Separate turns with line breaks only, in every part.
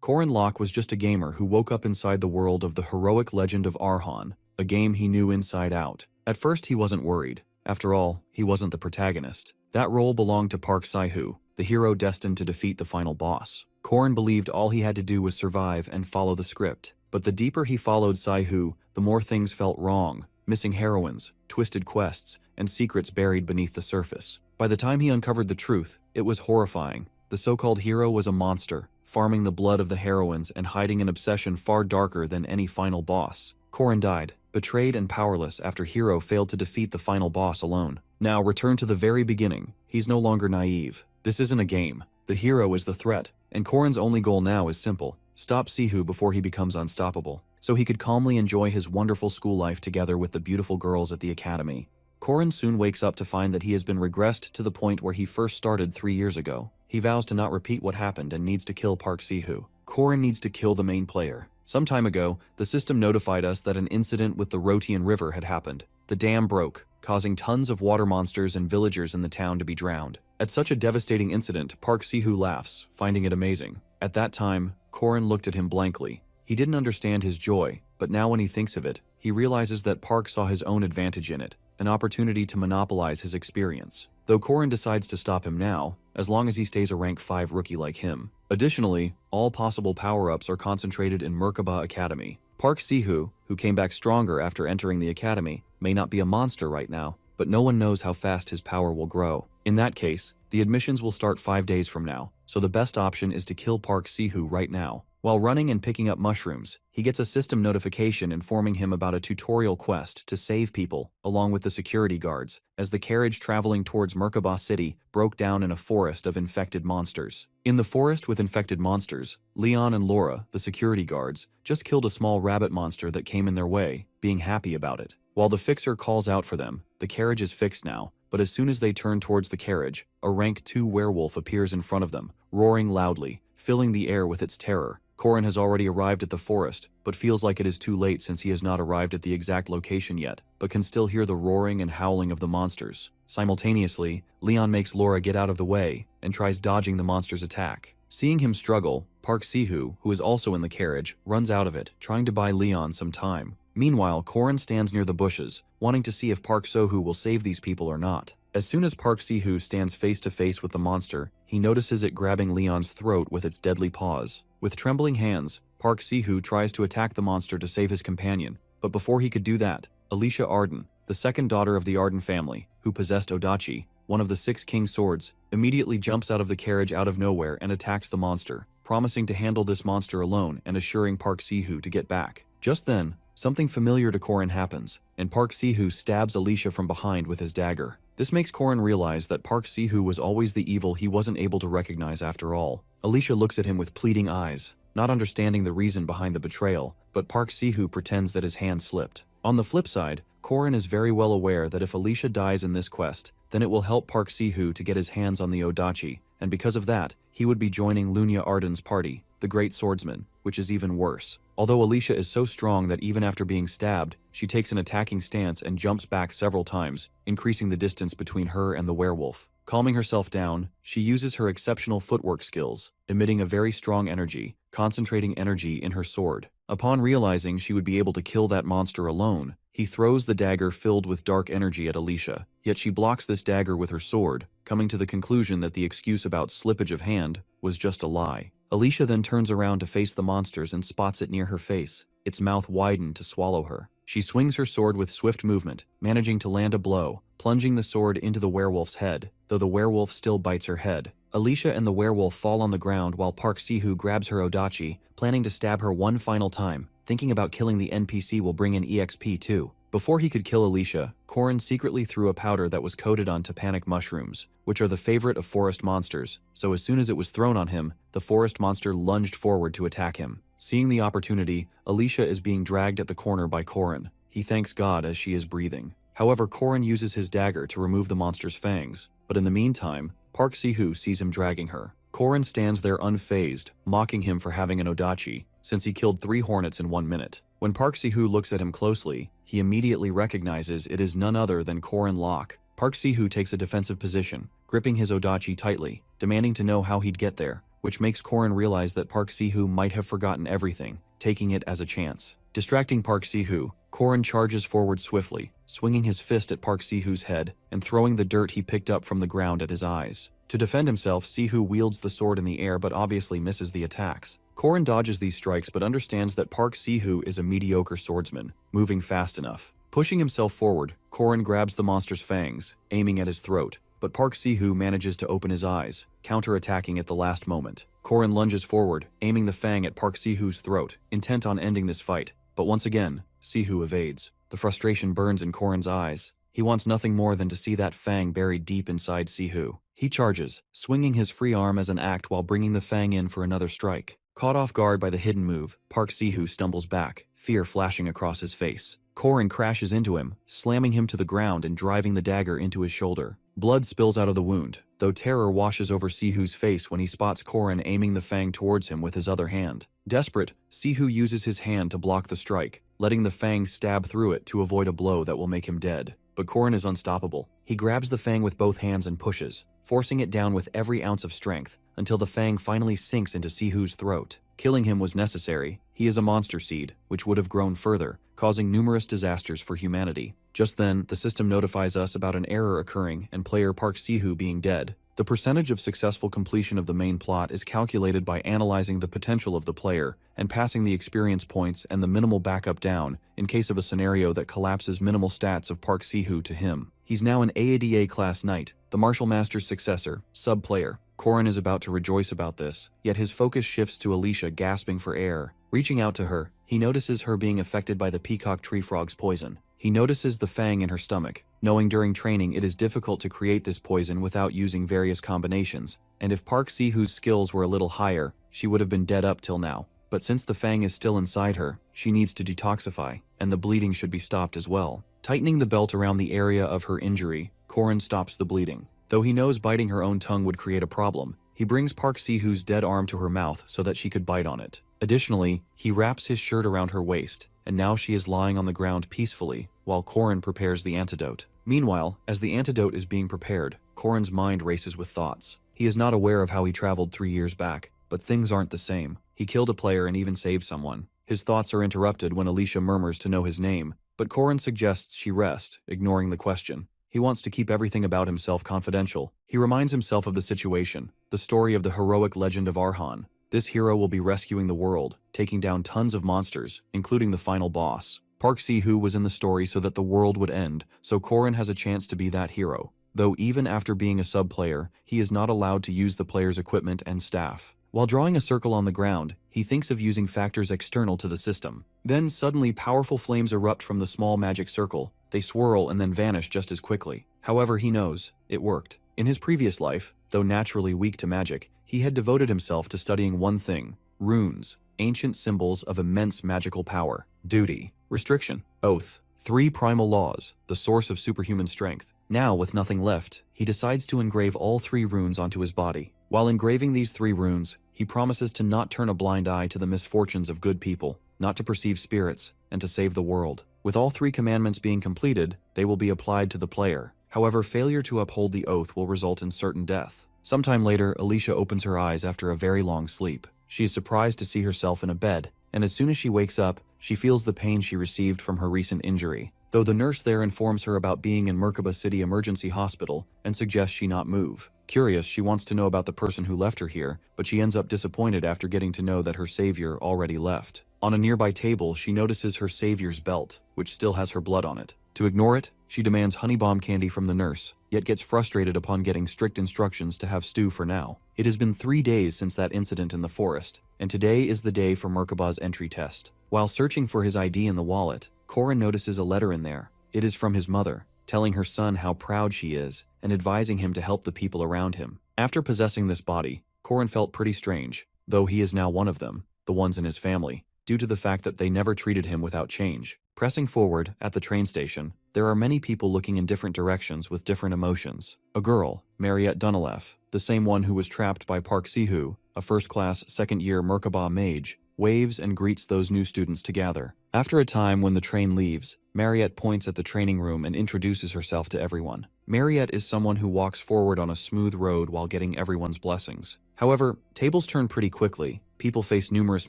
Korin Locke was just a gamer who woke up inside the world of the heroic legend of Arhan, a game he knew inside out. At first he wasn't worried. After all, he wasn't the protagonist. That role belonged to Park Si-hoo, the hero destined to defeat the final boss. Korin believed all he had to do was survive and follow the script. But the deeper he followed Si-hoo, the more things felt wrong. Missing heroines, twisted quests, and secrets buried beneath the surface. By the time he uncovered the truth, it was horrifying. The so-called hero was a monster, farming the blood of the heroines and hiding an obsession far darker than any final boss. Korin died, betrayed and powerless after Hero failed to defeat the final boss alone. Now return to the very beginning. He's no longer naive. This isn't a game. The hero is the threat, and Korin's only goal now is simple: stop Si-hoo before he becomes unstoppable, so he could calmly enjoy his wonderful school life together with the beautiful girls at the academy. Korin soon wakes up to find that he has been regressed to the point where he first started 3 years ago. He vows to not repeat what happened and needs to kill Park Si-hoo. Korin needs to kill the main player. Some time ago, the system notified us that an incident with the Rotian River had happened. The dam broke, causing tons of water monsters and villagers in the town to be drowned. At such a devastating incident, Park Si-hoo laughs, finding it amazing. At that time, Korin looked at him blankly. He didn't understand his joy, but now when he thinks of it, he realizes that Park saw his own advantage in it, an opportunity to monopolize his experience. Though Korin decides to stop him now, as long as he stays a rank 5 rookie like him. Additionally, all possible power-ups are concentrated in Merkaba Academy. Park Si-hoo, who came back stronger after entering the academy, may not be a monster right now, but no one knows how fast his power will grow. In that case, the admissions will start 5 days from now, so the best option is to kill Park Si-hoo right now. While running and picking up mushrooms, he gets a system notification informing him about a tutorial quest to save people, along with the security guards, as the carriage traveling towards Merkaba City broke down in a forest of infected monsters. In the forest with infected monsters, Leon and Laura, the security guards, just killed a small rabbit monster that came in their way, being happy about it. While the fixer calls out for them, the carriage is fixed now, but as soon as they turn towards the carriage, a rank 2 werewolf appears in front of them, roaring loudly, filling the air with its terror. Korin has already arrived at the forest, but feels like it is too late since he has not arrived at the exact location yet, but can still hear the roaring and howling of the monsters. Simultaneously, Leon makes Laura get out of the way and tries dodging the monster's attack. Seeing him struggle, Park Si-hoo, who is also in the carriage, runs out of it, trying to buy Leon some time. Meanwhile, Korin stands near the bushes, wanting to see if Park Si-hoo will save these people or not. As soon as Park Si-hoo stands face to face with the monster, he notices it grabbing Leon's throat with its deadly paws. With trembling hands, Park Si-hoo tries to attack the monster to save his companion, but before he could do that, Alicia Arden, the second daughter of the Arden family, who possessed Odachi, one of the 6 king swords, immediately jumps out of the carriage out of nowhere and attacks the monster, promising to handle this monster alone and assuring Park Si-hoo to get back. Just then, something familiar to Korin happens, and Park Si-hoo stabs Alicia from behind with his dagger. This makes Korin realize that Park Si-hoo was always the evil he wasn't able to recognize after all. Alicia looks at him with pleading eyes, not understanding the reason behind the betrayal, but Park Si-hoo pretends that his hand slipped. On the flip side, Korin is very well aware that if Alicia dies in this quest, then it will help Park Si-hoo to get his hands on the Odachi, and because of that, he would be joining Lunya Arden's party, the Great Swordsman, which is even worse. Although Alicia is so strong that even after being stabbed, she takes an attacking stance and jumps back several times, increasing the distance between her and the werewolf. Calming herself down, she uses her exceptional footwork skills, emitting a very strong energy, concentrating energy in her sword. Upon realizing she would be able to kill that monster alone, he throws the dagger filled with dark energy at Alicia, yet she blocks this dagger with her sword, coming to the conclusion that the excuse about slippage of hand was just a lie. Alicia then turns around to face the monsters and spots it near her face, its mouth widened to swallow her. She swings her sword with swift movement, managing to land a blow, plunging the sword into the werewolf's head, though the werewolf still bites her head. Alicia and the werewolf fall on the ground while Park Si-hoo grabs her Odachi, planning to stab her one final time, thinking about killing the NPC will bring in EXP too. Before he could kill Alicia, Korin secretly threw a powder that was coated on Topanic mushrooms, which are the favorite of forest monsters, so as soon as it was thrown on him, the forest monster lunged forward to attack him. Seeing the opportunity, Alicia is being dragged at the corner by Korin. He thanks God as she is breathing. However, Korin uses his dagger to remove the monster's fangs, but in the meantime, Park Si-hoo sees him dragging her. Korin stands there unfazed, mocking him for having an Odachi, since he killed 3 hornets in 1 minute. When Park Si-hoo looks at him closely, he immediately recognizes it is none other than Korin Locke. Park Si-hoo takes a defensive position, gripping his Odachi tightly, demanding to know how he'd get there, which makes Korin realize that Park Si-hoo might have forgotten everything, taking it as a chance. Distracting Park Si-hoo, Korin charges forward swiftly, swinging his fist at Park Si-hoo's head and throwing the dirt he picked up from the ground at his eyes. To defend himself, Si-hoo wields the sword in the air but obviously misses the attacks. Korin dodges these strikes but understands that Park Si-hoo is a mediocre swordsman, moving fast enough. Pushing himself forward, Korin grabs the monster's fangs, aiming at his throat, but Park Si-hoo manages to open his eyes, counter-attacking at the last moment. Korin lunges forward, aiming the fang at Park Si-hoo's throat, intent on ending this fight. But once again, Si-hoo evades. The frustration burns in Korin's eyes. He wants nothing more than to see that fang buried deep inside Si-hoo. He charges, swinging his free arm as an act while bringing the fang in for another strike. Caught off guard by the hidden move, Park Si-hoo stumbles back, fear flashing across his face. Korin crashes into him, slamming him to the ground and driving the dagger into his shoulder. Blood spills out of the wound, though terror washes over Si-hoo's face when he spots Korin aiming the fang towards him with his other hand. Desperate, Si-hoo uses his hand to block the strike, letting the fang stab through it to avoid a blow that will make him dead. But Korin is unstoppable. He grabs the fang with both hands and pushes, forcing it down with every ounce of strength, until the fang finally sinks into Si-hoo's throat. Killing him was necessary. He is a monster seed, which would have grown further, causing numerous disasters for humanity. Just then, the system notifies us about an error occurring and player Park Si-hoo being dead. The percentage of successful completion of the main plot is calculated by analyzing the potential of the player and passing the experience points and the minimal backup down in case of a scenario that collapses minimal stats of Park Si-hoo to him. He's now an AADA class knight, the Martial Master's successor, sub-player. Korin is about to rejoice about this, yet his focus shifts to Alicia gasping for air. Reaching out to her, he notices her being affected by the peacock tree frog's poison. He notices the fang in her stomach, knowing during training it is difficult to create this poison without using various combinations, and if Park Si-hoo's skills were a little higher, she would have been dead up till now. But since the fang is still inside her, she needs to detoxify, and the bleeding should be stopped as well. Tightening the belt around the area of her injury, Korin stops the bleeding. Though he knows biting her own tongue would create a problem, he brings Park Si-hoo's dead arm to her mouth so that she could bite on it. Additionally, he wraps his shirt around her waist, and now she is lying on the ground peacefully, while Korin prepares the antidote. Meanwhile, as the antidote is being prepared, Korin's mind races with thoughts. He is not aware of how he traveled 3 years back, but things aren't the same. He killed a player and even saved someone. His thoughts are interrupted when Alicia murmurs to know his name, but Korin suggests she rest, ignoring the question. He wants to keep everything about himself confidential. He reminds himself of the situation, the story of the heroic legend of Arhan. This hero will be rescuing the world, taking down tons of monsters, including the final boss. Park Si-hoo was in the story so that the world would end, so Korin has a chance to be that hero. Though even after being a sub-player, he is not allowed to use the player's equipment and staff. While drawing a circle on the ground, he thinks of using factors external to the system. Then suddenly powerful flames erupt from the small magic circle. They swirl and then vanish just as quickly. However, he knows it worked. In his previous life, though naturally weak to magic, he had devoted himself to studying one thing: runes, ancient symbols of immense magical power. Duty, restriction, oath, 3 primal laws, the source of superhuman strength. Now, with nothing left, he decides to engrave all 3 runes onto his body. While engraving these 3 runes, he promises to not turn a blind eye to the misfortunes of good people, not to perceive spirits, and to save the world. With all 3 commandments being completed, they will be applied to the player. However, failure to uphold the oath will result in certain death. Sometime later, Alicia opens her eyes after a very long sleep. She is surprised to see herself in a bed, and as soon as she wakes up, she feels the pain she received from her recent injury. Though the nurse there informs her about being in Merkaba City Emergency Hospital and suggests she not move. Curious, she wants to know about the person who left her here, but she ends up disappointed after getting to know that her savior already left. On a nearby table, she notices her savior's belt, which still has her blood on it. To ignore it, she demands honey bomb candy from the nurse, yet gets frustrated upon getting strict instructions to have stew for now. It has been 3 days since that incident in the forest, and today is the day for Merkaba's entry test. While searching for his ID in the wallet, Korin notices a letter in there. It is from his mother, telling her son how proud she is, and advising him to help the people around him. After possessing this body, Korin felt pretty strange, though he is now one of them, the ones in his family, due to the fact that they never treated him without change. Pressing forward, at the train station, there are many people looking in different directions with different emotions. A girl, Mariette Dunilef, the same one who was trapped by Park Si-hoo, a first-class, second-year Merkaba mage, waves and greets those new students to gather. After a time when the train leaves, Mariette points at the training room and introduces herself to everyone. Mariette is someone who walks forward on a smooth road while getting everyone's blessings. However, tables turn pretty quickly, people face numerous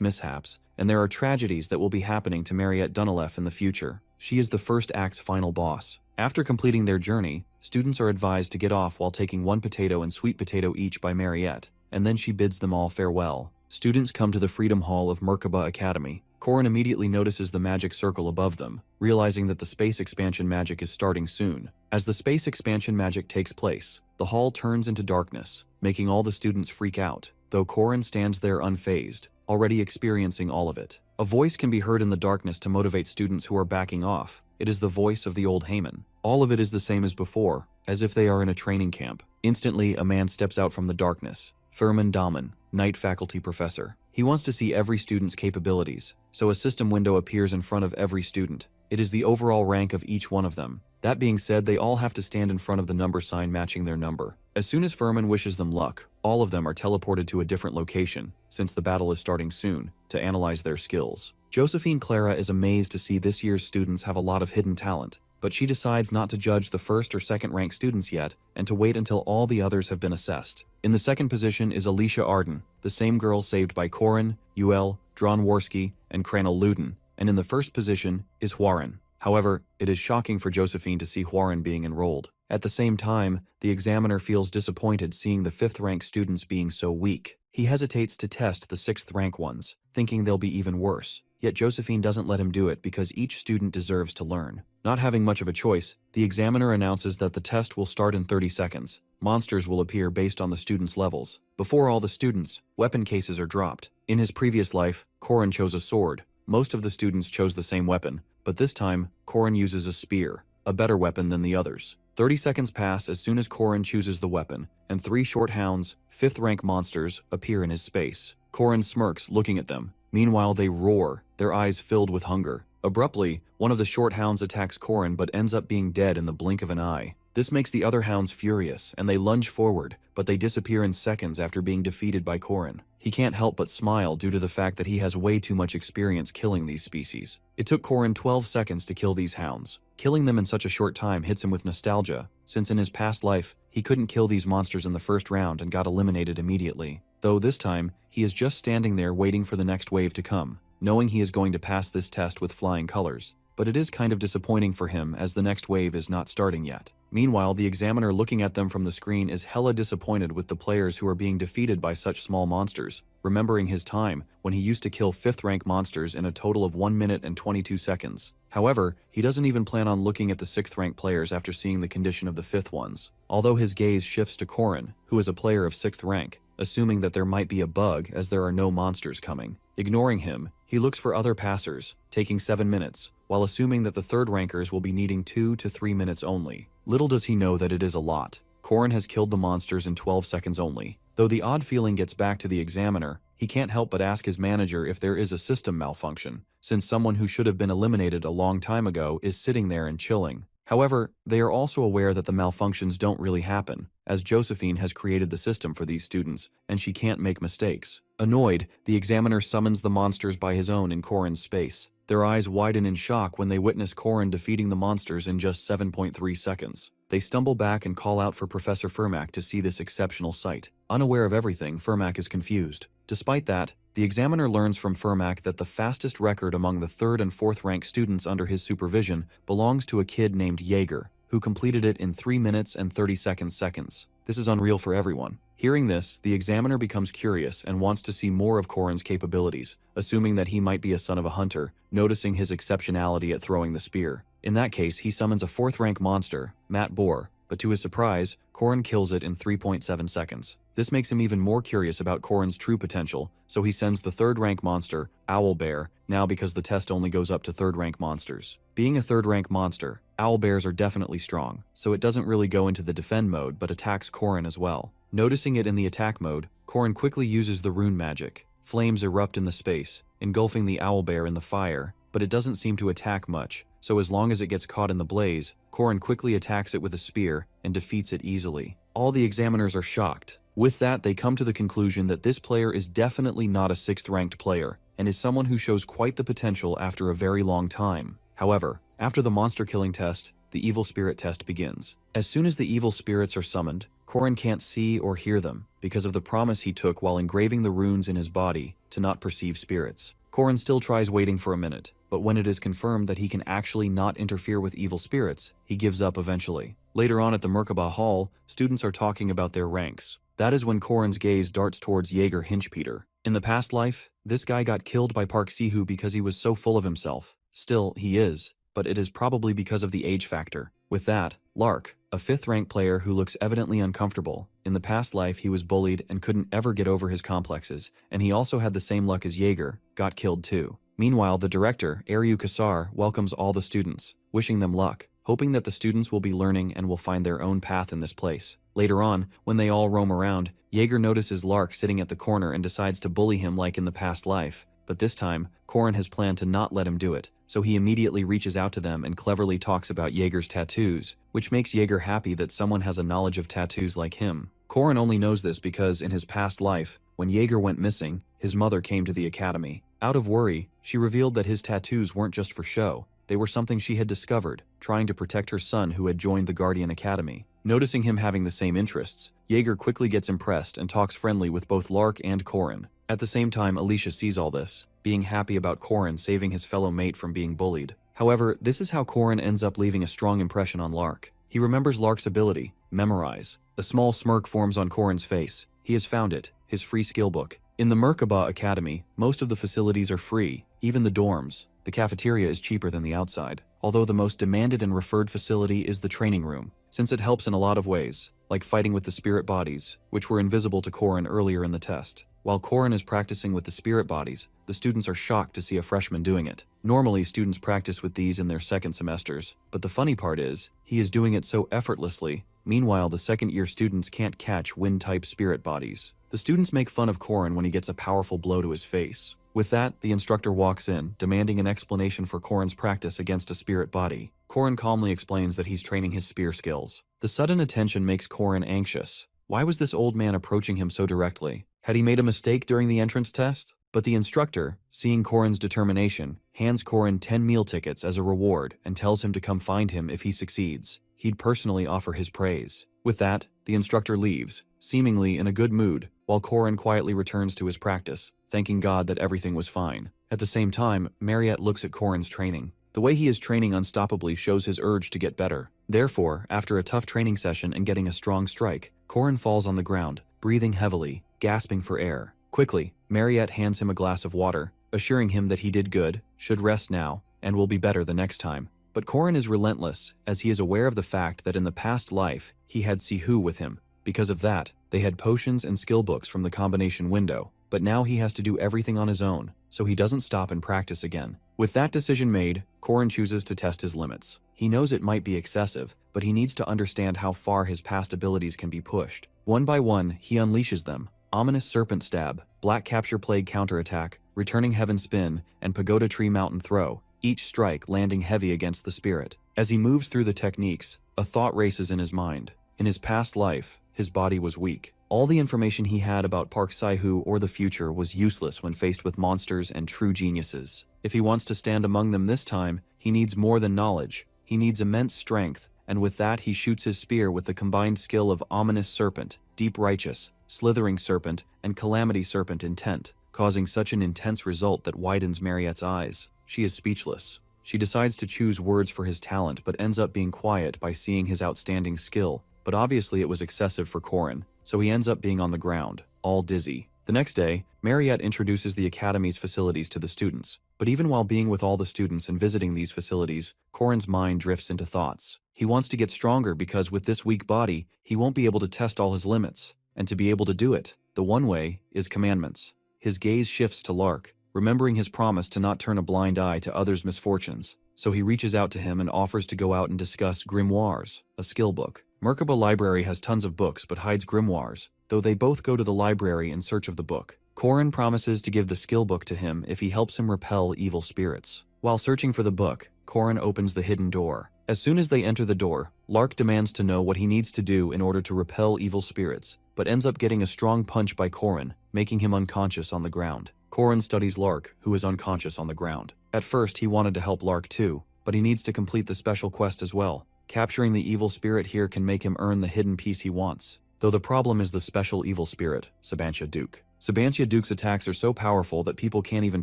mishaps, and there are tragedies that will be happening to Mariette Dunilef in the future. She is the first act's final boss. After completing their journey, students are advised to get off while taking 1 potato and sweet potato each by Mariette, and then she bids them all farewell. Students come to the Freedom Hall of Merkaba Academy. Corin immediately notices the magic circle above them, realizing that the space expansion magic is starting soon. As the space expansion magic takes place, the hall turns into darkness, making all the students freak out, though Corin stands there unfazed, already experiencing all of it. A voice can be heard in the darkness to motivate students who are backing off. It is the voice of the old Haman. All of it is the same as before, as if they are in a training camp. Instantly, a man steps out from the darkness. Thurman Daman, Night Faculty Professor. He wants to see every student's capabilities, so a system window appears in front of every student. It is the overall rank of each one of them. That being said, they all have to stand in front of the number sign matching their number. As soon as Thurman wishes them luck, all of them are teleported to a different location, since the battle is starting soon, to analyze their skills. Josephine Clara is amazed to see this year's students have a lot of hidden talent, but she decides not to judge the first or second ranked students yet, and to wait until all the others have been assessed. In the second position is Alicia Arden, the same girl saved by Corin, Uel, Dronworski, and Cranel Luden, and in the first position is Huaran. However, it is shocking for Josephine to see Huaran being enrolled. At the same time, the examiner feels disappointed seeing the 5th rank students being so weak. He hesitates to test the 6th rank ones, thinking they'll be even worse. Yet Josephine doesn't let him do it because each student deserves to learn. Not having much of a choice, the examiner announces that the test will start in 30 seconds. Monsters will appear based on the students' levels. Before all the students, weapon cases are dropped. In his previous life, Corin chose a sword. Most of the students chose the same weapon, but this time, Corin uses a spear, a better weapon than the others. 30 seconds pass as soon as Corin chooses the weapon, and 3 short hounds, 5th rank monsters, appear in his space. Corin smirks, looking at them. Meanwhile, they roar, their eyes filled with hunger. Abruptly, one of the short hounds attacks Corin but ends up being dead in the blink of an eye. This makes the other hounds furious, and they lunge forward, but they disappear in seconds after being defeated by Corin. He can't help but smile due to the fact that he has way too much experience killing these species. It took Corin 12 seconds to kill these hounds. Killing them in such a short time hits him with nostalgia, since in his past life, he couldn't kill these monsters in the first round and got eliminated immediately. Though this time, he is just standing there waiting for the next wave to come, knowing he is going to pass this test with flying colors. But it is kind of disappointing for him as the next wave is not starting yet. Meanwhile, the examiner looking at them from the screen is hella disappointed with the players who are being defeated by such small monsters, remembering his time when he used to kill 5th rank monsters in a total of 1 minute and 22 seconds. However, he doesn't even plan on looking at the 6th rank players after seeing the condition of the 5th ones. Although his gaze shifts to Corin, who is a player of 6th rank, assuming that there might be a bug as there are no monsters coming. Ignoring him, he looks for other passers, taking 7 minutes, while assuming that the 3rd rankers will be needing 2 to 3 minutes only. Little does he know that it is a lot. Corin has killed the monsters in 12 seconds only. Though the odd feeling gets back to the examiner, he can't help but ask his manager if there is a system malfunction, since someone who should have been eliminated a long time ago is sitting there and chilling. However, they are also aware that the malfunctions don't really happen, as Josephine has created the system for these students, and she can't make mistakes. Annoyed, the examiner summons the monsters by his own in Corin's space. Their eyes widen in shock when they witness Corin defeating the monsters in just 7.3 seconds. They stumble back and call out for Professor Fermac to see this exceptional sight. Unaware of everything, Fermac is confused. Despite that, the examiner learns from Fermac that the fastest record among the 3rd and 4th rank students under his supervision belongs to a kid named Jaeger, who completed it in 3 minutes and 30 seconds. This is unreal for everyone. Hearing this, the examiner becomes curious and wants to see more of Corin's capabilities, assuming that he might be a son of a hunter, noticing his exceptionality at throwing the spear. In that case, he summons a 4th rank monster, Matt Bohr, but to his surprise, Corin kills it in 3.7 seconds. This makes him even more curious about Corin's true potential, so he sends the 3rd rank monster, Owlbear, now because the test only goes up to 3rd rank monsters. Being a 3rd rank monster, Owlbears are definitely strong, so it doesn't really go into the defend mode but attacks Corin as well. Noticing it in the attack mode, Corin quickly uses the rune magic. Flames erupt in the space, engulfing the owlbear in the fire, but it doesn't seem to attack much, so as long as it gets caught in the blaze, Corin quickly attacks it with a spear and defeats it easily. All the examiners are shocked. With that, they come to the conclusion that this player is definitely not a 6th ranked player, and is someone who shows quite the potential after a very long time. However, after the monster killing test, the evil spirit test begins. As soon as the evil spirits are summoned, Korin can't see or hear them because of the promise he took while engraving the runes in his body to not perceive spirits. Korin still tries waiting for a minute, but when it is confirmed that he can actually not interfere with evil spirits, he gives up eventually. Later on at the Merkaba Hall, students are talking about their ranks. That is when Korin's gaze darts towards Jaeger Hinchpeter. In the past life, this guy got killed by Park Sihu because he was so full of himself. Still, he is, but it is probably because of the age factor. With that, Lark, a 5th rank player who looks evidently uncomfortable. In the past life, he was bullied and couldn't ever get over his complexes, and he also had the same luck as Jaeger, got killed too. Meanwhile, the director, Aryu Kasar, welcomes all the students, wishing them luck, hoping that the students will be learning and will find their own path in this place. Later on, when they all roam around, Jaeger notices Lark sitting at the corner and decides to bully him like in the past life. But this time, Korin has planned to not let him do it, so he immediately reaches out to them and cleverly talks about Jaeger's tattoos, which makes Jaeger happy that someone has a knowledge of tattoos like him. Korin only knows this because in his past life, when Jaeger went missing, his mother came to the academy. Out of worry, she revealed that his tattoos weren't just for show. They were something she had discovered, trying to protect her son who had joined the Guardian Academy. Noticing him having the same interests, Jaeger quickly gets impressed and talks friendly with both Lark and Korin. At the same time, Alicia sees all this, being happy about Korin saving his fellow mate from being bullied. However, this is how Korin ends up leaving a strong impression on Lark. He remembers Lark's ability, Memorize. A small smirk forms on Korin's face. He has found it, his free skill book. In the Merkaba Academy, most of the facilities are free, even the dorms. The cafeteria is cheaper than the outside, although the most demanded and referred facility is the training room, since it helps in a lot of ways, like fighting with the spirit bodies, which were invisible to Korin earlier in the test. While Korin is practicing with the spirit bodies, the students are shocked to see a freshman doing it. Normally, students practice with these in their second semesters, but the funny part is, he is doing it so effortlessly. Meanwhile, the second-year students can't catch wind-type spirit bodies. The students make fun of Korin when he gets a powerful blow to his face. With that, the instructor walks in, demanding an explanation for Korin's practice against a spirit body. Korin calmly explains that he's training his spear skills. The sudden attention makes Korin anxious. Why was this old man approaching him so directly? Had he made a mistake during the entrance test? But the instructor, seeing Korin's determination, hands Korin 10 meal tickets as a reward and tells him to come find him if he succeeds. He'd personally offer his praise. With that, the instructor leaves, seemingly in a good mood, while Korin quietly returns to his practice, thanking God that everything was fine. At the same time, Mariette looks at Korin's training. The way he is training unstoppably shows his urge to get better. Therefore, after a tough training session and getting a strong strike, Korin falls on the ground, breathing heavily, gasping for air. Quickly, Mariette hands him a glass of water, assuring him that he did good, should rest now, and will be better the next time. But Korin is relentless, as he is aware of the fact that in the past life, he had Sihu with him. Because of that, they had potions and skill books from the combination window, but now he has to do everything on his own, so he doesn't stop and practice again. With that decision made, Korin chooses to test his limits. He knows it might be excessive, but he needs to understand how far his past abilities can be pushed. One by one, he unleashes them. Ominous Serpent Stab, Black Capture Plague Counterattack, Returning Heaven Spin, and Pagoda Tree Mountain Throw, each strike landing heavy against the spirit. As he moves through the techniques, a thought races in his mind. In his past life, his body was weak. All the information he had about Park Sihu or the future was useless when faced with monsters and true geniuses. If he wants to stand among them this time, he needs more than knowledge. He needs immense strength, and with that he shoots his spear with the combined skill of Ominous Serpent, Deep Righteous, Slithering Serpent, and Calamity Serpent Intent, causing such an intense result that widens Mariette's eyes. She is speechless. She decides to choose words for his talent but ends up being quiet by seeing his outstanding skill. But obviously it was excessive for Korin, so he ends up being on the ground, all dizzy. The next day, Mariette introduces the Academy's facilities to the students. But even while being with all the students and visiting these facilities, Korin's mind drifts into thoughts. He wants to get stronger because with this weak body, he won't be able to test all his limits. And to be able to do it, the one way is commandments. His gaze shifts to Lark, remembering his promise to not turn a blind eye to others' misfortunes. So he reaches out to him and offers to go out and discuss grimoires, a skill book. Merkaba Library has tons of books but hides grimoires, though they both go to the library in search of the book. Korin promises to give the skill book to him if he helps him repel evil spirits. While searching for the book, Korin opens the hidden door. As soon as they enter the door, Lark demands to know what he needs to do in order to repel evil spirits, but ends up getting a strong punch by Korin, making him unconscious on the ground. Korin studies Lark, who is unconscious on the ground. At first, he wanted to help Lark too, but he needs to complete the special quest as well. Capturing the evil spirit here can make him earn the hidden piece he wants. though the problem is the special evil spirit, Sabantia Duke. Sabantia Duke's attacks are so powerful that people can't even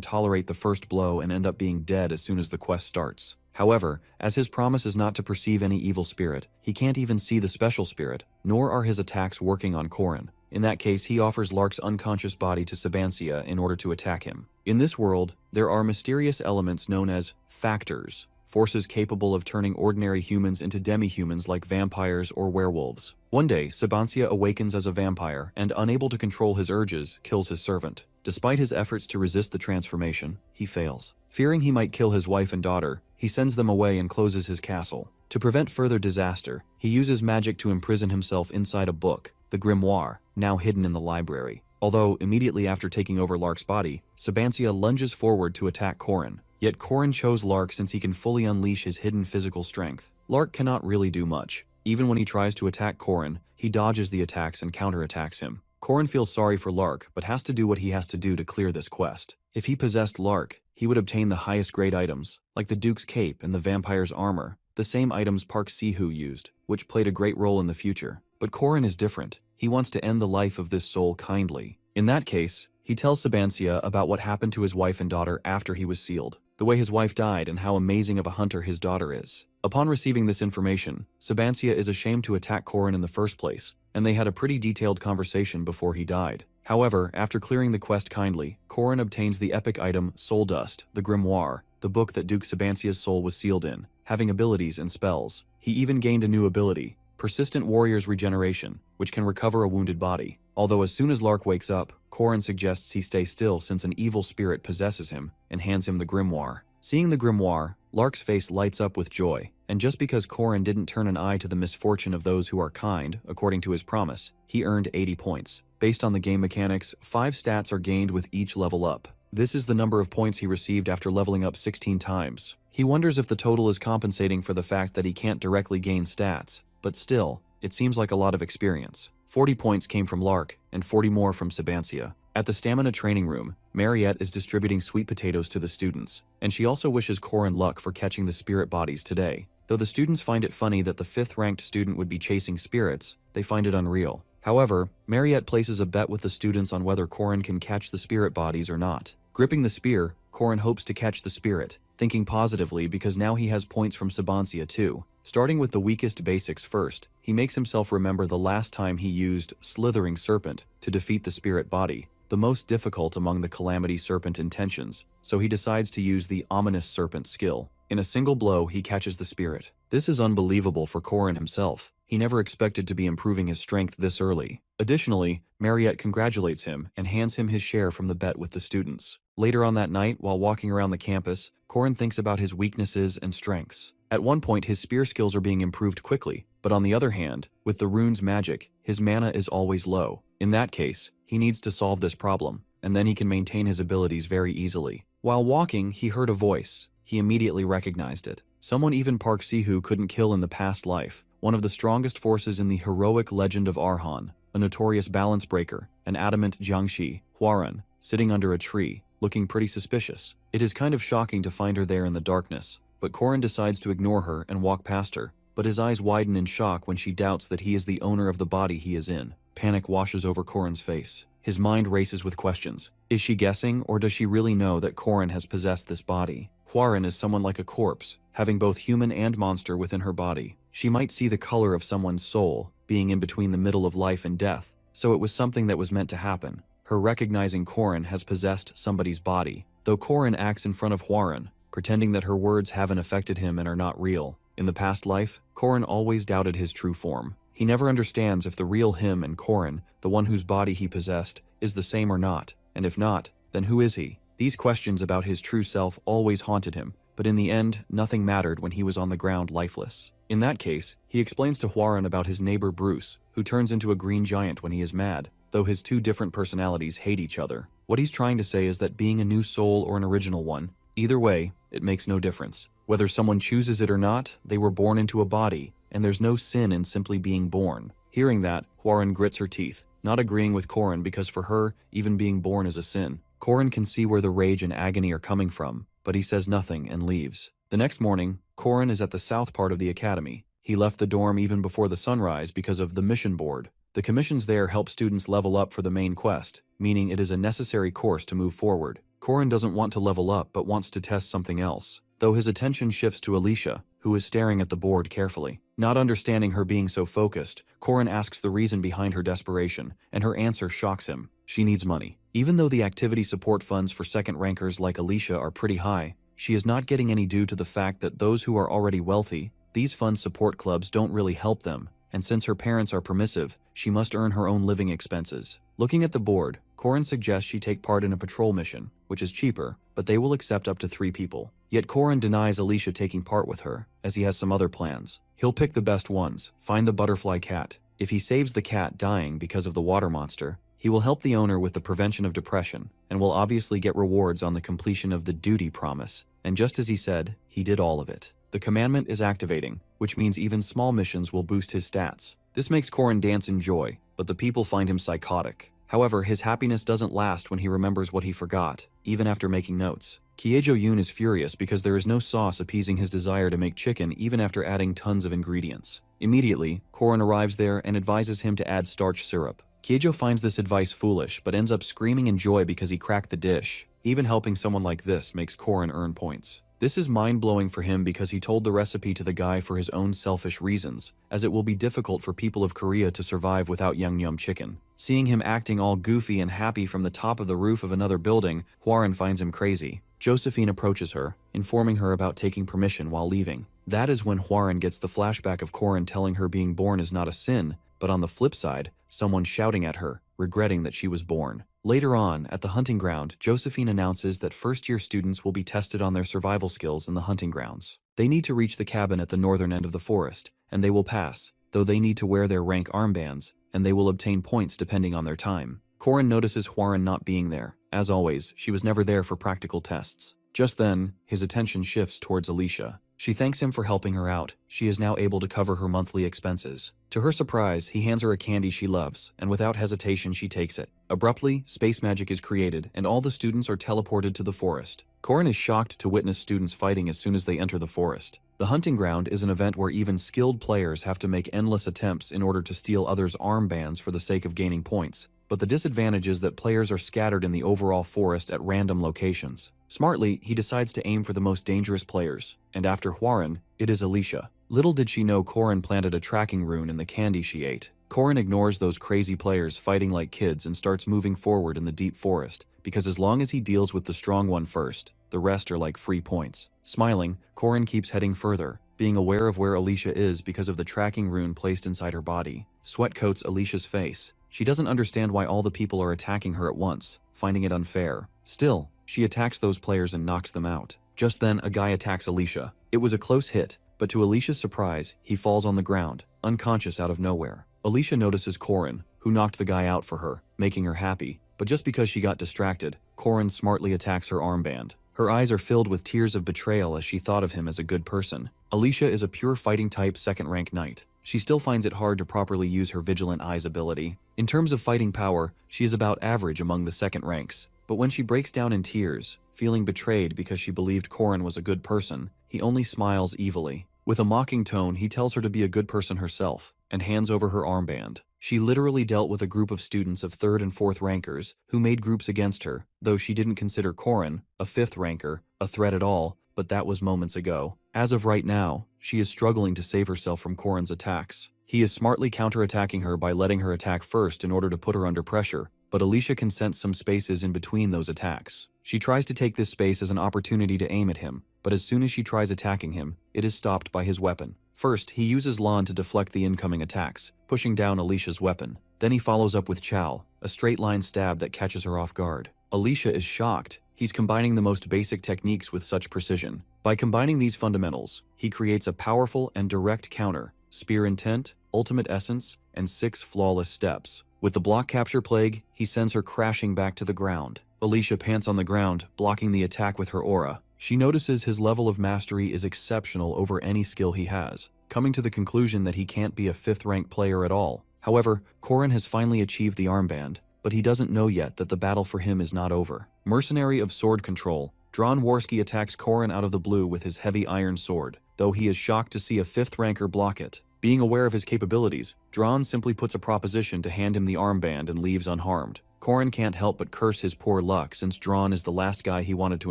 tolerate the first blow and end up being dead as soon as the quest starts. However, as his promise is not to perceive any evil spirit, he can't even see the special spirit, nor are his attacks working on Corrin. In that case, he offers Lark's unconscious body to Sabantia in order to attack him. In this world, there are mysterious elements known as factors, forces capable of turning ordinary humans into demi-humans like vampires or werewolves. One day, Sabantia awakens as a vampire and, unable to control his urges, kills his servant. Despite his efforts to resist the transformation, he fails. Fearing he might kill his wife and daughter, he sends them away and closes his castle. To prevent further disaster, he uses magic to imprison himself inside a book, the grimoire, now hidden in the library. Although, immediately after taking over Lark's body, Sabantia lunges forward to attack Corrin. Yet Corrin chose Lark since he can fully unleash his hidden physical strength. Lark cannot really do much. Even when he tries to attack Corrin, he dodges the attacks and counterattacks him. Corrin feels sorry for Lark, but has to do what he has to do to clear this quest. If he possessed Lark, he would obtain the highest grade items, like the Duke's cape and the vampire's armor, the same items Park Si-hoo used, which played a great role in the future. But Corrin is different. He wants to end the life of this soul kindly. In that case, he tells Sabantia about what happened to his wife and daughter after he was sealed, the way his wife died and how amazing of a hunter his daughter is. Upon receiving this information, Sabantia is ashamed to attack Corrin in the first place, and they had a pretty detailed conversation before he died. However, after clearing the quest kindly, Corrin obtains the epic item Soul Dust, the grimoire, the book that Duke Sabantia's soul was sealed in, having abilities and spells. He even gained a new ability, Persistent Warrior's Regeneration, which can recover a wounded body. Although as soon as Lark wakes up, Corrin suggests he stay still since an evil spirit possesses him and hands him the grimoire. Seeing the grimoire, Lark's face lights up with joy, and just because Corrin didn't turn an eye to the misfortune of those who are kind, according to his promise, he earned 80 points. Based on the game mechanics, 5 stats are gained with each level up. This is the number of points he received after leveling up 16 times. He wonders if the total is compensating for the fact that he can't directly gain stats, but still, it seems like a lot of experience. 40 points came from Lark, and 40 more from Sabantia. At the stamina training room, Mariette is distributing sweet potatoes to the students, and she also wishes Corrin luck for catching the spirit bodies today. Though the students find it funny that the 5th-ranked student would be chasing spirits, they find it unreal. However, Mariette places a bet with the students on whether Corrin can catch the spirit bodies or not. Gripping the spear, Corrin hopes to catch the spirit, thinking positively because now he has points from Sabantia too. Starting with the weakest basics first, he makes himself remember the last time he used Slithering Serpent to defeat the spirit body, the most difficult among the Calamity Serpent intentions, so he decides to use the Ominous Serpent skill. In a single blow, he catches the spirit. This is unbelievable for Corrin himself. He never expected to be improving his strength this early. Additionally, Mariette congratulates him and hands him his share from the bet with the students. Later on that night, while walking around the campus, Corrin thinks about his weaknesses and strengths. At one point, his spear skills are being improved quickly, but on the other hand, with the rune's magic, his mana is always low. In that case, he needs to solve this problem, and then he can maintain his abilities very easily. While walking, he heard a voice. He immediately recognized it. Someone even Park Si-hoo couldn't kill in the past life, one of the strongest forces in the heroic legend of Arhan, a notorious balance breaker, an adamant Jiangshi, Hwaran, sitting under a tree, looking pretty suspicious. It is kind of shocking to find her there in the darkness, but Corrin decides to ignore her and walk past her, but his eyes widen in shock when she doubts that he is the owner of the body he is in. Panic washes over Corrin's face. His mind races with questions. Is she guessing, or does she really know that Corrin has possessed this body? Hwaran is someone like a corpse, having both human and monster within her body. She might see the color of someone's soul, being in between the middle of life and death, so it was something that was meant to happen. Her recognizing Corrin has possessed somebody's body, though Corrin acts in front of Hwaran, pretending that her words haven't affected him and are not real. In the past life, Corrin always doubted his true form. He never understands if the real him and Corrin, the one whose body he possessed, is the same or not, and if not, then who is he? These questions about his true self always haunted him, but in the end, nothing mattered when he was on the ground lifeless. In that case, he explains to Hwaran about his neighbor Bruce, who turns into a green giant when he is mad, though his two different personalities hate each other. What he's trying to say is that being a new soul or an original one, either way, it makes no difference. Whether someone chooses it or not, they were born into a body, and there's no sin in simply being born. Hearing that, Hwaran grits her teeth, not agreeing with Corrin because for her, even being born is a sin. Corrin can see where the rage and agony are coming from, but he says nothing and leaves. The next morning, Corrin is at the south part of the academy. He left the dorm even before the sunrise because of the mission board. The commissions there help students level up for the main quest, meaning it is a necessary course to move forward. Korin doesn't want to level up but wants to test something else, though his attention shifts to Alicia, who is staring at the board carefully. Not understanding her being so focused, Korin asks the reason behind her desperation, and her answer shocks him. She needs money. Even though the activity support funds for second rankers like Alicia are pretty high, she is not getting any due to the fact that those who are already wealthy, these fund support clubs don't really help them, and since her parents are permissive, she must earn her own living expenses. Looking at the board, Korin suggests she take part in a patrol mission, which is cheaper, but they will accept up to 3 people. Yet Korin denies Alicia taking part with her, as he has some other plans. He'll pick the best ones, find the butterfly cat. If he saves the cat dying because of the water monster, he will help the owner with the prevention of depression, and will obviously get rewards on the completion of the duty promise. And just as he said, he did all of it. The commandment is activating, which means even small missions will boost his stats. This makes Korin dance in joy, but the people find him psychotic. However, his happiness doesn't last when he remembers what he forgot, even after making notes. Kyejo-yoon is furious because there is no sauce appeasing his desire to make chicken even after adding tons of ingredients. Immediately, Korin arrives there and advises him to add starch syrup. Kyejo finds this advice foolish, but ends up screaming in joy because he cracked the dish. Even helping someone like this makes Korin earn points. This is mind-blowing for him because he told the recipe to the guy for his own selfish reasons, as it will be difficult for people of Korea to survive without Yeongnyeom chicken. Seeing him acting all goofy and happy from the top of the roof of another building, Hwarin finds him crazy. Josephine approaches her, informing her about taking permission while leaving. That is when Hwarin gets the flashback of Korin telling her being born is not a sin, but on the flip side, someone shouting at her, regretting that she was born. Later on, at the hunting ground, Josephine announces that first-year students will be tested on their survival skills in the hunting grounds. They need to reach the cabin at the northern end of the forest, and they will pass, though they need to wear their rank armbands, and they will obtain points depending on their time. Korin notices Hwarin not being there. As always, she was never there for practical tests. Just then, his attention shifts towards Alicia. She thanks him for helping her out. She is now able to cover her monthly expenses. To her surprise, he hands her a candy she loves, and without hesitation she takes it. Abruptly, space magic is created, and all the students are teleported to the forest. Korin is shocked to witness students fighting as soon as they enter the forest. The hunting ground is an event where even skilled players have to make endless attempts in order to steal others' armbands for the sake of gaining points. But the disadvantage is that players are scattered in the overall forest at random locations. Smartly, he decides to aim for the most dangerous players, and after Hwarin, it is Alicia. Little did she know Korin planted a tracking rune in the candy she ate. Korin ignores those crazy players fighting like kids and starts moving forward in the deep forest, because as long as he deals with the strong one first, the rest are like free points. Smiling, Korin keeps heading further, being aware of where Alicia is because of the tracking rune placed inside her body. Sweat coats Alicia's face. She doesn't understand why all the people are attacking her at once, finding it unfair. Still, she attacks those players and knocks them out. Just then, a guy attacks Alicia. It was a close hit, but to Alicia's surprise, he falls on the ground, unconscious out of nowhere. Alicia notices Korin, who knocked the guy out for her, making her happy. But just because she got distracted, Korin smartly attacks her armband. Her eyes are filled with tears of betrayal as she thought of him as a good person. Alicia is a pure fighting type second-rank knight. She still finds it hard to properly use her Vigilant Eyes ability. In terms of fighting power, she is about average among the second ranks. But when she breaks down in tears, feeling betrayed because she believed Korin was a good person, he only smiles evilly. With a mocking tone, he tells her to be a good person herself, and hands over her armband. She literally dealt with a group of students of 3rd and 4th rankers who made groups against her, though she didn't consider Korin, a 5th ranker, a threat at all, but that was moments ago. As of right now, she is struggling to save herself from Korin's attacks. He is smartly counterattacking her by letting her attack first in order to put her under pressure, but Alicia can sense some spaces in between those attacks. She tries to take this space as an opportunity to aim at him, but as soon as she tries attacking him, it is stopped by his weapon. First, he uses Lan to deflect the incoming attacks, pushing down Alicia's weapon. Then he follows up with Chow, a straight-line stab that catches her off guard. Alicia is shocked. He's combining the most basic techniques with such precision. By combining these fundamentals, he creates a powerful and direct counter, Spear Intent, Ultimate Essence, and 6 flawless steps. With the block capture plague, he sends her crashing back to the ground. Alicia pants on the ground, blocking the attack with her aura. She notices his level of mastery is exceptional over any skill he has, coming to the conclusion that he can't be a 5th-rank player at all. However, Korin has finally achieved the armband, but he doesn't know yet that the battle for him is not over. Mercenary of sword control, Dron Warski attacks Korin out of the blue with his heavy iron sword, though he is shocked to see a 5th ranker block it. Being aware of his capabilities, Dron simply puts a proposition to hand him the armband and leaves unharmed. Korin can't help but curse his poor luck since Dron is the last guy he wanted to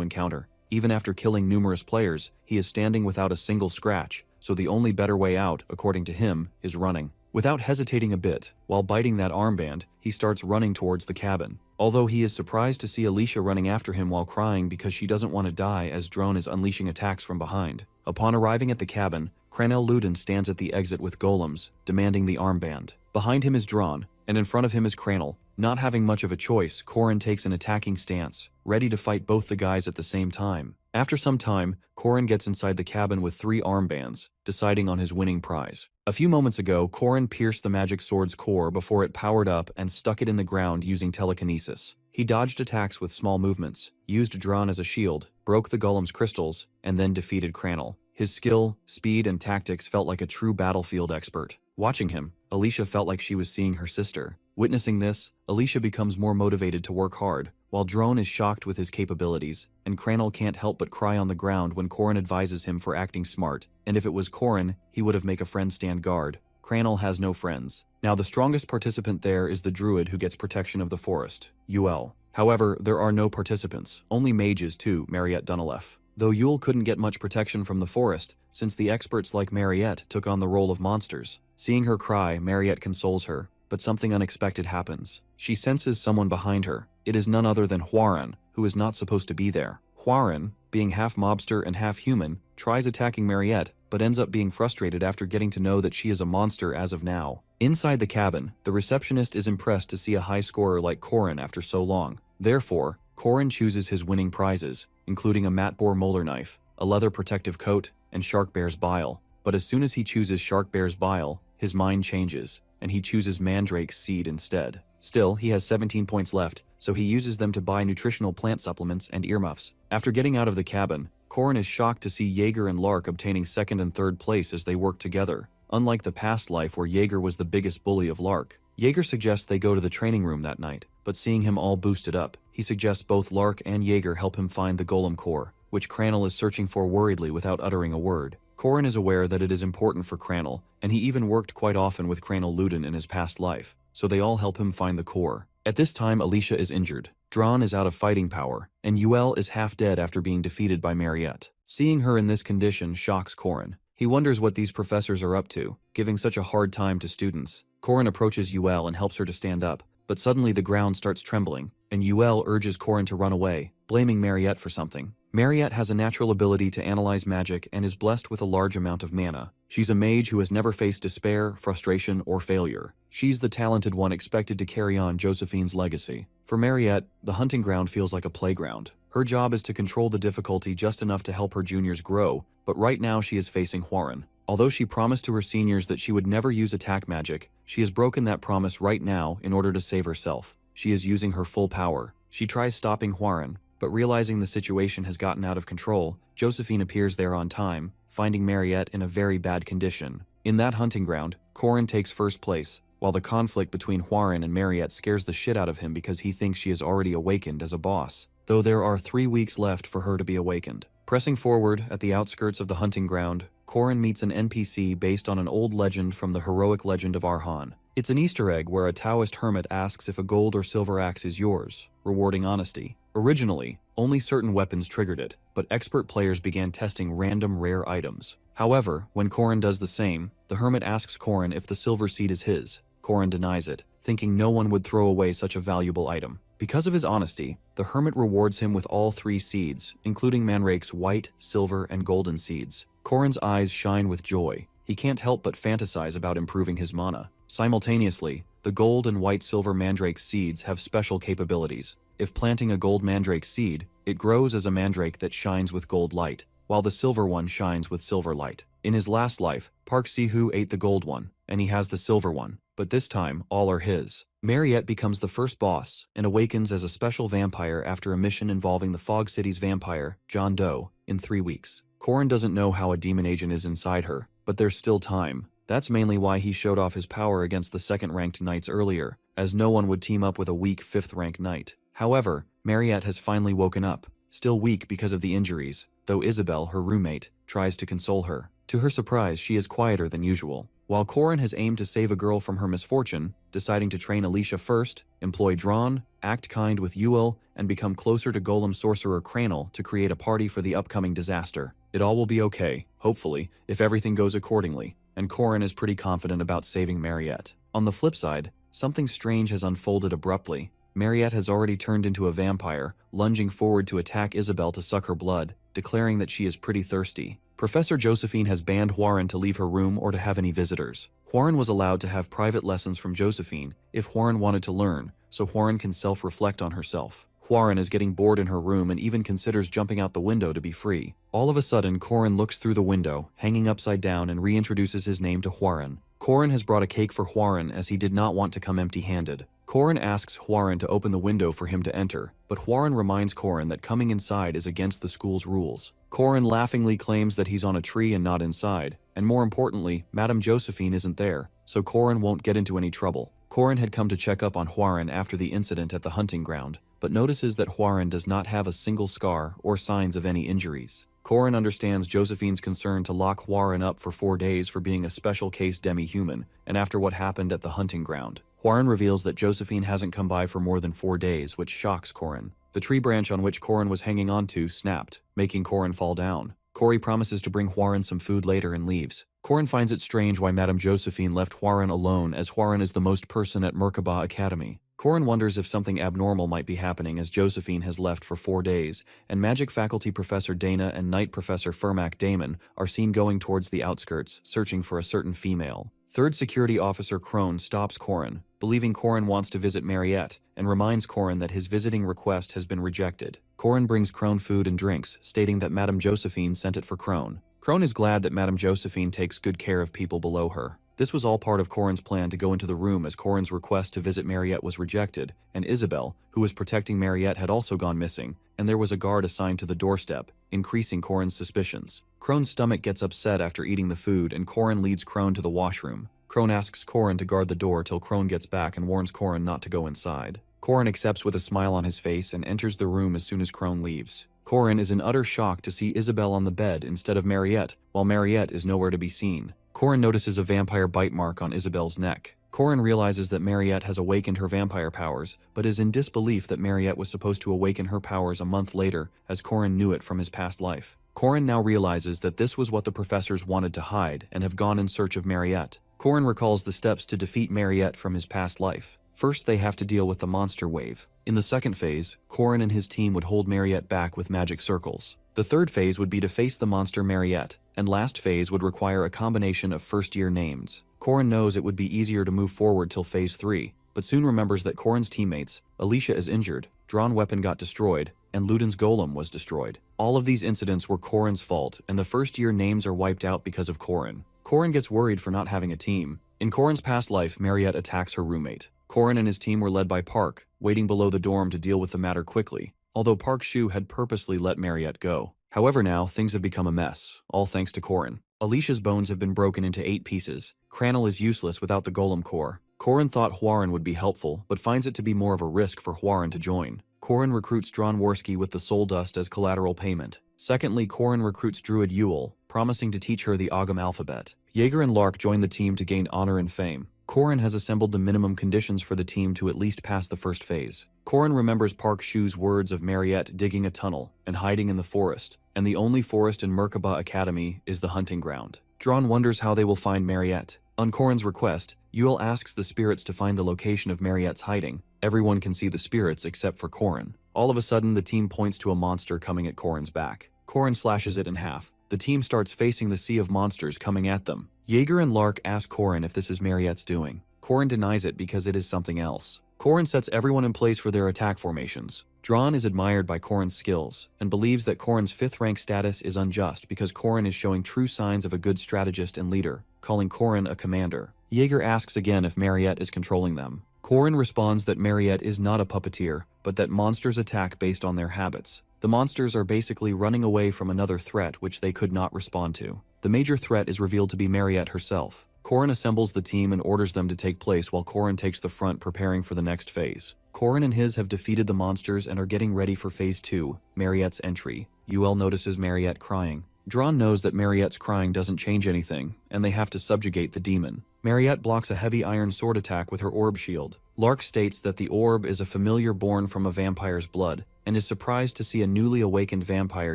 encounter. Even after killing numerous players, he is standing without a single scratch, so the only better way out, according to him, is running. Without hesitating a bit, while biting that armband, he starts running towards the cabin. Although he is surprised to see Alicia running after him while crying because she doesn't want to die as Drone is unleashing attacks from behind. Upon arriving at the cabin, Cranel Luden stands at the exit with golems, demanding the armband. Behind him is Dron, and in front of him is Cranel. Not having much of a choice, Korin takes an attacking stance, ready to fight both the guys at the same time. After some time, Korin gets inside the cabin with 3 armbands, deciding on his winning prize. A few moments ago, Korin pierced the magic sword's core before it powered up and stuck it in the ground using telekinesis. He dodged attacks with small movements, used Dron as a shield, broke the golem's crystals, and then defeated Cranel. His skill, speed, and tactics felt like a true battlefield expert. Watching him, Alicia felt like she was seeing her sister. Witnessing this, Alicia becomes more motivated to work hard, while Drone is shocked with his capabilities, and Cranel can't help but cry on the ground when Korin advises him for acting smart, and if it was Korin, he would have made a friend stand guard. Cranel has no friends. Now the strongest participant there is the druid who gets protection of the forest, Ul. However, there are no participants, only mages too, Mariette Dunalef. Though Yule couldn't get much protection from the forest, since the experts like Mariette took on the role of monsters. Seeing her cry, Mariette consoles her, but something unexpected happens. She senses someone behind her. It is none other than Huaran, who is not supposed to be there. Huaran, being half mobster and half human, tries attacking Mariette, but ends up being frustrated after getting to know that she is a monster as of now. Inside the cabin, the receptionist is impressed to see a high scorer like Korin after so long. Therefore, Korin chooses his winning prizes, including a Matbor molar knife, a leather protective coat, and Shark Bear's bile. But as soon as he chooses Shark Bear's bile, his mind changes, and he chooses Mandrake's seed instead. Still, he has 17 points left, so he uses them to buy nutritional plant supplements and earmuffs. After getting out of the cabin, Korin is shocked to see Jaeger and Lark obtaining 2nd and 3rd place as they work together, unlike the past life where Jaeger was the biggest bully of Lark. Jaeger suggests they go to the training room that night, but seeing him all boosted up, he suggests both Lark and Jaeger help him find the golem core, which Cranel is searching for worriedly without uttering a word. Korin is aware that it is important for Cranel, and he even worked quite often with Cranel Luden in his past life, so they all help him find the core. At this time, Alicia is injured. Dron is out of fighting power, and Ul is half dead after being defeated by Mariette. Seeing her in this condition shocks Korin. He wonders what these professors are up to, giving such a hard time to students. Korin approaches Ul and helps her to stand up, but suddenly the ground starts trembling, and Ul urges Korin to run away, blaming Mariette for something. Mariette has a natural ability to analyze magic and is blessed with a large amount of mana. She's a mage who has never faced despair, frustration, or failure. She's the talented one expected to carry on Josephine's legacy. For Mariette, the hunting ground feels like a playground. Her job is to control the difficulty just enough to help her juniors grow, but right now she is facing Huaran. Although she promised to her seniors that she would never use attack magic, she has broken that promise right now in order to save herself. She is using her full power. She tries stopping Huaran, but realizing the situation has gotten out of control, Josephine appears there on time, finding Mariette in a very bad condition. In that hunting ground, Korin takes 1st place, while the conflict between Huaran and Mariette scares the shit out of him because he thinks she is already awakened as a boss, though there are 3 weeks left for her to be awakened. Pressing forward at the outskirts of the hunting ground, Korin meets an NPC based on an old legend from the heroic legend of Arhan. It's an Easter egg where a Taoist hermit asks if a gold or silver axe is yours, rewarding honesty. Originally, only certain weapons triggered it, but expert players began testing random rare items. However, when Korin does the same, the hermit asks Korin if the silver seed is his. Korin denies it, thinking no one would throw away such a valuable item. Because of his honesty, the hermit rewards him with all 3 seeds, including Mandrake's white, silver, and golden seeds. Korin's eyes shine with joy. He can't help but fantasize about improving his mana. Simultaneously, the gold and white silver Mandrake seeds have special capabilities. If planting a gold Mandrake seed, it grows as a Mandrake that shines with gold light, while the silver one shines with silver light. In his last life, Park Sihu ate the gold one, and he has the silver one, but this time, all are his. Mariette becomes the first boss, and awakens as a special vampire after a mission involving the Fog City's vampire, John Doe, in 3 weeks. Korin doesn't know how a demon agent is inside her, but there's still time. That's mainly why he showed off his power against the 2nd-ranked knights earlier, as no one would team up with a weak 5th-ranked knight. However, Mariette has finally woken up, still weak because of the injuries, though Isabel, her roommate, tries to console her. To her surprise, she is quieter than usual. While While Corin has aimed to save a girl from her misfortune, deciding to train Alicia first, employ Drawn, act kind with Ewell, and become closer to Golem Sorcerer Cranel to create a party for the upcoming disaster. It all will be okay, hopefully, if everything goes accordingly, and Corin is pretty confident about saving Mariette. On the flip side, something strange has unfolded abruptly. Mariette has already turned into a vampire, lunging forward to attack Isabel to suck her blood, declaring that she is pretty thirsty. Professor Josephine has banned Huaren to leave her room or to have any visitors. Huaren was allowed to have private lessons from Josephine if Huaren wanted to learn, so Huaren can self-reflect on herself. Huaren is getting bored in her room and even considers jumping out the window to be free. All of a sudden, Corin looks through the window, hanging upside down, and reintroduces his name to Huaren. Corin has brought a cake for Huaren as he did not want to come empty-handed. Corin asks Huaren to open the window for him to enter, but Huaren reminds Corin that coming inside is against the school's rules. Corin laughingly claims that he's on a tree and not inside, and more importantly, Madame Josephine isn't there, so Corin won't get into any trouble. Corin had come to check up on Huaren after the incident at the hunting ground, but notices that Huaren does not have a single scar or signs of any injuries. Corin understands Josephine's concern to lock Huaren up for 4 days for being a special case demi-human, and after what happened at the hunting ground. Huaren reveals that Josephine hasn't come by for more than 4 days, which shocks Corin. The tree branch on which Corin was hanging onto snapped, making Corin fall down. Cory promises to bring Huaren some food later and leaves. Corin finds it strange why Madame Josephine left Huaren alone, as Huaren is the most person at Merkabah Academy. Corin wonders if something abnormal might be happening as Josephine has left for 4 days, and Magic Faculty Professor Dana and Night Professor Fermac Damon are seen going towards the outskirts, searching for a certain female. Third Security Officer Crone stops Corin, believing Corin wants to visit Mariette, and reminds Corin that his visiting request has been rejected. Corin brings Crone food and drinks, stating that Madame Josephine sent it for Crone. Crone is glad that Madame Josephine takes good care of people below her. This was all part of Corin's plan to go into the room as Corin's request to visit Mariette was rejected, and Isabel, who was protecting Mariette, had also gone missing, and there was a guard assigned to the doorstep, increasing Corin's suspicions. Crone's stomach gets upset after eating the food, and Corin leads Crone to the washroom. Crone asks Corin to guard the door till Crone gets back and warns Corin not to go inside. Corin accepts with a smile on his face and enters the room as soon as Crone leaves. Corin is in utter shock to see Isabel on the bed instead of Mariette, while Mariette is nowhere to be seen. Corin notices a vampire bite mark on Isabel's neck. Corin realizes that Mariette has awakened her vampire powers, but is in disbelief that Mariette was supposed to awaken her powers a month later, as Corin knew it from his past life. Corin now realizes that this was what the professors wanted to hide and have gone in search of Mariette. Corin recalls the steps to defeat Mariette from his past life. First, they have to deal with the monster wave. In the second phase, Corin and his team would hold Mariette back with magic circles. The third phase would be to face the monster Mariette, and last phase would require a combination of first-year names. Corin knows it would be easier to move forward till phase 3, but soon remembers that Corin's teammates, Alicia is injured, Drawn Weapon got destroyed, and Luden's golem was destroyed. All of these incidents were Corin's fault, and the first-year names are wiped out because of Corin. Corin gets worried for not having a team. In Corin's past life, Mariette attacks her roommate. Corin and his team were led by Park, waiting below the dorm to deal with the matter quickly, although Park Shu had purposely let Mariette go. However, now, things have become a mess, all thanks to Corin. Alicia's bones have been broken into 8 pieces. Cranel is useless without the golem core. Corin thought Huaren would be helpful, but finds it to be more of a risk for Huaren to join. Corin recruits Dronworski with the soul dust as collateral payment. Secondly, Corin recruits Druid Ewell, promising to teach her the Ogham alphabet. Jaeger and Lark join the team to gain honor and fame. Corin has assembled the minimum conditions for the team to at least pass the first phase. Corin remembers Park Shu's words of Mariette digging a tunnel and hiding in the forest, and the only forest in Merkabah Academy is the hunting ground. Drawn wonders how they will find Mariette. On Corin's request, Ewell asks the spirits to find the location of Mariette's hiding. Everyone can see the spirits except for Corin. All of a sudden, the team points to a monster coming at Corin's back. Corin slashes it in half. The team starts facing the sea of monsters coming at them. Jaeger and Lark ask Corin if this is Mariette's doing. Corin denies it because it is something else. Corin sets everyone in place for their attack formations. Drawn is admired by Corin's skills, and believes that Corin's 5th rank status is unjust because Corin is showing true signs of a good strategist and leader, calling Corin a commander. Jaeger asks again if Mariette is controlling them. Corin responds that Mariette is not a puppeteer, but that monsters attack based on their habits. The monsters are basically running away from another threat which they could not respond to. The major threat is revealed to be Mariette herself. Corin assembles the team and orders them to take place while Corin takes the front preparing for the next phase. Corin and his have defeated the monsters and are getting ready for phase 2, Mariette's entry. Ewell notices Mariette crying. Drawn knows that Mariette's crying doesn't change anything, and they have to subjugate the demon. Mariette blocks a heavy iron sword attack with her orb shield. Lark states that the orb is a familiar born from a vampire's blood, and is surprised to see a newly awakened vampire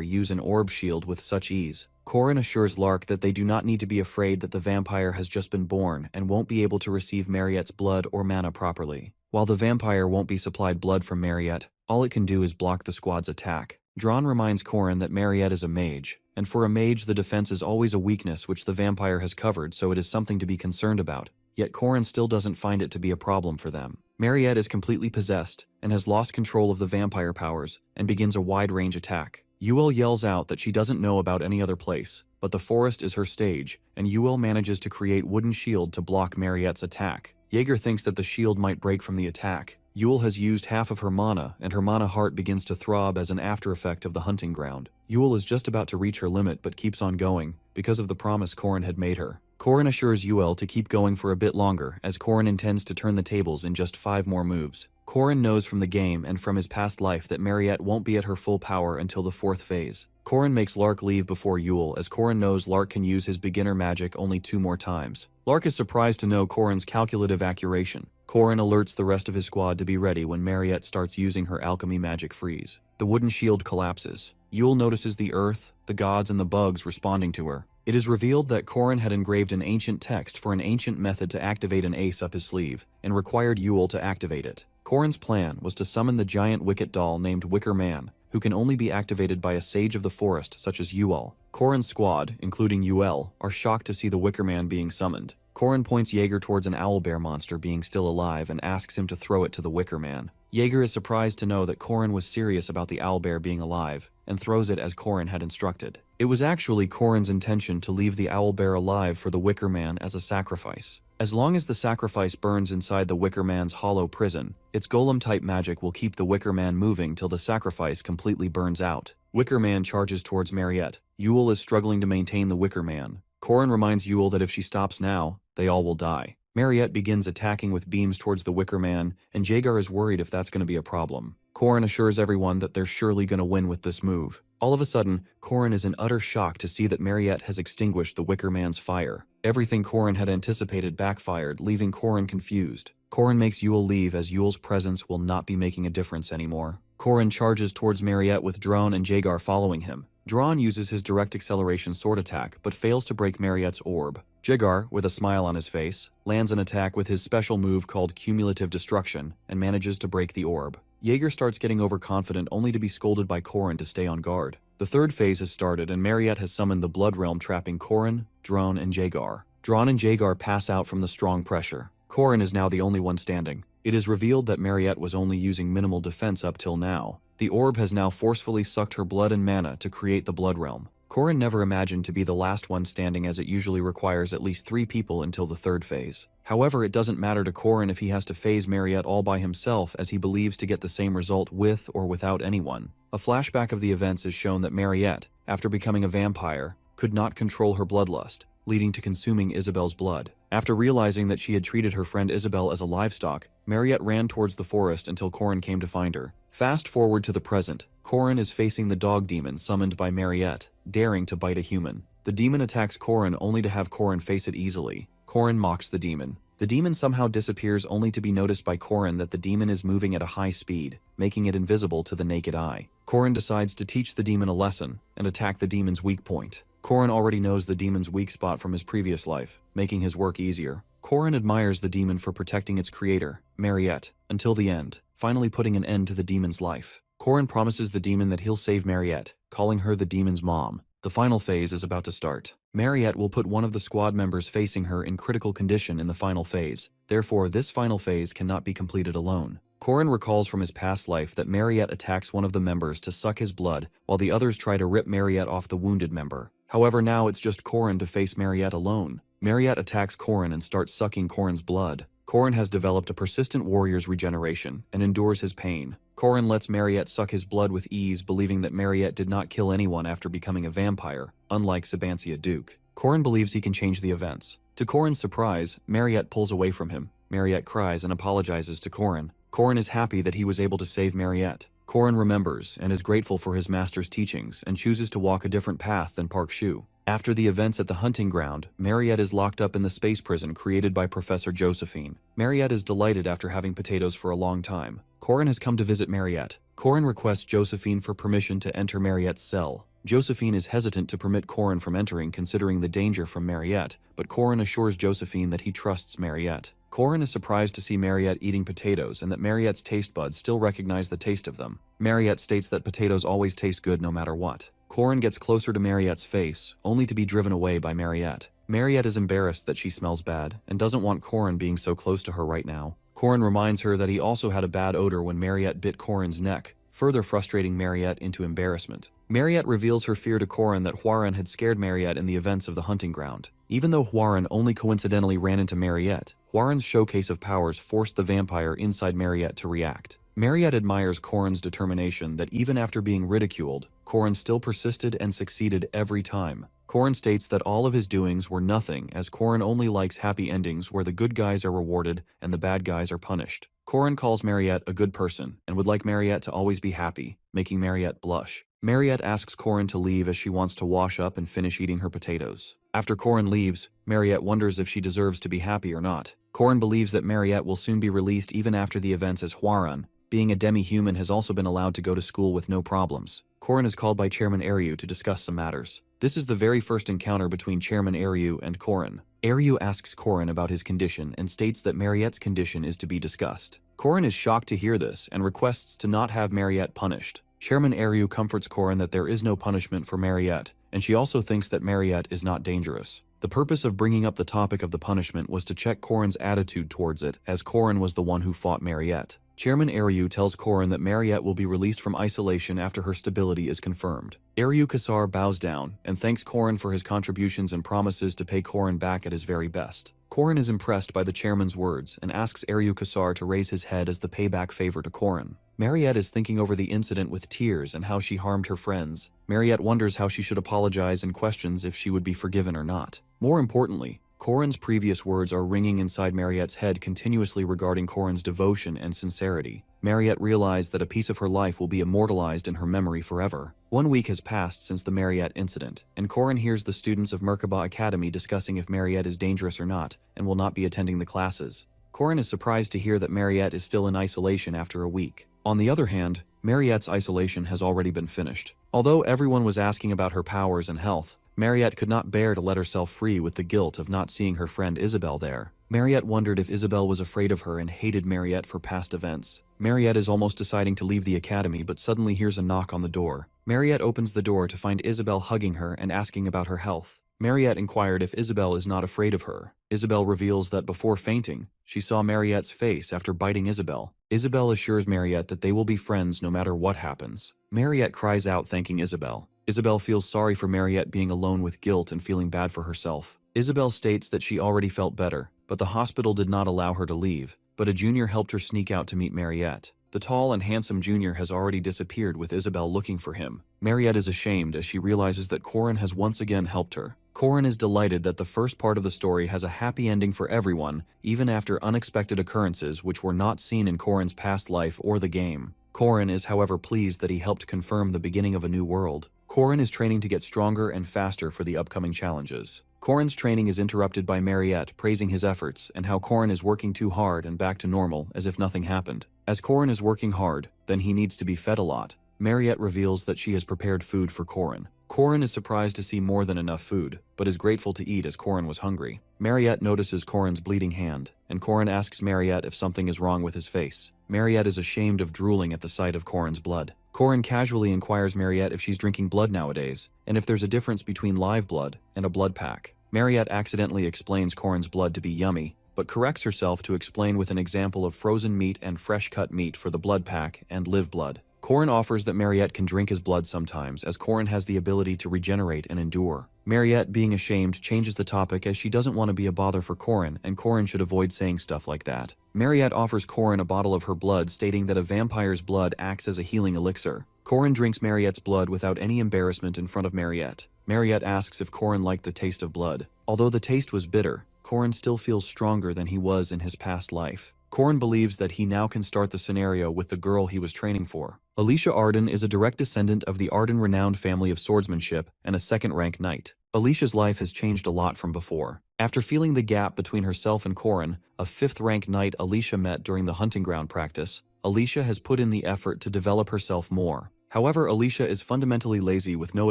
use an orb shield with such ease. Corin assures Lark that they do not need to be afraid that the vampire has just been born and won't be able to receive Mariette's blood or mana properly. While the vampire won't be supplied blood from Mariette, all it can do is block the squad's attack. Drawn reminds Corin that Mariette is a mage, and for a mage the defense is always a weakness which the vampire has covered, so it is something to be concerned about. Yet Corin still doesn't find it to be a problem for them. Mariette is completely possessed and has lost control of the vampire powers and begins a wide-range attack. Yuel yells out that she doesn't know about any other place, but the forest is her stage, and Yuel manages to create wooden shield to block Mariette's attack. Jaeger thinks that the shield might break from the attack. Yuel has used half of her mana, and her mana heart begins to throb as an after-effect of the hunting ground. Yuel is just about to reach her limit but keeps on going, because of the promise Corin had made her. Corin assures Yuel to keep going for a bit longer, as Corin intends to turn the tables in just 5 more moves. Corin knows from the game and from his past life that Mariette won't be at her full power until the 4th phase. Corin makes Lark leave before Yuel, as Corin knows Lark can use his beginner magic only 2 more times. Lark is surprised to know Corin's calculative accuracy. Corin alerts the rest of his squad to be ready when Mariette starts using her alchemy magic freeze. The wooden shield collapses. Yuel notices the earth, the gods, and the bugs responding to her. It is revealed that Corin had engraved an ancient text for an ancient method to activate an ace up his sleeve, and required Yuel to activate it. Corin's plan was to summon the giant wicket doll named Wicker Man, who can only be activated by a sage of the forest such as Yuel. Corin's squad, including Yuel, are shocked to see the Wicker Man being summoned. Corin points Jaeger towards an owlbear monster being still alive and asks him to throw it to the Wicker Man. Jaeger is surprised to know that Corin was serious about the owlbear being alive, and throws it as Corin had instructed. It was actually Corin's intention to leave the owlbear alive for the Wicker Man as a sacrifice. As long as the sacrifice burns inside the Wicker Man's hollow prison, its golem-type magic will keep the Wicker Man moving till the sacrifice completely burns out. Wicker Man charges towards Mariette. Yuel is struggling to maintain the Wicker Man. Corin reminds Yuel that if she stops now, they all will die. Mariette begins attacking with beams towards the Wicker Man, and Jaeger is worried if that's going to be a problem. Corin assures everyone that they're surely going to win with this move. All of a sudden, Corin is in utter shock to see that Mariette has extinguished the Wicker Man's fire. Everything Corin had anticipated backfired, leaving Corin confused. Corin makes Yuel leave as Yuel's presence will not be making a difference anymore. Corin charges towards Mariette with Drone and Jaeger following him. Drawn uses his direct acceleration sword attack, but fails to break Mariette's orb. Jaeger, with a smile on his face, lands an attack with his special move called Cumulative Destruction, and manages to break the orb. Jaeger starts getting overconfident only to be scolded by Corin to stay on guard. The 3rd phase has started and Mariette has summoned the Blood Realm, trapping Corin, Drone, and Jaeger. Drawn and Jaeger pass out from the strong pressure. Corin is now the only one standing. It is revealed that Mariette was only using minimal defense up till now. The orb has now forcefully sucked her blood and mana to create the Blood Realm. Corin never imagined to be the last one standing, as it usually requires at least 3 people until the 3rd phase. However, it doesn't matter to Corin if he has to phase Mariette all by himself, as he believes to get the same result with or without anyone. A flashback of the events is shown that Mariette, after becoming a vampire, could not control her bloodlust, leading to consuming Isabel's blood. After realizing that she had treated her friend Isabel as a livestock, Mariette ran towards the forest until Corin came to find her. Fast forward to the present, Corin is facing the dog demon summoned by Mariette, daring to bite a human. The demon attacks Corin only to have Corin face it easily. Corin mocks the demon. The demon somehow disappears only to be noticed by Corin that the demon is moving at a high speed, making it invisible to the naked eye. Corin decides to teach the demon a lesson and attack the demon's weak point. Corin already knows the demon's weak spot from his previous life, making his work easier. Corin admires the demon for protecting its creator, Mariette, until the end, finally putting an end to the demon's life. Corin promises the demon that he'll save Mariette, calling her the demon's mom. The final phase is about to start. Mariette will put one of the squad members facing her in critical condition in the final phase. Therefore, this final phase cannot be completed alone. Corin recalls from his past life that Mariette attacks one of the members to suck his blood, while the others try to rip Mariette off the wounded member. However, now it's just Corin to face Mariette alone. Mariette attacks Corin and starts sucking Corin's blood. Corin has developed a persistent warrior's regeneration and endures his pain. Corin lets Mariette suck his blood with ease, believing that Mariette did not kill anyone after becoming a vampire, unlike Sabancia Duke. Corin believes he can change the events. To Corin's surprise, Mariette pulls away from him. Mariette cries and apologizes to Corin. Corin is happy that he was able to save Mariette. Corin remembers and is grateful for his master's teachings and chooses to walk a different path than Park Shu. After the events at the hunting ground, Mariette is locked up in the space prison created by Professor Josephine. Mariette is delighted after having potatoes for a long time. Corin has come to visit Mariette. Corin requests Josephine for permission to enter Mariette's cell. Josephine is hesitant to permit Corin from entering considering the danger from Mariette, but Corin assures Josephine that he trusts Mariette. Corin is surprised to see Mariette eating potatoes and that Mariette's taste buds still recognize the taste of them. Mariette states that potatoes always taste good no matter what. Corin gets closer to Mariette's face, only to be driven away by Mariette. Mariette is embarrassed that she smells bad and doesn't want Corin being so close to her right now. Corin reminds her that he also had a bad odor when Mariette bit Corin's neck, further frustrating Mariette into embarrassment. Mariette reveals her fear to Corin that Hwaran had scared Mariette in the events of the hunting ground. Even though Hwaran only coincidentally ran into Mariette, Hwaran's showcase of powers forced the vampire inside Mariette to react. Mariette admires Corin's determination that even after being ridiculed, Corin still persisted and succeeded every time. Corin states that all of his doings were nothing as Corin only likes happy endings where the good guys are rewarded and the bad guys are punished. Corin calls Mariette a good person and would like Mariette to always be happy, making Mariette blush. Mariette asks Corin to leave as she wants to wash up and finish eating her potatoes. After Corin leaves, Mariette wonders if she deserves to be happy or not. Corin believes that Mariette will soon be released even after the events as Hwaran. Being a demi-human has also been allowed to go to school with no problems. Corin is called by Chairman Eryu to discuss some matters. This is the very first encounter between Chairman Eryu and Corin. Eryu asks Corin about his condition and states that Mariette's condition is to be discussed. Corin is shocked to hear this and requests to not have Mariette punished. Chairman Eryu comforts Corin that there is no punishment for Mariette, and she also thinks that Mariette is not dangerous. The purpose of bringing up the topic of the punishment was to check Corin's attitude towards it, as Corin was the one who fought Mariette. Chairman Eryu tells Corin that Mariette will be released from isolation after her stability is confirmed. Eryu Kasar bows down and thanks Corin for his contributions and promises to pay Corin back at his very best. Corin is impressed by the chairman's words and asks Eryu Kasar to raise his head as the payback favor to Corin. Mariette is thinking over the incident with tears and how she harmed her friends. Mariette wonders how she should apologize and questions if she would be forgiven or not. More importantly, Corin's previous words are ringing inside Mariette's head continuously regarding Corin's devotion and sincerity. Mariette realized that a piece of her life will be immortalized in her memory forever. 1 week has passed since the Mariette incident, and Corin hears the students of Merkaba Academy discussing if Mariette is dangerous or not, and will not be attending the classes. Corin is surprised to hear that Mariette is still in isolation after a week. On the other hand, Mariette's isolation has already been finished. Although everyone was asking about her powers and health, Mariette could not bear to let herself free with the guilt of not seeing her friend Isabel there. Mariette wondered if Isabel was afraid of her and hated Mariette for past events. Mariette is almost deciding to leave the academy but suddenly hears a knock on the door. Mariette opens the door to find Isabel hugging her and asking about her health. Mariette inquired if Isabel is not afraid of her. Isabel reveals that before fainting, she saw Mariette's face after biting Isabel. Isabel assures Mariette that they will be friends no matter what happens. Mariette cries out thanking Isabel. Isabel feels sorry for Mariette being alone with guilt and feeling bad for herself. Isabel states that she already felt better, but the hospital did not allow her to leave, but a junior helped her sneak out to meet Mariette. The tall and handsome junior has already disappeared with Isabel looking for him. Mariette is ashamed as she realizes that Corin has once again helped her. Corin is delighted that the first part of the story has a happy ending for everyone, even after unexpected occurrences which were not seen in Corin's past life or the game. Corin is however pleased that he helped confirm the beginning of a new world. Corin is training to get stronger and faster for the upcoming challenges. Corin's training is interrupted by Mariette praising his efforts and how Corin is working too hard and back to normal as if nothing happened. As Corin is working hard, then he needs to be fed a lot. Mariette reveals that she has prepared food for Corin. Corin is surprised to see more than enough food, but is grateful to eat as Corin was hungry. Mariette notices Corin's bleeding hand, and Corin asks Mariette if something is wrong with his face. Mariette is ashamed of drooling at the sight of Corin's blood. Corin casually inquires Mariette if she's drinking blood nowadays, and if there's a difference between live blood and a blood pack. Mariette accidentally explains Corin's blood to be yummy, but corrects herself to explain with an example of frozen meat and fresh-cut meat for the blood pack and live blood. Corin offers that Mariette can drink his blood sometimes, as Corin has the ability to regenerate and endure. Mariette, being ashamed, changes the topic as she doesn't want to be a bother for Corin, and Corin should avoid saying stuff like that. Mariette offers Corin a bottle of her blood, stating that a vampire's blood acts as a healing elixir. Corin drinks Mariette's blood without any embarrassment in front of Mariette. Mariette asks if Corin liked the taste of blood. Although the taste was bitter, Corin still feels stronger than he was in his past life. Corrin believes that he now can start the scenario with the girl he was training for. Alicia Arden is a direct descendant of the Arden-renowned family of swordsmanship and a second-rank knight. Alicia's life has changed a lot from before. After feeling the gap between herself and Corrin, a fifth-rank knight Alicia met during the hunting ground practice, Alicia has put in the effort to develop herself more. However, Alicia is fundamentally lazy with no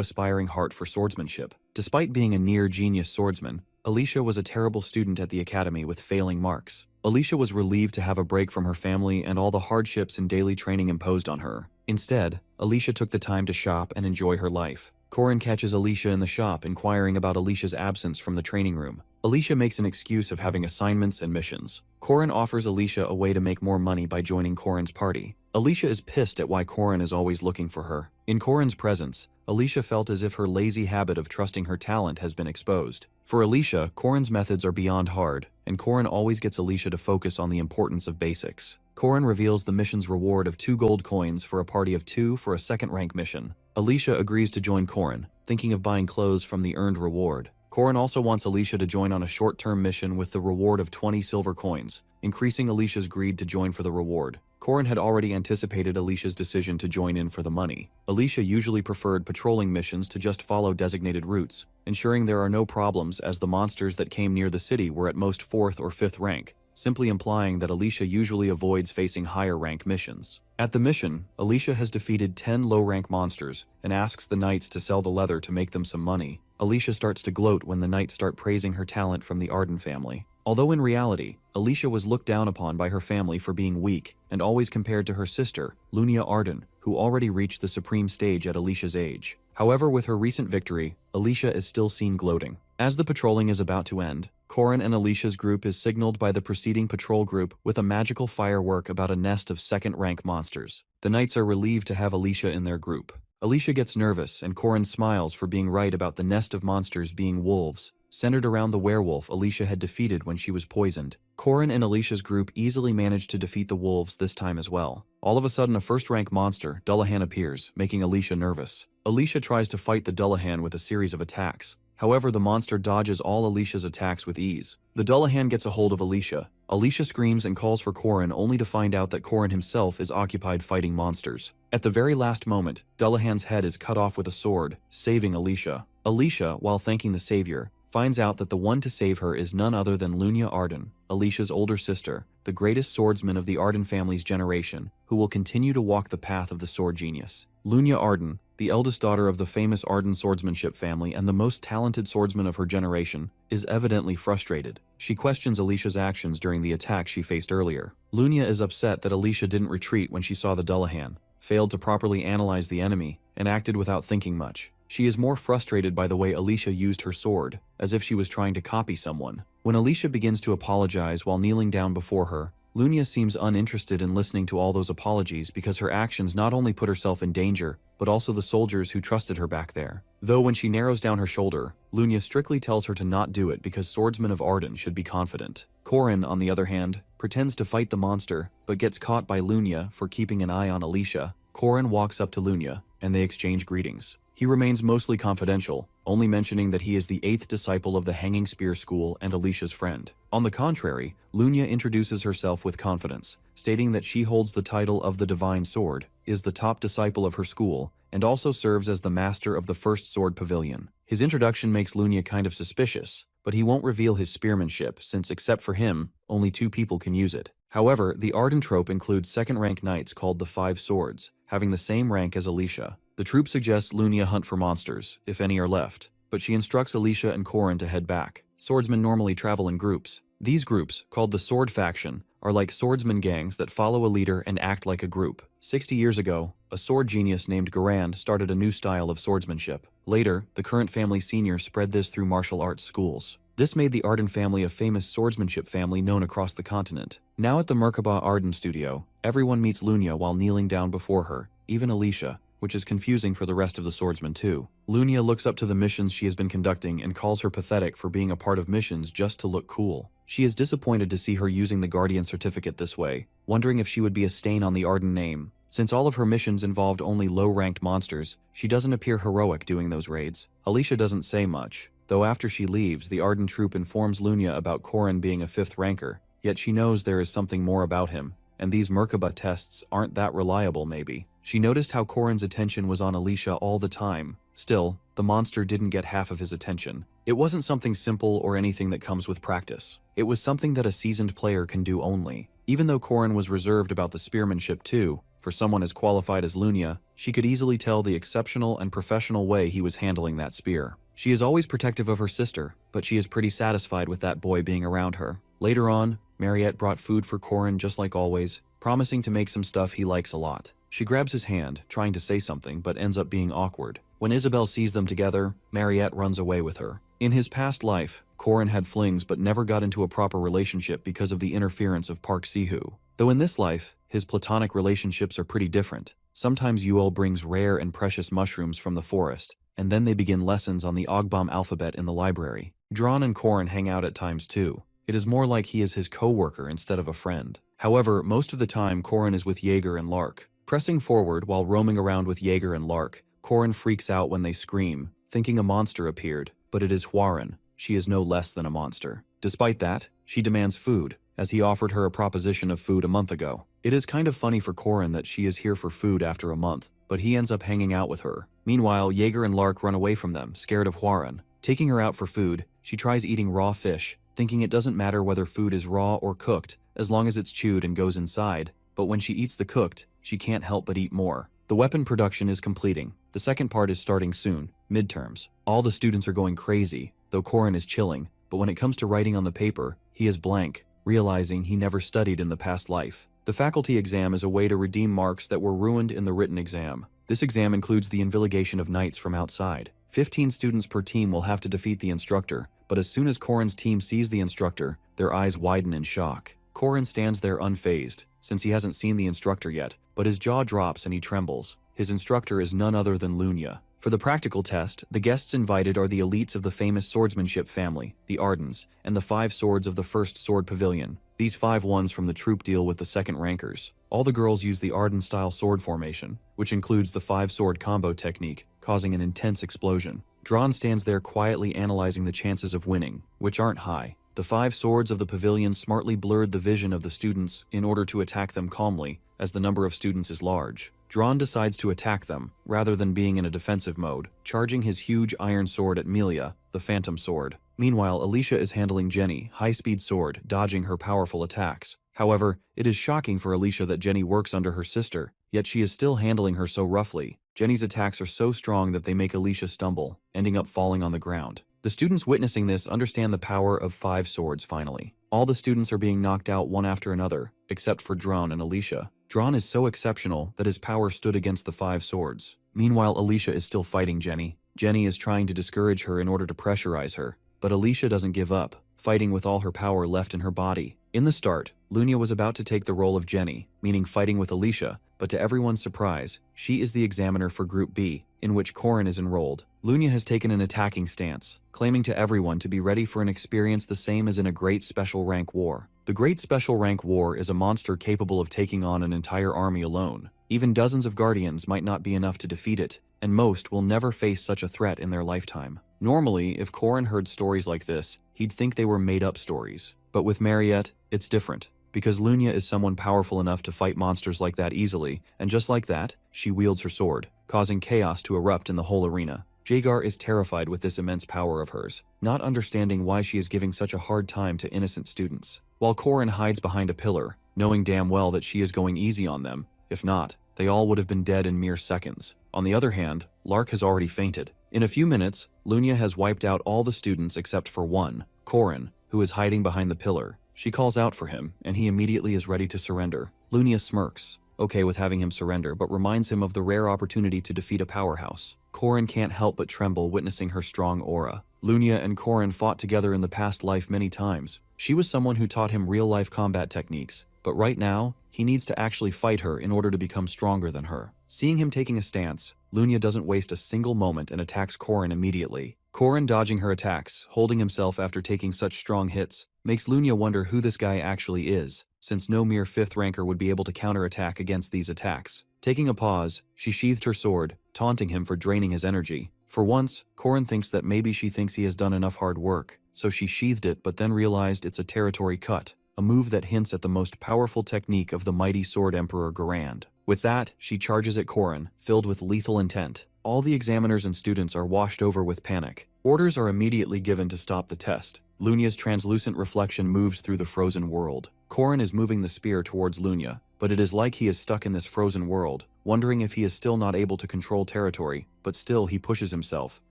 aspiring heart for swordsmanship. Despite being a near-genius swordsman, Alicia was a terrible student at the academy with failing marks. Alicia was relieved to have a break from her family and all the hardships and daily training imposed on her. Instead, Alicia took the time to shop and enjoy her life. Corrin catches Alicia in the shop, inquiring about Alicia's absence from the training room. Alicia makes an excuse of having assignments and missions. Corrin offers Alicia a way to make more money by joining Corrin's party. Alicia is pissed at why Corrin is always looking for her. In Corrin's presence, Alicia felt as if her lazy habit of trusting her talent has been exposed. For Alicia, Corrin's methods are beyond hard, and Corrin always gets Alicia to focus on the importance of basics. Corrin reveals the mission's reward of 2 gold coins for a party of 2 for a second-rank mission. Alicia agrees to join Corrin, thinking of buying clothes from the earned reward. Corrin also wants Alicia to join on a short-term mission with the reward of 20 silver coins, increasing Alicia's greed to join for the reward. Corrin had already anticipated Alicia's decision to join in for the money. Alicia usually preferred patrolling missions to just follow designated routes, ensuring there are no problems as the monsters that came near the city were at most 4th or 5th rank, simply implying that Alicia usually avoids facing higher rank missions. At the mission, Alicia has defeated 10 low-rank monsters and asks the knights to sell the leather to make them some money. Alicia starts to gloat when the knights start praising her talent from the Arden family. Although in reality, Alicia was looked down upon by her family for being weak and always compared to her sister, Lunia Arden, who already reached the supreme stage at Alicia's age. However, with her recent victory, Alicia is still seen gloating. As the patrolling is about to end, Corrin and Alicia's group is signaled by the preceding patrol group with a magical firework about a nest of second-rank monsters. The knights are relieved to have Alicia in their group. Alicia gets nervous and Corrin smiles for being right about the nest of monsters being wolves, centered around the werewolf Alicia had defeated when she was poisoned. Corrin and Alicia's group easily managed to defeat the wolves this time as well. All of a sudden, a first-rank monster, Dullahan, appears, making Alicia nervous. Alicia tries to fight the Dullahan with a series of attacks. However, the monster dodges all Alicia's attacks with ease. The Dullahan gets a hold of Alicia. Alicia screams and calls for Corrin, only to find out that Corrin himself is occupied fighting monsters. At the very last moment, Dullahan's head is cut off with a sword, saving Alicia. Alicia, while thanking the savior, finds out that the one to save her is none other than Lunia Arden, Alicia's older sister, the greatest swordsman of the Arden family's generation, who will continue to walk the path of the sword genius. Lunia Arden, the eldest daughter of the famous Arden swordsmanship family and the most talented swordsman of her generation, is evidently frustrated. She questions Alicia's actions during the attack she faced earlier. Lunia is upset that Alicia didn't retreat when she saw the Dullahan, failed to properly analyze the enemy, and acted without thinking much. She is more frustrated by the way Alicia used her sword, as if she was trying to copy someone. When Alicia begins to apologize while kneeling down before her, Lunia seems uninterested in listening to all those apologies because her actions not only put herself in danger, but also the soldiers who trusted her back there. Though when she narrows down her shoulder, Lunia strictly tells her to not do it because swordsmen of Arden should be confident. Corrin, on the other hand, pretends to fight the monster, but gets caught by Lunia for keeping an eye on Alicia. Corrin walks up to Lunia, and they exchange greetings. He remains mostly confidential, only mentioning that he is the 8th disciple of the Hanging Spear School and Alicia's friend. On the contrary, Lunia introduces herself with confidence, stating that she holds the title of the Divine Sword, is the top disciple of her school, and also serves as the master of the First Sword Pavilion. His introduction makes Lunia kind of suspicious, but he won't reveal his spearmanship since, except for him, only 2 people can use it. However, the Arden trope includes second-rank knights called the 5 Swords, having the same rank as Alicia. The troop suggests Lunia hunt for monsters, if any are left, but she instructs Alicia and Corrin to head back. Swordsmen normally travel in groups. These groups, called the Sword Faction, are like swordsman gangs that follow a leader and act like a group. 60 years ago, a sword genius named Garand started a new style of swordsmanship. Later, the current family senior spread this through martial arts schools. This made the Arden family a famous swordsmanship family known across the continent. Now at the Merkaba Arden studio, everyone meets Lunia while kneeling down before her, even Alicia, which is confusing for the rest of the swordsmen too. Lunia looks up to the missions she has been conducting and calls her pathetic for being a part of missions just to look cool. She is disappointed to see her using the Guardian certificate this way, wondering if she would be a stain on the Arden name. Since all of her missions involved only low-ranked monsters, she doesn't appear heroic doing those raids. Alicia doesn't say much, though after she leaves, the Arden troop informs Lunia about Corrin being a 5th ranker, yet she knows there is something more about him, and these Merkaba tests aren't that reliable maybe. She noticed how Korin's attention was on Alicia all the time. Still, the monster didn't get half of his attention. It wasn't something simple or anything that comes with practice. It was something that a seasoned player can do only. Even though Korin was reserved about the spearmanship too, for someone as qualified as Lunia, she could easily tell the exceptional and professional way he was handling that spear. She is always protective of her sister, but she is pretty satisfied with that boy being around her. Later on, Mariette brought food for Korin just like always, promising to make some stuff he likes a lot. She grabs his hand, trying to say something, but ends up being awkward. When Isabel sees them together, Mariette runs away with her. In his past life, Korin had flings but never got into a proper relationship because of the interference of Park Sihu. Though in this life, his platonic relationships are pretty different. Sometimes Yuel brings rare and precious mushrooms from the forest, and then they begin lessons on the Ogbam alphabet in the library. Dran and Korin hang out at times too. It is more like he is his co-worker instead of a friend. However, most of the time Korin is with Jaeger and Lark. Pressing forward while roaming around with Jaeger and Lark, Korin freaks out when they scream, thinking a monster appeared, but it is Huaren. She is no less than a monster. Despite that, she demands food, as he offered her a proposition of food a month ago. It is kind of funny for Korin that she is here for food after a month, but he ends up hanging out with her. Meanwhile, Jaeger and Lark run away from them, scared of Huaren. Taking her out for food, she tries eating raw fish, thinking it doesn't matter whether food is raw or cooked, as long as it's chewed and goes inside. But when she eats the cooked, she can't help but eat more. The weapon production is completing. The second part is starting soon, midterms. All the students are going crazy, though Korin is chilling, but when it comes to writing on the paper, he is blank, realizing he never studied in the past life. The faculty exam is a way to redeem marks that were ruined in the written exam. This exam includes the invalidation of knights from outside. 15 students per team will have to defeat the instructor, but as soon as Korin's team sees the instructor, their eyes widen in shock. Korin stands there unfazed, since he hasn't seen the instructor yet, but his jaw drops and he trembles. His instructor is none other than Lunia. For the practical test, the guests invited are the elites of the famous swordsmanship family, the Ardens, and the 5 swords of the first sword pavilion. These 5 ones from the troop deal with the second rankers. All the girls use the Arden-style sword formation, which includes the 5-sword combo technique, causing an intense explosion. Dran stands there quietly analyzing the chances of winning, which aren't high. The 5 swords of the pavilion smartly blurred the vision of the students in order to attack them calmly, as the number of students is large. Dran decides to attack them, rather than being in a defensive mode, charging his huge iron sword at Melia, the phantom sword. Meanwhile, Alicia is handling Jenny, high-speed sword, dodging her powerful attacks. However, it is shocking for Alicia that Jenny works under her sister, yet she is still handling her so roughly. Jenny's attacks are so strong that they make Alicia stumble, ending up falling on the ground. The students witnessing this understand the power of 5 swords finally. All the students are being knocked out one after another, except for Dran and Alicia. Dran is so exceptional that his power stood against the 5 swords. Meanwhile, Alicia is still fighting Jenny. Jenny is trying to discourage her in order to pressurize her, but Alicia doesn't give up, fighting with all her power left in her body. In the start, Lunia was about to take the role of Jenny, meaning fighting with Alicia, but to everyone's surprise, she is the examiner for Group B, in which Korin is enrolled. Lunia has taken an attacking stance, claiming to everyone to be ready for an experience the same as in a Great Special Rank War. The Great Special Rank War is a monster capable of taking on an entire army alone. Even dozens of guardians might not be enough to defeat it, and most will never face such a threat in their lifetime. Normally, if Korin heard stories like this, he'd think they were made-up stories. But with Mariette, it's different, because Lunia is someone powerful enough to fight monsters like that easily, and just like that, she wields her sword, causing chaos to erupt in the whole arena. Jaegar is terrified with this immense power of hers, not understanding why she is giving such a hard time to innocent students. While Korin hides behind a pillar, knowing damn well that she is going easy on them. If not, they all would have been dead in mere seconds. On the other hand, Lark has already fainted. In a few minutes, Lunia has wiped out all the students except for one, Korin, who is hiding behind the pillar. She calls out for him, and he immediately is ready to surrender. Lunia smirks, okay with having him surrender, but reminds him of the rare opportunity to defeat a powerhouse. Korin can't help but tremble witnessing her strong aura. Lunia and Korin fought together in the past life many times. She was someone who taught him real-life combat techniques, but right now, he needs to actually fight her in order to become stronger than her. Seeing him taking a stance, Lunia doesn't waste a single moment and attacks Korin immediately. Korin dodging her attacks, holding himself after taking such strong hits, makes Lunia wonder who this guy actually is, since no mere 5th ranker would be able to counterattack against these attacks. Taking a pause, she sheathed her sword, taunting him for draining his energy. For once, Korin thinks that maybe she thinks he has done enough hard work, so she sheathed it but then realized it's a territory cut, a move that hints at the most powerful technique of the mighty Sword Emperor Garand. With that, she charges at Korin, filled with lethal intent. All the examiners and students are washed over with panic. Orders are immediately given to stop the test. Lunya's translucent reflection moves through the frozen world. Korin is moving the spear towards Lunya, but it is like he is stuck in this frozen world, wondering if he is still not able to control territory, but still he pushes himself,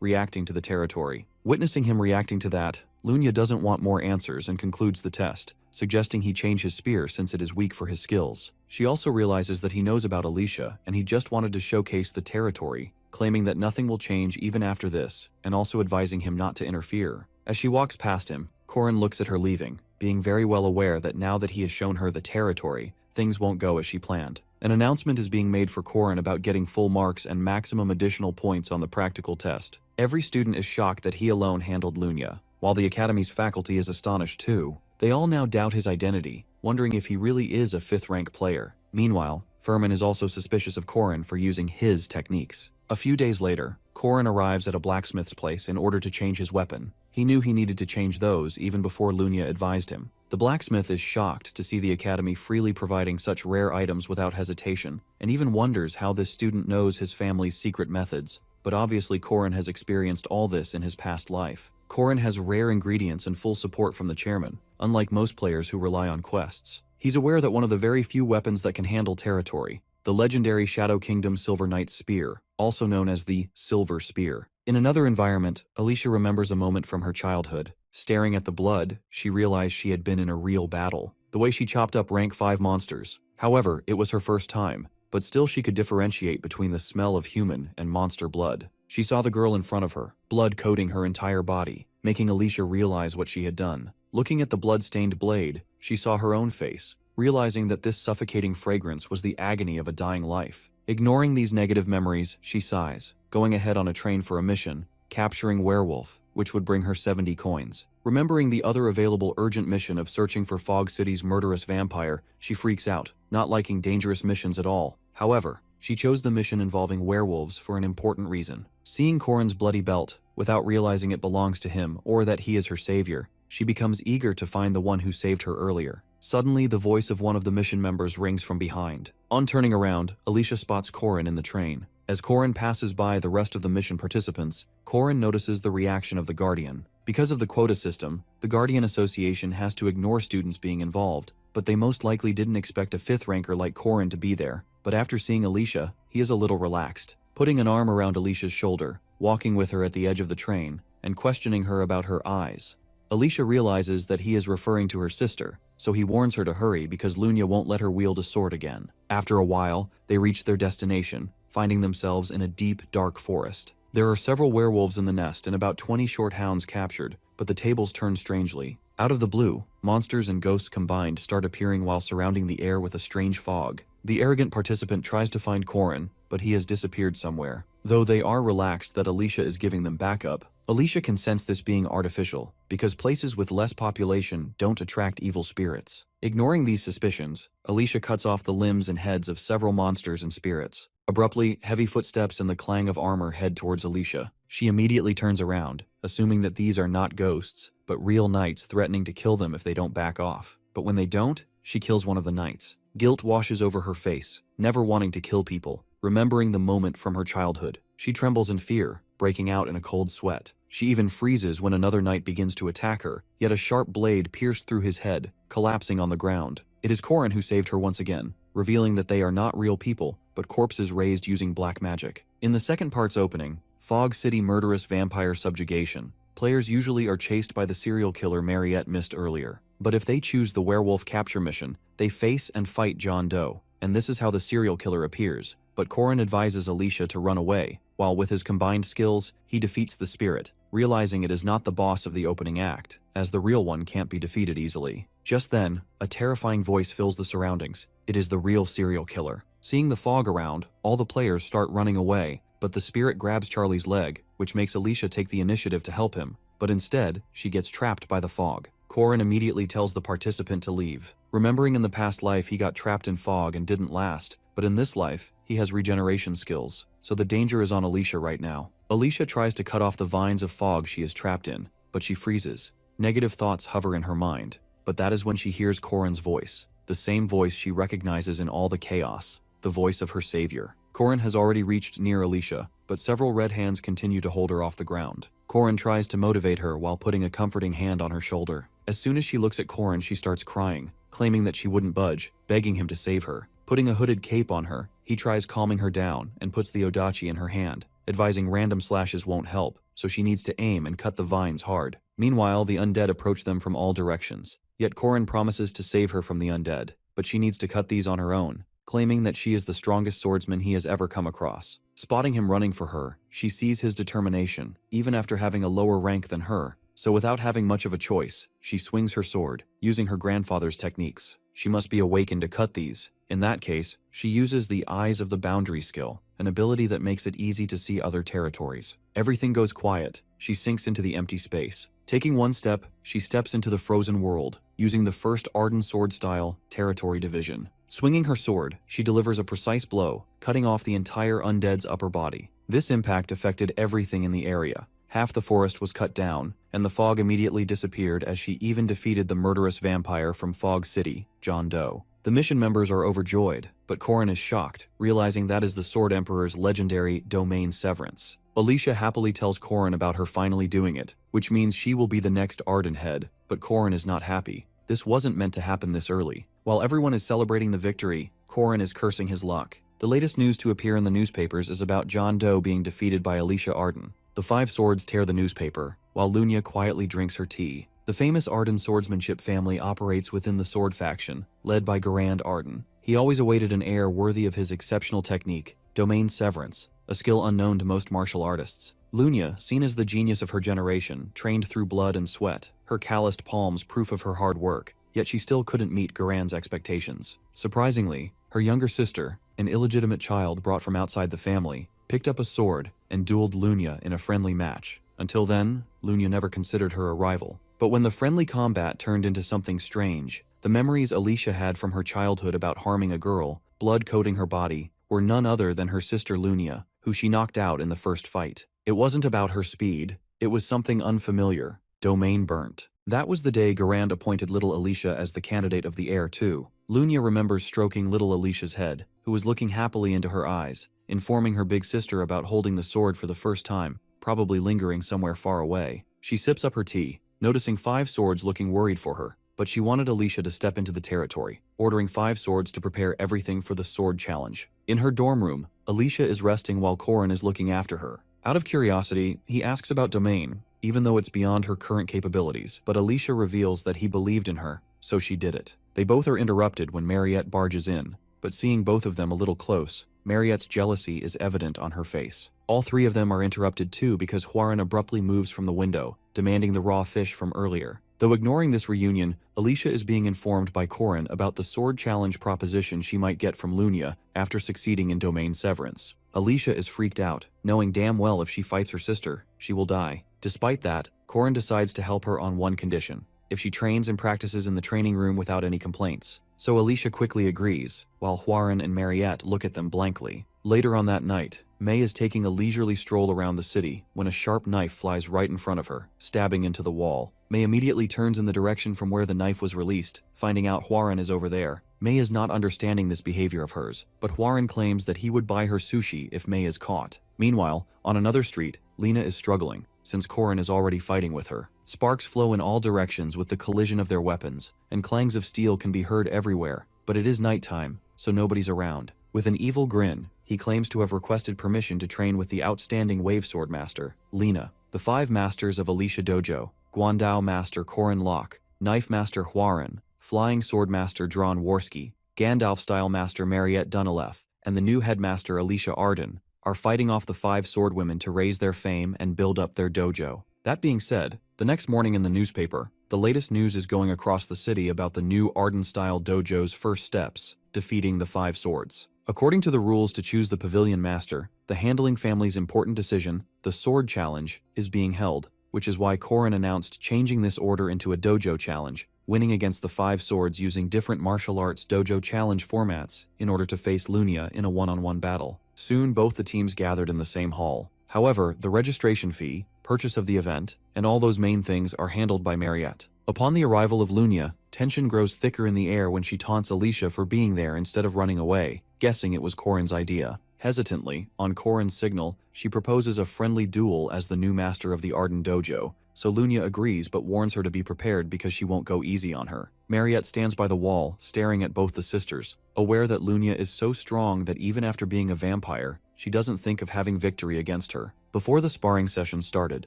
reacting to the territory. Witnessing him reacting to that, Lunya doesn't want more answers and concludes the test, suggesting he change his spear since it is weak for his skills. She also realizes that he knows about Alicia and he just wanted to showcase the territory, claiming that nothing will change even after this, and also advising him not to interfere. As she walks past him, Korin looks at her leaving, being very well aware that now that he has shown her the territory, things won't go as she planned. An announcement is being made for Korin about getting full marks and maximum additional points on the practical test. Every student is shocked that he alone handled Lunya, while the Academy's faculty is astonished too. They all now doubt his identity, wondering if he really is a 5th-rank player. Meanwhile, Spearman is also suspicious of Korin for using his techniques. A few days later, Korin arrives at a blacksmith's place in order to change his weapon. He knew he needed to change those even before Lunya advised him. The blacksmith is shocked to see the Academy freely providing such rare items without hesitation, and even wonders how this student knows his family's secret methods. But obviously Korin has experienced all this in his past life. Korin has rare ingredients and full support from the chairman, unlike most players who rely on quests. He's aware that one of the very few weapons that can handle territory, the legendary Shadow Kingdom Silver Knight's Spear, also known as the Silver Spear. In another environment, Alicia remembers a moment from her childhood. Staring at the blood, she realized she had been in a real battle. The way she chopped up rank 5 monsters. However, it was her first time, but still she could differentiate between the smell of human and monster blood. She saw the girl in front of her, blood coating her entire body, making Alicia realize what she had done. Looking at the blood-stained blade, she saw her own face, realizing that this suffocating fragrance was the agony of a dying life. Ignoring these negative memories, she sighs, going ahead on a train for a mission, capturing Werewolf, which would bring her 70 coins. Remembering the other available urgent mission of searching for Fog City's murderous vampire, she freaks out, not liking dangerous missions at all. However, she chose the mission involving werewolves for an important reason. Seeing Korin's bloody belt, without realizing it belongs to him or that he is her savior, she becomes eager to find the one who saved her earlier. Suddenly, the voice of one of the mission members rings from behind. On turning around, Alicia spots Korin in the train. As Korin passes by the rest of the mission participants, Korin notices the reaction of the Guardian. Because of the quota system, the Guardian Association has to ignore students being involved, but they most likely didn't expect a 5th ranker like Korin to be there. But after seeing Alicia, he is a little relaxed, putting an arm around Alicia's shoulder, walking with her at the edge of the train, and questioning her about her eyes. Alicia realizes that he is referring to her sister, so he warns her to hurry because Lunya won't let her wield a sword again. After a while, they reach their destination, finding themselves in a deep, dark forest. There are several werewolves in the nest and about 20 short hounds captured, but the tables turn strangely. Out of the blue, monsters and ghosts combined start appearing while surrounding the air with a strange fog. The arrogant participant tries to find Korin, but he has disappeared somewhere. Though they are relaxed that Alicia is giving them backup, Alicia can sense this being artificial, because places with less population don't attract evil spirits. Ignoring these suspicions, Alicia cuts off the limbs and heads of several monsters and spirits. Abruptly, heavy footsteps and the clang of armor head towards Alicia. She immediately turns around, assuming that these are not ghosts, but real knights threatening to kill them if they don't back off. But when they don't, she kills one of the knights. Guilt washes over her face, never wanting to kill people, remembering the moment from her childhood. She trembles in fear, breaking out in a cold sweat. She even freezes when another knight begins to attack her, yet a sharp blade pierced through his head, collapsing on the ground. It is Korin who saved her once again, revealing that they are not real people, but corpses raised using black magic. In the second part's opening, Fog City Murderous Vampire Subjugation, players usually are chased by the serial killer Mariette missed earlier. But if they choose the werewolf capture mission, they face and fight John Doe, and this is how the serial killer appears. But Korin advises Alicia to run away, while with his combined skills, he defeats the spirit, realizing it is not the boss of the opening act, as the real one can't be defeated easily. Just then, a terrifying voice fills the surroundings. It is the real serial killer. Seeing the fog around, all the players start running away, but the spirit grabs Charlie's leg, which makes Alicia take the initiative to help him. But instead, she gets trapped by the fog. Korin immediately tells the participant to leave. Remembering in the past life he got trapped in fog and didn't last, but in this life, he has regeneration skills, so the danger is on Alicia right now. Alicia tries to cut off the vines of fog she is trapped in, but she freezes. Negative thoughts hover in her mind. but that is when she hears Korin's voice, the same voice she recognizes in all the chaos, the voice of her savior. Korin has already reached near Alicia, but several red hands continue to hold her off the ground. Korin tries to motivate her while putting a comforting hand on her shoulder. As soon as she looks at Korin, she starts crying, claiming that she wouldn't budge, begging him to save her. Putting a hooded cape on her, he tries calming her down and puts the odachi in her hand, advising random slashes won't help, so she needs to aim and cut the vines hard. Meanwhile, the undead approach them from all directions. Yet Korin promises to save her from the undead, but she needs to cut these on her own, claiming that she is the strongest swordsman he has ever come across. Spotting him running for her, she sees his determination, even after having a lower rank than her, so without having much of a choice, she swings her sword, using her grandfather's techniques. She must be awakened to cut these. In that case, she uses the Eyes of the Boundary skill, an ability that makes it easy to see other territories. Everything goes quiet. She sinks into the empty space. Taking one step, she steps into the frozen world, using the first Arden sword style territory division. Swinging her sword, she delivers a precise blow, cutting off the entire undead's upper body. This impact affected everything in the area. Half the forest was cut down, and the fog immediately disappeared as she even defeated the murderous vampire from Fog City, John Doe. The mission members are overjoyed, but Korin is shocked, realizing that is the Sword Emperor's legendary Domain Severance. Alicia happily tells Korin about her finally doing it, which means she will be the next Arden head, but Korin is not happy. This wasn't meant to happen this early. While everyone is celebrating the victory, Korin is cursing his luck. The latest news to appear in the newspapers is about John Doe being defeated by Alicia Arden. The five swords tear the newspaper, while Lunia quietly drinks her tea. The famous Arden swordsmanship family operates within the sword faction, led by Garand Arden. He always awaited an heir worthy of his exceptional technique, Domain Severance, a skill unknown to most martial artists. Lunia, seen as the genius of her generation, trained through blood and sweat, her calloused palms proof of her hard work, yet she still couldn't meet Garand's expectations. Surprisingly, her younger sister, an illegitimate child brought from outside the family, picked up a sword and dueled Lunia in a friendly match. Until then, Lunia never considered her a rival. But when the friendly combat turned into something strange, the memories Alicia had from her childhood about harming a girl, blood coating her body, were none other than her sister Lunia, who she knocked out in the first fight. It wasn't about her speed, it was something unfamiliar. Domain burnt. That was the day Garand appointed little Alicia as the candidate of the heir too. Lunia remembers stroking little Alicia's head, who was looking happily into her eyes, informing her big sister about holding the sword for the first time, probably lingering somewhere far away. She sips up her tea, noticing five swords looking worried for her, but she wanted Alicia to step into the territory, ordering five swords to prepare everything for the sword challenge. In her dorm room, Alicia is resting while Korin is looking after her. Out of curiosity, he asks about Domain, even though it's beyond her current capabilities, but Alicia reveals that he believed in her, so she did it. They both are interrupted when Mariette barges in, but seeing both of them a little close, Mariette's jealousy is evident on her face. All three of them are interrupted too because Huaran abruptly moves from the window, demanding the raw fish from earlier. Though ignoring this reunion, Alicia is being informed by Korin about the sword challenge proposition she might get from Lunia after succeeding in Domain Severance. Alicia is freaked out, knowing damn well if she fights her sister, she will die. Despite that, Korin decides to help her on one condition: if she trains and practices in the training room without any complaints. So Alicia quickly agrees, while Huaran and Mariette look at them blankly. Later on that night, May is taking a leisurely stroll around the city when a sharp knife flies right in front of her, stabbing into the wall. May immediately turns in the direction from where the knife was released, finding out Huaran is over there. May is not understanding this behavior of hers, but Huaran claims that he would buy her sushi if May is caught. Meanwhile, on another street, Lena is struggling, since Korin is already fighting with her. Sparks flow in all directions with the collision of their weapons, and clangs of steel can be heard everywhere, but it is nighttime, so nobody's around. With an evil grin, he claims to have requested permission to train with the outstanding Wave Sword Master, Lena. The five masters of Alicia Dojo, Guandao Master Korin Locke, Knife Master Huaran, Flying Sword Master Dron Worski, Gandalf-style Master Mariette Dunilef, and the new headmaster Alicia Arden, are fighting off the five swordwomen to raise their fame and build up their dojo. That being said, the next morning in the newspaper, the latest news is going across the city about the new Arden-style dojo's first steps, defeating the five swords. According to the rules to choose the pavilion master, the handling family's important decision, the sword challenge, is being held, which is why Korin announced changing this order into a dojo challenge, winning against the five swords using different martial arts dojo challenge formats in order to face Lunia in a one-on-one battle. Soon both the teams gathered in the same hall. However, the registration fee, purchase of the event, and all those main things are handled by Mariette. Upon the arrival of Lunia, Tension grows thicker in the air when she taunts Alicia for being there instead of running away, guessing it was Korin's idea. Hesitantly, on Korin's signal, she proposes a friendly duel as the new master of the Arden Dojo, so Lunya agrees but warns her to be prepared because she won't go easy on her. Mariette stands by the wall, staring at both the sisters, aware that Lunya is so strong that even after being a vampire, she doesn't think of having victory against her. Before the sparring session started,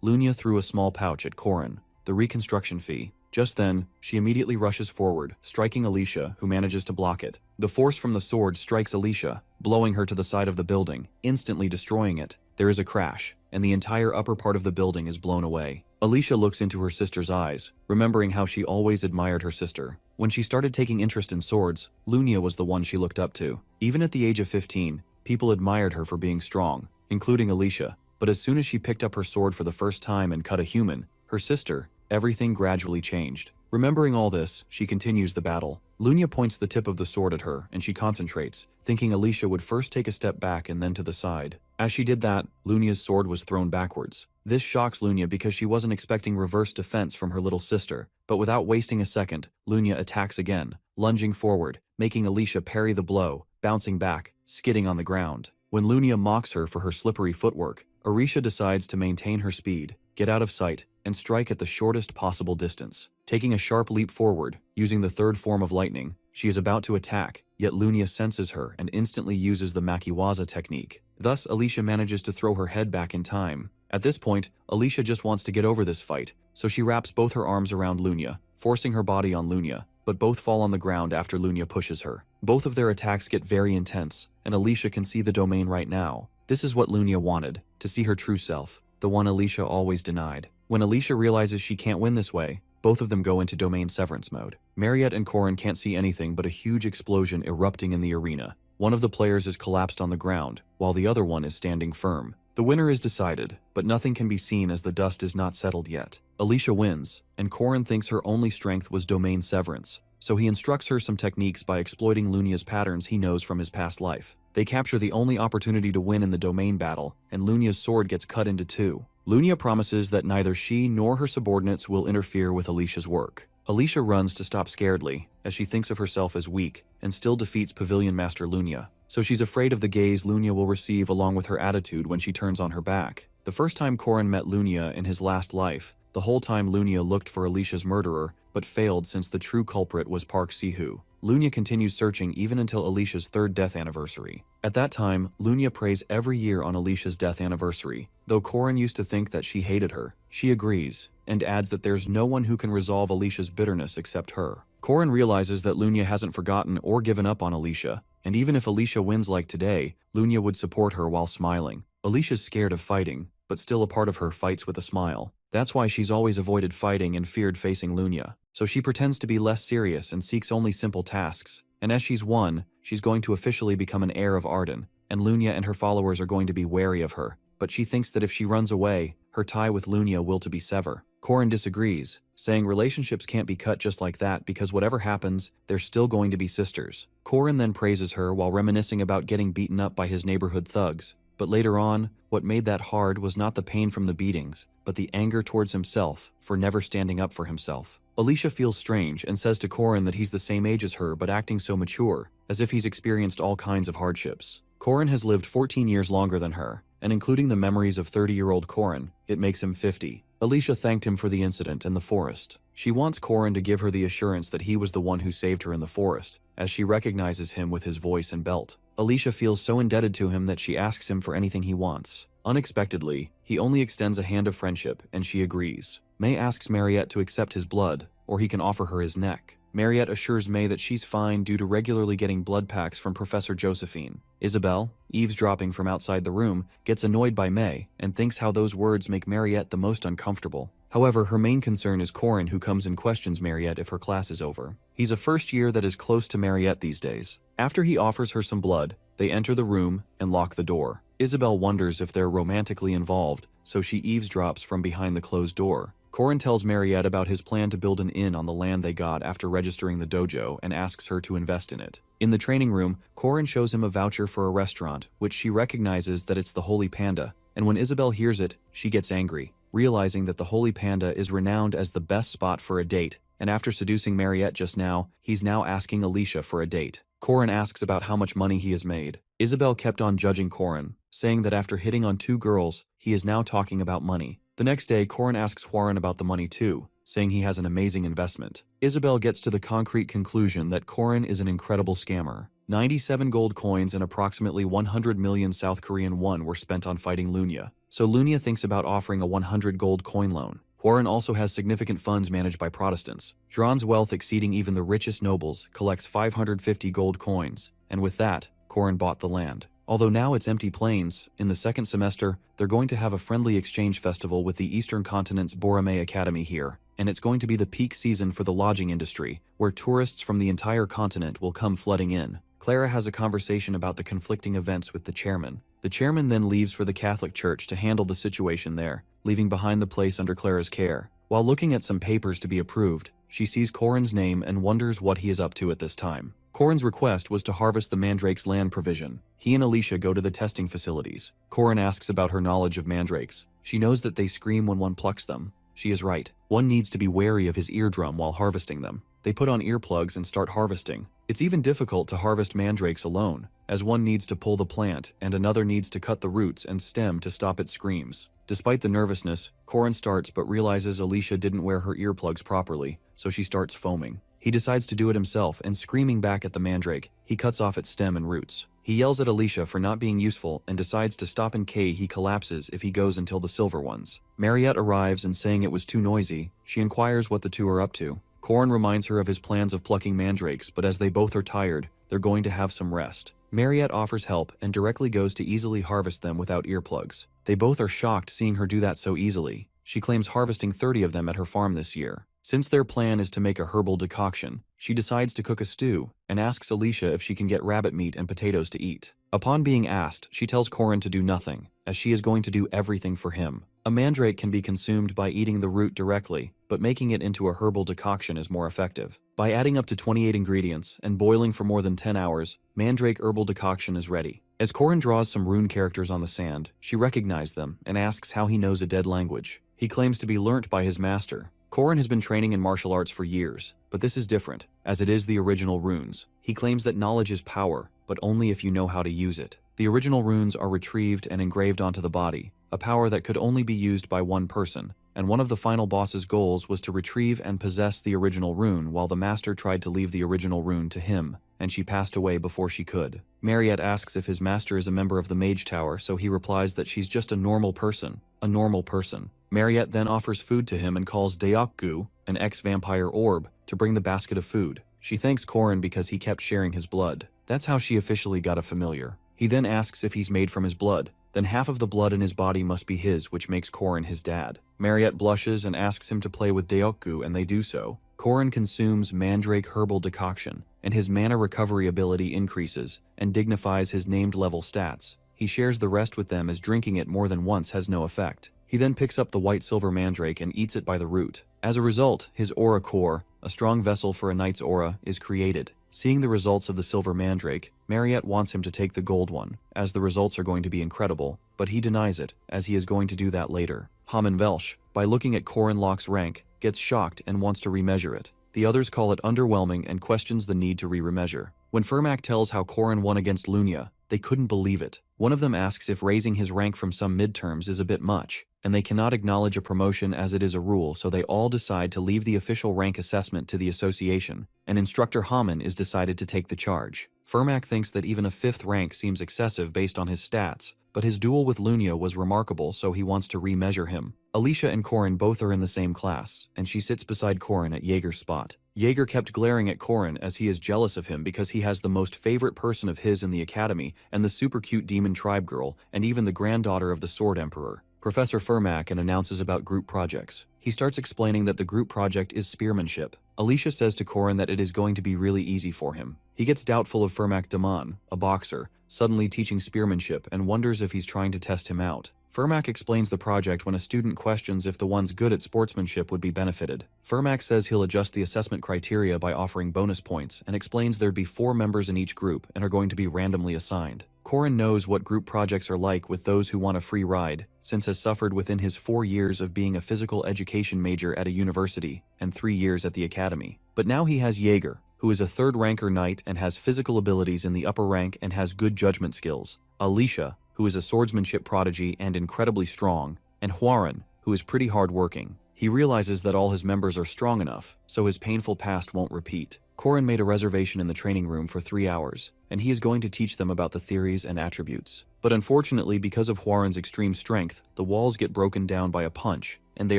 Lunya threw a small pouch at Korin, the reconstruction fee. Just then, she immediately rushes forward, striking Alicia, who manages to block it. The force from the sword strikes Alicia, blowing her to the side of the building, instantly destroying it. There is a crash, and the entire upper part of the building is blown away. Alicia looks into her sister's eyes, remembering how she always admired her sister. When she started taking interest in swords, Lunya was the one she looked up to. Even at the age of 15, people admired her for being strong, including Alicia. But as soon as she picked up her sword for the first time and cut a human, her sister, everything gradually changed. Remembering all this, she continues the battle. Lunya points the tip of the sword at her, and she concentrates, thinking Alicia would first take a step back and then to the side. As she did that, Lunya's sword was thrown backwards. This shocks Lunya because she wasn't expecting reverse defense from her little sister. But without wasting a second, Lunya attacks again, lunging forward, making Alicia parry the blow, bouncing back, skidding on the ground. When Lunya mocks her for her slippery footwork, Alicia decides to maintain her speed, get out of sight, and strike at the shortest possible distance. Taking a sharp leap forward, using the third form of lightning, she is about to attack, yet Lunya senses her and instantly uses the Makiwaza technique. Thus, Alicia manages to throw her head back in time. At this point, Alicia just wants to get over this fight, so she wraps both her arms around Lunya, forcing her body on Lunya, but both fall on the ground after Lunya pushes her. Both of their attacks get very intense, and Alicia can see the domain right now. This is what Lunya wanted, to see her true self, the one Alicia always denied. When Alicia realizes she can't win this way, both of them go into domain severance mode. Mariette and Korin can't see anything but a huge explosion erupting in the arena. One of the players is collapsed on the ground, while the other one is standing firm. The winner is decided, but nothing can be seen as the dust is not settled yet. Alicia wins, and Korin thinks her only strength was domain severance, so he instructs her some techniques by exploiting Lunya's patterns he knows from his past life. They capture the only opportunity to win in the domain battle, and Lunya's sword gets cut into two. Lunya promises that neither she nor her subordinates will interfere with Alicia's work. Alicia runs to stop scaredly, as she thinks of herself as weak, and still defeats Pavilion Master Lunya. So she's afraid of the gaze Lunya will receive along with her attitude when she turns on her back. The first time Korin met Lunya in his last life, the whole time Lunya looked for Alicia's murderer, but failed since the true culprit was Park Sihu. Lunya continues searching even until Alicia's third death anniversary. At that time, Lunya prays every year on Alicia's death anniversary. Though Korin used to think that she hated her, she agrees, and adds that there's no one who can resolve Alicia's bitterness except her. Korin realizes that Lunya hasn't forgotten or given up on Alicia, and even if Alicia wins like today, Lunya would support her while smiling. Alicia's scared of fighting, but still a part of her fights with a smile. That's why she's always avoided fighting and feared facing Lunya. So she pretends to be less serious and seeks only simple tasks. And as she's won, she's going to officially become an heir of Arden, and Lunya and her followers are going to be wary of her. But she thinks that if she runs away, her tie with Lunya will to be sever. Korin disagrees, saying relationships can't be cut just like that because whatever happens, they're still going to be sisters. Korin then praises her while reminiscing about getting beaten up by his neighborhood thugs. But later on, what made that hard was not the pain from the beatings, but the anger towards himself for never standing up for himself. Alicia feels strange and says to Korin that he's the same age as her but acting so mature, as if he's experienced all kinds of hardships. Korin has lived 14 years longer than her, and including the memories of 30-year-old Korin, it makes him 50. Alicia thanked him for the incident in the forest. She wants Korin to give her the assurance that he was the one who saved her in the forest, as she recognizes him with his voice and belt. Alicia feels so indebted to him that she asks him for anything he wants. Unexpectedly, he only extends a hand of friendship, and she agrees. May asks Mariette to accept his blood, or he can offer her his neck. Mariette assures May that she's fine due to regularly getting blood packs from Professor Josephine. Isabel, eavesdropping from outside the room, gets annoyed by May and thinks how those words make Mariette the most uncomfortable. However, her main concern is Korin, who comes and questions Mariette if her class is over. He's a first year that is close to Mariette these days. After he offers her some blood, they enter the room and lock the door. Isabel wonders if they're romantically involved, so she eavesdrops from behind the closed door. Korin tells Mariette about his plan to build an inn on the land they got after registering the dojo and asks her to invest in it. In the training room, Korin shows him a voucher for a restaurant, which she recognizes that it's the Holy Panda, and when Isabel hears it, she gets angry, realizing that the Holy Panda is renowned as the best spot for a date, and after seducing Mariette just now, he's now asking Alicia for a date. Corin asks about how much money he has made. Isabel kept on judging Corin, saying that after hitting on 2 girls, he is now talking about money. The next day, Corin asks Hwoaran about the money too, saying he has an amazing investment. Isabel gets to the concrete conclusion that Corin is an incredible scammer. 97 gold coins and approximately 100 million South Korean won were spent on fighting Lunya. So Lunya thinks about offering a 100 gold coin loan. Hwoaran also has significant funds managed by Protestants. Dran's wealth exceeding even the richest nobles, collects 550 gold coins, and with that, Corin bought the land. Although now it's empty plains, in the second semester, they're going to have a friendly exchange festival with the Eastern Continent's Borame Academy here, and it's going to be the peak season for the lodging industry, where tourists from the entire continent will come flooding in. Clara has a conversation about the conflicting events with the chairman. The chairman then leaves for the Catholic Church to handle the situation there, leaving behind the place under Clara's care. While looking at some papers to be approved, she sees Corin's name and wonders what he is up to at this time. Corin's request was to harvest the mandrake's land provision. He and Alicia go to the testing facilities. Corin asks about her knowledge of mandrakes. She knows that they scream when one plucks them. She is right. One needs to be wary of his eardrum while harvesting them. They put on earplugs and start harvesting. It's even difficult to harvest mandrakes alone, as one needs to pull the plant and another needs to cut the roots and stem to stop its screams. Despite the nervousness, Corin starts but realizes Alicia didn't wear her earplugs properly, so she starts foaming. He decides to do it himself and screaming back at the mandrake, he cuts off its stem and roots. He yells at Alicia for not being useful and decides to stop in case he collapses if he goes until the silver ones. Mariette arrives and saying it was too noisy, she inquires what the two are up to. Corin reminds her of his plans of plucking mandrakes, but as they both are tired, they're going to have some rest. Mariette offers help and directly goes to easily harvest them without earplugs. They both are shocked seeing her do that so easily. She claims harvesting 30 of them at her farm this year. Since their plan is to make a herbal decoction, she decides to cook a stew and asks Alicia if she can get rabbit meat and potatoes to eat. Upon being asked, she tells Corin to do nothing, as she is going to do everything for him. A mandrake can be consumed by eating the root directly, but making it into a herbal decoction is more effective. By adding up to 28 ingredients and boiling for more than 10 hours, mandrake herbal decoction is ready. As Corin draws some rune characters on the sand, she recognizes them and asks how he knows a dead language. He claims to be learnt by his master. Corin has been training in martial arts for years, but this is different, as it is the original runes. He claims that knowledge is power, but only if you know how to use it. The original runes are retrieved and engraved onto the body, a power that could only be used by one person, and one of the final boss's goals was to retrieve and possess the original rune while the master tried to leave the original rune to him, and she passed away before she could. Mariette asks if his master is a member of the Mage Tower, so he replies that she's just a normal person. A normal person. Mariette then offers food to him and calls Deokgu, an ex-vampire orb, to bring the basket of food. She thanks Corin because he kept sharing his blood. That's how she officially got a familiar. He then asks if he's made from his blood. Then half of the blood in his body must be his, which makes Corin his dad. Mariette blushes and asks him to play with Deokgu, and they do so. Corin consumes mandrake herbal decoction, and his mana recovery ability increases and dignifies his named level stats. He shares the rest with them as drinking it more than once has no effect. He then picks up the white silver mandrake and eats it by the root. As a result, his aura core, a strong vessel for a knight's aura, is created. Seeing the results of the silver mandrake, Mariette wants him to take the gold one, as the results are going to be incredible, but he denies it, as he is going to do that later. Haman Velsh, by looking at Corin Locke's rank, gets shocked and wants to remeasure it. The others call it underwhelming and questions the need to remeasure. When Fermac tells how Corin won against Lunya, they couldn't believe it. One of them asks if raising his rank from some midterms is a bit much, and they cannot acknowledge a promotion as it is a rule, so they all decide to leave the official rank assessment to the association, and Instructor Haman is decided to take the charge. Fermac thinks that even a 5th rank seems excessive based on his stats, but his duel with Lunya was remarkable, so he wants to remeasure him. Alicia and Corin both are in the same class, and she sits beside Corin at Jaeger's spot. Jaeger kept glaring at Corin as he is jealous of him because he has the most favorite person of his in the academy and the super cute demon tribe girl and even the granddaughter of the Sword Emperor. Professor Fermac announces about group projects. He starts explaining that the group project is spearmanship. Alicia says to Corin that it is going to be really easy for him. He gets doubtful of Fermac Damon, a boxer, suddenly teaching spearmanship and wonders if he's trying to test him out. Fermac explains the project when a student questions if the ones good at sportsmanship would be benefited. Fermac says he'll adjust the assessment criteria by offering bonus points and explains there'd be 4 members in each group and are going to be randomly assigned. Corin knows what group projects are like with those who want a free ride, since has suffered within his 4 years of being a physical education major at a university and 3 years at the academy. But now he has Jaeger, who is a 3rd ranker knight and has physical abilities in the upper rank and has good judgment skills, Alicia, who is a swordsmanship prodigy and incredibly strong, and Hwaran, who is pretty hard-working. He realizes that all his members are strong enough, so his painful past won't repeat. Corin made a reservation in the training room for 3 hours, and he is going to teach them about the theories and attributes. But unfortunately, because of Hwaran's extreme strength, the walls get broken down by a punch, and they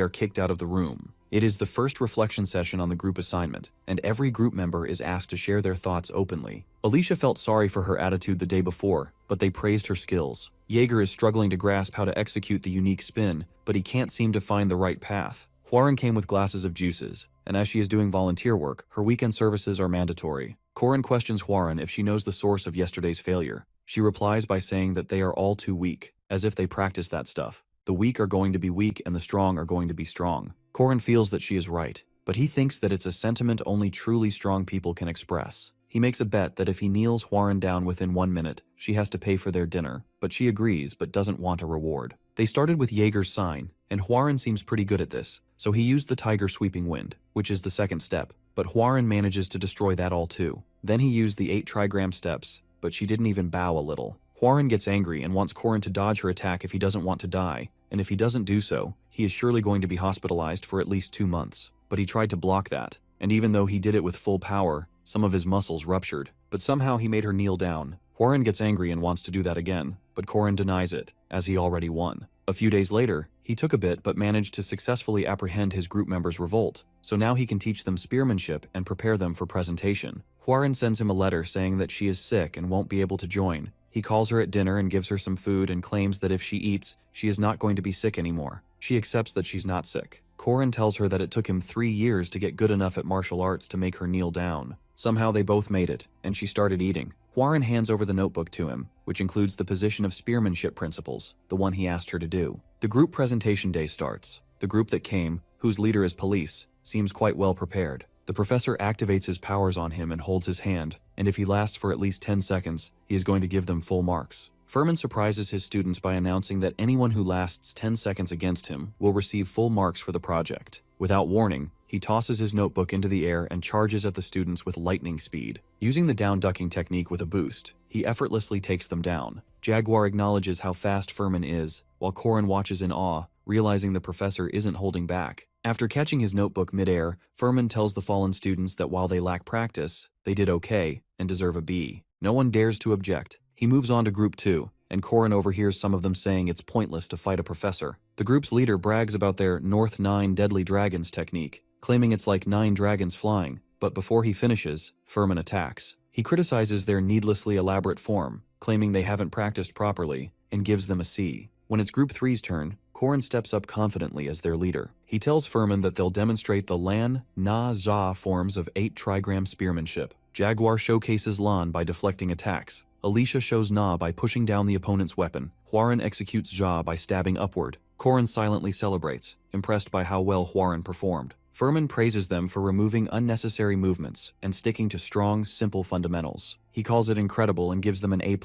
are kicked out of the room. It is the first reflection session on the group assignment, and every group member is asked to share their thoughts openly. Alicia felt sorry for her attitude the day before, but they praised her skills. Jaeger is struggling to grasp how to execute the unique spin, but he can't seem to find the right path. Hwaran came with glasses of juices, and as she is doing volunteer work, her weekend services are mandatory. Corin questions Hwaran if she knows the source of yesterday's failure. She replies by saying that they are all too weak, as if they practice that stuff. The weak are going to be weak and the strong are going to be strong. Corin feels that she is right, but he thinks that it's a sentiment only truly strong people can express. He makes a bet that if he kneels Hwaran down within 1 minute, she has to pay for their dinner, but she agrees but doesn't want a reward. They started with Jaeger's sign, and Hwaran seems pretty good at this, so he used the Tiger Sweeping Wind, which is the 2nd step, but Hwaran manages to destroy that all too. Then he used the 8 trigram steps, but she didn't even bow a little. Hwaran gets angry and wants Corin to dodge her attack if he doesn't want to die, and if he doesn't do so, he is surely going to be hospitalized for at least 2 months. But he tried to block that, and even though he did it with full power, some of his muscles ruptured. But somehow he made her kneel down. Hwaran gets angry and wants to do that again, but Corin denies it, as he already won. A few days later, he took a bit but managed to successfully apprehend his group members' revolt, so now he can teach them spearmanship and prepare them for presentation. Hwaran sends him a letter saying that she is sick and won't be able to join. He calls her at dinner and gives her some food and claims that if she eats, she is not going to be sick anymore. She accepts that she's not sick. Corin tells her that it took him 3 years to get good enough at martial arts to make her kneel down. Somehow they both made it, and she started eating. Hwaran hands over the notebook to him, which includes the position of spearmanship principles, the one he asked her to do. The group presentation day starts. The group that came, whose leader is Police, seems quite well prepared. The professor activates his powers on him and holds his hand, and if he lasts for at least 10 seconds, he is going to give them full marks. Furman surprises his students by announcing that anyone who lasts 10 seconds against him will receive full marks for the project. Without warning, he tosses his notebook into the air and charges at the students with lightning speed. Using the down-ducking technique with a boost, he effortlessly takes them down. Jaguar acknowledges how fast Furman is, while Corin watches in awe, realizing the professor isn't holding back. After catching his notebook mid-air, Furman tells the fallen students that while they lack practice, they did okay and deserve a B. No one dares to object. He moves on to Group 2, and Corin overhears some of them saying it's pointless to fight a professor. The group's leader brags about their North 9 Deadly Dragons technique, claiming it's like 9 dragons flying, but before he finishes, Furman attacks. He criticizes their needlessly elaborate form, claiming they haven't practiced properly, and gives them a C. When it's Group 3's turn, Corin steps up confidently as their leader. He tells Furman that they'll demonstrate the Lan, Na, Za forms of 8 trigram spearmanship. Jaguar showcases Lan by deflecting attacks. Alicia shows Na by pushing down the opponent's weapon. Hwaran executes Ja by stabbing upward. Corin silently celebrates, impressed by how well Hwaran performed. Furman praises them for removing unnecessary movements and sticking to strong, simple fundamentals. He calls it incredible and gives them an A+.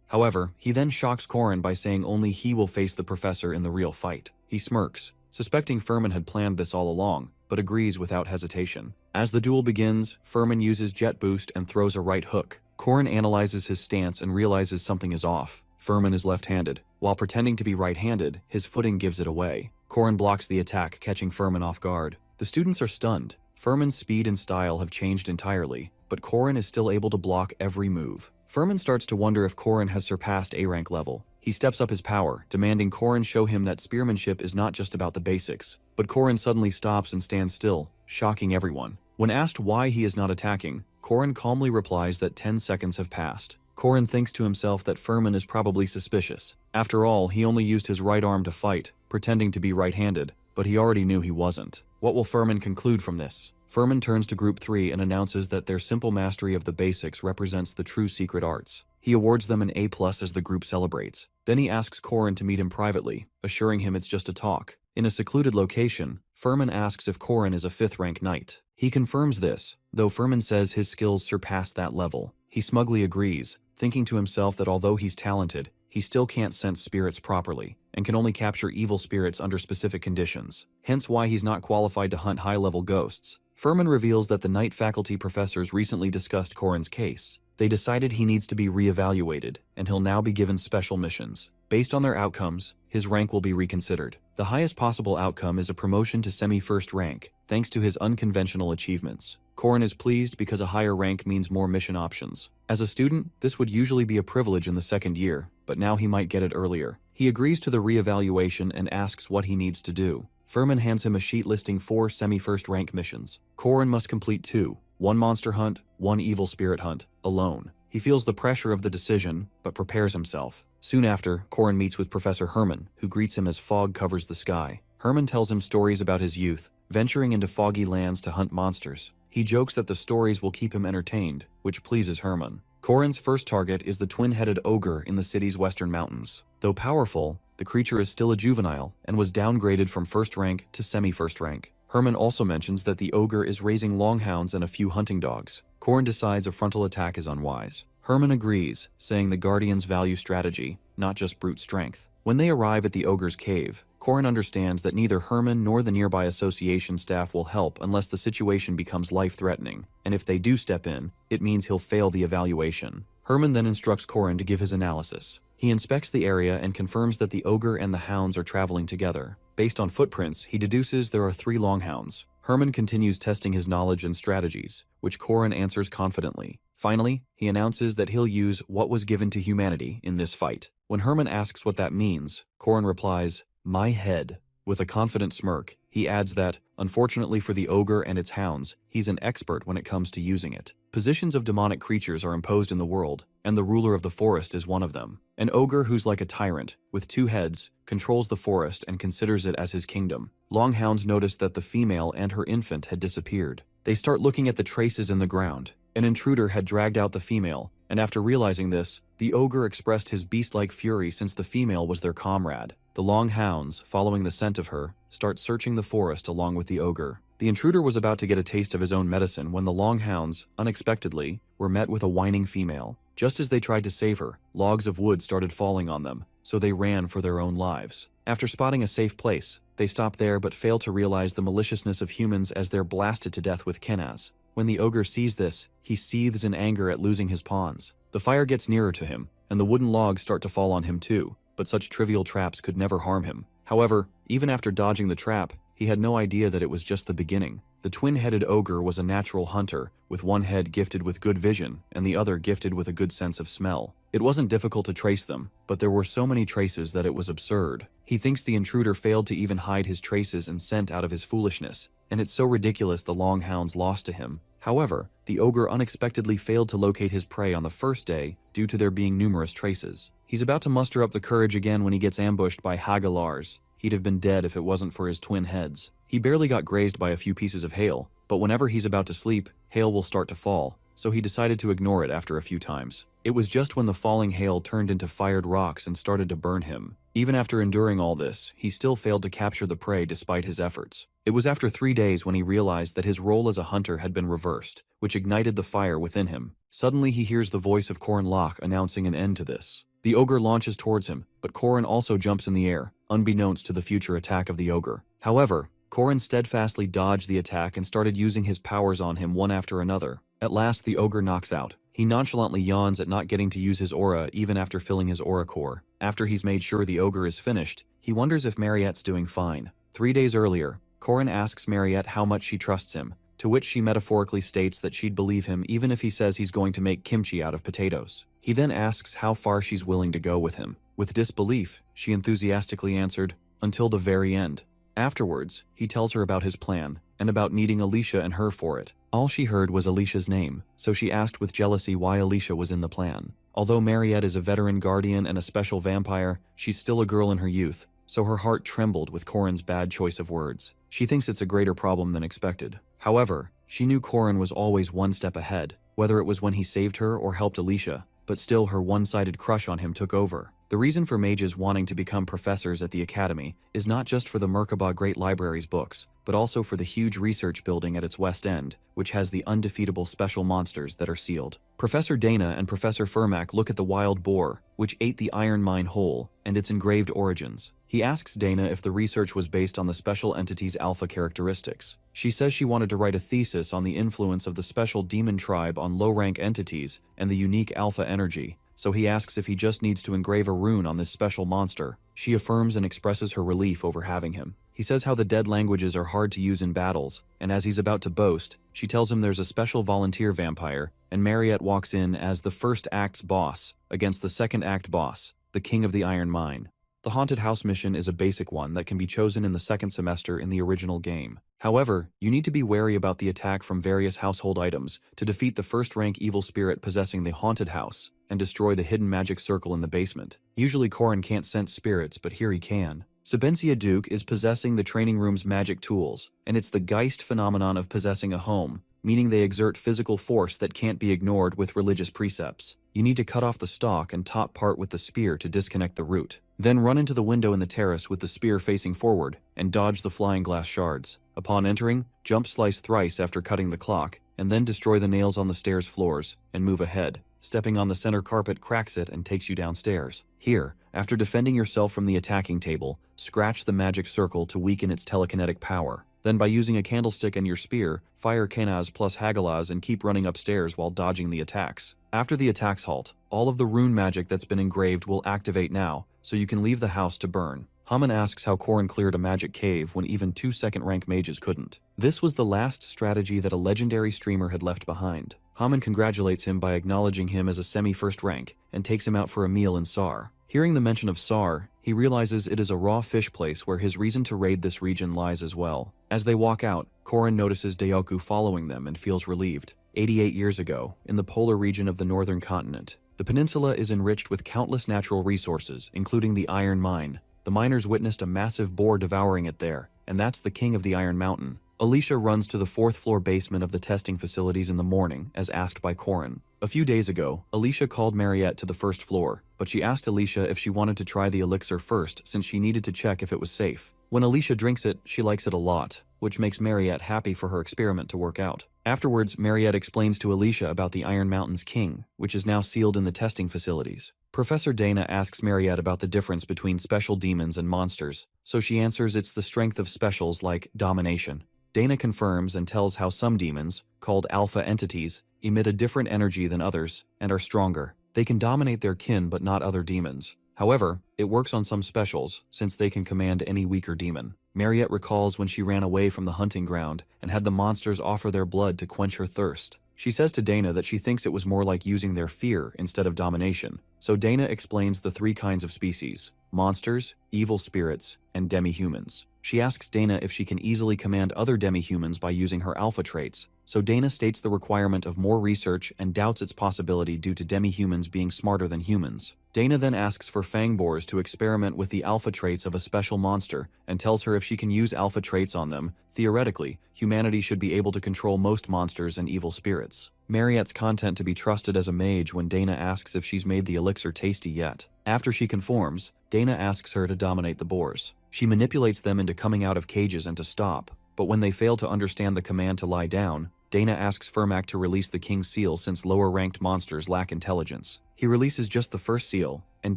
However, he then shocks Corin by saying only he will face the professor in the real fight. He smirks, suspecting Furman had planned this all along, but agrees without hesitation. As the duel begins, Furman uses Jet Boost and throws a right hook. Corin analyzes his stance and realizes something is off. Furman is left-handed. While pretending to be right-handed, his footing gives it away. Corin blocks the attack, catching Furman off guard. The students are stunned. Furman's speed and style have changed entirely, but Corin is still able to block every move. Furman starts to wonder if Corin has surpassed A-rank level. He steps up his power, demanding Corin show him that spearmanship is not just about the basics. But Corin suddenly stops and stands still, shocking everyone. When asked why he is not attacking, Corin calmly replies that 10 seconds have passed. Corin thinks to himself that Furman is probably suspicious. After all, he only used his right arm to fight, pretending to be right-handed, but he already knew he wasn't. What will Furman conclude from this? Furman turns to Group 3 and announces that their simple mastery of the basics represents the true secret arts. He awards them an A+ as the group celebrates. Then he asks Corin to meet him privately, assuring him it's just a talk. In a secluded location, Furman asks if Corin is a 5th rank knight. He confirms this, though Furman says his skills surpass that level. He smugly agrees, thinking to himself that although he's talented, he still can't sense spirits properly, and can only capture evil spirits under specific conditions, hence why he's not qualified to hunt high-level ghosts. Furman reveals that the Knight faculty professors recently discussed Corin's case. They decided he needs to be re-evaluated, and he'll now be given special missions. Based on their outcomes, his rank will be reconsidered. The highest possible outcome is a promotion to semi-first rank, thanks to his unconventional achievements. Corin is pleased because a higher rank means more mission options. As a student, this would usually be a privilege in the 2nd year, but now he might get it earlier. He agrees to the re-evaluation and asks what he needs to do. Furman hands him a sheet listing 4 semi-first rank missions. Corin must complete 2, 1 monster hunt, 1 evil spirit hunt, alone. He feels the pressure of the decision, but prepares himself. Soon after, Corin meets with Professor Herman, who greets him as fog covers the sky. Herman tells him stories about his youth, venturing into foggy lands to hunt monsters. He jokes that the stories will keep him entertained, which pleases Herman. Corin's first target is the twin-headed ogre in the city's western mountains. Though powerful, the creature is still a juvenile and was downgraded from 1st rank to semi-first rank. Herman also mentions that the ogre is raising longhounds and a few hunting dogs. Corin decides a frontal attack is unwise. Herman agrees, saying the Guardians value strategy, not just brute strength. When they arrive at the ogre's cave, Corin understands that neither Herman nor the nearby association staff will help unless the situation becomes life-threatening, and if they do step in, it means he'll fail the evaluation. Herman then instructs Corin to give his analysis. He inspects the area and confirms that the ogre and the hounds are traveling together. Based on footprints, he deduces there are 3 longhounds. Herman continues testing his knowledge and strategies, which Corin answers confidently. Finally, he announces that he'll use what was given to humanity in this fight. When Herman asks what that means, Corin replies, "My head." With a confident smirk, he adds that, unfortunately for the ogre and its hounds, he's an expert when it comes to using it. Positions of demonic creatures are imposed in the world, and the ruler of the forest is one of them. An ogre who's like a tyrant, with 2 heads, controls the forest and considers it as his kingdom. Longhounds notice that the female and her infant had disappeared. They start looking at the traces in the ground. An intruder had dragged out the female, and after realizing this, the ogre expressed his beast-like fury since the female was their comrade. The Longhounds, following the scent of her, start searching the forest along with the ogre. The intruder was about to get a taste of his own medicine when the Longhounds, unexpectedly, were met with a whining female. Just as they tried to save her, logs of wood started falling on them, so they ran for their own lives. After spotting a safe place, they stop there but fail to realize the maliciousness of humans as they're blasted to death with kenaz. When the ogre sees this, he seethes in anger at losing his pawns. The fire gets nearer to him, and the wooden logs start to fall on him too, but such trivial traps could never harm him. However, even after dodging the trap, he had no idea that it was just the beginning. The twin-headed ogre was a natural hunter, with one head gifted with good vision and the other gifted with a good sense of smell. It wasn't difficult to trace them, but there were so many traces that it was absurd. He thinks the intruder failed to even hide his traces and scent out of his foolishness, and it's so ridiculous the Longhounds lost to him. However, the ogre unexpectedly failed to locate his prey on the first day due to there being numerous traces. He's about to muster up the courage again when he gets ambushed by Hagalars. He'd have been dead if it wasn't for his twin heads. He barely got grazed by a few pieces of hail, but whenever he's about to sleep, hail will start to fall, so he decided to ignore it after a few times. It was just when the falling hail turned into fired rocks and started to burn him. Even after enduring all this, he still failed to capture the prey despite his efforts. It was after 3 days when he realized that his role as a hunter had been reversed, which ignited the fire within him. Suddenly he hears the voice of Corin Locke announcing an end to this. The ogre launches towards him, but Corin also jumps in the air, unbeknownst to the future attack of the ogre. However, Corin steadfastly dodged the attack and started using his powers on him one after another. At last, the ogre knocks out. He nonchalantly yawns at not getting to use his aura even after filling his aura core. After he's made sure the ogre is finished, he wonders if Mariette's doing fine. 3 days earlier, Corin asks Mariette how much she trusts him, to which she metaphorically states that she'd believe him even if he says he's going to make kimchi out of potatoes. He then asks how far she's willing to go with him. With disbelief, she enthusiastically answered, "Until the very end." Afterwards, he tells her about his plan, and about needing Alicia and her for it. All she heard was Alicia's name, so she asked with jealousy why Alicia was in the plan. Although Mariette is a veteran guardian and a special vampire, she's still a girl in her youth, so her heart trembled with Corin's bad choice of words. She thinks it's a greater problem than expected. However, she knew Corin was always one step ahead, whether it was when he saved her or helped Alicia, but still her one-sided crush on him took over. The reason for mages wanting to become professors at the academy is not just for the Merkaba Great Library's books, but also for the huge research building at its west end, which has the undefeatable special monsters that are sealed. Professor Dana and Professor Fermac look at the wild boar, which ate the iron mine whole, and its engraved origins. He asks Dana if the research was based on the special entity's alpha characteristics. She says she wanted to write a thesis on the influence of the special demon tribe on low-rank entities and the unique alpha energy, so he asks if he just needs to engrave a rune on this special monster. She affirms and expresses her relief over having him. He says how the dead languages are hard to use in battles, and as he's about to boast, she tells him there's a special volunteer vampire, and Mariette walks in as the first act's boss against the second act boss, the King of the Iron Mine. The Haunted House mission is a basic one that can be chosen in the second semester in the original game. However, you need to be wary about the attack from various household items to defeat the first-rank evil spirit possessing the haunted house and destroy the hidden magic circle in the basement. Usually Corin can't sense spirits, but here he can. Sabencia Duke is possessing the training room's magic tools, and it's the Geist phenomenon of possessing a home, meaning they exert physical force that can't be ignored with religious precepts. You need to cut off the stalk and top part with the spear to disconnect the root. Then run into the window in the terrace with the spear facing forward and dodge the flying glass shards. Upon entering, jump slice thrice after cutting the clock, and then destroy the nails on the stairs floors and move ahead. Stepping on the center carpet cracks it and takes you downstairs. Here, after defending yourself from the attacking table, scratch the magic circle to weaken its telekinetic power. Then by using a candlestick and your spear, fire Kanaz plus Hagalaz and keep running upstairs while dodging the attacks. After the attacks halt, all of the rune magic that's been engraved will activate now, so you can leave the house to burn. Haman asks how Corin cleared a magic cave when even 2 second-rank mages couldn't. This was the last strategy that a legendary streamer had left behind. Haman congratulates him by acknowledging him as a semi-first rank and takes him out for a meal in Sar. Hearing the mention of Sar, he realizes it is a raw fish place where his reason to raid this region lies as well. As they walk out, Corin notices Deoku following them and feels relieved. 88 years ago, in the polar region of the northern continent, the peninsula is enriched with countless natural resources, including the iron mine. The miners witnessed a massive boar devouring it there, and that's the king of the Iron Mountain. Alicia runs to the 4th-floor basement of the testing facilities in the morning, as asked by Corin. A few days ago, Alicia called Mariette to the 1st floor, but she asked Alicia if she wanted to try the elixir first since she needed to check if it was safe. When Alicia drinks it, she likes it a lot, which makes Mariette happy for her experiment to work out. Afterwards, Mariette explains to Alicia about the Iron Mountain's king, which is now sealed in the testing facilities. Professor Dana asks Mariette about the difference between special demons and monsters, so she answers it's the strength of specials like domination. Dana confirms and tells how some demons, called alpha entities, emit a different energy than others and are stronger. They can dominate their kin but not other demons. However, it works on some specials, since they can command any weaker demon. Mariette recalls when she ran away from the hunting ground and had the monsters offer their blood to quench her thirst. She says to Dana that she thinks it was more like using their fear instead of domination, so Dana explains the 3 kinds of species: monsters, evil spirits, and demi-humans. She asks Dana if she can easily command other demi-humans by using her alpha traits, so Dana states the requirement of more research and doubts its possibility due to demi-humans being smarter than humans. Dana then asks for Fangbores to experiment with the alpha traits of a special monster and tells her if she can use alpha traits on them, theoretically, humanity should be able to control most monsters and evil spirits. Mariette's content to be trusted as a mage when Dana asks if she's made the elixir tasty yet. After she conforms, Dana asks her to dominate the boars. She manipulates them into coming out of cages and to stop, but when they fail to understand the command to lie down, Dana asks Fermac to release the King's Seal since lower-ranked monsters lack intelligence. He releases just the first seal, and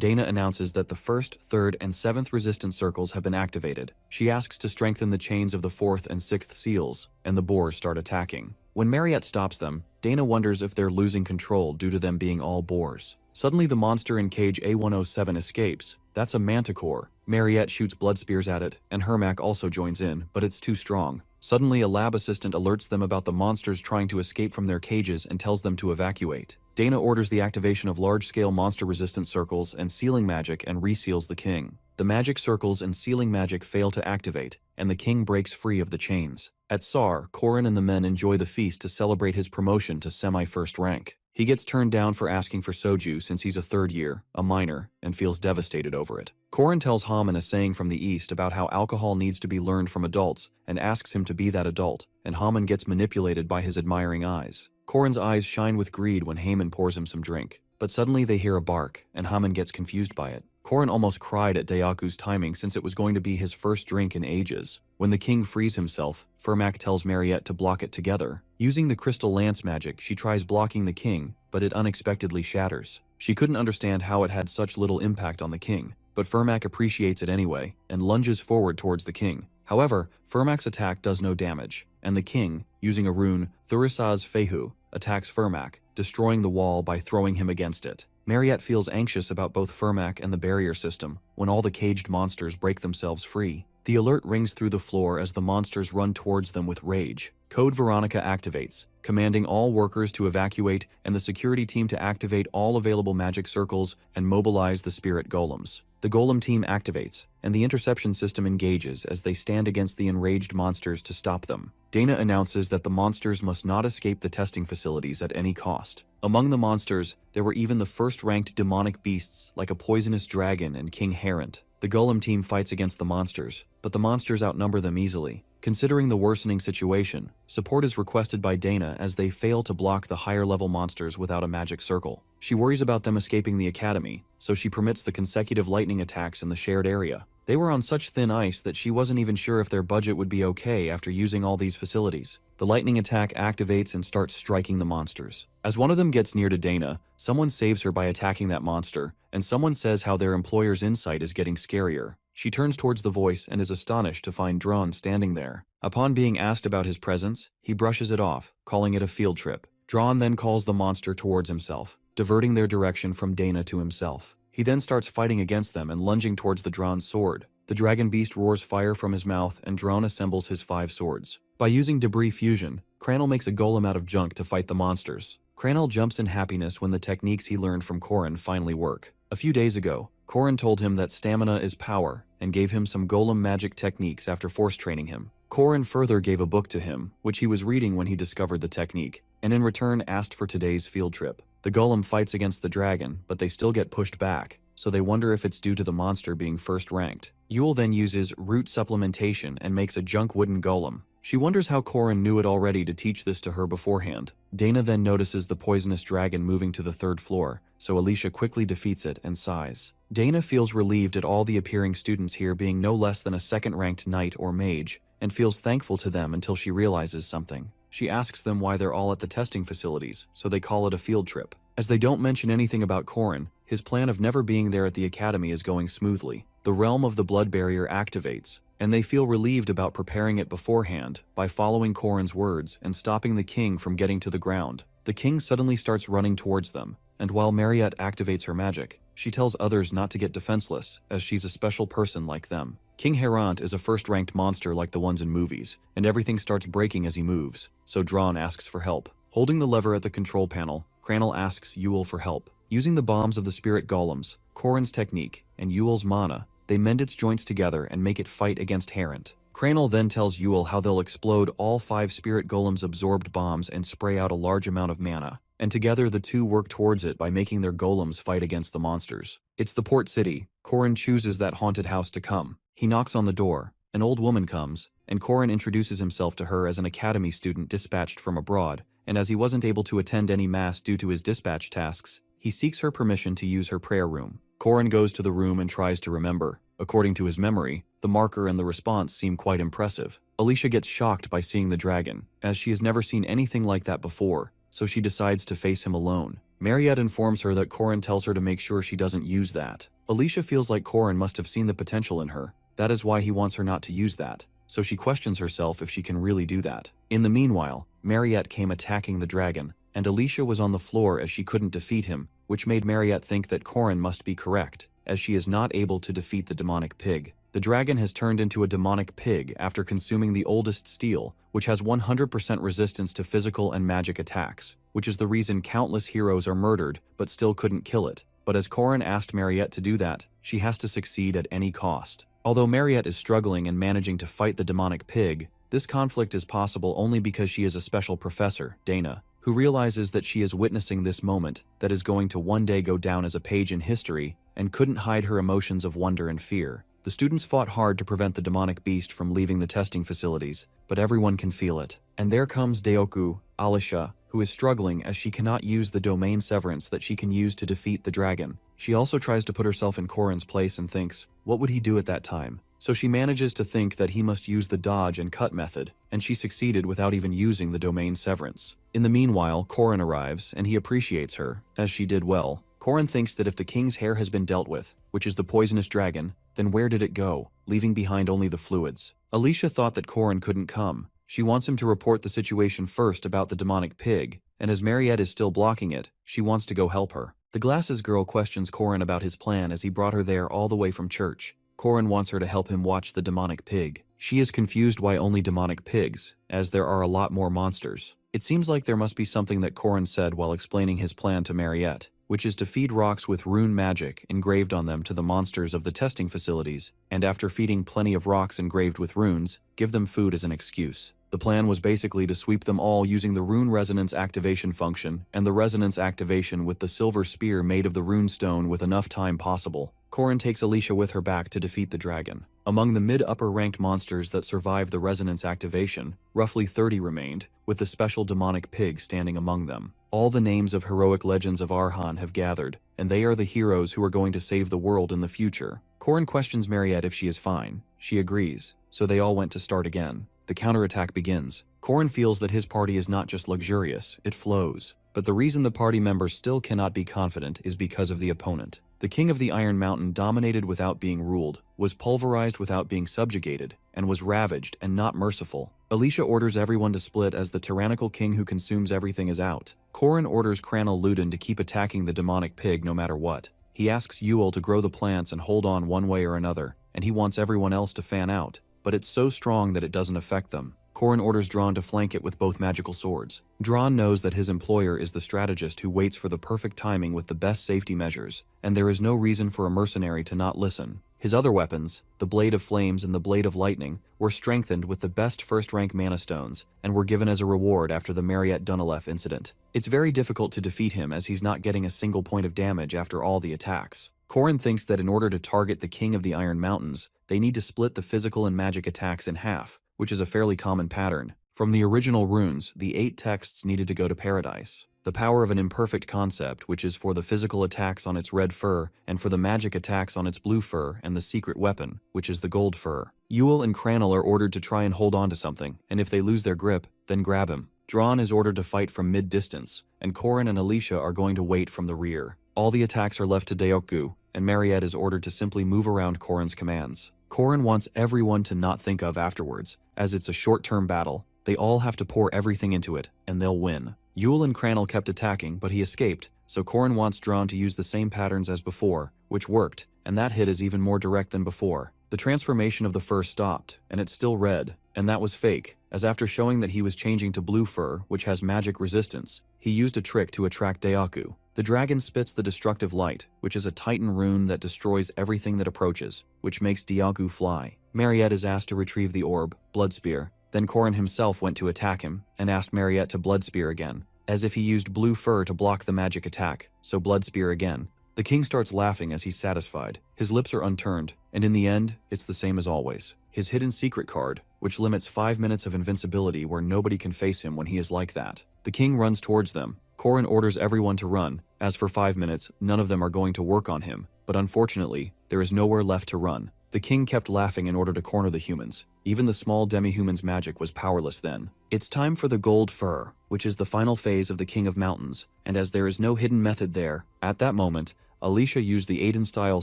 Dana announces that the 1st, 3rd, and 7th resistance circles have been activated. She asks to strengthen the chains of the 4th and 6th seals, and the boars start attacking. When Mariette stops them, Dana wonders if they're losing control due to them being all boars. Suddenly the monster in cage A107 escapes. That's a manticore. Mariette shoots blood spears at it, and Hermac also joins in, but it's too strong. Suddenly a lab assistant alerts them about the monsters trying to escape from their cages and tells them to evacuate. Dana orders the activation of large-scale monster-resistant circles and sealing magic and reseals the king. The magic circles and sealing magic fail to activate, and the king breaks free of the chains. At Sar, Corin and the men enjoy the feast to celebrate his promotion to semi-first rank. He gets turned down for asking for soju since he's a 3rd year, a minor, and feels devastated over it. Corin tells Haman a saying from the East about how alcohol needs to be learned from adults and asks him to be that adult, and Haman gets manipulated by his admiring eyes. Corin's eyes shine with greed when Haman pours him some drink, but suddenly they hear a bark, and Haman gets confused by it. Korin almost cried at Dayaku's timing since it was going to be his first drink in ages. When the king frees himself, Furmak tells Mariette to block it together. Using the crystal lance magic, she tries blocking the king, but it unexpectedly shatters. She couldn't understand how it had such little impact on the king, but Furmak appreciates it anyway and lunges forward towards the king. However, Furmak's attack does no damage, and the king, using a rune, Thurisaz Fehu, attacks Furmak, destroying the wall by throwing him against it. Mariette feels anxious about both Furmak and the barrier system when all the caged monsters break themselves free. The alert rings through the floor as the monsters run towards them with rage. Code Veronica activates, commanding all workers to evacuate and the security team to activate all available magic circles and mobilize the spirit golems. The golem team activates, and the interception system engages as they stand against the enraged monsters to stop them. Dana announces that the monsters must not escape the testing facilities at any cost. Among the monsters, there were even the first-ranked demonic beasts like a poisonous dragon and King Herent. The golem team fights against the monsters, but the monsters outnumber them easily. Considering the worsening situation, support is requested by Dana as they fail to block the higher-level monsters without a magic circle. She worries about them escaping the academy, so she permits the consecutive lightning attacks in the shared area. They were on such thin ice that she wasn't even sure if their budget would be okay after using all these facilities. The lightning attack activates and starts striking the monsters. As one of them gets near to Dana, someone saves her by attacking that monster, and someone says how their employer's insight is getting scarier. She turns towards the voice and is astonished to find Dron standing there. Upon being asked about his presence, he brushes it off, calling it a field trip. Dron then calls the monster towards himself, diverting their direction from Dana to himself. He then starts fighting against them and lunging towards the Dron's sword. The dragon beast roars fire from his mouth and Dron assembles his 5 swords. By using debris fusion, Cranel makes a golem out of junk to fight the monsters. Cranel jumps in happiness when the techniques he learned from Korin finally work. A few days ago, Korin told him that stamina is power and gave him some golem magic techniques after force training him. Korin further gave a book to him, which he was reading when he discovered the technique, and in return asked for today's field trip. The golem fights against the dragon, but they still get pushed back, so they wonder if it's due to the monster being first ranked. Yule then uses root supplementation and makes a junk wooden golem. She wonders how Korin knew it already to teach this to her beforehand. Dana then notices the poisonous dragon moving to the 3rd floor, so Alicia quickly defeats it and sighs. Dana feels relieved at all the appearing students here being no less than a 2nd-ranked knight or mage, and feels thankful to them until she realizes something. She asks them why they're all at the testing facilities, so they call it a field trip. As they don't mention anything about Korin, his plan of never being there at the academy is going smoothly. The realm of the blood barrier activates, and they feel relieved about preparing it beforehand by following Korin's words and stopping the king from getting to the ground. The king suddenly starts running towards them, and while Mariette activates her magic, she tells others not to get defenseless, as she's a special person like them. King Herant is a first-ranked monster like the ones in movies, and everything starts breaking as he moves, so Dron asks for help. Holding the lever at the control panel, Cranel asks Yule for help. Using the bombs of the spirit golems, Korin's technique, and Yule's mana, they mend its joints together and make it fight against Herant. Cranel then tells Yule how they'll explode all 5 spirit golems' absorbed bombs and spray out a large amount of mana, and together the two work towards it by making their golems fight against the monsters. It's the port city. Korin chooses that haunted house to come. He knocks on the door. An old woman comes, and Korin introduces himself to her as an academy student dispatched from abroad, and as he wasn't able to attend any mass due to his dispatch tasks, he seeks her permission to use her prayer room. Korin goes to the room and tries to remember. According to his memory, the marker and the response seem quite impressive. Alicia gets shocked by seeing the dragon, as she has never seen anything like that before, so she decides to face him alone. Mariette informs her that Korin tells her to make sure she doesn't use that. Alicia feels like Korin must have seen the potential in her. That is why he wants her not to use that, so she questions herself if she can really do that. In the meanwhile, Mariette came attacking the dragon, and Alicia was on the floor as she couldn't defeat him, which made Mariette think that Korin must be correct, as she is not able to defeat the demonic pig. The dragon has turned into a demonic pig after consuming the oldest steel, which has 100% resistance to physical and magic attacks, which is the reason countless heroes are murdered but still couldn't kill it. But as Korin asked Mariette to do that, she has to succeed at any cost. Although Mariette is struggling and managing to fight the demonic pig, this conflict is possible only because she is a special professor, Dana, who realizes that she is witnessing this moment that is going to one day go down as a page in history and couldn't hide her emotions of wonder and fear. The students fought hard to prevent the demonic beast from leaving the testing facilities, but everyone can feel it. And there comes Daoku, Alicia, who is struggling as she cannot use the domain severance that she can use to defeat the dragon. She also tries to put herself in Corin's place and thinks, what would he do at that time? So she manages to think that he must use the dodge and cut method, and she succeeded without even using the domain severance. In the meanwhile, Corin arrives, and he appreciates her, as she did well. Corin thinks that if the king's hair has been dealt with, which is the poisonous dragon, then where did it go, leaving behind only the fluids? Alicia thought that Corin couldn't come. She wants him to report the situation first about the demonic pig, and as Mariette is still blocking it, she wants to go help her. The glasses girl questions Corin about his plan as he brought her there all the way from church. Corin wants her to help him watch the demonic pig. She is confused why only demonic pigs, as there are a lot more monsters. It seems like there must be something that Corin said while explaining his plan to Mariette, which is to feed rocks with rune magic engraved on them to the monsters of the testing facilities, and after feeding plenty of rocks engraved with runes, give them food as an excuse. The plan was basically to sweep them all using the rune resonance activation function and the resonance activation with the silver spear made of the rune stone with enough time possible. Corin takes Alicia with her back to defeat the dragon. Among the mid-upper ranked monsters that survived the resonance activation, roughly 30 remained, with the special demonic pig standing among them. All the names of heroic legends of Arhan have gathered, and they are the heroes who are going to save the world in the future. Corin questions Mariette if she is fine. She agrees, so they all went to start again. The counterattack begins. Corin feels that his party is not just luxurious, it flows. But the reason the party members still cannot be confident is because of the opponent. The king of the Iron Mountain dominated without being ruled, was pulverized without being subjugated, and was ravaged and not merciful. Alicia orders everyone to split as the tyrannical king who consumes everything is out. Corin orders Cranel Luden to keep attacking the demonic pig no matter what. He asks Ewell to grow the plants and hold on one way or another, and he wants everyone else to fan out. But it's so strong that it doesn't affect them. Corin orders Dron to flank it with both magical swords. Dron knows that his employer is the strategist who waits for the perfect timing with the best safety measures, and there is no reason for a mercenary to not listen. His other weapons, the Blade of Flames and the Blade of Lightning, were strengthened with the best first-rank mana stones, and were given as a reward after the Mariette Dunilef incident. It's very difficult to defeat him as he's not getting a single point of damage after all the attacks. Corin thinks that in order to target the King of the Iron Mountains, they need to split the physical and magic attacks in half, which is a fairly common pattern. From the original runes, the 8 texts needed to go to Paradise. The power of an imperfect concept, which is for the physical attacks on its red fur, and for the magic attacks on its blue fur, and the secret weapon, which is the gold fur. Ewell and Cranel are ordered to try and hold on to something, and if they lose their grip, then grab him. Dron is ordered to fight from mid-distance, and Corin and Alicia are going to wait from the rear. All the attacks are left to Deokgu, and Mariette is ordered to simply move around Corin's commands. Corin wants everyone to not think of afterwards, as it's a short-term battle. They all have to pour everything into it, and they'll win. Ewell and Cranel kept attacking, but he escaped, so Corin wants Dron to use the same patterns as before, which worked, and that hit is even more direct than before. The transformation of the fur stopped, and it's still red, and that was fake, as after showing that he was changing to blue fur, which has magic resistance, he used a trick to attract Deokgu. The dragon spits the destructive light, which is a titan rune that destroys everything that approaches, which makes Deokgu fly. Mariette is asked to retrieve the orb, Blood Spear. Then Corin himself went to attack him, and asked Mariette to Blood Spear again, as if he used blue fur to block the magic attack, so Blood Spear again. The king starts laughing as he's satisfied. His lips are unturned, and in the end, it's the same as always. His hidden secret card, which limits 5 minutes of invincibility where nobody can face him when he is like that. The king runs towards them. Corin orders everyone to run. As for 5 minutes, none of them are going to work on him, but unfortunately, there is nowhere left to run. The king kept laughing in order to corner the humans. Even the small demi-human's magic was powerless then. It's time for the gold fur, which is the final phase of the King of Mountains, and as there is no hidden method there, at that moment, Alicia used the Aiden-style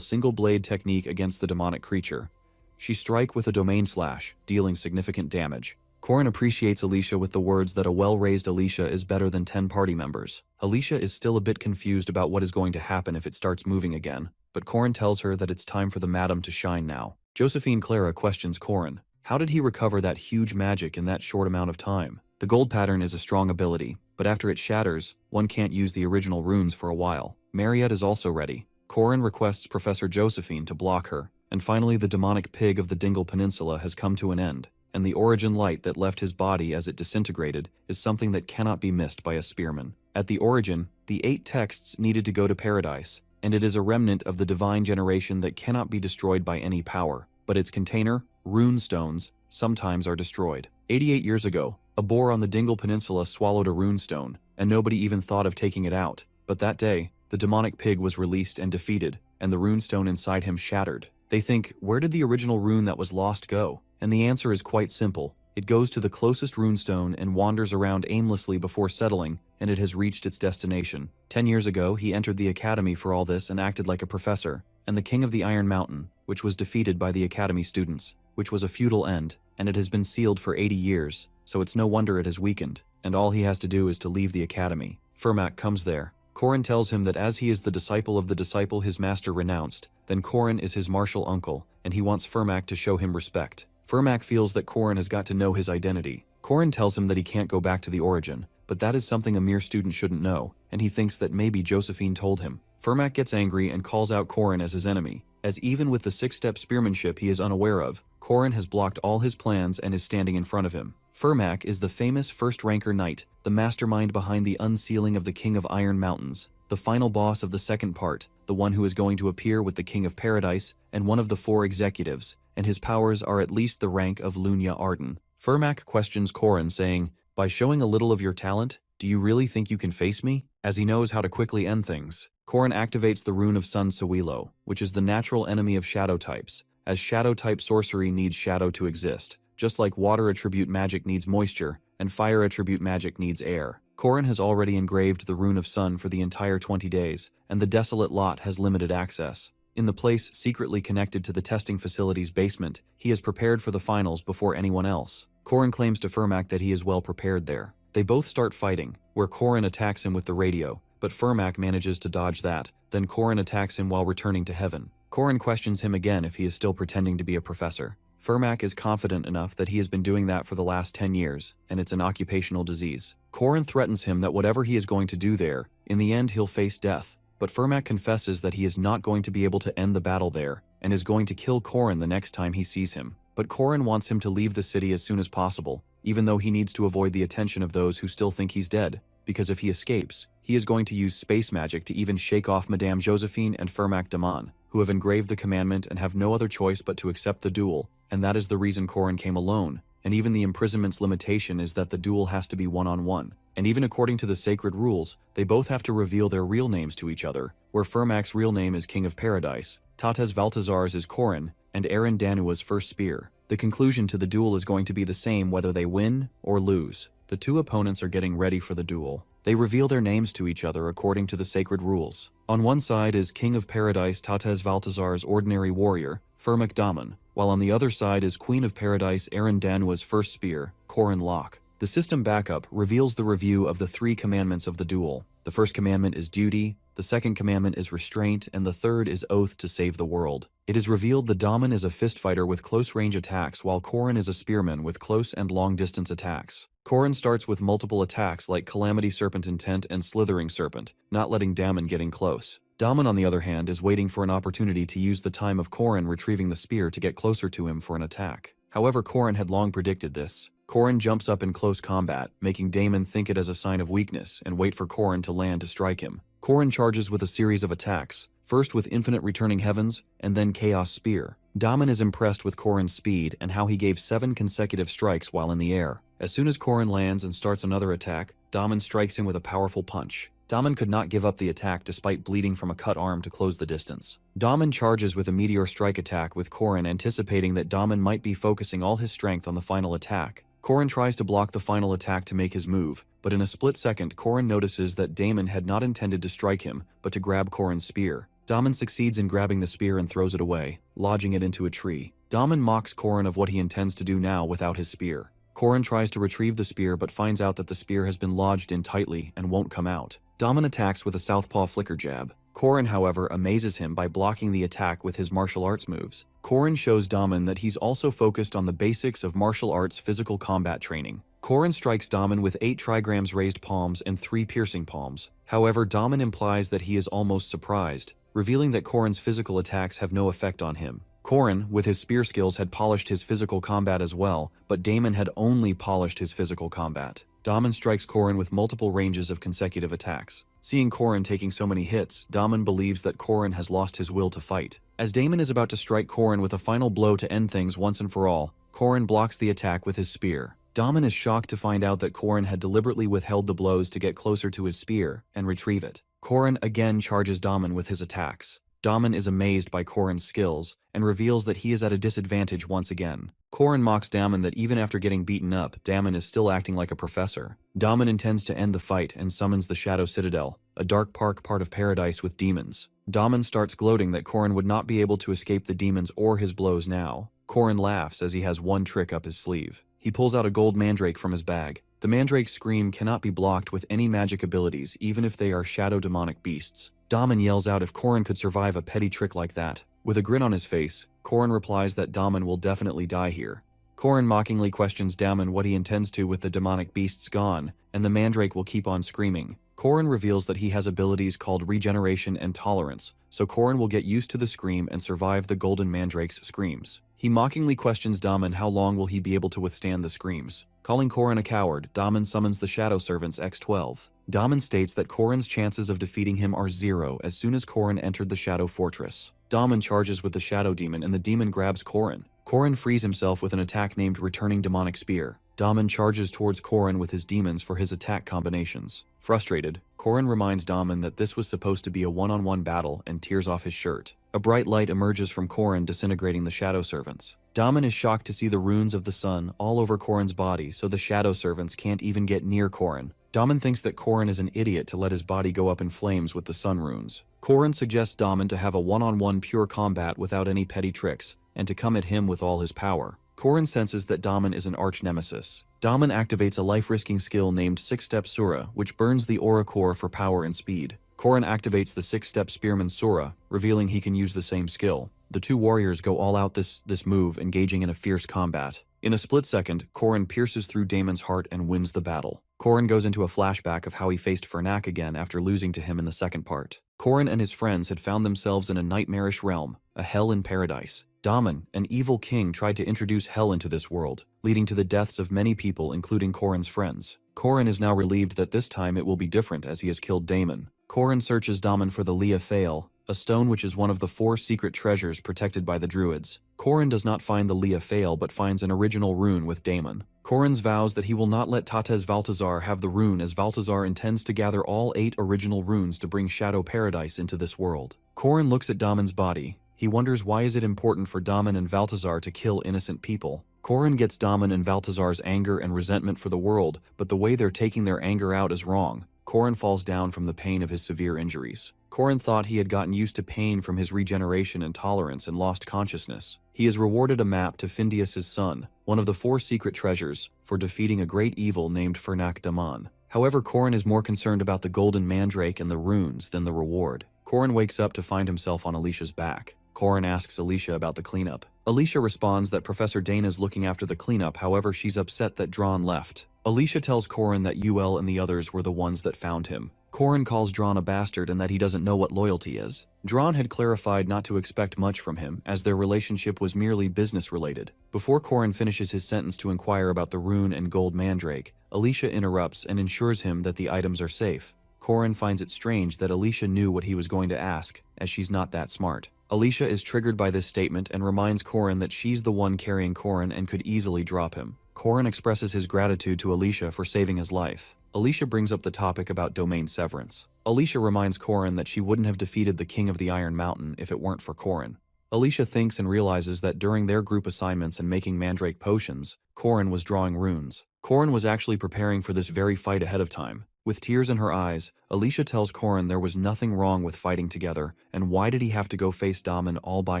single-blade technique against the demonic creature. She strike with a domain slash, dealing significant damage. Corin appreciates Alicia with the words that a well-raised Alicia is better than 10 party members. Alicia is still a bit confused about what is going to happen if it starts moving again, but Corin tells her that it's time for the madam to shine now. Josephine Clara questions Corin. How did he recover that huge magic in that short amount of time? The gold pattern is a strong ability, but after it shatters, one can't use the original runes for a while. Mariette is also ready. Corin requests Professor Josephine to block her, and finally the demonic pig of the Dingle Peninsula has come to an end, and the origin light that left his body as it disintegrated is something that cannot be missed by a spearman. At the origin, the 8 texts needed to go to Paradise, and it is a remnant of the divine generation that cannot be destroyed by any power, but its container, rune stones, sometimes are destroyed. 88 years ago, a boar on the Dingle Peninsula swallowed a rune stone, and nobody even thought of taking it out. But that day, the demonic pig was released and defeated, and the runestone inside him shattered. They think, where did the original rune that was lost go? And the answer is quite simple. It goes to the closest runestone and wanders around aimlessly before settling, and it has reached its destination. 10 years ago, he entered the academy for all this and acted like a professor, and the king of the Iron Mountain, which was defeated by the academy students, which was a futile end, and it has been sealed for 80 years, so it's no wonder it has weakened, and all he has to do is to leave the academy. Firmak comes there. Korin tells him that as he is the disciple of the disciple his master renounced, then Korin is his martial uncle, and he wants Firmak to show him respect. Firmak feels that Korin has got to know his identity. Korin tells him that he can't go back to the origin, but that is something a mere student shouldn't know, and he thinks that maybe Josephine told him. Firmak gets angry and calls out Korin as his enemy, as even with the 6-step spearmanship he is unaware of, Korin has blocked all his plans and is standing in front of him. Firmak is the famous first-ranker knight, the mastermind behind the unsealing of the King of Iron Mountains, the final boss of the second part, the one who is going to appear with the King of Paradise, and one of the 4 executives, and his powers are at least the rank of Lunya Arden. Firmak questions Korin, saying, by showing a little of your talent, do you really think you can face me? As he knows how to quickly end things. Korin activates the rune of Sun Sawilo, which is the natural enemy of shadow types, as shadow-type sorcery needs shadow to exist, just like water attribute magic needs moisture, and fire attribute magic needs air. Korin has already engraved the rune of sun for the entire 20 days, and the desolate lot has limited access. In the place secretly connected to the testing facility's basement, he is prepared for the finals before anyone else. Korin claims to Firmak that he is well prepared there. They both start fighting, where Korin attacks him with the radio, but Firmak manages to dodge that, then Korin attacks him while returning to heaven. Korin questions him again if he is still pretending to be a professor. Firmak is confident enough that he has been doing that for the last 10 years, and it's an occupational disease. Korin threatens him that whatever he is going to do there, in the end he'll face death, but Firmak confesses that he is not going to be able to end the battle there, and is going to kill Korin the next time he sees him. But Korin wants him to leave the city as soon as possible, even though he needs to avoid the attention of those who still think he's dead, because if he escapes, he is going to use space magic to even shake off Madame Josephine and Firmak Daman, who have engraved the commandment and have no other choice but to accept the duel, and that is the reason Korin came alone, and even the imprisonment's limitation is that the duel has to be one-on-one. And even according to the sacred rules, they both have to reveal their real names to each other, where Firmak's real name is King of Paradise, Tates Valtazar's is Korin, and Aaron Danua's first spear. The conclusion to the duel is going to be the same whether they win or lose. The two opponents are getting ready for the duel. They reveal their names to each other according to the sacred rules. On one side is King of Paradise Tates Valtazar's ordinary warrior, Firmak Daman, while on the other side is Queen of Paradise Aaron Danua's first spear, Korin Locke. The system backup reveals the review of the 3 commandments of the duel. The first commandment is duty, the second commandment is restraint, and the third is oath to save the world. It is revealed the Daman is a fist fighter with close-range attacks while Korin is a spearman with close and long-distance attacks. Korin starts with multiple attacks like Calamity Serpent Intent and Slithering Serpent, not letting Daman get in close. Daman, on the other hand, is waiting for an opportunity to use the time of Korin retrieving the spear to get closer to him for an attack. However, Korin had long predicted this. Korin jumps up in close combat, making Daman think it as a sign of weakness and wait for Korin to land to strike him. Korin charges with a series of attacks, first with Infinite Returning Heavens, and then Chaos Spear. Daman is impressed with Korin's speed and how he gave 7 consecutive strikes while in the air. As soon as Korin lands and starts another attack, Daman strikes him with a powerful punch. Daman could not give up the attack despite bleeding from a cut arm to close the distance. Daman charges with a Meteor Strike attack with Korin, anticipating that Daman might be focusing all his strength on the final attack. Korin tries to block the final attack to make his move, but in a split second Korin notices that Daman had not intended to strike him, but to grab Korin's spear. Daman succeeds in grabbing the spear and throws it away, lodging it into a tree. Daman mocks Korin of what he intends to do now without his spear. Korin tries to retrieve the spear but finds out that the spear has been lodged in tightly and won't come out. Daman attacks with a southpaw flicker jab. Korin, however, amazes him by blocking the attack with his martial arts moves. Korin shows Daman that he's also focused on the basics of martial arts physical combat training. Korin strikes Daman with 8 trigrams raised palms and 3 piercing palms. However, Daman implies that he is almost surprised, revealing that Korin's physical attacks have no effect on him. Korin, with his spear skills, had polished his physical combat as well, but Daman had only polished his physical combat. Daman strikes Korin with multiple ranges of consecutive attacks. Seeing Korin taking so many hits, Daman believes that Korin has lost his will to fight. As Daman is about to strike Korin with a final blow to end things once and for all, Korin blocks the attack with his spear. Daman is shocked to find out that Korin had deliberately withheld the blows to get closer to his spear and retrieve it. Korin again charges Daman with his attacks. Daman is amazed by Korin's skills and reveals that he is at a disadvantage once again. Korin mocks Daman that even after getting beaten up, Daman is still acting like a professor. Daman intends to end the fight and summons the Shadow Citadel, a dark park part of paradise with demons. Daman starts gloating that Korin would not be able to escape the demons or his blows now. Korin laughs as he has one trick up his sleeve. He pulls out a gold mandrake from his bag. The mandrake's scream cannot be blocked with any magic abilities, even if they are shadow demonic beasts. Daman yells out if Korin could survive a petty trick like that. With a grin on his face, Korin replies that Daman will definitely die here. Korin mockingly questions Daman what he intends to with the demonic beasts gone, and the mandrake will keep on screaming. Korin reveals that he has abilities called regeneration and tolerance, so Korin will get used to the scream and survive the golden mandrake's screams. He mockingly questions Daman how long will he be able to withstand the screams. Calling Korin a coward, Daman summons the Shadow Servants X-12. Daman states that Korin's chances of defeating him are 0 as soon as Korin entered the Shadow Fortress. Daman charges with the Shadow Demon and the demon grabs Korin. Korin frees himself with an attack named Returning Demonic Spear. Daman charges towards Korin with his demons for his attack combinations. Frustrated, Korin reminds Daman that this was supposed to be a one-on-one battle and tears off his shirt. A bright light emerges from Korin, disintegrating the Shadow Servants. Daman is shocked to see the runes of the sun all over Korin's body, so the Shadow Servants can't even get near Korin. Daman thinks that Korin is an idiot to let his body go up in flames with the sun runes. Korin suggests Daman to have a one-on-one pure combat without any petty tricks, and to come at him with all his power. Korin senses that Daman is an arch-nemesis. Daman activates a life-risking skill named 6-Step Sura, which burns the Aura Core for power and speed. Korin activates the 6-Step Spearman Sura, revealing he can use the same skill. The two warriors go all out this move, engaging in a fierce combat. In a split second, Korin pierces through Damon's heart and wins the battle. Korin goes into a flashback of how he faced Fernak again after losing to him in the second part. Korin and his friends had found themselves in a nightmarish realm, a hell in paradise. Daman, an evil king, tried to introduce hell into this world, leading to the deaths of many people including Korin's friends. Korin is now relieved that this time it will be different as he has killed Damon. Korin searches Daman for the Leah Fail, a stone which is one of the 4 secret treasures protected by the Druids. Korin does not find the Leah Fail but finds an original rune with Damon. Korin vows that he will not let Tates Valtazar have the rune as Valtazar intends to gather all 8 original runes to bring Shadow Paradise into this world. Korin looks at Damon's body. He wonders why is it important for Damon and Valtazar to kill innocent people. Korin gets Damon and Valtazar's anger and resentment for the world, but the way they're taking their anger out is wrong. Korin falls down from the pain of his severe injuries. Korin thought he had gotten used to pain from his regeneration and tolerance and lost consciousness. He is rewarded a map to Findius' son, one of the 4 secret treasures, for defeating a great evil named Fernak Daman. However, Korin is more concerned about the golden mandrake and the runes than the reward. Korin wakes up to find himself on Alicia's back. Korin asks Alicia about the cleanup. Alicia responds that Professor Dana is looking after the cleanup, however she's upset that Drawn left. Alicia tells Korin that UL and the others were the ones that found him. Korin calls Drawn a bastard and that he doesn't know what loyalty is. Drawn had clarified not to expect much from him, as their relationship was merely business-related. Before Korin finishes his sentence to inquire about the rune and gold mandrake, Alicia interrupts and ensures him that the items are safe. Korin finds it strange that Alicia knew what he was going to ask, as she's not that smart. Alicia is triggered by this statement and reminds Korin that she's the one carrying Korin and could easily drop him. Korin expresses his gratitude to Alicia for saving his life. Alicia brings up the topic about domain severance. Alicia reminds Korin that she wouldn't have defeated the King of the Iron Mountain if it weren't for Korin. Alicia thinks and realizes that during their group assignments and making mandrake potions, Korin was drawing runes. Korin was actually preparing for this very fight ahead of time. With tears in her eyes, Alicia tells Korin there was nothing wrong with fighting together, and why did he have to go face Daman all by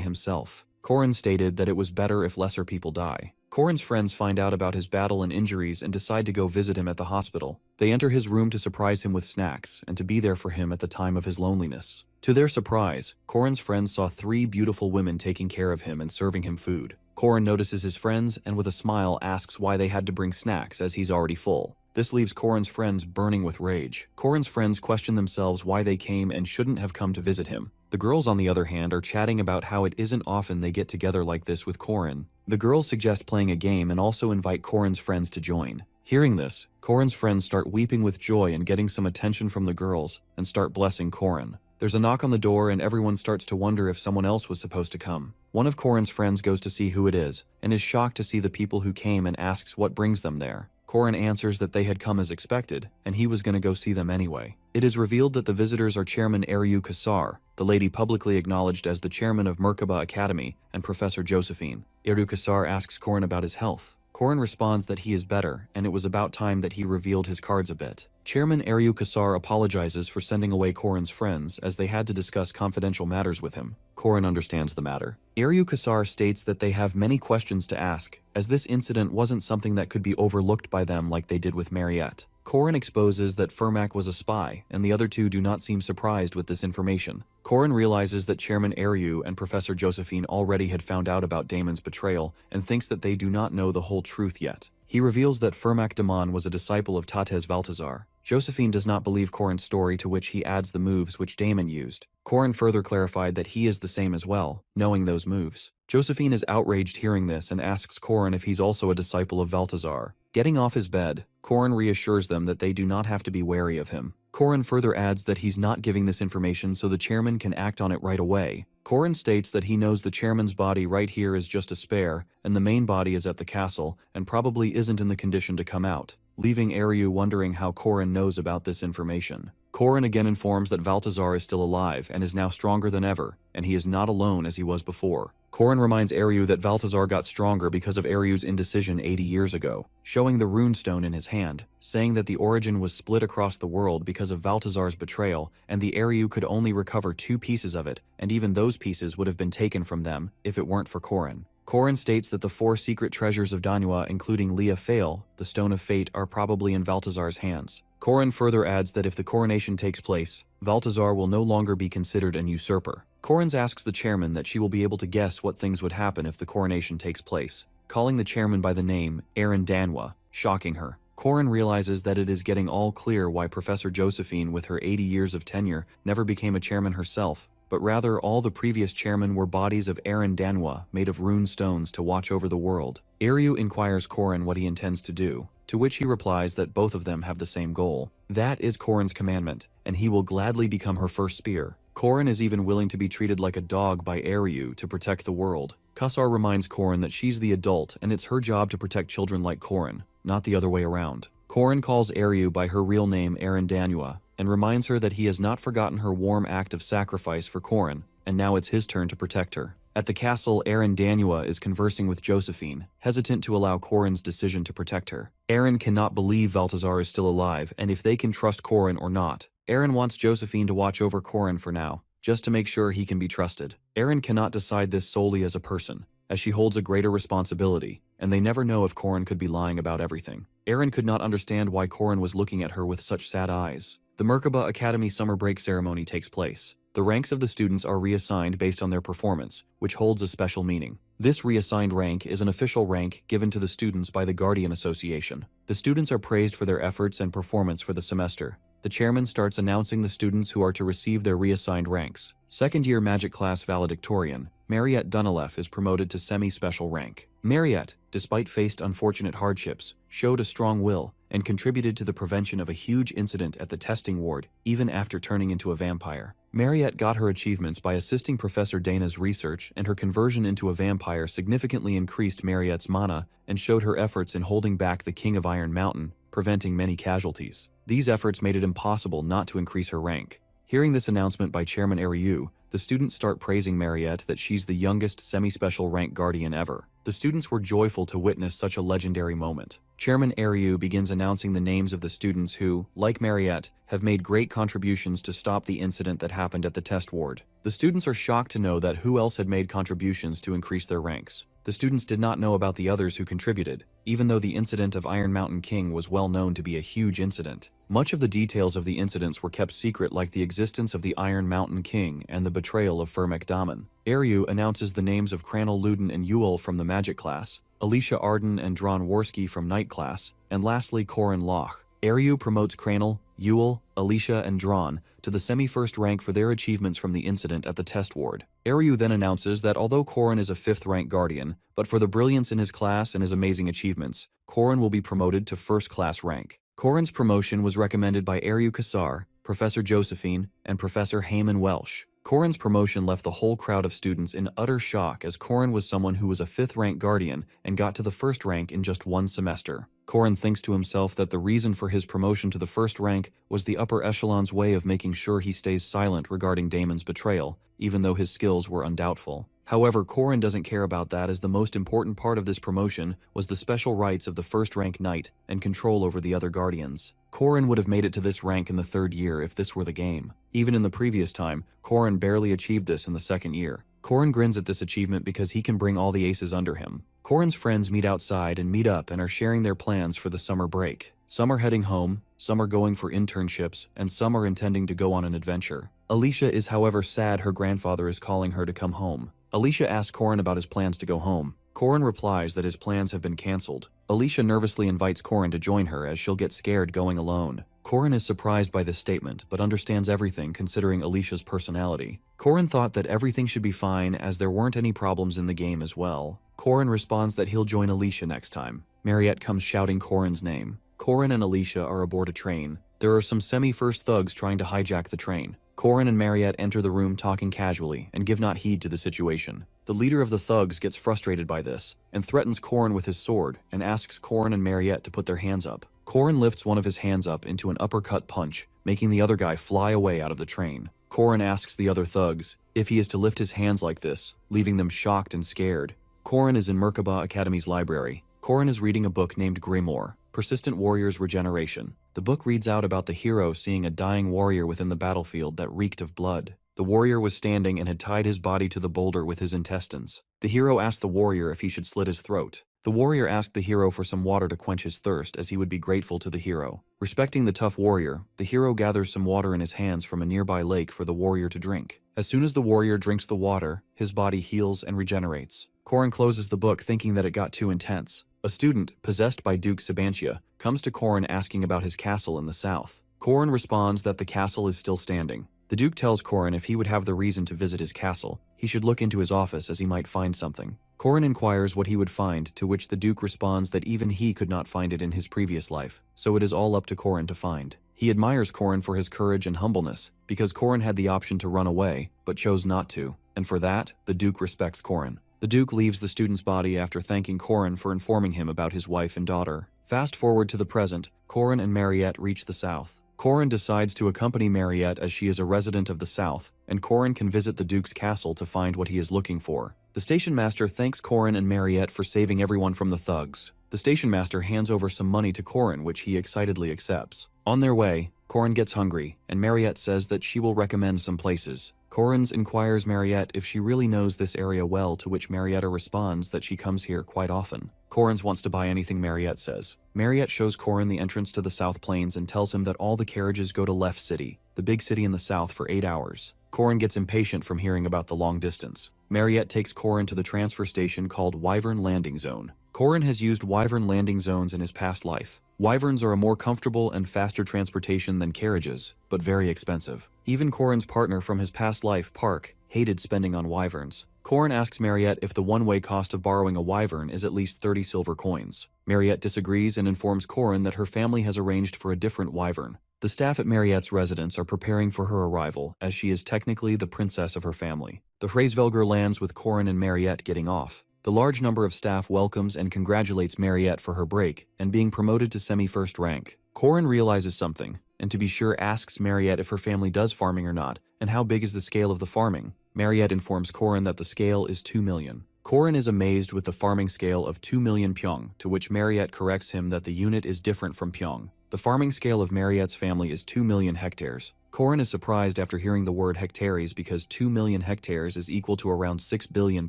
himself? Korin stated that it was better if lesser people die. Korin's friends find out about his battle and injuries and decide to go visit him at the hospital. They enter his room to surprise him with snacks and to be there for him at the time of his loneliness. To their surprise, Korin's friends saw 3 beautiful women taking care of him and serving him food. Korin notices his friends and with a smile asks why they had to bring snacks as he's already full. This leaves Korin's friends burning with rage. Korin's friends question themselves why they came and shouldn't have come to visit him. The girls, on the other hand, are chatting about how it isn't often they get together like this with Korin. The girls suggest playing a game and also invite Korin's friends to join. Hearing this, Korin's friends start weeping with joy and getting some attention from the girls and start blessing Korin. There's a knock on the door and everyone starts to wonder if someone else was supposed to come. One of Corin's friends goes to see who it is, and is shocked to see the people who came and asks what brings them there. Corin answers that they had come as expected, and he was going to go see them anyway. It is revealed that the visitors are Chairman Aryu Kassar, the lady publicly acknowledged as the chairman of Merkaba Academy, and Professor Josephine. Aryu Kassar asks Corin about his health. Corin responds that he is better, and it was about time that he revealed his cards a bit. Chairman Aryu Kassar apologizes for sending away Corin's friends, as they had to discuss confidential matters with him. Corin understands the matter. Aryu Kassar states that they have many questions to ask, as this incident wasn't something that could be overlooked by them like they did with Mariette. Corin exposes that Fermac was a spy, and the other two do not seem surprised with this information. Corin realizes that Chairman Aryu and Professor Josephine already had found out about Damon's betrayal, and thinks that they do not know the whole truth yet. He reveals that Fermac Damon was a disciple of Tates Valtazar. Josephine does not believe Corin's story, to which he adds the moves which Damon used. Corin further clarified that he is the same as well, knowing those moves. Josephine is outraged hearing this and asks Corin if he's also a disciple of Valtazar. Getting off his bed, Corin reassures them that they do not have to be wary of him. Corin further adds that he's not giving this information so the chairman can act on it right away. Corin states that he knows the chairman's body right here is just a spare, and the main body is at the castle, and probably isn't in the condition to come out, leaving Aryu wondering how Corin knows about this information. Corin again informs that Valtazar is still alive and is now stronger than ever, and he is not alone as he was before. Corin reminds Aryu that Valtazar got stronger because of Aryu's indecision 80 years ago, showing the runestone in his hand, saying that the origin was split across the world because of Valtazar's betrayal, and the Aryu could only recover 2 pieces of it, and even those pieces would have been taken from them if it weren't for Corin. Corin states that the 4 secret treasures of Manhwa, including Leah Fail, the Stone of Fate, are probably in Valtazar's hands. Corin further adds that if the coronation takes place, Valtazar will no longer be considered an usurper. Corin asks the chairman that she will be able to guess what things would happen if the coronation takes place, calling the chairman by the name Aaron Danwa, shocking her. Corin realizes that it is getting all clear why Professor Josephine, with her 80 years of tenure, never became a chairman herself, but rather all the previous chairmen were bodies of Aaron Danwa made of rune stones to watch over the world. Aryu inquires Corin what he intends to do, to which he replies that both of them have the same goal. That is Corin's commandment, and he will gladly become her first spear. Corin is even willing to be treated like a dog by Aryu to protect the world. Kassar reminds Corin that she's the adult and it's her job to protect children like Corin, not the other way around. Corin calls Aryu by her real name Aaron Danua, and reminds her that he has not forgotten her warm act of sacrifice for Corin, and now it's his turn to protect her. At the castle, Aaron Danua is conversing with Josephine, hesitant to allow Corin's decision to protect her. Aaron cannot believe Valtazar is still alive, and if they can trust Corin or not. Aaron wants Josephine to watch over Corin for now, just to make sure he can be trusted. Aaron cannot decide this solely as a person, as she holds a greater responsibility, and they never know if Corin could be lying about everything. Aaron could not understand why Corin was looking at her with such sad eyes. The Merkaba Academy summer break ceremony takes place. The ranks of the students are reassigned based on their performance, which holds a special meaning. This reassigned rank is an official rank given to the students by the Guardian Association. The students are praised for their efforts and performance for the semester. The chairman starts announcing the students who are to receive their reassigned ranks. Second-year magic class valedictorian, Mariette Dunelef, is promoted to semi-special rank. Mariette, despite faced unfortunate hardships, showed a strong will and contributed to the prevention of a huge incident at the testing ward, even after turning into a vampire. Mariette got her achievements by assisting Professor Dana's research, and her conversion into a vampire significantly increased Mariette's mana and showed her efforts in holding back the King of Iron Mountain, preventing many casualties. These efforts made it impossible not to increase her rank. Hearing this announcement by Chairman Aryu, the students start praising Mariette that she's the youngest semi-special rank guardian ever. The students were joyful to witness such a legendary moment. Chairman Aryu begins announcing the names of the students who, like Mariette, have made great contributions to stop the incident that happened at the test ward. The students are shocked to know that who else had made contributions to increase their ranks. The students did not know about the others who contributed, even though the incident of Iron Mountain King was well known to be a huge incident. Much of the details of the incidents were kept secret, like the existence of the Iron Mountain King and the betrayal of Fermac Damon. Aryu announces the names of Cranel Luden and Ewell from the Magic class, Alicia Arden and Dron Worski from Night class, and lastly Corin Loch. Aryu promotes Cranel, Ewell, Alicia, and Dron to the semi-first rank for their achievements from the incident at the test ward. Aryu then announces that although Corin is a 5th rank guardian, but for the brilliance in his class and his amazing achievements, Corin will be promoted to 1st class rank. Corin's promotion was recommended by Aryu Kassar, Professor Josephine, and Professor Heyman Welsh. Corin's promotion left the whole crowd of students in utter shock, as Corin was someone who was a 5th rank guardian and got to the 1st rank in just 1 semester. Corin thinks to himself that the reason for his promotion to the 1st rank was the upper echelon's way of making sure he stays silent regarding Damon's betrayal, even though his skills were undoubtful. However, Corin doesn't care about that, as the most important part of this promotion was the special rights of the 1st rank knight and control over the other guardians. Corin would have made it to this rank in the 3rd year if this were the game. Even in the previous time, Corin barely achieved this in the 2nd year. Corin grins at this achievement because he can bring all the aces under him. Corin's friends meet outside and meet up and are sharing their plans for the summer break. Some are heading home, some are going for internships, and some are intending to go on an adventure. Alicia is, however, sad her grandfather is calling her to come home. Alicia asks Corin about his plans to go home. Corin replies that his plans have been cancelled. Alicia nervously invites Corin to join her, as she'll get scared going alone. Corin is surprised by this statement, but understands everything considering Alicia's personality. Corin thought that everything should be fine, as there weren't any problems in the game as well. Corin responds that he'll join Alicia next time. Mariette comes shouting Corin's name. Corin and Alicia are aboard a train. There are some semi-first thugs trying to hijack the train. Corin and Mariette enter the room talking casually and give not heed to the situation. The leader of the thugs gets frustrated by this and threatens Corin with his sword and asks Corin and Mariette to put their hands up. Corin lifts one of his hands up into an uppercut punch, making the other guy fly away out of the train. Corin asks the other thugs if he is to lift his hands like this, leaving them shocked and scared. Corin is in Merkaba Academy's library. Corin is reading a book named Grimoire, Persistent Warrior's Regeneration. The book reads out about the hero seeing a dying warrior within the battlefield that reeked of blood. The warrior was standing and had tied his body to the boulder with his intestines. The hero asked the warrior if he should slit his throat. The warrior asked the hero for some water to quench his thirst, as he would be grateful to the hero. Respecting the tough warrior, the hero gathers some water in his hands from a nearby lake for the warrior to drink. As soon as the warrior drinks the water, his body heals and regenerates. Corin closes the book thinking that it got too intense. A student, possessed by Duke Sabantia, comes to Corin asking about his castle in the south. Corin responds that the castle is still standing. The Duke tells Corin if he would have the reason to visit his castle, he should look into his office, as he might find something. Corin inquires what he would find, to which the Duke responds that even he could not find it in his previous life, so it is all up to Corin to find. He admires Corin for his courage and humbleness, because Corin had the option to run away, but chose not to, and for that, the Duke respects Corin. The Duke leaves the student's body after thanking Corin for informing him about his wife and daughter. Fast forward to the present, Corin and Mariette reach the south. Corin decides to accompany Mariette, as she is a resident of the south, and Corin can visit the Duke's castle to find what he is looking for. The station master thanks Corin and Mariette for saving everyone from the thugs. The station master hands over some money to Corin, which he excitedly accepts. On their way, Corin gets hungry, and Mariette says that she will recommend some places. Corin inquires Mariette if she really knows this area well, to which Mariette responds that she comes here quite often. Corin wants to buy anything Mariette says. Mariette shows Corin the entrance to the South Plains and tells him that all the carriages go to Left City, the big city in the south, for 8 hours. Corin gets impatient from hearing about the long distance. Mariette takes Corin to the transfer station called Wyvern Landing Zone. Corin has used Wyvern landing zones in his past life. Wyverns are a more comfortable and faster transportation than carriages, but very expensive. Even Corin's partner from his past life, Park, hated spending on wyverns. Corin asks Mariette if the one-way cost of borrowing a wyvern is at least 30 silver coins. Mariette disagrees and informs Corin that her family has arranged for a different wyvern. The staff at Mariette's residence are preparing for her arrival, as she is technically the princess of her family. The Hraesvelger lands with Corin and Mariette getting off. The large number of staff welcomes and congratulates Mariette for her break and being promoted to semi-first rank. Corin realizes something, and to be sure asks Mariette if her family does farming or not, and how big is the scale of the farming. Mariette informs Corin that the scale is 2 million. Corin is amazed with the farming scale of 2 million pyong, to which Mariette corrects him that the unit is different from pyong. The farming scale of Mariette's family is 2 million hectares. Corin is surprised after hearing the word hectares, because 2 million hectares is equal to around 6 billion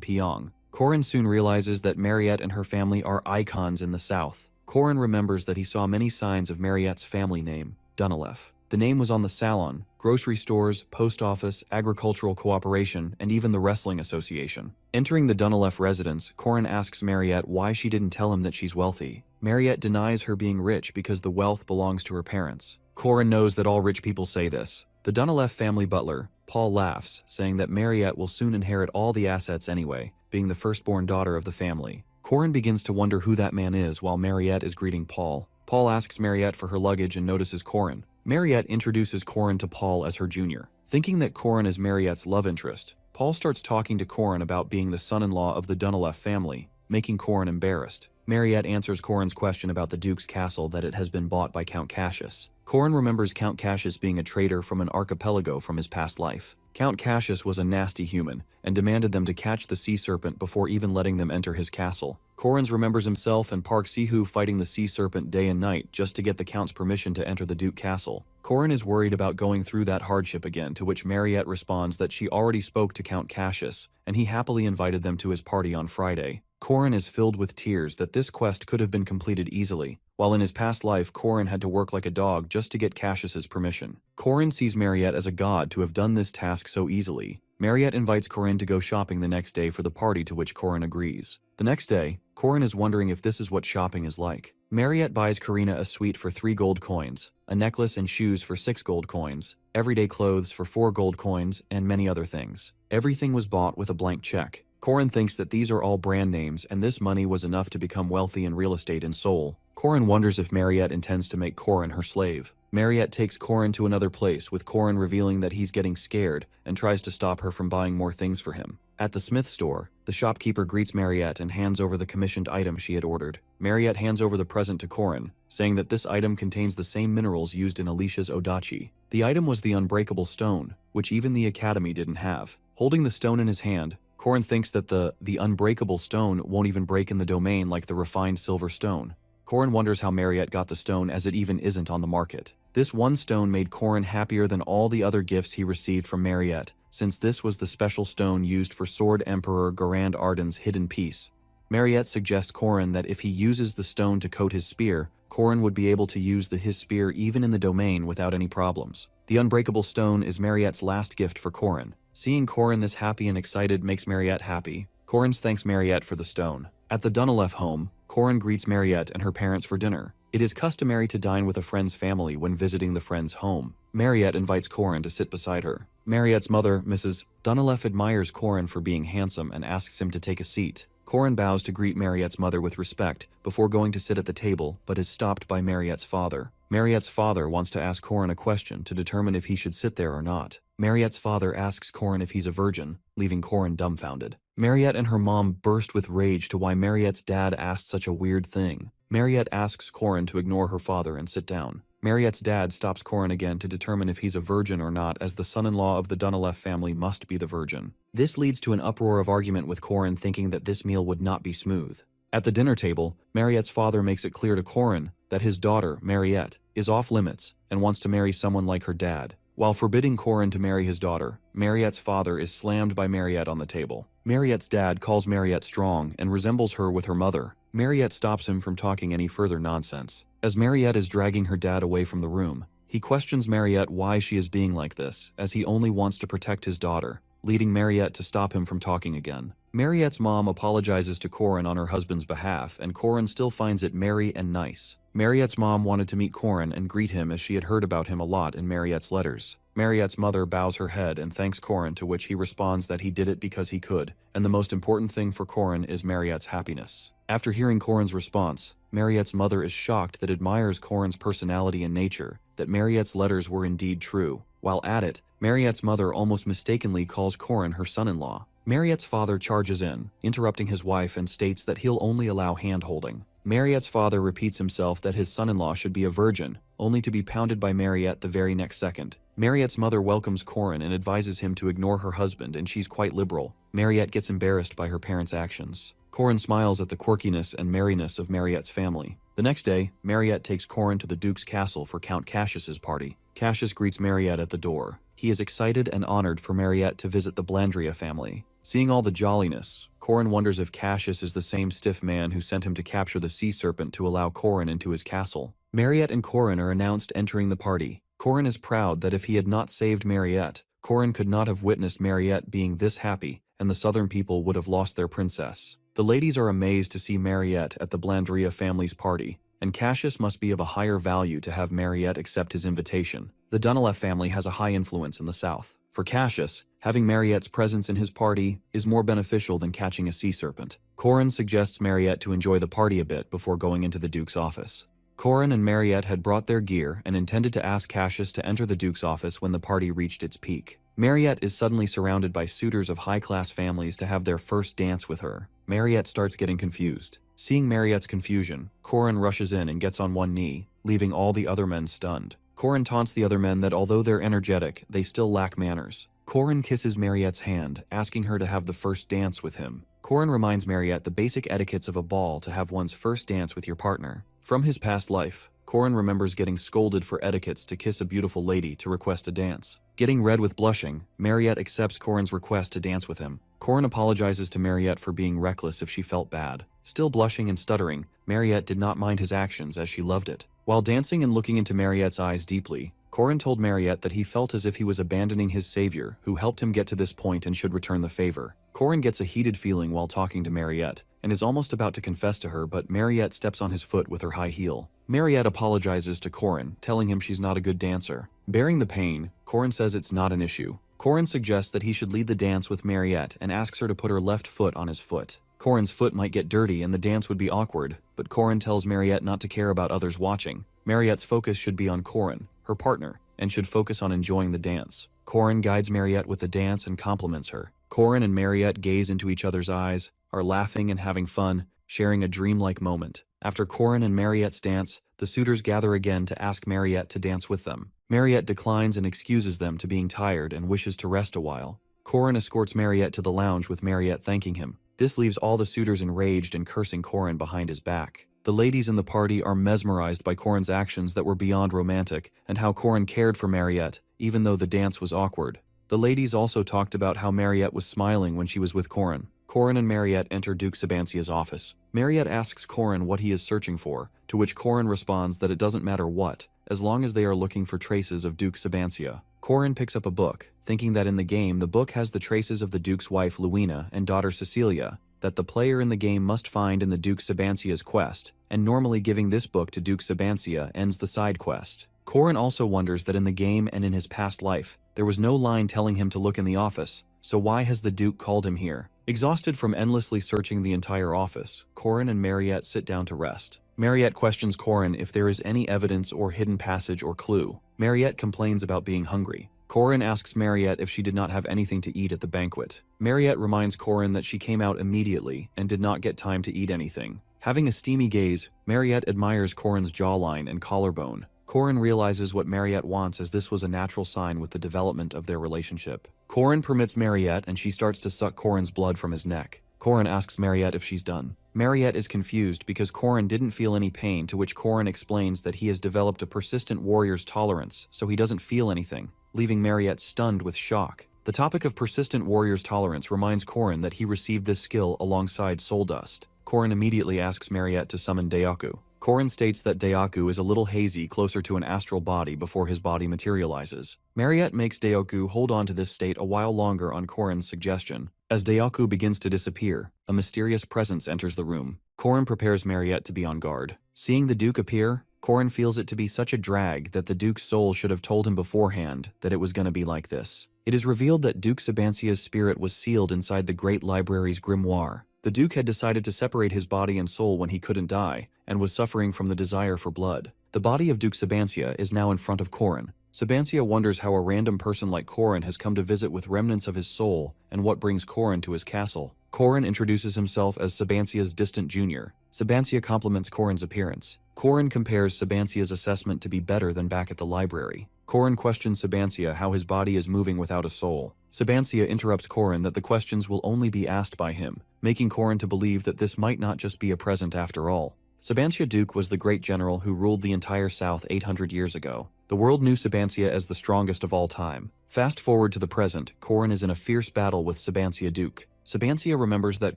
pyong. Corin soon realizes that Mariette and her family are icons in the south. Corin remembers that he saw many signs of Mariette's family name, Dunalef. The name was on the salon, grocery stores, post office, agricultural cooperation, and even the wrestling association. Entering the Dunalef residence, Corin asks Mariette why she didn't tell him that she's wealthy. Mariette denies her being rich because the wealth belongs to her parents. Corin knows that all rich people say this. The Dunalef family butler, Paul, laughs, saying that Mariette will soon inherit all the assets anyway, being the firstborn daughter of the family. Corin begins to wonder who that man is while Mariette is greeting Paul. Paul asks Mariette for her luggage and notices Corin. Mariette introduces Corin to Paul as her junior. Thinking that Corin is Mariette's love interest, Paul starts talking to Corin about being the son-in-law of the Dunilef family, making Corin embarrassed. Mariette answers Corin's question about the Duke's castle that it has been bought by Count Cassius. Corin remembers Count Cassius being a traitor from an archipelago from his past life. Count Cassius was a nasty human and demanded them to catch the sea serpent before even letting them enter his castle. Corin remembers himself and Park Si-hoo fighting the sea serpent day and night just to get the Count's permission to enter the Duke castle. Corin is worried about going through that hardship again, to which Mariette responds that she already spoke to Count Cassius and he happily invited them to his party on Friday. Corin is filled with tears that this quest could have been completed easily, while in his past life Corin had to work like a dog just to get Cassius's permission. Corin sees Mariette as a god to have done this task so easily. Mariette invites Corin to go shopping the next day for the party, to which Corin agrees. The next day, Corin is wondering if this is what shopping is like. Mariette buys Karina a suite for 3 gold coins, a necklace and shoes for 6 gold coins, everyday clothes for 4 gold coins, and many other things. Everything was bought with a blank check. Corin thinks that these are all brand names and this money was enough to become wealthy in real estate in Seoul. Corin wonders if Mariette intends to make Corin her slave. Mariette takes Corin to another place, with Corin revealing that he's getting scared and tries to stop her from buying more things for him. At the Smith store, the shopkeeper greets Mariette and hands over the commissioned item she had ordered. Mariette hands over the present to Corin, saying that this item contains the same minerals used in Alicia's odachi. The item was the unbreakable stone, which even the Academy didn't have. Holding the stone in his hand, Corin thinks that the unbreakable stone won't even break in the domain like the refined silver stone. Corin wonders how Mariette got the stone, as it even isn't on the market. This one stone made Corin happier than all the other gifts he received from Mariette, since this was the special stone used for Sword Emperor Garand Arden's hidden piece. Mariette suggests Corin that if he uses the stone to coat his spear, Corin would be able to use his spear even in the domain without any problems. The unbreakable stone is Mariette's last gift for Corin. Seeing Corin this happy and excited makes Mariette happy. Corin thanks Mariette for the stone. At the Dunilef home, Corin greets Mariette and her parents for dinner. It is customary to dine with a friend's family when visiting the friend's home. Mariette invites Corin to sit beside her. Mariette's mother, Mrs. Dunilef, admires Corin for being handsome and asks him to take a seat. Corin bows to greet Mariette's mother with respect before going to sit at the table, but is stopped by Mariette's father. Mariette's father wants to ask Corin a question to determine if he should sit there or not. Mariette's father asks Corin if he's a virgin, leaving Corin dumbfounded. Mariette and her mom burst with rage to why Mariette's dad asked such a weird thing. Mariette asks Corin to ignore her father and sit down. Mariette's dad stops Corin again to determine if he's a virgin or not, as the son-in-law of the Dunilef family must be the virgin. This leads to an uproar of argument, with Corin thinking that this meal would not be smooth. At the dinner table, Mariette's father makes it clear to Corin that his daughter, Mariette, is off limits and wants to marry someone like her dad. While forbidding Corin to marry his daughter, Mariette's father is slammed by Mariette on the table. Mariette's dad calls Mariette strong and resembles her with her mother. Mariette stops him from talking any further nonsense. As Mariette is dragging her dad away from the room, he questions Mariette why she is being like this, as he only wants to protect his daughter, leading Mariette to stop him from talking again. Mariette's mom apologizes to Corin on her husband's behalf, and Corin still finds it merry and nice. Mariette's mom wanted to meet Corin and greet him, as she had heard about him a lot in Mariette's letters. Mariette's mother bows her head and thanks Corin, to which he responds that he did it because he could, and the most important thing for Corin is Mariette's happiness. After hearing Corin's response, Mariette's mother is shocked that admires Corin's personality and nature, that Mariette's letters were indeed true. While at it, Mariette's mother almost mistakenly calls Corin her son-in-law. Mariette's father charges in, interrupting his wife, and states that he'll only allow hand-holding. Mariette's father repeats himself that his son-in-law should be a virgin, only to be pounded by Mariette the very next second. Mariette's mother welcomes Corin and advises him to ignore her husband, and she's quite liberal. Mariette gets embarrassed by her parents' actions. Corin smiles at the quirkiness and merriness of Mariette's family. The next day, Mariette takes Corin to the Duke's castle for Count Cassius's party. Cassius greets Mariette at the door. He is excited and honored for Mariette to visit the Blandria family. Seeing all the jolliness, Corin wonders if Cassius is the same stiff man who sent him to capture the sea serpent to allow Corin into his castle. Mariette and Corin are announced entering the party. Corin is proud that if he had not saved Mariette, Corin could not have witnessed Mariette being this happy, and the southern people would have lost their princess. The ladies are amazed to see Mariette at the Blandria family's party, and Cassius must be of a higher value to have Mariette accept his invitation. The Dunilef family has a high influence in the south. For Cassius, having Mariette's presence in his party is more beneficial than catching a sea serpent. Corin suggests Mariette to enjoy the party a bit before going into the Duke's office. Corin and Mariette had brought their gear and intended to ask Cassius to enter the Duke's office when the party reached its peak. Mariette is suddenly surrounded by suitors of high-class families to have their first dance with her. Mariette starts getting confused. Seeing Mariette's confusion, Corin rushes in and gets on one knee, leaving all the other men stunned. Corin taunts the other men that although they're energetic, they still lack manners. Corin kisses Mariette's hand, asking her to have the first dance with him. Corin reminds Mariette the basic etiquettes of a ball to have one's first dance with your partner. From his past life, Corin remembers getting scolded for etiquettes to kiss a beautiful lady to request a dance. Getting red with blushing, Mariette accepts Corin's request to dance with him. Corin apologizes to Mariette for being reckless if she felt bad. Still blushing and stuttering, Mariette did not mind his actions as she loved it. While dancing and looking into Mariette's eyes deeply, Corin told Mariette that he felt as if he was abandoning his savior who helped him get to this point and should return the favor. Corin gets a heated feeling while talking to Mariette and is almost about to confess to her, but Mariette steps on his foot with her high heel. Mariette apologizes to Corin, telling him she's not a good dancer. Bearing the pain, Corin says it's not an issue. Corin suggests that he should lead the dance with Mariette and asks her to put her left foot on his foot. Corin's foot might get dirty and the dance would be awkward, but Corin tells Mariette not to care about others watching. Mariette's focus should be on Corin, her partner, and should focus on enjoying the dance. Corin guides Mariette with the dance and compliments her. Corin and Mariette gaze into each other's eyes, are laughing and having fun, sharing a dreamlike moment. After Corin and Mariette's dance, the suitors gather again to ask Mariette to dance with them. Mariette declines and excuses them to being tired and wishes to rest a while. Corin escorts Mariette to the lounge with Mariette thanking him. This leaves all the suitors enraged and cursing Corin behind his back. The ladies in the party are mesmerized by Corin's actions that were beyond romantic and how Corin cared for Mariette, even though the dance was awkward. The ladies also talked about how Mariette was smiling when she was with Corin. Corin and Mariette enter Duke Sabancia's office. Mariette asks Corin what he is searching for, to which Corin responds that it doesn't matter what, as long as they are looking for traces of Duke Sabancia. Corin picks up a book, thinking that in the game the book has the traces of the Duke's wife Luina and daughter Cecilia, that the player in the game must find in the Duke Sabancia's quest, and normally giving this book to Duke Sabancia ends the side quest. Corin also wonders that in the game and in his past life, there was no line telling him to look in the office, so why has the Duke called him here? Exhausted from endlessly searching the entire office, Corin and Mariette sit down to rest. Mariette questions Corin if there is any evidence or hidden passage or clue. Mariette complains about being hungry. Corin asks Mariette if she did not have anything to eat at the banquet. Mariette reminds Corin that she came out immediately and did not get time to eat anything. Having a steamy gaze, Mariette admires Corin's jawline and collarbone. Corin realizes what Mariette wants, as this was a natural sign with the development of their relationship. Corin permits Mariette and she starts to suck Corin's blood from his neck. Corin asks Mariette if she's done. Mariette is confused because Corin didn't feel any pain, to which Corin explains that he has developed a persistent warrior's tolerance, so he doesn't feel anything, leaving Mariette stunned with shock. The topic of persistent warrior's tolerance reminds Corin that he received this skill alongside soul dust. Corin immediately asks Mariette to summon Deoku. Corin states that Deoku is a little hazy, closer to an astral body before his body materializes. Mariette makes Deoku hold on to this state a while longer on Corin's suggestion. As Deoku begins to disappear, a mysterious presence enters the room. Corin prepares Mariette to be on guard. Seeing the Duke appear, Corin feels it to be such a drag that the Duke's soul should have told him beforehand that it was going to be like this. It is revealed that Duke Sabancia's spirit was sealed inside the Great Library's grimoire. The Duke had decided to separate his body and soul when he couldn't die, and was suffering from the desire for blood. The body of Duke Sabancia is now in front of Corin. Sabancia wonders how a random person like Corin has come to visit with remnants of his soul, and what brings Corin to his castle. Corin introduces himself as Sabancia's distant junior. Sabancia compliments Corin's appearance. Corin compares Sabancia's assessment to be better than back at the library. Corin questions Sabancia how his body is moving without a soul. Sabancia interrupts Corin that the questions will only be asked by him, making Corin to believe that this might not just be a present after all. Sabancia Duke was the great general who ruled the entire South 800 years ago. The world knew Sabancia as the strongest of all time. Fast forward to the present, Corin is in a fierce battle with Sabancia Duke. Sabancia remembers that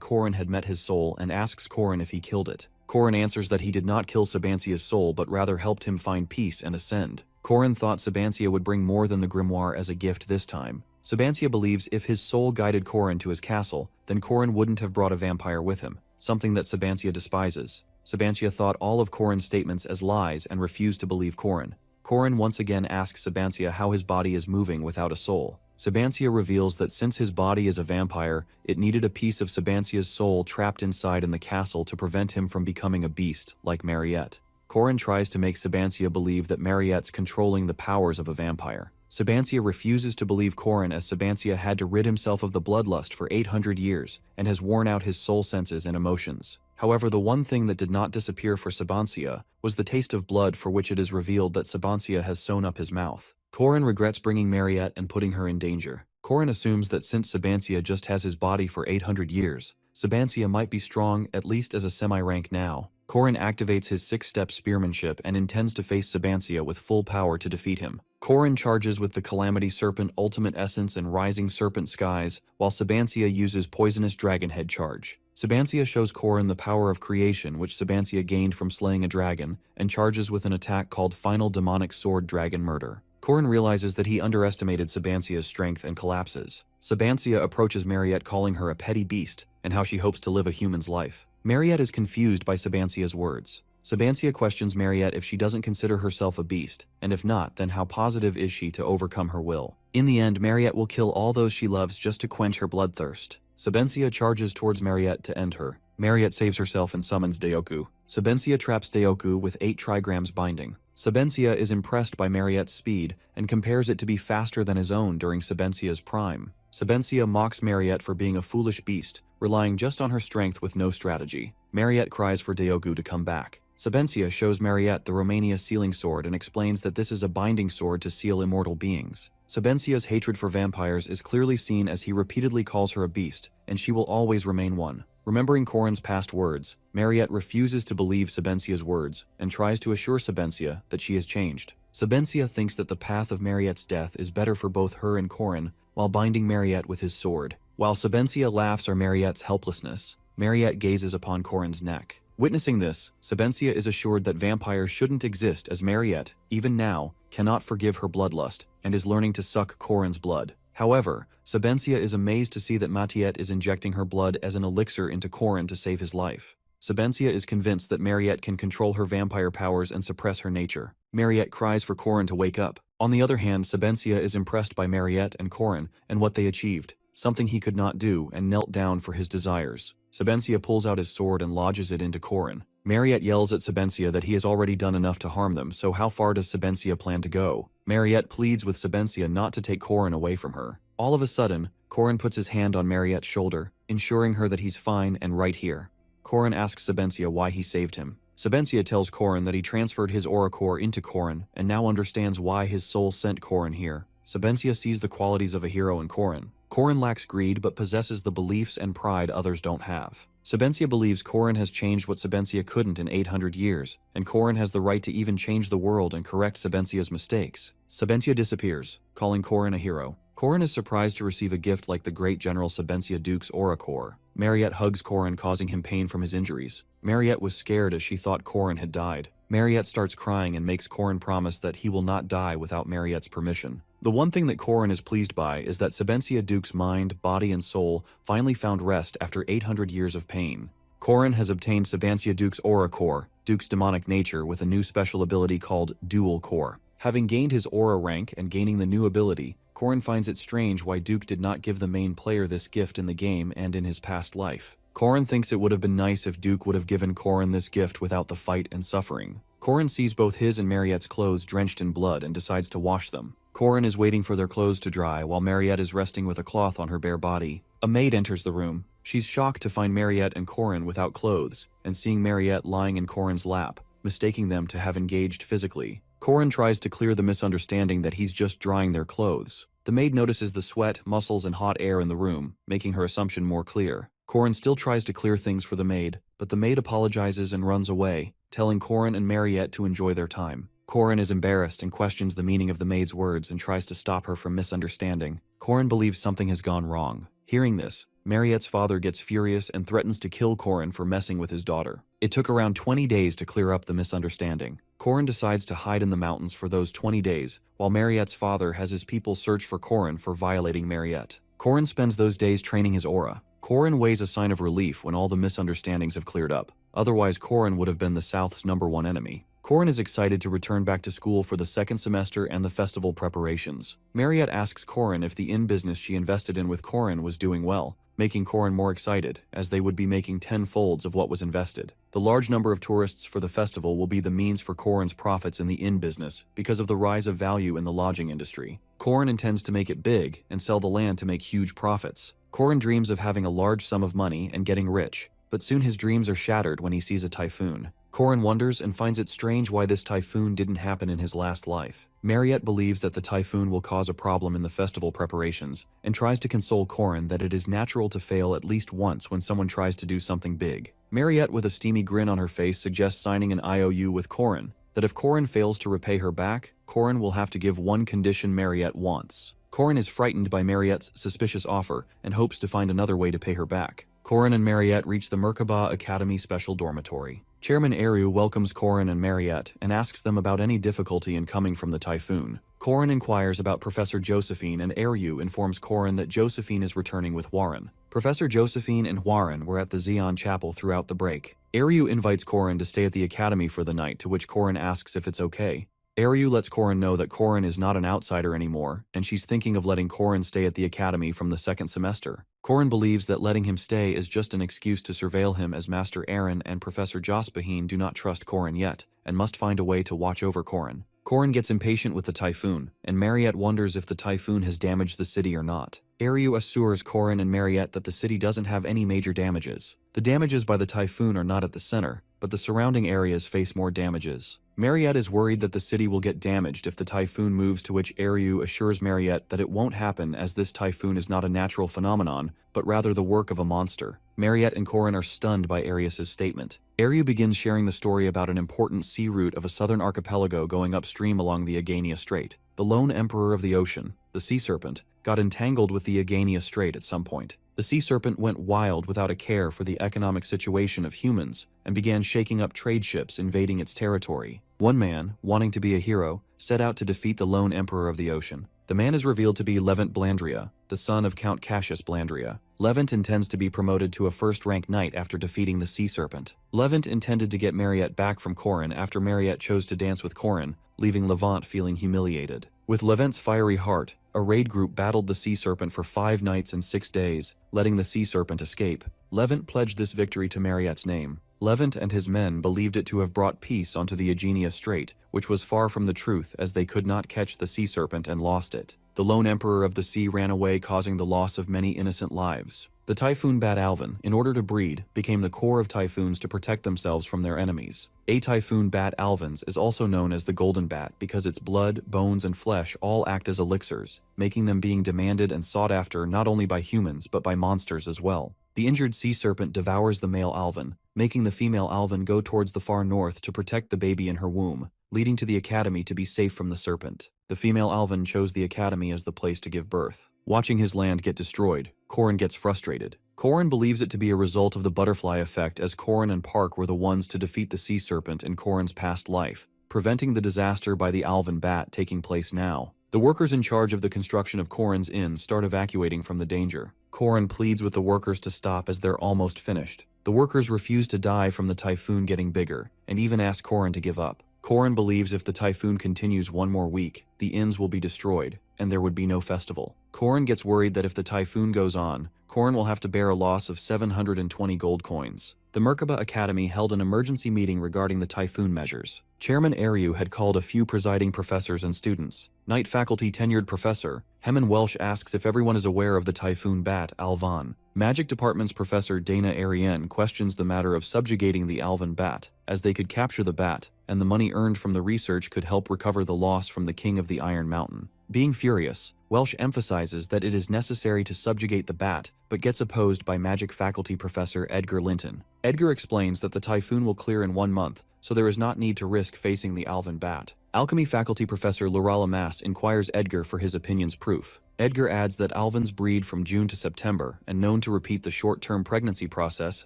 Corin had met his soul and asks Corin if he killed it. Corin answers that he did not kill Sabancia's soul but rather helped him find peace and ascend. Corin thought Sabancia would bring more than the grimoire as a gift this time. Sabancia believes if his soul guided Corin to his castle, then Corin wouldn't have brought a vampire with him, something that Sabancia despises. Sabancia thought all of Corin's statements as lies and refused to believe Corin. Corin once again asks Sabancia how his body is moving without a soul. Sabancia reveals that since his body is a vampire, it needed a piece of Sabancia's soul trapped inside in the castle to prevent him from becoming a beast like Mariette. Corin tries to make Sabancia believe that Mariette's controlling the powers of a vampire. Sabancia refuses to believe Corin, as Sabancia had to rid himself of the bloodlust for 800 years and has worn out his soul senses and emotions. However, the one thing that did not disappear for Sabancia was the taste of blood, for which it is revealed that Sabancia has sewn up his mouth. Corin regrets bringing Mariette and putting her in danger. Corin assumes that since Sabancia just has his body for 800 years, Sabancia might be strong, at least as a semi-rank now. Corin activates his 6-step spearmanship and intends to face Sabancia with full power to defeat him. Corin charges with the Calamity Serpent Ultimate Essence and Rising Serpent Skies, while Sabancia uses Poisonous Dragonhead Charge. Sabancia shows Corin the power of creation, which Sabancia gained from slaying a dragon, and charges with an attack called Final Demonic Sword Dragon Murder. Corin realizes that he underestimated Sabancia's strength and collapses. Sabancia approaches Mariette, calling her a petty beast, and how she hopes to live a human's life. Mariette is confused by Sabancia's words. Sabancia questions Mariette if she doesn't consider herself a beast, and if not, then how positive is she to overcome her will. In the end, Mariette will kill all those she loves just to quench her bloodthirst. Sabancia charges towards Mariette to end her. Mariette saves herself and summons Deoku. Sabancia traps Deoku with 8 trigrams binding. Sabancia is impressed by Mariette's speed and compares it to be faster than his own during Sabancia's prime. Sabancia mocks Mariette for being a foolish beast, relying just on her strength with no strategy. Mariette cries for Deoku to come back. Sabancia shows Mariette the Romania sealing sword and explains that this is a binding sword to seal immortal beings. Sabancia's hatred for vampires is clearly seen as he repeatedly calls her a beast, and she will always remain one. Remembering Corin's past words, Mariette refuses to believe Sabancia's words and tries to assure Sabancia that she has changed. Sabancia thinks that the path of Mariette's death is better for both her and Corin, while binding Mariette with his sword. While Sabancia laughs at Mariette's helplessness, Mariette gazes upon Corin's neck. Witnessing this, Sabancia is assured that vampires shouldn't exist, as Mariette, even now, cannot forgive her bloodlust and is learning to suck Corin's blood. However, Sabancia is amazed to see that Mariette is injecting her blood as an elixir into Corin to save his life. Sabancia is convinced that Mariette can control her vampire powers and suppress her nature. Mariette cries for Corin to wake up. On the other hand, Sabancia is impressed by Mariette and Corin and what they achieved, something he could not do, and knelt down for his desires. Sabancia pulls out his sword and lodges it into Corin. Mariette yells at Sabancia that he has already done enough to harm them, so how far does Sabancia plan to go? Mariette pleads with Sabancia not to take Corin away from her. All of a sudden, Corin puts his hand on Mariette's shoulder, ensuring her that he's fine and right here. Corin asks Sabancia why he saved him. Sabancia tells Corin that he transferred his aura core into Corin and now understands why his soul sent Corin here. Sabancia sees the qualities of a hero in Corin. Corin lacks greed but possesses the beliefs and pride others don't have. Sabancia believes Corin has changed what Sabancia couldn't in 800 years, and Corin has the right to even change the world and correct Sabancia's mistakes. Sabancia disappears, calling Corin a hero. Corin is surprised to receive a gift like the great General Sabancia Duke's aura core. Mariette hugs Corin, causing him pain from his injuries. Mariette was scared as she thought Corin had died. Mariette starts crying and makes Corin promise that he will not die without Mariette's permission. The one thing that Corin is pleased by is that Sabancia Duke's mind, body, and soul finally found rest after 800 years of pain. Corin has obtained Sabancia Duke's aura core, Duke's demonic nature, with a new special ability called Dual Core. Having gained his aura rank and gaining the new ability, Corin finds it strange why Duke did not give the main player this gift in the game and in his past life. Corin thinks it would have been nice if Duke would have given Corin this gift without the fight and suffering. Corin sees both his and Mariette's clothes drenched in blood and decides to wash them. Corin is waiting for their clothes to dry while Mariette is resting with a cloth on her bare body. A maid enters the room. She's shocked to find Mariette and Corin without clothes, and seeing Mariette lying in Corin's lap, mistaking them to have engaged physically. Corin tries to clear the misunderstanding that he's just drying their clothes. The maid notices the sweat, muscles, and hot air in the room, making her assumption more clear. Corin still tries to clear things for the maid, but the maid apologizes and runs away, telling Corin and Mariette to enjoy their time. Corin is embarrassed and questions the meaning of the maid's words and tries to stop her from misunderstanding. Corin believes something has gone wrong. Hearing this, Mariette's father gets furious and threatens to kill Corin for messing with his daughter. It took around 20 days to clear up the misunderstanding. Corin decides to hide in the mountains for those 20 days, while Mariette's father has his people search for Corin for violating Mariette. Corin spends those days training his aura. Corin weighs a sign of relief when all the misunderstandings have cleared up. Otherwise, Corin would have been the South's #1 enemy. Corin is excited to return back to school for the second semester and the festival preparations. Mariette asks Corin if the inn business she invested in with Corin was doing well, making Corin more excited, as they would be making 10-folds of what was invested. The large number of tourists for the festival will be the means for Corin's profits in the inn business because of the rise of value in the lodging industry. Corin intends to make it big and sell the land to make huge profits. Corin dreams of having a large sum of money and getting rich, but soon his dreams are shattered when he sees a typhoon. Corin wonders and finds it strange why this typhoon didn't happen in his last life. Mariette believes that the typhoon will cause a problem in the festival preparations and tries to console Corin that it is natural to fail at least once when someone tries to do something big. Mariette, with a steamy grin on her face, suggests signing an IOU with Corin, that if Corin fails to repay her back, Corin will have to give one condition Mariette wants. Corin is frightened by Mariette's suspicious offer and hopes to find another way to pay her back. Corin and Mariette reach the Merkaba Academy Special Dormitory. Chairman Eru welcomes Corin and Mariette and asks them about any difficulty in coming from the typhoon. Corin inquires about Professor Josephine, and Eru informs Corin that Josephine is returning with Warren. Professor Josephine and Warren were at the Xian Chapel throughout the break. Eru invites Corin to stay at the academy for the night, to which Corin asks if it's okay. Eru lets Corin know that Corin is not an outsider anymore, and she's thinking of letting Corin stay at the academy from the second semester. Corin believes that letting him stay is just an excuse to surveil him, as Master Aaron and Professor Jospaheen do not trust Corin yet, and must find a way to watch over Corin. Corin gets impatient with the typhoon, and Mariette wonders if the typhoon has damaged the city or not. Eru assures Corin and Mariette that the city doesn't have any major damages. The damages by the typhoon are not at the center, but the surrounding areas face more damages. Mariette is worried that the city will get damaged if the typhoon moves, to which Eru assures Mariette that it won't happen, as this typhoon is not a natural phenomenon, but rather the work of a monster. Mariette and Corin are stunned by Arius's statement. Eru begins sharing the story about an important sea route of a southern archipelago going upstream along the Agania Strait. The lone emperor of the ocean, the sea serpent, got entangled with the Agania Strait at some point. The sea serpent went wild without a care for the economic situation of humans and began shaking up trade ships invading its territory. One man, wanting to be a hero, set out to defeat the lone emperor of the ocean. The man is revealed to be Levant Blandria, the son of Count Cassius Blandria. Levant intends to be promoted to a first-rank knight after defeating the sea serpent. Levant intended to get Mariette back from Corin after Mariette chose to dance with Corin, leaving Levant feeling humiliated. With Levant's fiery heart, a raid group battled the sea serpent for 5 nights and 6 days, letting the sea serpent escape. Levant pledged this victory to Mariette's name. Levant and his men believed it to have brought peace onto the Agenia Strait, which was far from the truth, as they could not catch the sea serpent and lost it. The lone emperor of the sea ran away, causing the loss of many innocent lives. The typhoon bat Alvin, in order to breed, became the core of typhoons to protect themselves from their enemies. A typhoon bat Alvin's is also known as the golden bat because its blood, bones, and flesh all act as elixirs, making them being demanded and sought after not only by humans but by monsters as well. The injured sea serpent devours the male Alvin, making the female Alvin go towards the far north to protect the baby in her womb, leading to the academy to be safe from the serpent. The female Alvin chose the academy as the place to give birth. Watching his land get destroyed, Corin gets frustrated. Corin believes it to be a result of the butterfly effect, as Corin and Park were the ones to defeat the sea serpent in Corin's past life, preventing the disaster by the Alvin bat taking place now. The workers in charge of the construction of Corin's inn start evacuating from the danger. Corin pleads with the workers to stop as they're almost finished. The workers refuse to die from the typhoon getting bigger, and even ask Corin to give up. Corin believes if the typhoon continues one more week, the inns will be destroyed, and there would be no festival. Corin gets worried that if the typhoon goes on, Corin will have to bear a loss of 720 gold coins. The Merkaba Academy held an emergency meeting regarding the typhoon measures. Chairman Eru had called a few presiding professors and students. Night faculty tenured professor Heman Welsh asks if everyone is aware of the typhoon bat Alvan. Magic Department's Professor Dana Arienne questions the matter of subjugating the Alvan bat, as they could capture the bat, and the money earned from the research could help recover the loss from the King of the Iron Mountain. Being furious, Welsh emphasizes that it is necessary to subjugate the bat, but gets opposed by Magic Faculty Professor Edgar Linton. Edgar explains that the typhoon will clear in 1 month, so there is not need to risk facing the Alvan bat. Alchemy Faculty Professor Lorala Mass inquires Edgar for his opinion's proof. Edgar adds that Alvins breed from June to September and known to repeat the short-term pregnancy process,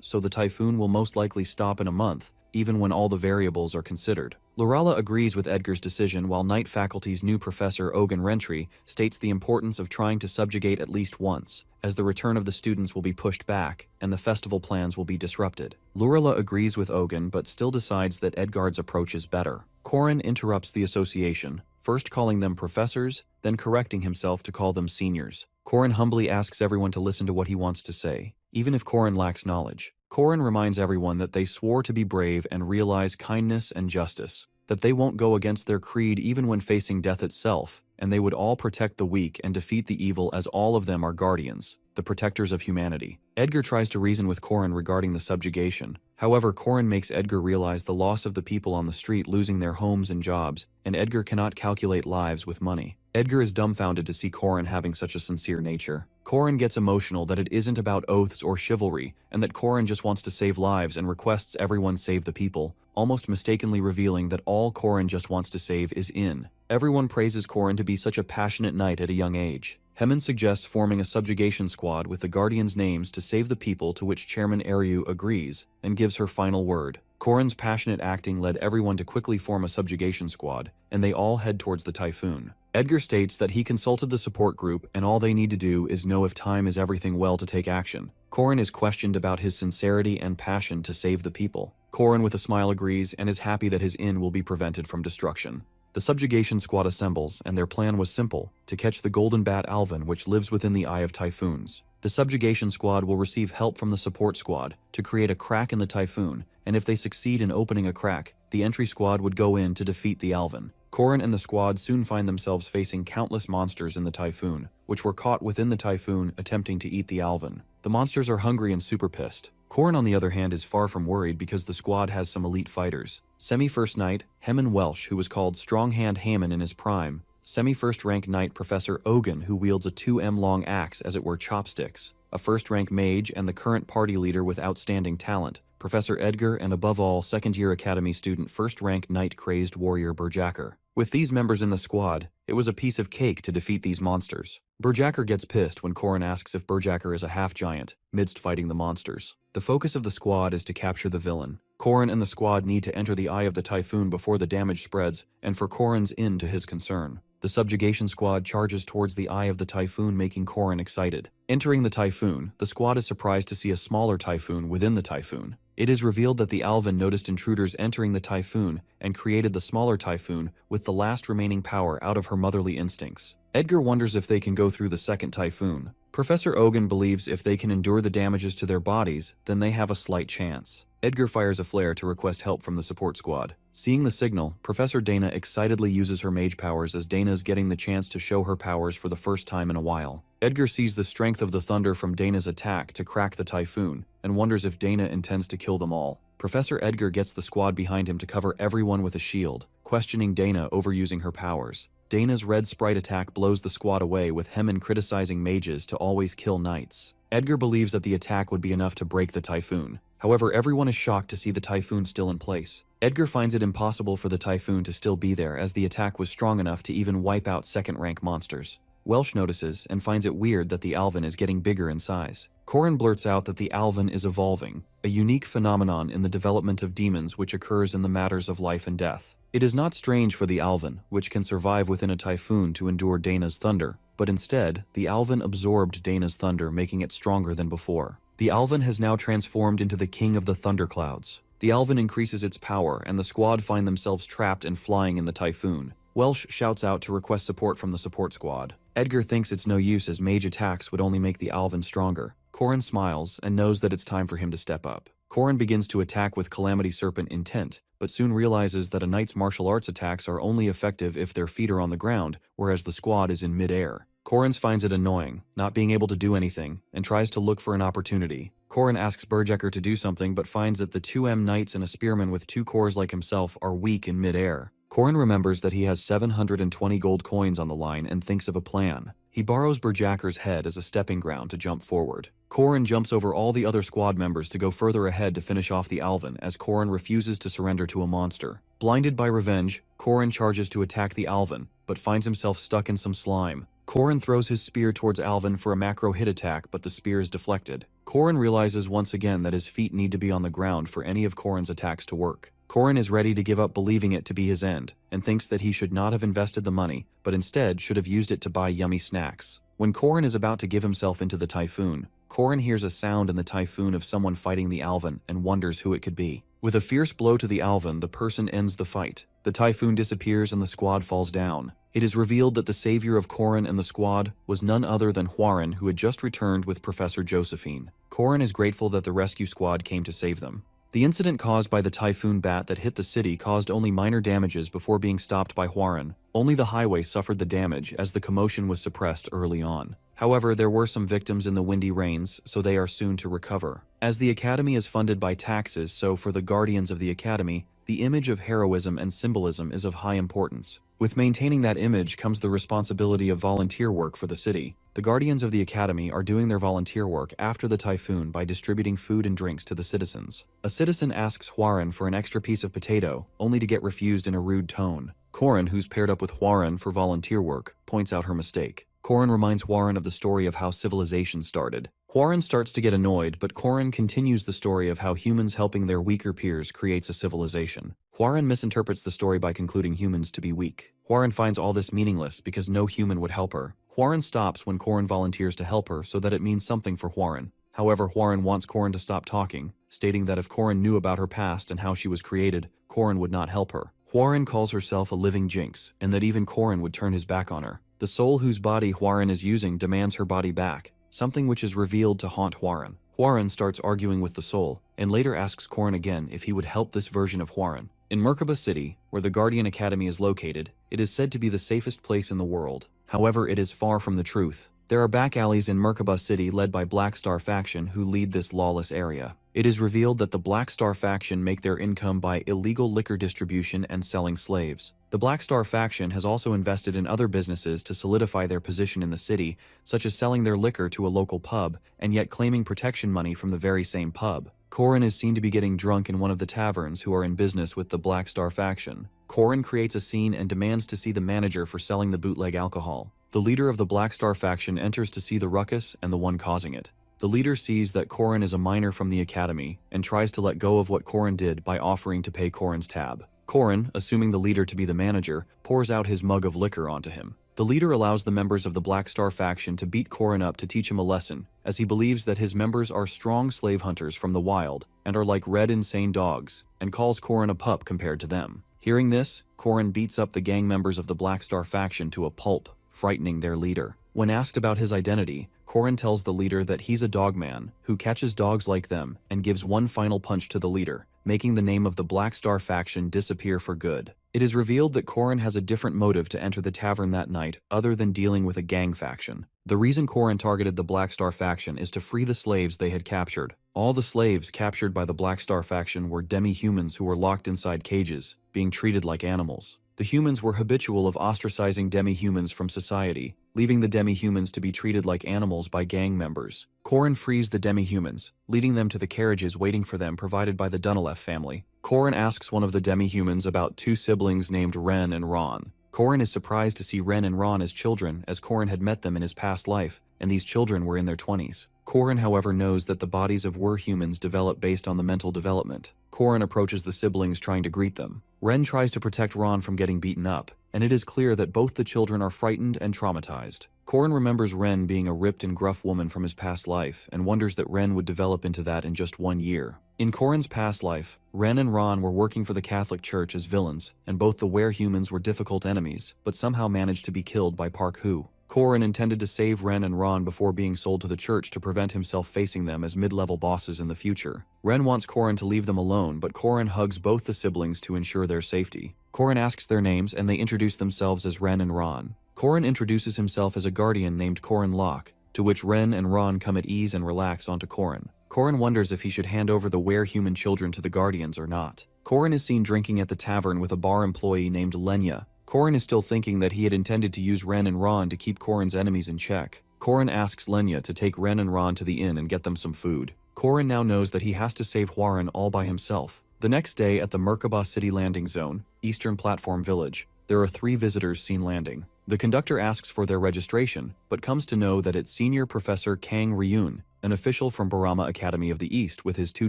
so the typhoon will most likely stop in a month, even when all the variables are considered. Lorala agrees with Edgar's decision, while Night Faculty's new professor Ogun Rentry states the importance of trying to subjugate at least once, as the return of the students will be pushed back and the festival plans will be disrupted. Lorala agrees with Ogun but still decides that Edgar's approach is better. Corin interrupts the association, first calling them professors, then correcting himself to call them seniors. Korin humbly asks everyone to listen to what he wants to say, even if Korin lacks knowledge. Korin reminds everyone that they swore to be brave and realize kindness and justice, that they won't go against their creed even when facing death itself, and they would all protect the weak and defeat the evil as all of them are guardians, the protectors of humanity. Edgar tries to reason with Korin regarding the subjugation. However, Korin makes Edgar realize the loss of the people on the street losing their homes and jobs, and Edgar cannot calculate lives with money. Edgar is dumbfounded to see Korin having such a sincere nature. Korin gets emotional that it isn't about oaths or chivalry, and that Korin just wants to save lives and requests everyone save the people, almost mistakenly revealing that all Korin just wants to save is In. Everyone praises Korin to be such a passionate knight at a young age. Hemin suggests forming a subjugation squad with the Guardians' names to save the people, to which Chairman Eryu agrees and gives her final word. Korin's passionate acting led everyone to quickly form a subjugation squad, and they all head towards the typhoon. Edgar states that he consulted the support group and all they need to do is know if time is everything well to take action. Korin is questioned about his sincerity and passion to save the people. Korin with a smile agrees and is happy that his inn will be prevented from destruction. The subjugation squad assembles, and their plan was simple: to catch the golden bat Alvin, which lives within the eye of typhoons. The subjugation squad will receive help from the support squad to create a crack in the typhoon, and if they succeed in opening a crack, the entry squad would go in to defeat the Alvin. Korin and the squad soon find themselves facing countless monsters in the typhoon, which were caught within the typhoon attempting to eat the Alvin. The monsters are hungry and super pissed. Korin, on the other hand, is far from worried because the squad has some elite fighters. Semi-first knight Hemin Welsh, who was called Stronghand Haman in his prime, semi-first rank knight Professor Ogun, who wields a 2m long axe as it were chopsticks, a first rank mage and the current party leader with outstanding talent, Professor Edgar, and above all, second-year academy student first rank knight crazed warrior Berjacker. With these members in the squad, it was a piece of cake to defeat these monsters. Berjacker gets pissed when Korin asks if Berjacker is a half-giant, midst fighting the monsters. The focus of the squad is to capture the villain. Korin and the squad need to enter the eye of the typhoon before the damage spreads, and for Korin's inn to his concern. The subjugation squad charges towards the eye of the typhoon, making Korin excited. Entering the typhoon, the squad is surprised to see a smaller typhoon within the typhoon. It is revealed that the Alvin noticed intruders entering the typhoon and created the smaller typhoon with the last remaining power out of her motherly instincts. Edgar wonders if they can go through the second typhoon. Professor Ogun believes if they can endure the damages to their bodies, then they have a slight chance. Edgar fires a flare to request help from the support squad. Seeing the signal, Professor Dana excitedly uses her mage powers as Dana's getting the chance to show her powers for the first time in a while. Edgar sees the strength of the thunder from Dana's attack to crack the typhoon, and wonders if Dana intends to kill them all. Professor Edgar gets the squad behind him to cover everyone with a shield, questioning Dana over using her powers. Dana's red sprite attack blows the squad away, with Hemin criticizing mages to always kill knights. Edgar believes that the attack would be enough to break the typhoon. However, everyone is shocked to see the typhoon still in place. Edgar finds it impossible for the typhoon to still be there, as the attack was strong enough to even wipe out second-rank monsters. Welsh notices and finds it weird that the Alvin is getting bigger in size. Korin blurts out that the Alvin is evolving, a unique phenomenon in the development of demons which occurs in the matters of life and death. It is not strange for the Alvin, which can survive within a typhoon, to endure Dana's thunder, but instead, the Alvin absorbed Dana's thunder, making it stronger than before. The Alvin has now transformed into the king of the thunderclouds. The Alvin increases its power, and the squad find themselves trapped and flying in the typhoon. Welsh shouts out to request support from the support squad. Edgar thinks it's no use, as mage attacks would only make the Alvin stronger. Korin smiles and knows that it's time for him to step up. Korin begins to attack with Calamity Serpent intent, but soon realizes that a knight's martial arts attacks are only effective if their feet are on the ground, whereas the squad is in mid-air. Korin finds it annoying, not being able to do anything, and tries to look for an opportunity. Korin asks Berjacker to do something, but finds that the 2M knights and a spearman with 2 cores like himself are weak in mid-air. Korin remembers that he has 720 gold coins on the line and thinks of a plan. He borrows Berjacker's head as a stepping ground to jump forward. Korin jumps over all the other squad members to go further ahead to finish off the Alvin, as Korin refuses to surrender to a monster. Blinded by revenge, Korin charges to attack the Alvin, but finds himself stuck in some slime. Korin throws his spear towards Alvin for a macro hit attack, but the spear is deflected. Korin realizes once again that his feet need to be on the ground for any of Korin's attacks to work. Korin is ready to give up believing it to be his end, and thinks that he should not have invested the money, but instead should have used it to buy yummy snacks. When Korin is about to give himself into the typhoon, Korin hears a sound in the typhoon of someone fighting the Alvin and wonders who it could be. With a fierce blow to the Alvin, the person ends the fight. The typhoon disappears and the squad falls down. It is revealed that the savior of Korin and the squad was none other than Hwarin, who had just returned with Professor Josephine. Korin is grateful that the rescue squad came to save them. The incident caused by the typhoon bat that hit the city caused only minor damages before being stopped by Hwarin. Only the highway suffered the damage as the commotion was suppressed early on. However, there were some victims in the windy rains, so they are soon to recover. As the Academy is funded by taxes, so for the guardians of the Academy, the image of heroism and symbolism is of high importance. With maintaining that image comes the responsibility of volunteer work for the city. The guardians of the Academy are doing their volunteer work after the typhoon by distributing food and drinks to the citizens. A citizen asks Hwarin for an extra piece of potato, only to get refused in a rude tone. Korin, who's paired up with Hwarin for volunteer work, points out her mistake. Korin reminds Hwarin of the story of how civilization started. Hwarin starts to get annoyed, but Korin continues the story of how humans helping their weaker peers creates a civilization. Hwarin misinterprets the story by concluding humans to be weak. Hwarin finds all this meaningless because no human would help her. Hwarin stops when Korin volunteers to help her so that it means something for Hwarin. However, Hwarin wants Korin to stop talking, stating that if Korin knew about her past and how she was created, Korin would not help her. Hwarin calls herself a living jinx, and that even Korin would turn his back on her. The soul whose body Hwarin is using demands her body back, something which is revealed to haunt Hwarin. Hwarin starts arguing with the soul, and later asks Korin again if he would help this version of Hwarin. In Merkaba City, where the Guardian Academy is located, it is said to be the safest place in the world. However, it is far from the truth. There are back alleys in Merkaba City led by Black Star faction who lead this lawless area. It is revealed that the Black Star faction make their income by illegal liquor distribution and selling slaves. The Black Star faction has also invested in other businesses to solidify their position in the city, such as selling their liquor to a local pub, and yet claiming protection money from the very same pub. Korin is seen to be getting drunk in one of the taverns who are in business with the Black Star faction. Korin creates a scene and demands to see the manager for selling the bootleg alcohol. The leader of the Black Star faction enters to see the ruckus and the one causing it. The leader sees that Korin is a minor from the academy and tries to let go of what Korin did by offering to pay Korin's tab. Korin, assuming the leader to be the manager, pours out his mug of liquor onto him. The leader allows the members of the Black Star faction to beat Korin up to teach him a lesson, as he believes that his members are strong slave hunters from the wild and are like red insane dogs, and calls Korin a pup compared to them. Hearing this, Korin beats up the gang members of the Black Star faction to a pulp, frightening their leader. When asked about his identity, Korin tells the leader that he's a dogman who catches dogs like them and gives one final punch to the leader, making the name of the Black Star faction disappear for good. It is revealed that Korin has a different motive to enter the tavern that night other than dealing with a gang faction. The reason Korin targeted the Black Star faction is to free the slaves they had captured. All the slaves captured by the Black Star faction were demi-humans who were locked inside cages, being treated like animals. The humans were habitual of ostracizing demi-humans from society, leaving the demi-humans to be treated like animals by gang members. Korin frees the demi-humans, leading them to the carriages waiting for them provided by the Dunaleff family. Korin asks one of the demi-humans about two siblings named Ren and Ron. Korin is surprised to see Ren and Ron as children, as Korin had met them in his past life, and these children were in their 20s. Korin, however, knows that the bodies of humans develop based on the mental development. Korin approaches the siblings trying to greet them. Ren tries to protect Ron from getting beaten up, and it is clear that both the children are frightened and traumatized. Korin remembers Ren being a ripped and gruff woman from his past life, and wonders that Ren would develop into that in just 1 year. In Korin's past life, Ren and Ron were working for the Catholic Church as villains, and both the humans were difficult enemies, but somehow managed to be killed by Park Hu. Korin intended to save Ren and Ron before being sold to the church to prevent himself facing them as mid-level bosses in the future. Ren wants Korin to leave them alone, but Korin hugs both the siblings to ensure their safety. Korin asks their names and they introduce themselves as Ren and Ron. Korin introduces himself as a guardian named Korin Locke, to which Ren and Ron come at ease and relax onto Korin. Korin wonders if he should hand over the human children to the guardians or not. Korin is seen drinking at the tavern with a bar employee named Lenya. Korin is still thinking that he had intended to use Ren and Ron to keep Korin's enemies in check. Korin asks Lenya to take Ren and Ron to the inn and get them some food. Korin now knows that he has to save Hwarin all by himself. The next day at the Merkaba City landing zone, Eastern Platform Village, there are 3 visitors seen landing. The conductor asks for their registration, but comes to know that it's Senior Professor Kang Ryun, an official from Barama Academy of the East with his 2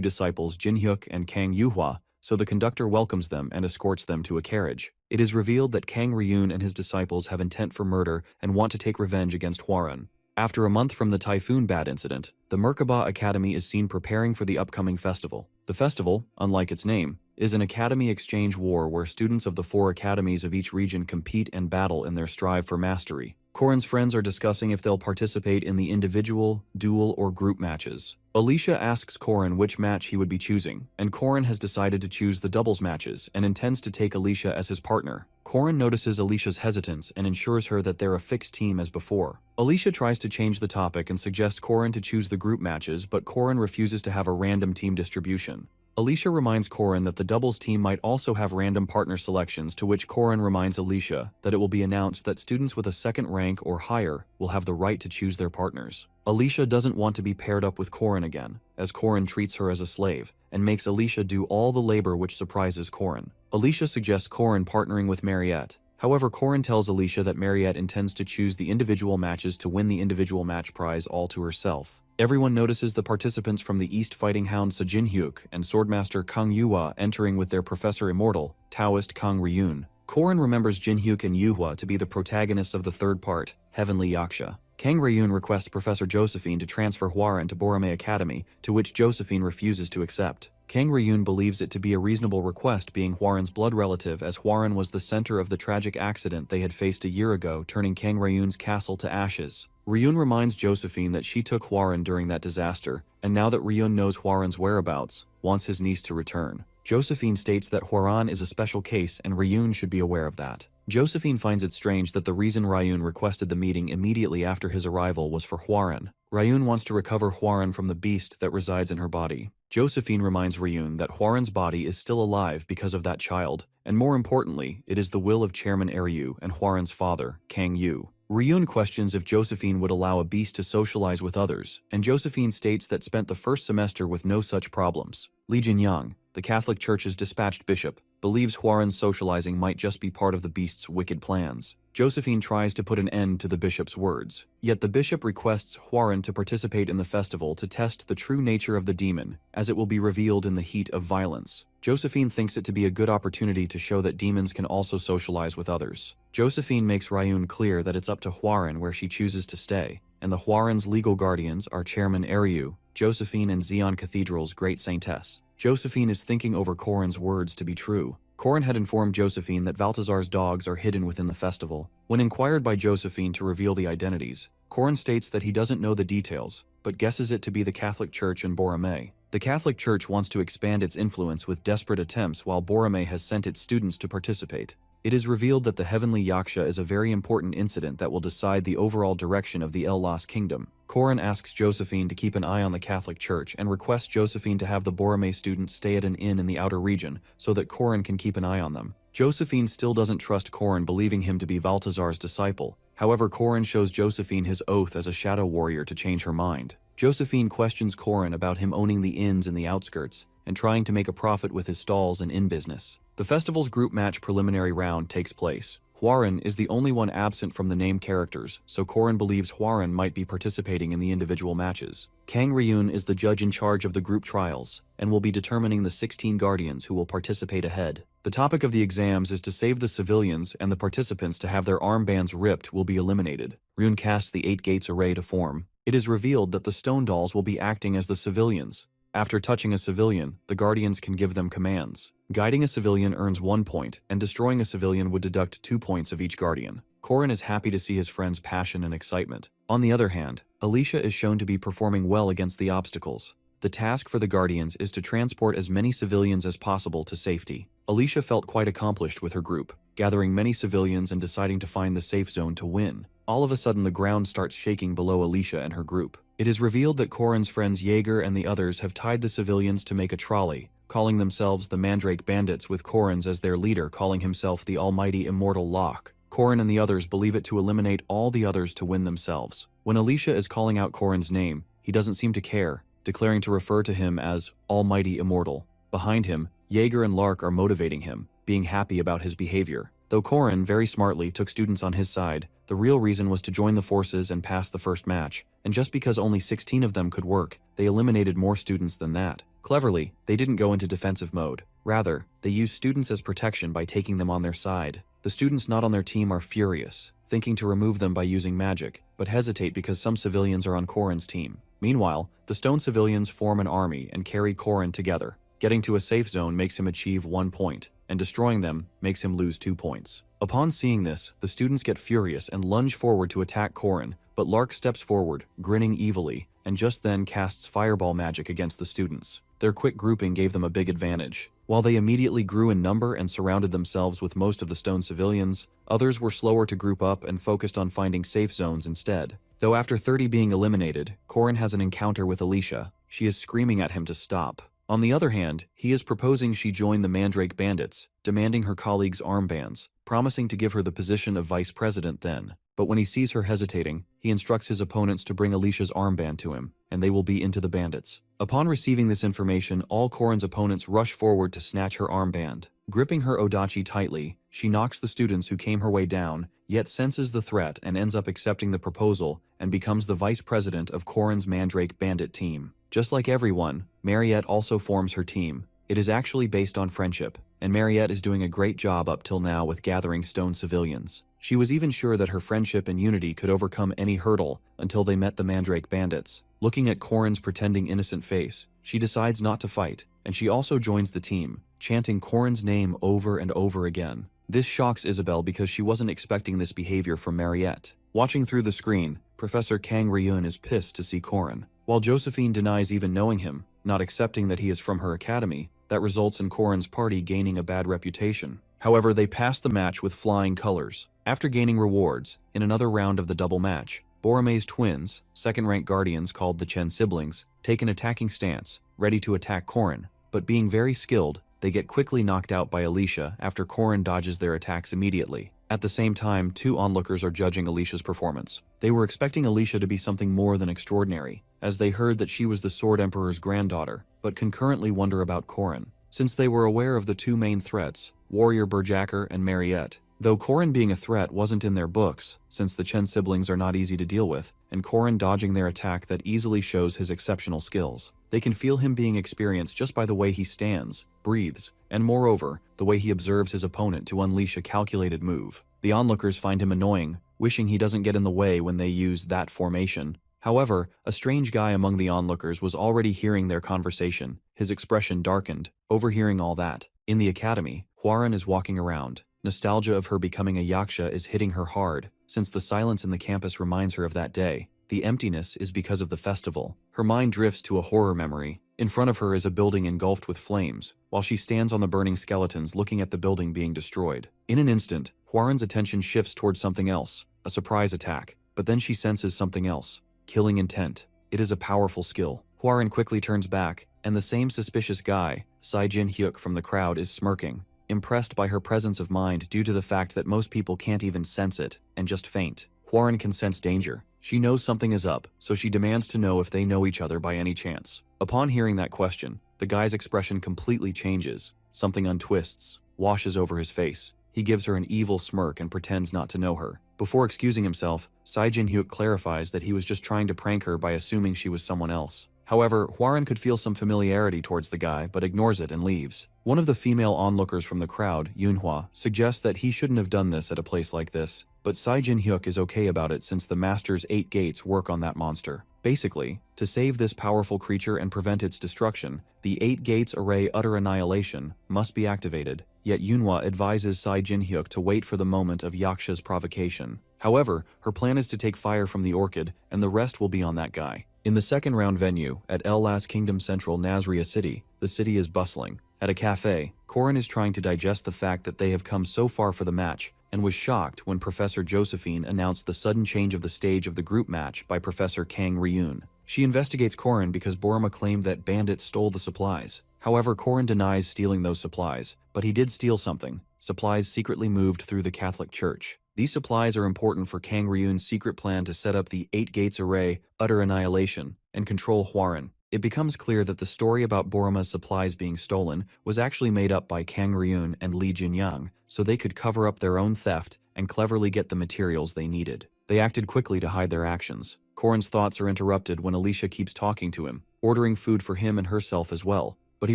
disciples Jinhyuk and Kang Yuhua, so the conductor welcomes them and escorts them to a carriage. It is revealed that Kang Ryun and his disciples have intent for murder and want to take revenge against Hwarin. After a month from the typhoon bat incident, the Merkaba Academy is seen preparing for the upcoming festival. The festival, unlike its name, is an academy exchange war where students of the 4 academies of each region compete and battle in their strive for mastery. Corin's friends are discussing if they'll participate in the individual, duel, or group matches. Alicia asks Corin which match he would be choosing, and Corin has decided to choose the doubles matches and intends to take Alicia as his partner. Corin notices Alicia's hesitance and ensures her that they're a fixed team as before. Alicia tries to change the topic and suggests Corin to choose the group matches, but Corin refuses to have a random team distribution. Alicia reminds Corin that the doubles team might also have random partner selections, to which Corin reminds Alicia that it will be announced that students with a second rank or higher will have the right to choose their partners. Alicia doesn't want to be paired up with Corin again, as Corin treats her as a slave and makes Alicia do all the labor, which surprises Corin. Alicia suggests Corin partnering with Mariette. However, Corin tells Alicia that Mariette intends to choose the individual matches to win the individual match prize all to herself. Everyone notices the participants from the East Fighting Hound Sejin-hyuk and Swordmaster Kang Yuhua entering with their Professor Immortal, Taoist Kang Ryun. Corin remembers Jin-hyuk and Yuhua to be the protagonists of the third part, Heavenly Yaksha. Kang Ryun requests Professor Josephine to transfer Hwaran to Borame Academy, to which Josephine refuses to accept. Kang Ryun believes it to be a reasonable request, being Hwaran's blood relative, as Hwaran was the center of the tragic accident they had faced a year ago, turning Kang Ryun's castle to ashes. Ryun reminds Josephine that she took Hwaran during that disaster, and now that Ryun knows Hwaran's whereabouts, wants his niece to return. Josephine states that Hwaran is a special case and Ryun should be aware of that. Josephine finds it strange that the reason Ryun requested the meeting immediately after his arrival was for Hwaran. Ryun wants to recover Hwaran from the beast that resides in her body. Josephine reminds Ryun that Hwaran's body is still alive because of that child, and more importantly, it is the will of Chairman Ryu and Hwaran's father, Kang Yu. Ryun questions if Josephine would allow a beast to socialize with others, and Josephine states that spent the first semester with no such problems. Li Jinyang, the Catholic Church's dispatched bishop, believes Hwaran's socializing might just be part of the beast's wicked plans. Josephine tries to put an end to the bishop's words, yet the bishop requests Hwaran to participate in the festival to test the true nature of the demon, as it will be revealed in the heat of violence. Josephine thinks it to be a good opportunity to show that demons can also socialize with others. Josephine makes Ryun clear that it's up to Hwaran where she chooses to stay, and the Hwaran's legal guardians are Chairman Ryu, Josephine, and Xi'an Cathedral's Great Saintess. Josephine is thinking over Corin's words to be true. Corin had informed Josephine that Balthazar's dogs are hidden within the festival. When inquired by Josephine to reveal the identities, Corin states that he doesn't know the details, but guesses it to be the Catholic Church in Borame. The Catholic Church wants to expand its influence with desperate attempts, while Borame has sent its students to participate. It is revealed that the Heavenly Yaksha is a very important incident that will decide the overall direction of the El-Las Kingdom. Corin asks Josephine to keep an eye on the Catholic Church and requests Josephine to have the Borame students stay at an inn in the outer region so that Corin can keep an eye on them. Josephine still doesn't trust Corin, believing him to be Balthazar's disciple. However, Corin shows Josephine his oath as a shadow warrior to change her mind. Josephine questions Corin about him owning the inns in the outskirts and trying to make a profit with his stalls and inn business. The festival's group match preliminary round takes place. Hwaran is the only one absent from the named characters, so Corin believes Hwaran might be participating in the individual matches. Kang Ryun is the judge in charge of the group trials, and will be determining the 16 guardians who will participate ahead. The topic of the exams is to save the civilians, and the participants to have their armbands ripped will be eliminated. Ryun casts the 8 gates array to form. It is revealed that the stone dolls will be acting as the civilians. After touching a civilian, the guardians can give them commands. Guiding a civilian earns 1 point, and destroying a civilian would deduct 2 points of each guardian. Corin is happy to see his friend's passion and excitement. On the other hand, Alicia is shown to be performing well against the obstacles. The task for the guardians is to transport as many civilians as possible to safety. Alicia felt quite accomplished with her group, gathering many civilians and deciding to find the safe zone to win. All of a sudden, the ground starts shaking below Alicia and her group. It is revealed that Corin's friends Jaeger and the others have tied the civilians to make a trolley, calling themselves the Mandrake Bandits, with Corin's as their leader calling himself the Almighty Immortal Locke. Corin and the others believe it to eliminate all the others to win themselves. When Alicia is calling out Corin's name, he doesn't seem to care, declaring to refer to him as Almighty Immortal. Behind him, Jaeger and Lark are motivating him, being happy about his behavior. Though Corin very smartly took students on his side, the real reason was to join the forces and pass the first match, and just because only 16 of them could work, they eliminated more students than that. Cleverly, they didn't go into defensive mode. Rather, they used students as protection by taking them on their side. The students not on their team are furious, thinking to remove them by using magic, but hesitate because some civilians are on Corin's team. Meanwhile, the stone civilians form an army and carry Corin together. Getting to a safe zone makes him achieve 1 point, and destroying them makes him lose 2 points. Upon seeing this, the students get furious and lunge forward to attack Korin, but Lark steps forward, grinning evilly, and just then casts fireball magic against the students. Their quick grouping gave them a big advantage. While they immediately grew in number and surrounded themselves with most of the stone civilians, others were slower to group up and focused on finding safe zones instead. Though after 30 being eliminated, Korin has an encounter with Alicia. She is screaming at him to stop. On the other hand, he is proposing she join the Mandrake Bandits, demanding her colleagues' armbands, promising to give her the position of vice president then. But when he sees her hesitating, he instructs his opponents to bring Alicia's armband to him, and they will be into the bandits. Upon receiving this information, all Korin's opponents rush forward to snatch her armband. Gripping her odachi tightly, she knocks the students who came her way down, yet senses the threat and ends up accepting the proposal and becomes the vice president of Korin's Mandrake Bandit team. Just like everyone, Mariette also forms her team. It is actually based on friendship, and Mariette is doing a great job up till now with gathering stone civilians. She was even sure that her friendship and unity could overcome any hurdle until they met the Mandrake Bandits. Looking at Korin's pretending innocent face, she decides not to fight, and she also joins the team, chanting Korin's name over and over again. This shocks Isabelle because she wasn't expecting this behavior from Mariette. Watching through the screen, Professor Kang Ryun is pissed to see Korin. While Josephine denies even knowing him, not accepting that he is from her academy, that results in Korin's party gaining a bad reputation. However, they pass the match with flying colors. After gaining rewards, in another round of the double match, Borome's twins, second-rank guardians called the Chen siblings, take an attacking stance, ready to attack Korin, but being very skilled, they get quickly knocked out by Alicia after Korin dodges their attacks immediately. At the same time, 2 onlookers are judging Alicia's performance. They were expecting Alicia to be something more than extraordinary, as they heard that she was the Sword Emperor's granddaughter, but concurrently wonder about Korin. Since they were aware of the 2 main threats, Warrior Berjacker and Mariette, though Korin being a threat wasn't in their books, since the Chen siblings are not easy to deal with, and Korin dodging their attack that easily shows his exceptional skills. They can feel him being experienced just by the way he stands, breathes, and moreover, the way he observes his opponent to unleash a calculated move. The onlookers find him annoying, wishing he doesn't get in the way when they use that formation. However, a strange guy among the onlookers was already hearing their conversation. His expression darkened, overhearing all that. In the academy, Hwaran is walking around. Nostalgia of her becoming a yaksha is hitting her hard, since the silence in the campus reminds her of that day. The emptiness is because of the festival. Her mind drifts to a horror memory. In front of her is a building engulfed with flames, while she stands on the burning skeletons looking at the building being destroyed. In an instant, Hwaran's attention shifts towards something else, a surprise attack, but then she senses something else. Killing intent. It is a powerful skill. Hwaran quickly turns back, and the same suspicious guy, Saijin Hyuk from the crowd, is smirking, impressed by her presence of mind due to the fact that most people can't even sense it, and just faint. Hwaran can sense danger. She knows something is up, so she demands to know if they know each other by any chance. Upon hearing that question, the guy's expression completely changes. Something untwists, washes over his face. He gives her an evil smirk and pretends not to know her. Before excusing himself, Saijin Hyuk clarifies that he was just trying to prank her by assuming she was someone else. However, Hwaran could feel some familiarity towards the guy, but ignores it and leaves. One of the female onlookers from the crowd, Yunhwa, suggests that he shouldn't have done this at a place like this, but Saijin Hyuk is okay about it since the Master's 8 gates work on that monster. Basically, to save this powerful creature and prevent its destruction, the 8 gates array utter annihilation must be activated, yet Yunhwa advises Saijin Hyuk to wait for the moment of Yaksha's provocation. However, her plan is to take fire from the orchid, and the rest will be on that guy. In the second round venue, at El Las Kingdom Central Nazria City, the city is bustling. At a cafe, Korin is trying to digest the fact that they have come so far for the match, and was shocked when Professor Josephine announced the sudden change of the stage of the group match by Professor Kang Ryun. She investigates Korin because Boroma claimed that bandits stole the supplies. However, Korin denies stealing those supplies, but he did steal something. Supplies secretly moved through the Catholic Church. These supplies are important for Kang Ryun's secret plan to set up the 8 gates array, utter annihilation, and control Hwaran. It becomes clear that the story about Boroma's supplies being stolen was actually made up by Kang Ryun and Li Jinyang, so they could cover up their own theft and cleverly get the materials they needed. They acted quickly to hide their actions. Korin's thoughts are interrupted when Alicia keeps talking to him, ordering food for him and herself as well, but he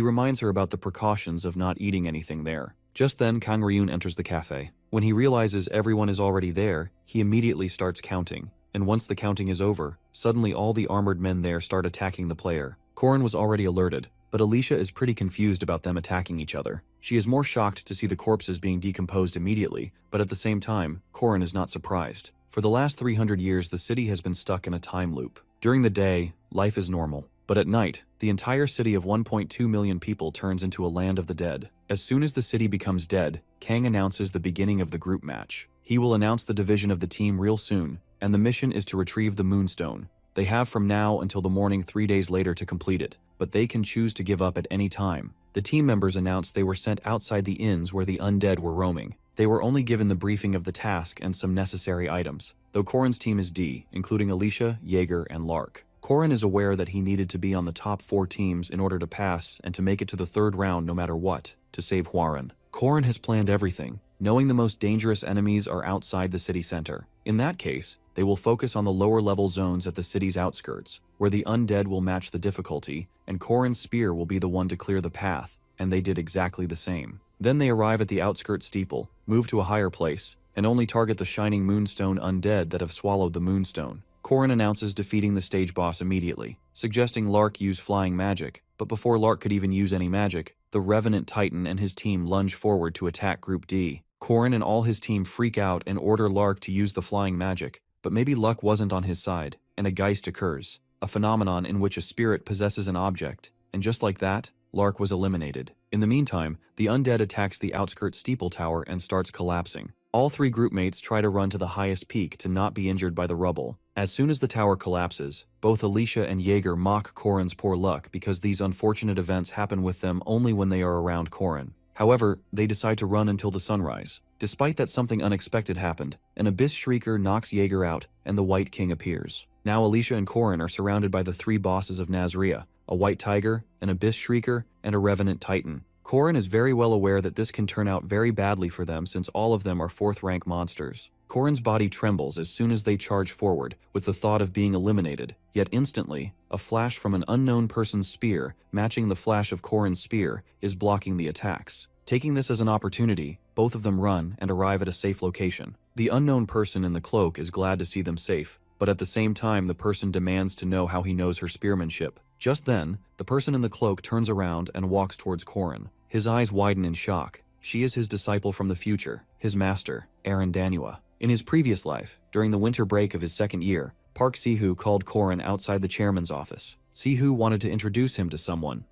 reminds her about the precautions of not eating anything there. Just then, Kang Ryun enters the cafe. When he realizes everyone is already there, he immediately starts counting, and once the counting is over, suddenly all the armored men there start attacking the player. Korin was already alerted, but Alicia is pretty confused about them attacking each other. She is more shocked to see the corpses being decomposed immediately, but at the same time, Corin is not surprised. For the last 300 years, the city has been stuck in a time loop. During the day, life is normal. But at night, the entire city of 1.2 million people turns into a land of the dead. As soon as the city becomes dead, Kang announces the beginning of the group match. He will announce the division of the team real soon, and the mission is to retrieve the Moonstone. They have from now until the morning 3 days later to complete it, but they can choose to give up at any time. The team members announced they were sent outside the inns where the undead were roaming. They were only given the briefing of the task and some necessary items, though Corin's team is D, including Alicia, Jaeger, and Lark. Corin is aware that he needed to be on the top 4 teams in order to pass and to make it to the 3rd round no matter what, to save Hwarin. Corin has planned everything, knowing the most dangerous enemies are outside the city center. In that case, they will focus on the lower-level zones at the city's outskirts, where the undead will match the difficulty, and Corin's spear will be the one to clear the path, and they did exactly the same. Then they arrive at the outskirts steeple, move to a higher place, and only target the shining Moonstone undead that have swallowed the Moonstone. Corin announces defeating the stage boss immediately, suggesting Lark use flying magic, but before Lark could even use any magic, the Revenant Titan and his team lunge forward to attack Group D. Corin and all his team freak out and order Lark to use the flying magic, but maybe luck wasn't on his side, and a Geist occurs, a phenomenon in which a spirit possesses an object, and just like that, Lark was eliminated. In the meantime, the undead attacks the outskirts steeple tower and starts collapsing. All 3 groupmates try to run to the highest peak to not be injured by the rubble. As soon as the tower collapses, both Alicia and Jaeger mock Corin's poor luck because these unfortunate events happen with them only when they are around Corin. However, they decide to run until the sunrise. Despite that, something unexpected happened. An Abyss Shrieker knocks Jaeger out, and the White King appears. Now Alicia and Corin are surrounded by the 3 bosses of Nazria, a White Tiger, an Abyss Shrieker, and a Revenant Titan. Corin is very well aware that this can turn out very badly for them since all of them are 4th-rank monsters. Corin's body trembles as soon as they charge forward, with the thought of being eliminated, yet instantly, a flash from an unknown person's spear, matching the flash of Corin's spear, is blocking the attacks. Taking this as an opportunity, both of them run and arrive at a safe location. The unknown person in the cloak is glad to see them safe, but at the same time the person demands to know how he knows her spearmanship. Just then, the person in the cloak turns around and walks towards Corin. His eyes widen in shock. She is his disciple from the future, his master, Manhwa. In his previous life, during the winter break of his 2nd year, Park Sihu called Corin outside the chairman's office. Sihu wanted to introduce him to someone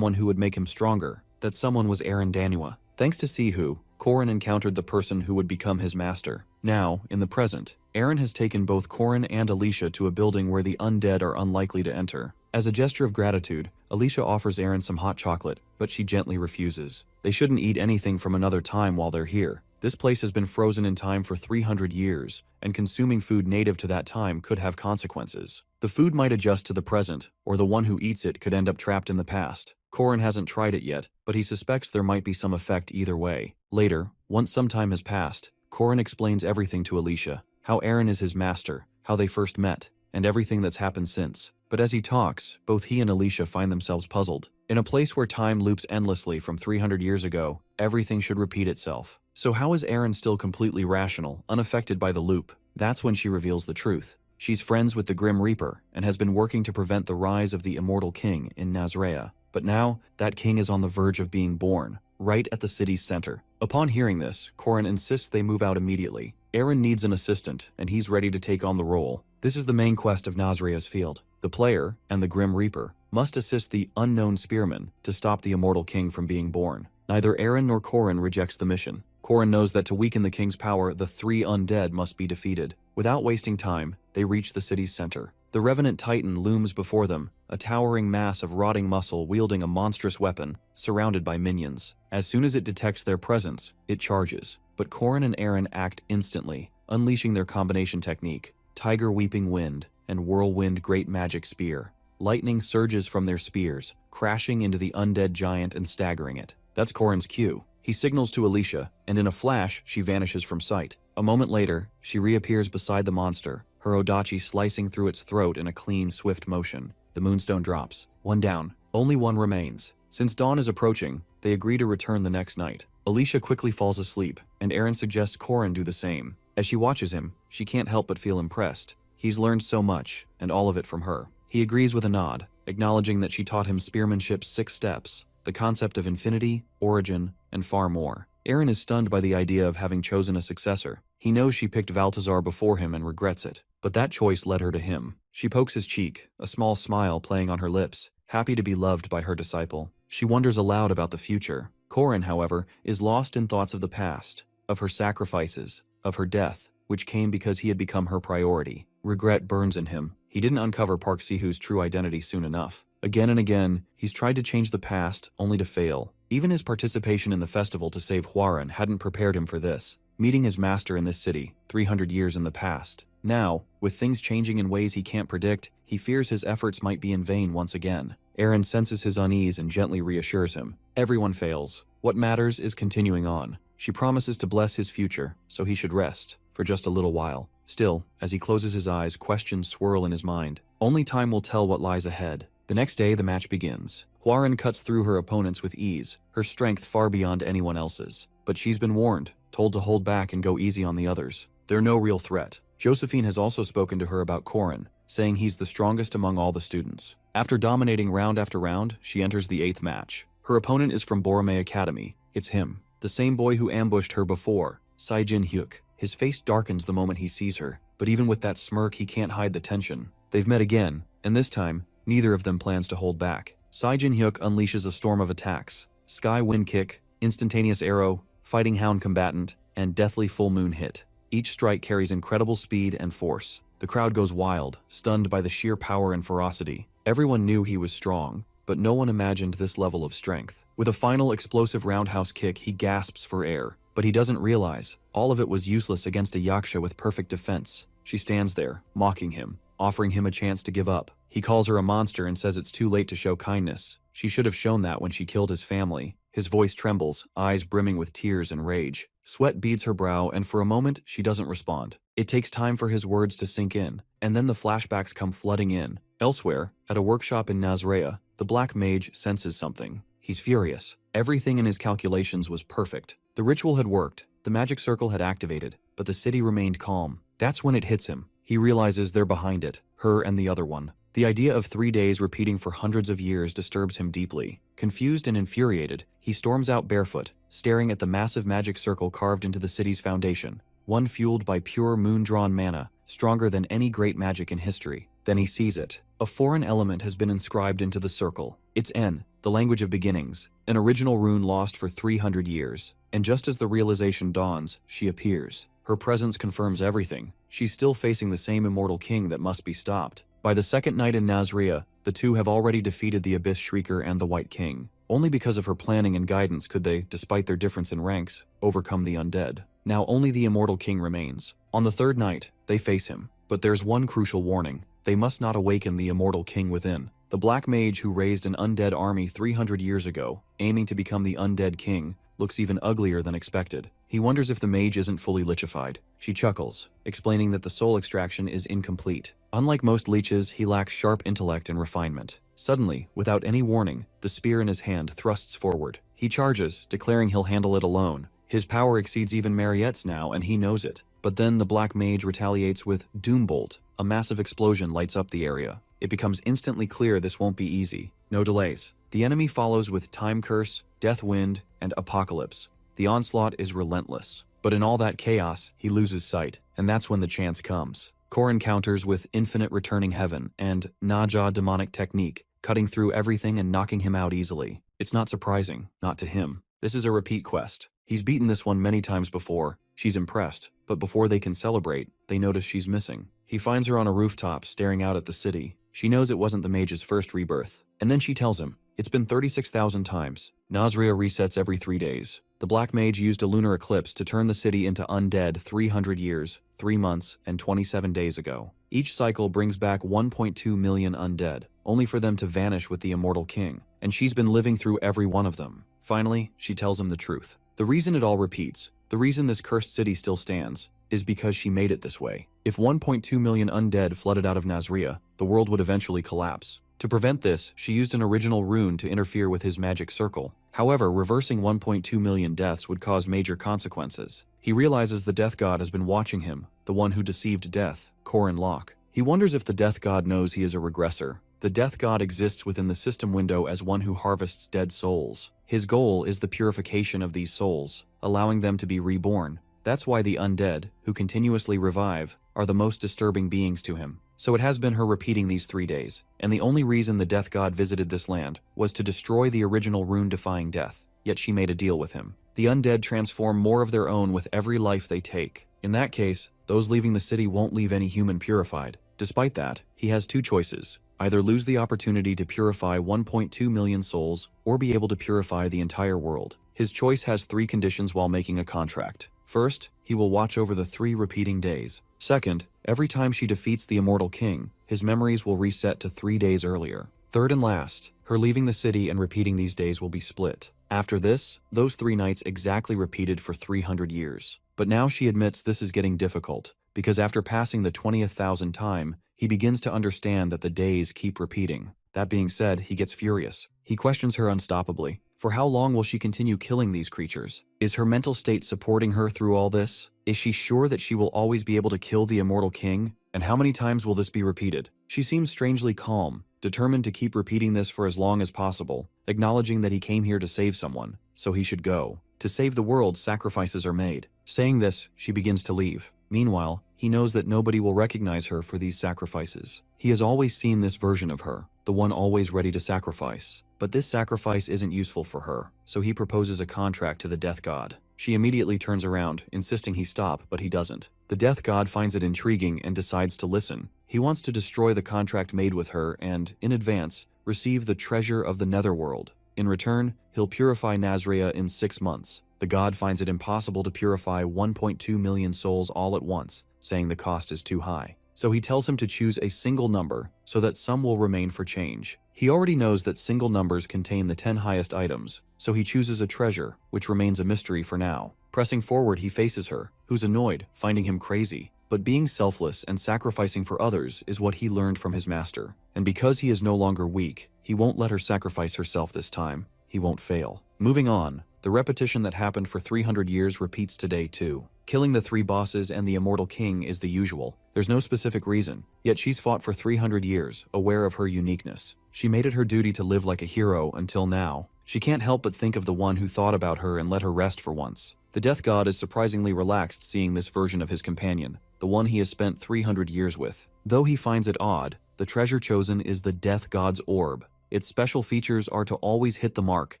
who would make him stronger. That someone was Manhwa. Thanks to Sihu, Corin encountered the person who would become his master. Now, in the present, Eren has taken both Corin and Alicia to a building where the undead are unlikely to enter. As a gesture of gratitude, Alicia offers Eren some hot chocolate, but she gently refuses. They shouldn't eat anything from another time while they're here. This place has been frozen in time for 300 years, and consuming food native to that time could have consequences. The food might adjust to the present, or the one who eats it could end up trapped in the past. Corin hasn't tried it yet, but he suspects there might be some effect either way. Later, once some time has passed, Corin explains everything to Alicia, how Eren is his master, how they first met, and everything that's happened since. But as he talks, both he and Alicia find themselves puzzled. In a place where time loops endlessly from 300 years ago, everything should repeat itself. So how is Eren still completely rational, unaffected by the loop? That's when she reveals the truth. She's friends with the Grim Reaper and has been working to prevent the rise of the Immortal King in Nazrea. But now, that king is on the verge of being born, right at the city's center. Upon hearing this, Corin insists they move out immediately. Eren needs an assistant, and he's ready to take on the role. This is the main quest of Nazrea's field. The player, and the Grim Reaper, must assist the unknown Spearman to stop the Immortal King from being born. Neither Eren nor Corin rejects the mission. Corin knows that to weaken the king's power, the 3 undead must be defeated. Without wasting time, they reach the city's center. The Revenant Titan looms before them, a towering mass of rotting muscle wielding a monstrous weapon, surrounded by minions. As soon as it detects their presence, it charges. But Corin and Eren act instantly, unleashing their combination technique, Tiger Weeping Wind and Whirlwind Great Magic Spear. Lightning surges from their spears, crashing into the undead giant and staggering it. That's Corin's cue. He signals to Alicia, and in a flash, she vanishes from sight. A moment later, she reappears beside the monster, her Odachi slicing through its throat in a clean, swift motion. The Moonstone drops. One down. Only one remains. Since dawn is approaching, they agree to return the next night. Alicia quickly falls asleep, and Eren suggests Corin do the same. As she watches him, she can't help but feel impressed. He's learned so much, and all of it from her. He agrees with a nod, acknowledging that she taught him spearmanship's 6 steps, the concept of infinity, origin, and far more. Eren is stunned by the idea of having chosen a successor. He knows she picked Balthazar before him and regrets it, but that choice led her to him. She pokes his cheek, a small smile playing on her lips, happy to be loved by her disciple. She wonders aloud about the future. Korin, however, is lost in thoughts of the past, of her sacrifices, of her death, which came because he had become her priority. Regret burns in him. He didn't uncover Park Sihu's true identity soon enough. Again and again, he's tried to change the past, only to fail. Even his participation in the festival to save Huaren hadn't prepared him for this. Meeting his master in this city, 300 years in the past. Now, with things changing in ways he can't predict, he fears his efforts might be in vain once again. Eren senses his unease and gently reassures him. Everyone fails. What matters is continuing on. She promises to bless his future, so he should rest, for just a little while. Still, as he closes his eyes, questions swirl in his mind. Only time will tell what lies ahead. The next day, the match begins. Huaren cuts through her opponents with ease, her strength far beyond anyone else's. But she's been warned, told to hold back and go easy on the others. They're no real threat. Josephine has also spoken to her about Korin, saying he's the strongest among all the students. After dominating round after round, she enters the 8th match. Her opponent is from Borome Academy. It's him, the same boy who ambushed her before, Saijin Hyuk. His face darkens the moment he sees her, but even with that smirk, he can't hide the tension. They've met again, and this time, neither of them plans to hold back. Saijin Hyuk unleashes a storm of attacks. Sky Wind Kick, Instantaneous Arrow, Fighting Hound Combatant, and Deathly Full Moon Hit. Each strike carries incredible speed and force. The crowd goes wild, stunned by the sheer power and ferocity. Everyone knew he was strong, but no one imagined this level of strength. With a final explosive roundhouse kick, he gasps for air, but he doesn't realize all of it was useless against a Yaksha with perfect defense. She stands there, mocking him, offering him a chance to give up. He calls her a monster and says it's too late to show kindness. She should have shown that when she killed his family. His voice trembles, eyes brimming with tears and rage. Sweat beads her brow, and for a moment, she doesn't respond. It takes time for his words to sink in, and then the flashbacks come flooding in. Elsewhere, at a workshop in Nazrea, the Black Mage senses something. He's furious. Everything in his calculations was perfect. The ritual had worked, the magic circle had activated, but the city remained calm. That's when it hits him. He realizes they're behind it, her and the other one. The idea of 3 days repeating for hundreds of years disturbs him deeply. Confused and infuriated, he storms out barefoot, staring at the massive magic circle carved into the city's foundation, one fueled by pure moon-drawn mana, stronger than any great magic in history. Then he sees it. A foreign element has been inscribed into the circle. It's En, the language of beginnings, an original rune lost for 300 years. And just as the realization dawns, she appears. Her presence confirms everything. She's still facing the same immortal king that must be stopped. By the second night in Nazrea, the two have already defeated the Abyss Shrieker and the White King. Only because of her planning and guidance could they, despite their difference in ranks, overcome the undead. Now only the Immortal King remains. On the third night, they face him. But there's one crucial warning. They must not awaken the Immortal King within. The Black Mage who raised an undead army 300 years ago, aiming to become the Undead King, looks even uglier than expected. He wonders if the mage isn't fully lichified. She chuckles, explaining that the soul extraction is incomplete. Unlike most leeches, he lacks sharp intellect and refinement. Suddenly, without any warning, the spear in his hand thrusts forward. He charges, declaring he'll handle it alone. His power exceeds even Mariette's now, and he knows it. But then the Black Mage retaliates with Doombolt. A massive explosion lights up the area. It becomes instantly clear this won't be easy. No delays. The enemy follows with Time Curse, Death Wind, and Apocalypse. The onslaught is relentless. But in all that chaos, he loses sight, and that's when the chance comes. Korin counters with Infinite Returning Heaven and Naja Demonic Technique, cutting through everything and knocking him out easily. It's not surprising, not to him. This is a repeat quest. He's beaten this one many times before. She's impressed, but before they can celebrate, they notice she's missing. He finds her on a rooftop, staring out at the city. She knows it wasn't the mage's first rebirth. And then she tells him, it's been 36,000 times. Nazrea resets every 3 days. The Black Mage used a lunar eclipse to turn the city into undead 300 years, 3 months, and 27 days ago. Each cycle brings back 1.2 million undead, only for them to vanish with the Immortal King. And she's been living through every one of them. Finally, she tells him the truth. The reason it all repeats, the reason this cursed city still stands, is because she made it this way. If 1.2 million undead flooded out of Nazrea, the world would eventually collapse. To prevent this, she used an original rune to interfere with his magic circle. However, reversing 1.2 million deaths would cause major consequences. He realizes the Death God has been watching him, the one who deceived Death, Korin Locke. He wonders if the Death God knows he is a regressor, The death god exists within the system window as one who harvests dead souls. His goal is the purification of these souls, allowing them to be reborn. That's why the undead, who continuously revive, are the most disturbing beings to him. So it has been her repeating these 3 days, and the only reason the death god visited this land was to destroy the original rune-defying death, yet she made a deal with him. The undead transform more of their own with every life they take. In that case, those leaving the city won't leave any human purified. Despite that, he has 2 choices: either lose the opportunity to purify 1.2 million souls, or be able to purify the entire world. His choice has 3 conditions while making a contract. First, he will watch over the 3 repeating days. Second, every time she defeats the immortal king, his memories will reset to 3 days earlier. Third and last, her leaving the city and repeating these days will be split. After this, those 3 nights exactly repeated for 300 years. But now she admits this is getting difficult, because after passing the 20th thousand time, he begins to understand that the days keep repeating. That being said, he gets furious. He questions her unstoppably. For how long will she continue killing these creatures? Is her mental state supporting her through all this? Is she sure that she will always be able to kill the immortal king? And how many times will this be repeated? She seems strangely calm, determined to keep repeating this for as long as possible, acknowledging that he came here to save someone, so he should go. To save the world, sacrifices are made. Saying this, she begins to leave. Meanwhile, he knows that nobody will recognize her for these sacrifices. He has always seen this version of her, the one always ready to sacrifice. But this sacrifice isn't useful for her, so he proposes a contract to the death god. She immediately turns around, insisting he stop, but he doesn't. The death god finds it intriguing and decides to listen. He wants to destroy the contract made with her and, in advance, receive the treasure of the netherworld. In return, he'll purify Nazria in 6 months. The god finds it impossible to purify 1.2 million souls all at once, saying the cost is too high. So he tells him to choose a single number so that some will remain for change. He already knows that single numbers contain the 10 highest items, so he chooses a treasure, which remains a mystery for now. Pressing forward, he faces her, who's annoyed, finding him crazy. But being selfless and sacrificing for others is what he learned from his master. And because he is no longer weak, he won't let her sacrifice herself this time. He won't fail. Moving on, the repetition that happened for 300 years repeats today too. Killing the 3 bosses and the immortal king is the usual. There's no specific reason, yet she's fought for 300 years, aware of her uniqueness. She made it her duty to live like a hero until now. She can't help but think of the one who thought about her and let her rest for once. The death god is surprisingly relaxed seeing this version of his companion, the one he has spent 300 years with. Though he finds it odd, the treasure chosen is the death god's orb. Its special features are to always hit the mark,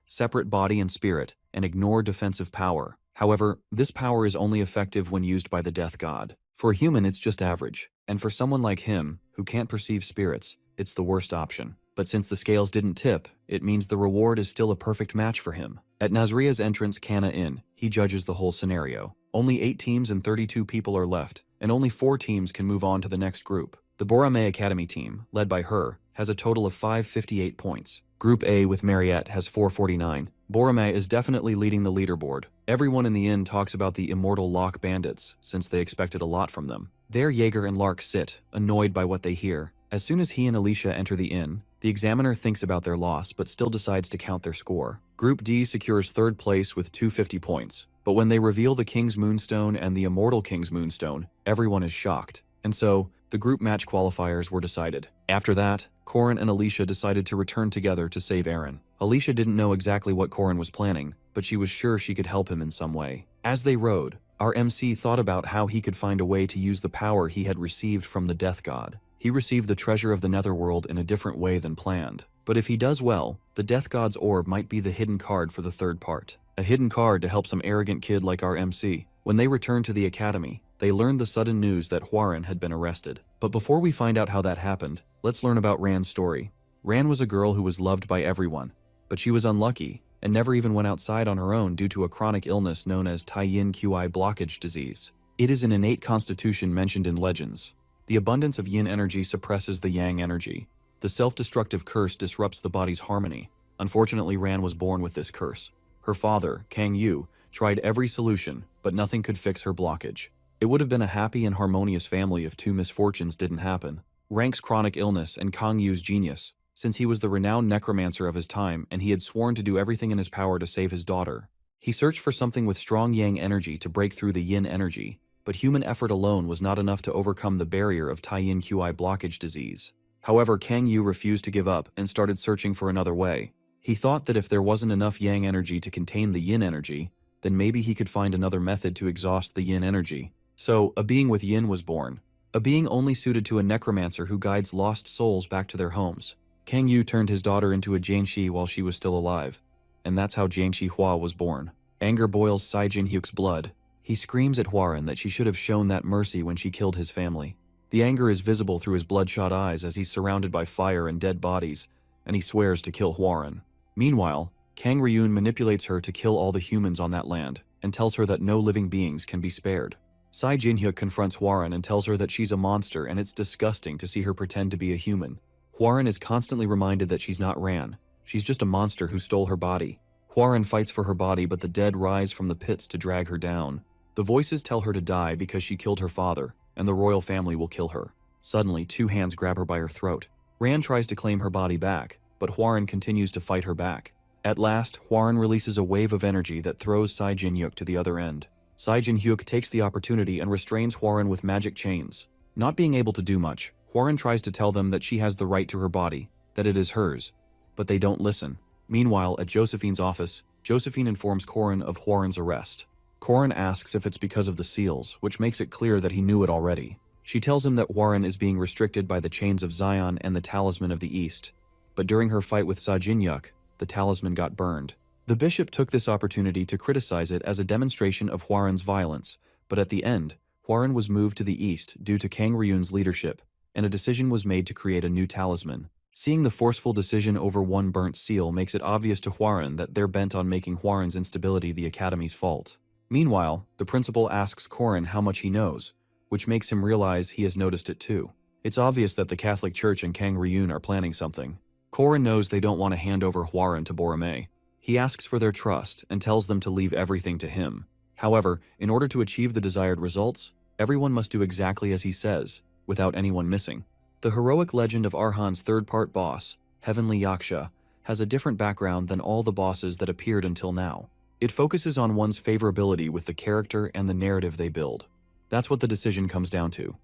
separate body and spirit, and ignore defensive power. However, this power is only effective when used by the death god. For a human, it's just average, and for someone like him, who can't perceive spirits, it's the worst option. But since the scales didn't tip, it means the reward is still a perfect match for him. At Nazria's entrance Kana Inn, he judges the whole scenario. Only 8 teams and 32 people are left, and only 4 teams can move on to the next group. The Borame Academy team, led by her, has a total of 558 points. Group A with Mariette has 449. Borame is definitely leading the leaderboard. Everyone in the inn talks about the immortal Locke bandits, since they expected a lot from them. There Jaeger and Lark sit, annoyed by what they hear. As soon as he and Alicia enter the inn, the examiner thinks about their loss but still decides to count their score. Group D secures 3rd place with 250 points. But when they reveal the King's Moonstone and the Immortal King's Moonstone, everyone is shocked. And so, the group match qualifiers were decided. After that, Corin and Alicia decided to return together to save Aaron. Alicia didn't know exactly what Corin was planning, but she was sure she could help him in some way. As they rode, our MC thought about how he could find a way to use the power he had received from the Death God. He received the treasure of the Netherworld in a different way than planned. But if he does well, the Death God's orb might be the hidden card for the 3rd part. A hidden card to help some arrogant kid like our MC. When they returned to the academy, they learned the sudden news that Hwarin had been arrested. But before we find out how that happened, let's learn about Ran's story. Ran was a girl who was loved by everyone, but she was unlucky and never even went outside on her own due to a chronic illness known as Taiyin Qi blockage disease. It is an innate constitution mentioned in legends. The abundance of yin energy suppresses the yang energy. The self-destructive curse disrupts the body's harmony. Unfortunately, Ran was born with this curse. Her father, Kang Yu, tried every solution, but nothing could fix her blockage. It would have been a happy and harmonious family if 2 misfortunes didn't happen. Rank's chronic illness and Kang Yu's genius, since he was the renowned necromancer of his time and he had sworn to do everything in his power to save his daughter. He searched for something with strong yang energy to break through the yin energy, but human effort alone was not enough to overcome the barrier of Taiyin Qi blockage disease. However, Kang Yu refused to give up and started searching for another way. He thought that if there wasn't enough yang energy to contain the yin energy, then maybe he could find another method to exhaust the yin energy. So, a being with yin was born. A being only suited to a necromancer who guides lost souls back to their homes. Kang Yu turned his daughter into a Jiangxi while she was still alive, and that's how Jiangxi Hua was born. Anger boils Sai Jin-hyuk's blood. He screams at Hwaran that she should have shown that mercy when she killed his family. The anger is visible through his bloodshot eyes as he's surrounded by fire and dead bodies, and he swears to kill Hwaran. Meanwhile, Kang Ryun manipulates her to kill all the humans on that land, and tells her that no living beings can be spared. Sai Jin-hyuk confronts Hwaran and tells her that she's a monster and it's disgusting to see her pretend to be a human. Hwaran is constantly reminded that she's not Ran. She's just a monster who stole her body. Hwaran fights for her body, but the dead rise from the pits to drag her down. The voices tell her to die because she killed her father, and the royal family will kill her. Suddenly, two hands grab her by her throat. Ran tries to claim her body back, but Hwaran continues to fight her back. At last, Hwaran releases a wave of energy that throws Sai Jin-hyuk to the other end. Sai Jin-hyuk takes the opportunity and restrains Hwaran with magic chains. Not being able to do much, Hwaran tries to tell them that she has the right to her body, that it is hers, but they don't listen. Meanwhile, at Josephine's office, Josephine informs Korin of Hwaran's arrest. Korin asks if it's because of the seals, which makes it clear that he knew it already. She tells him that Hwaran is being restricted by the chains of Zion and the Talisman of the East. But during her fight with Sa Jin-hyuk, the talisman got burned. The bishop took this opportunity to criticize it as a demonstration of Hwaran's violence, but at the end, Hwaran was moved to the east due to Kang Ryun's leadership, and a decision was made to create a new talisman. Seeing the forceful decision over one burnt seal makes it obvious to Hwaran that they're bent on making Hwaran's instability the Academy's fault. Meanwhile, the principal asks Korin how much he knows, which makes him realize he has noticed it too. It's obvious that the Catholic Church and Kang Ryun are planning something. Korin knows they don't want to hand over Hwaran to Boromei. He asks for their trust and tells them to leave everything to him. However, in order to achieve the desired results, everyone must do exactly as he says, without anyone missing. The heroic legend of Arhan's third-part boss, Heavenly Yaksha, has a different background than all the bosses that appeared until now. It focuses on one's favorability with the character and the narrative they build. That's what the decision comes down to.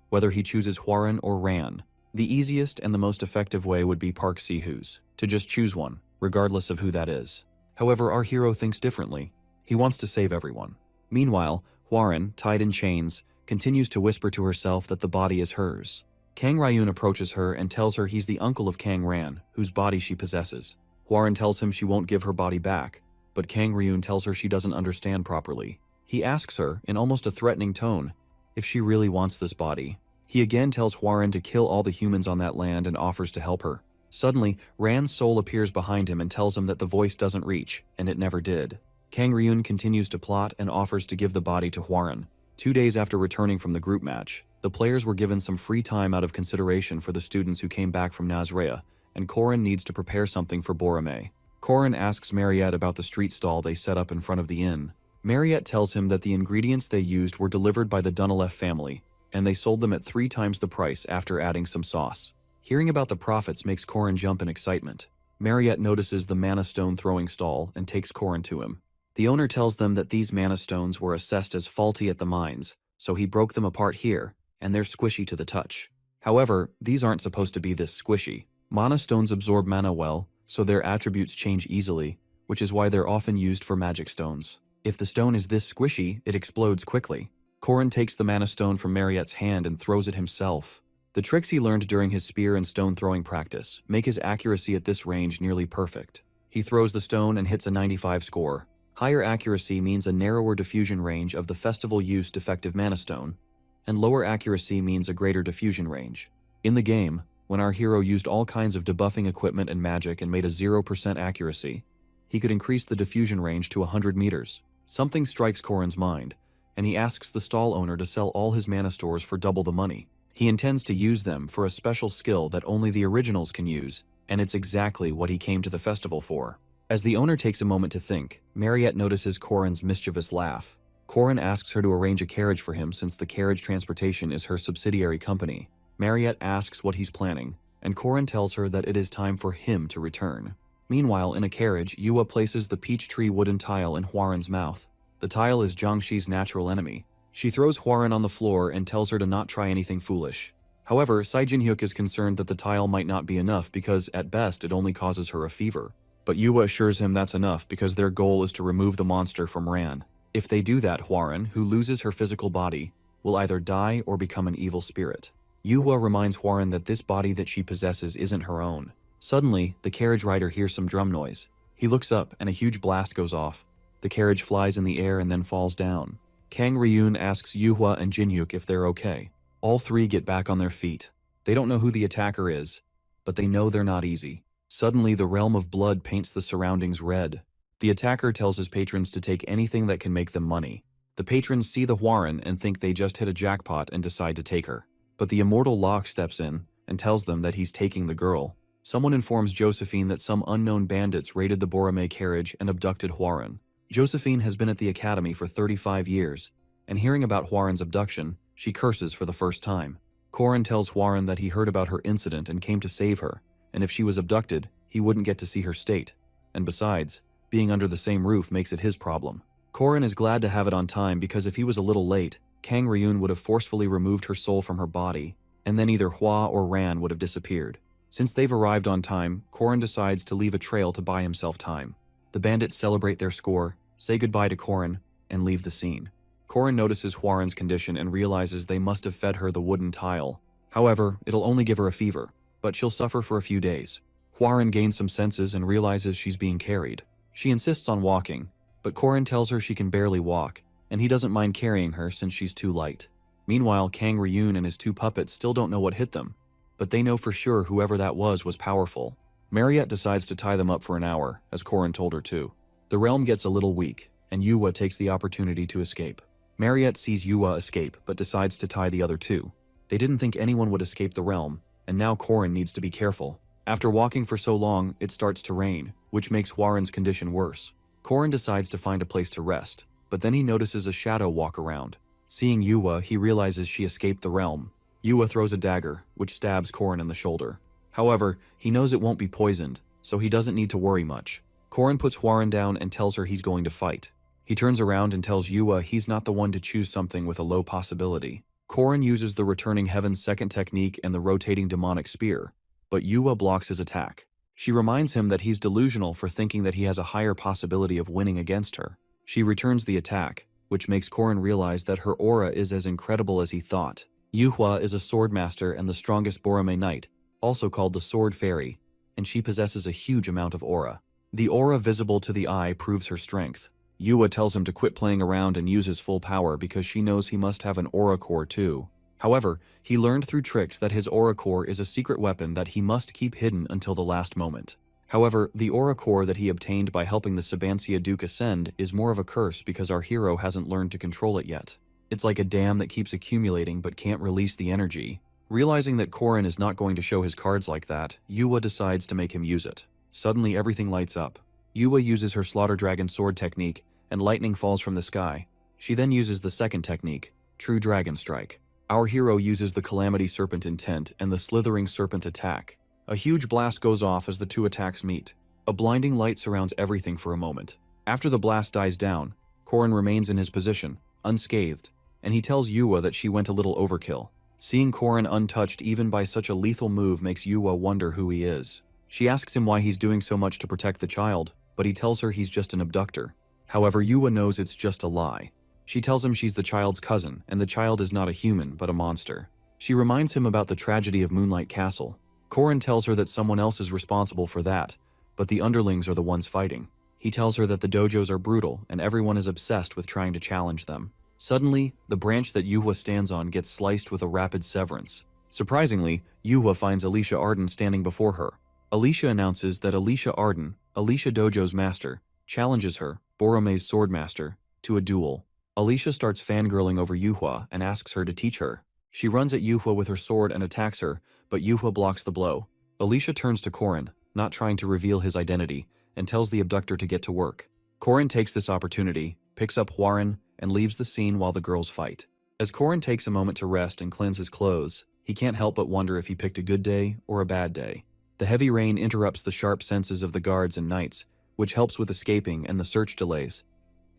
Whether he chooses Hwaran or Ran, the easiest and the most effective way would be Park Si-hoo's, to just choose one, regardless of who that is. However, our hero thinks differently. He wants to save everyone. Meanwhile, Hwaran, tied in chains, continues to whisper to herself that the body is hers. Kang Ryun approaches her and tells her he's the uncle of Kang Ran, whose body she possesses. Hwaran tells him she won't give her body back, but Kang Ryun tells her she doesn't understand properly. He asks her, in almost a threatening tone, if she really wants this body. He again tells Hwaran to kill all the humans on that land and offers to help her. Suddenly, Ran's soul appears behind him and tells him that the voice doesn't reach, and it never did. Kang Ryun continues to plot and offers to give the body to Hwaran. 2 days after returning from the group match, the players were given some free time out of consideration for the students who came back from Nazrea, and Korin needs to prepare something for Boromei. Korin asks Mariette about the street stall they set up in front of the inn. Mariette tells him that the ingredients they used were delivered by the Dunalef family, and they sold them at 3 times the price after adding some sauce. Hearing about the profits makes Korin jump in excitement. Mariette notices the mana stone throwing stall and takes Korin to him. The owner tells them that these mana stones were assessed as faulty at the mines, so he broke them apart here, and they're squishy to the touch. However, these aren't supposed to be this squishy. Mana stones absorb mana well, so their attributes change easily, which is why they're often used for magic stones. If the stone is this squishy, it explodes quickly. Korin takes the mana stone from Mariette's hand and throws it himself. The tricks he learned during his spear and stone throwing practice make his accuracy at this range nearly perfect. He throws the stone and hits a 95 score. Higher accuracy means a narrower diffusion range of the festival-use defective mana stone, and lower accuracy means a greater diffusion range. In the game, when our hero used all kinds of debuffing equipment and magic and made a 0% accuracy, he could increase the diffusion range to 100 meters. Something strikes Korin's mind, and he asks the stall owner to sell all his mana stores for double the money. He intends to use them for a special skill that only the originals can use, and it's exactly what he came to the festival for. As the owner takes a moment to think, Mariette notices Korin's mischievous laugh. Korin asks her to arrange a carriage for him since the carriage transportation is her subsidiary company. Mariette asks what he's planning, and Korin tells her that it is time for him to return. Meanwhile, in a carriage, Yua places the peach tree wooden tile in Hwaran's mouth. The tile is Jiangxi's natural enemy. She throws Hwaran on the floor and tells her to not try anything foolish. However, Sai Jin-hyuk is concerned that the tile might not be enough because, at best, it only causes her a fever. But Yua assures him that's enough because their goal is to remove the monster from Ran. If they do that, Hwarin, who loses her physical body, will either die or become an evil spirit. Yua reminds Hwarin that this body that she possesses isn't her own. Suddenly, the carriage rider hears some drum noise. He looks up and a huge blast goes off. The carriage flies in the air and then falls down. Kang Ryun asks Yuhua and Jinhyuk if they're okay. All three get back on their feet. They don't know who the attacker is, but they know they're not easy. Suddenly, the realm of blood paints the surroundings red. The attacker tells his patrons to take anything that can make them money. The patrons see the Hwarin and think they just hit a jackpot and decide to take her. But the immortal Locke steps in and tells them that he's taking the girl. Someone informs Josephine that some unknown bandits raided the Borome carriage and abducted Hwarin. Josephine has been at the academy for 35 years, and hearing about Hwarin's abduction, she curses for the first time. Korin tells Hwarin that he heard about her incident and came to save her, and if she was abducted, he wouldn't get to see her state. And besides, being under the same roof makes it his problem. Korin is glad to have it on time because if he was a little late, Kang Ryun would have forcefully removed her soul from her body, and then either Hwa or Ran would have disappeared. Since they've arrived on time, Korin decides to leave a trail to buy himself time. The bandits celebrate their score, say goodbye to Korin, and leave the scene. Korin notices Hwarin's condition and realizes they must have fed her the wooden tile. However, it'll only give her a fever, but she'll suffer for a few days. Hwarin gains some senses and realizes she's being carried. She insists on walking, but Korin tells her she can barely walk, and he doesn't mind carrying her since she's too light. Meanwhile, Kang Ryun and his two puppets still don't know what hit them, but they know for sure whoever that was powerful. Mariette decides to tie them up for an hour, as Korin told her to. The realm gets a little weak, and Yua takes the opportunity to escape. Mariette sees Yua escape, but decides to tie the other two. They didn't think anyone would escape the realm, and now Korin needs to be careful. After walking for so long, it starts to rain, which makes Hwarin's condition worse. Korin decides to find a place to rest, but then he notices a shadow walk around. Seeing Yua, he realizes she escaped the realm. Yua throws a dagger, which stabs Korin in the shoulder. However, he knows it won't be poisoned, so he doesn't need to worry much. Korin puts Hwarin down and tells her he's going to fight. He turns around and tells Yua he's not the one to choose something with a low possibility. Korin uses the returning heaven's second technique and the rotating demonic spear, but Yua blocks his attack. She reminds him that he's delusional for thinking that he has a higher possibility of winning against her. She returns the attack, which makes Korin realize that her aura is as incredible as he thought. Yuhua is a swordmaster and the strongest Borome knight, also called the Sword Fairy, and she possesses a huge amount of aura. The aura visible to the eye proves her strength. Yua tells him to quit playing around and use his full power because she knows he must have an aura core too. However, he learned through tricks that his aura core is a secret weapon that he must keep hidden until the last moment. However, the aura core that he obtained by helping the Sabancia Duke ascend is more of a curse because our hero hasn't learned to control it yet. It's like a dam that keeps accumulating but can't release the energy. Realizing that Korin is not going to show his cards like that, Yua decides to make him use it. Suddenly everything lights up. Yua uses her Slaughter Dragon sword technique, and lightning falls from the sky. She then uses the second technique, True Dragon Strike. Our hero uses the Calamity Serpent Intent and the Slithering Serpent Attack. A huge blast goes off as the two attacks meet. A blinding light surrounds everything for a moment. After the blast dies down, Korin remains in his position, unscathed, and he tells Yua that she went a little overkill. Seeing Korin untouched even by such a lethal move makes Yua wonder who he is. She asks him why he's doing so much to protect the child, but he tells her he's just an abductor. However, Yua knows it's just a lie. She tells him she's the child's cousin, and the child is not a human, but a monster. She reminds him about the tragedy of Moonlight Castle. Korin tells her that someone else is responsible for that, but the underlings are the ones fighting. He tells her that the dojos are brutal, and everyone is obsessed with trying to challenge them. Suddenly, the branch that Yuhua stands on gets sliced with a rapid severance. Surprisingly, Yuhua finds Alicia Arden standing before her. Alicia announces that Alicia Arden, Alicia Dojo's master, challenges her, Borome's swordmaster, to a duel. Alicia starts fangirling over Yuhua and asks her to teach her. She runs at Yuhua with her sword and attacks her, but Yuhua blocks the blow. Alicia turns to Korin, not trying to reveal his identity, and tells the abductor to get to work. Korin takes this opportunity, picks up Hwarin, and leaves the scene while the girls fight. As Korin takes a moment to rest and cleanse his clothes, he can't help but wonder if he picked a good day or a bad day. The heavy rain interrupts the sharp senses of the guards and knights, which helps with escaping and the search delays.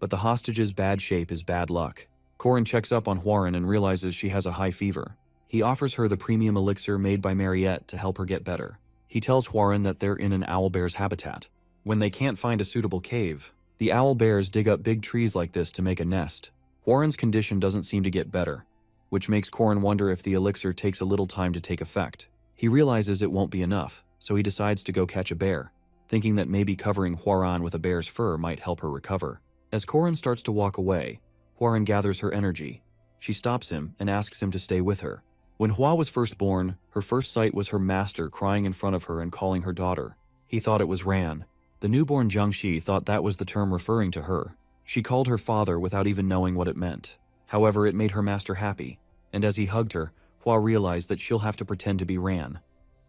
But the hostage's bad shape is bad luck. Korin checks up on Hwarin and realizes she has a high fever. He offers her the premium elixir made by Mariette to help her get better. He tells Hwoarang that they're in an owlbear's habitat. When they can't find a suitable cave, the owlbears dig up big trees like this to make a nest. Hwoarang's condition doesn't seem to get better, which makes Corin wonder if the elixir takes a little time to take effect. He realizes it won't be enough, so he decides to go catch a bear, thinking that maybe covering Hwoarang with a bear's fur might help her recover. As Corin starts to walk away, Hwoarang gathers her energy. She stops him and asks him to stay with her. When Hwa was first born, her first sight was her master crying in front of her and calling her daughter. He thought it was Ran. The newborn Jiangxi thought that was the term referring to her. She called her father without even knowing what it meant. However, it made her master happy, and as he hugged her, Hwa realized that she'll have to pretend to be Ran.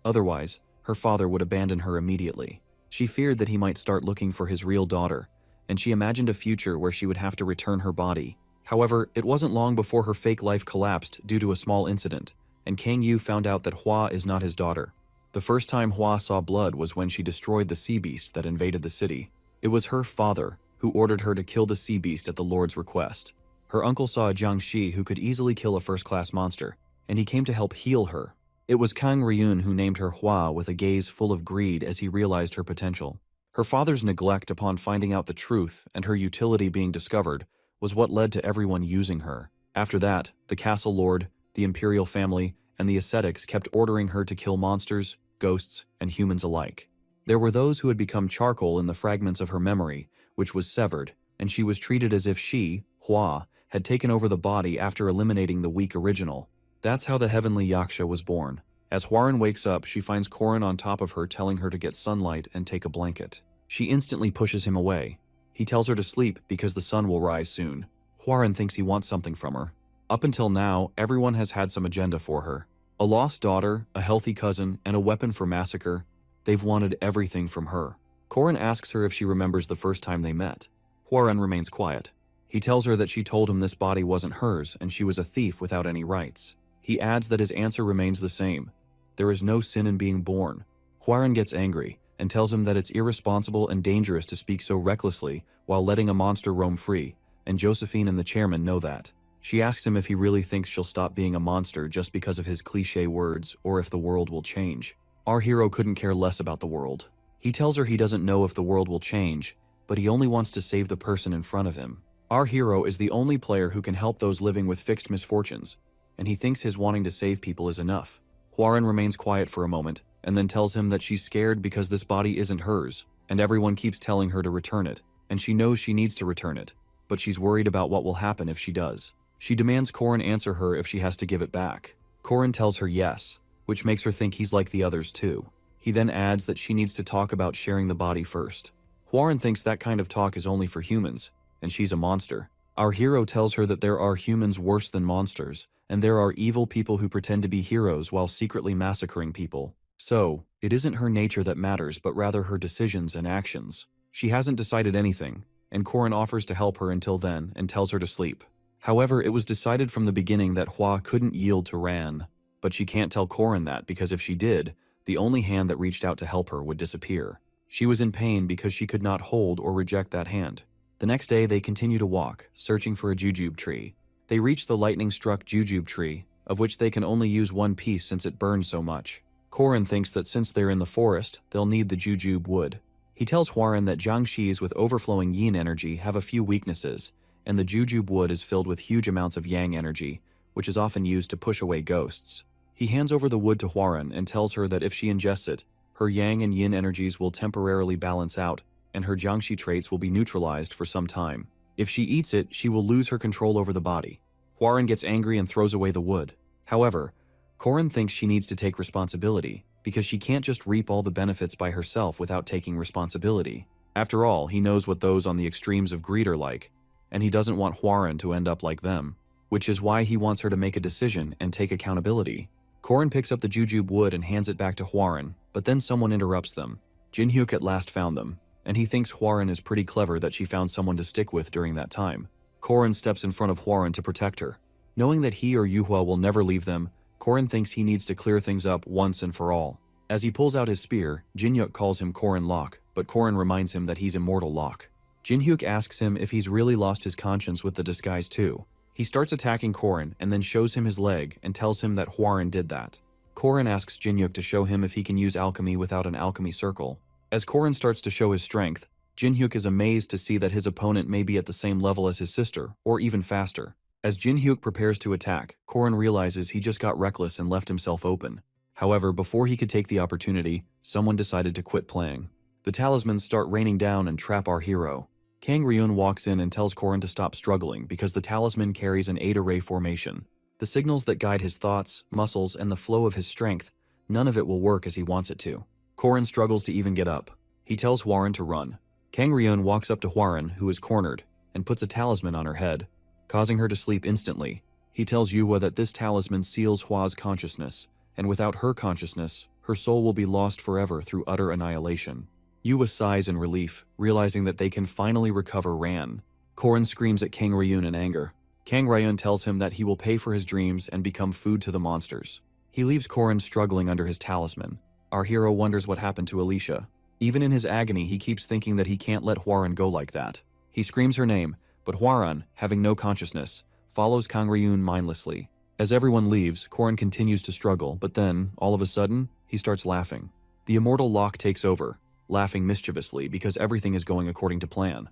Otherwise, her father would abandon her immediately. She feared that he might start looking for his real daughter, and she imagined a future where she would have to return her body. However, it wasn't long before her fake life collapsed due to a small incident, and Kang Yu found out that Hwa is not his daughter. The first time Hwa saw blood was when she destroyed the sea beast that invaded the city. It was her father who ordered her to kill the sea beast at the Lord's request. Her uncle saw a Jiangxi who could easily kill a first-class monster, and he came to help heal her. It was Kang Ryun who named her Hwa with a gaze full of greed as he realized her potential. Her father's neglect upon finding out the truth and her utility being discovered was what led to everyone using her. After that, the castle lord, the imperial family, and the ascetics kept ordering her to kill monsters, ghosts, and humans alike. There were those who had become charcoal in the fragments of her memory, which was severed, and she was treated as if she, Hwa, had taken over the body after eliminating the weak original. That's how the heavenly Yaksha was born. As Hwoarang wakes up, she finds Corin on top of her telling her to get sunlight and take a blanket. She instantly pushes him away. He tells her to sleep because the sun will rise soon. Hwoarang thinks he wants something from her. Up until now, everyone has had some agenda for her. A lost daughter, a healthy cousin, and a weapon for massacre. They've wanted everything from her. Corin asks her if she remembers the first time they met. Hwoarang remains quiet. He tells her that she told him this body wasn't hers and she was a thief without any rights. He adds that his answer remains the same. There is no sin in being born. Hwoarang gets angry and tells him that it's irresponsible and dangerous to speak so recklessly while letting a monster roam free, and Josephine and the chairman know that. She asks him if he really thinks she'll stop being a monster just because of his cliché words or if the world will change. Our hero couldn't care less about the world. He tells her he doesn't know if the world will change, but he only wants to save the person in front of him. Our hero is the only player who can help those living with fixed misfortunes, and he thinks his wanting to save people is enough. Hwoarang remains quiet for a moment, and then tells him that she's scared because this body isn't hers, and everyone keeps telling her to return it, and she knows she needs to return it, but she's worried about what will happen if she does. She demands Corin answer her if she has to give it back. Corin tells her yes, which makes her think he's like the others too. He then adds that she needs to talk about sharing the body first. Hwoarang thinks that kind of talk is only for humans, and she's a monster. Our hero tells her that there are humans worse than monsters, and there are evil people who pretend to be heroes while secretly massacring people. So, it isn't her nature that matters, but rather her decisions and actions. She hasn't decided anything, and Corin offers to help her until then and tells her to sleep. However, it was decided from the beginning that Hwa couldn't yield to Ran, but she can't tell Corin that because if she did, the only hand that reached out to help her would disappear. She was in pain because she could not hold or reject that hand. The next day, they continue to walk, searching for a jujube tree. They reach the lightning-struck jujube tree, of which they can only use one piece since it burns so much. Corin thinks that since they're in the forest, they'll need the jujube wood. He tells Hwoarang that Jiangxis with overflowing yin energy have a few weaknesses, and the jujube wood is filled with huge amounts of yang energy, which is often used to push away ghosts. He hands over the wood to Hwoarang and tells her that if she ingests it, her yang and yin energies will temporarily balance out, and her Jiangxi traits will be neutralized for some time. If she eats it, she will lose her control over the body. Hwoarang gets angry and throws away the wood. However, Corin thinks she needs to take responsibility, because she can't just reap all the benefits by herself without taking responsibility. After all, he knows what those on the extremes of greed are like, and he doesn't want Hwoarang to end up like them, which is why he wants her to make a decision and take accountability. Corin picks up the jujube wood and hands it back to Hwoarang, but then someone interrupts them. Jinhyuk at last found them, and he thinks Hwoarang is pretty clever that she found someone to stick with during that time. Corin steps in front of Hwoarang to protect her. Knowing that he or Yuhua will never leave them, Corin thinks he needs to clear things up once and for all. As he pulls out his spear, Jinhyuk calls him Corin Locke, but Corin reminds him that he's Immortal Locke. Jinhyuk asks him if he's really lost his conscience with the disguise too. He starts attacking Korin and then shows him his leg and tells him that Hwarin did that. Korin asks Jinhyuk to show him if he can use alchemy without an alchemy circle. As Korin starts to show his strength, Jinhyuk is amazed to see that his opponent may be at the same level as his sister, or even faster. As Jinhyuk prepares to attack, Korin realizes he just got reckless and left himself open. However, before he could take the opportunity, someone decided to quit playing. The talismans start raining down and trap our hero. Kang Ryun walks in and tells Korin to stop struggling because the talisman carries an 8-array formation. The signals that guide his thoughts, muscles, and the flow of his strength, none of it will work as he wants it to. Korin struggles to even get up. He tells Hwarin to run. Kang Ryun walks up to Hwarin, who is cornered, and puts a talisman on her head, causing her to sleep instantly. He tells Yuhwa that this talisman seals Hwa's consciousness, and without her consciousness, her soul will be lost forever through utter annihilation. Yuhwa sighs in relief, realizing that they can finally recover Ran. Korin screams at Kang Ryun in anger. Kang Ryun tells him that he will pay for his dreams and become food to the monsters. He leaves Korin struggling under his talisman. Our hero wonders what happened to Alicia. Even in his agony, he keeps thinking that he can't let Hwarin go like that. He screams her name, but Hwarin, having no consciousness, follows Kang Ryun mindlessly. As everyone leaves, Korin continues to struggle, but then, all of a sudden, he starts laughing. The immortal Locke takes over, laughing mischievously because everything is going according to plan.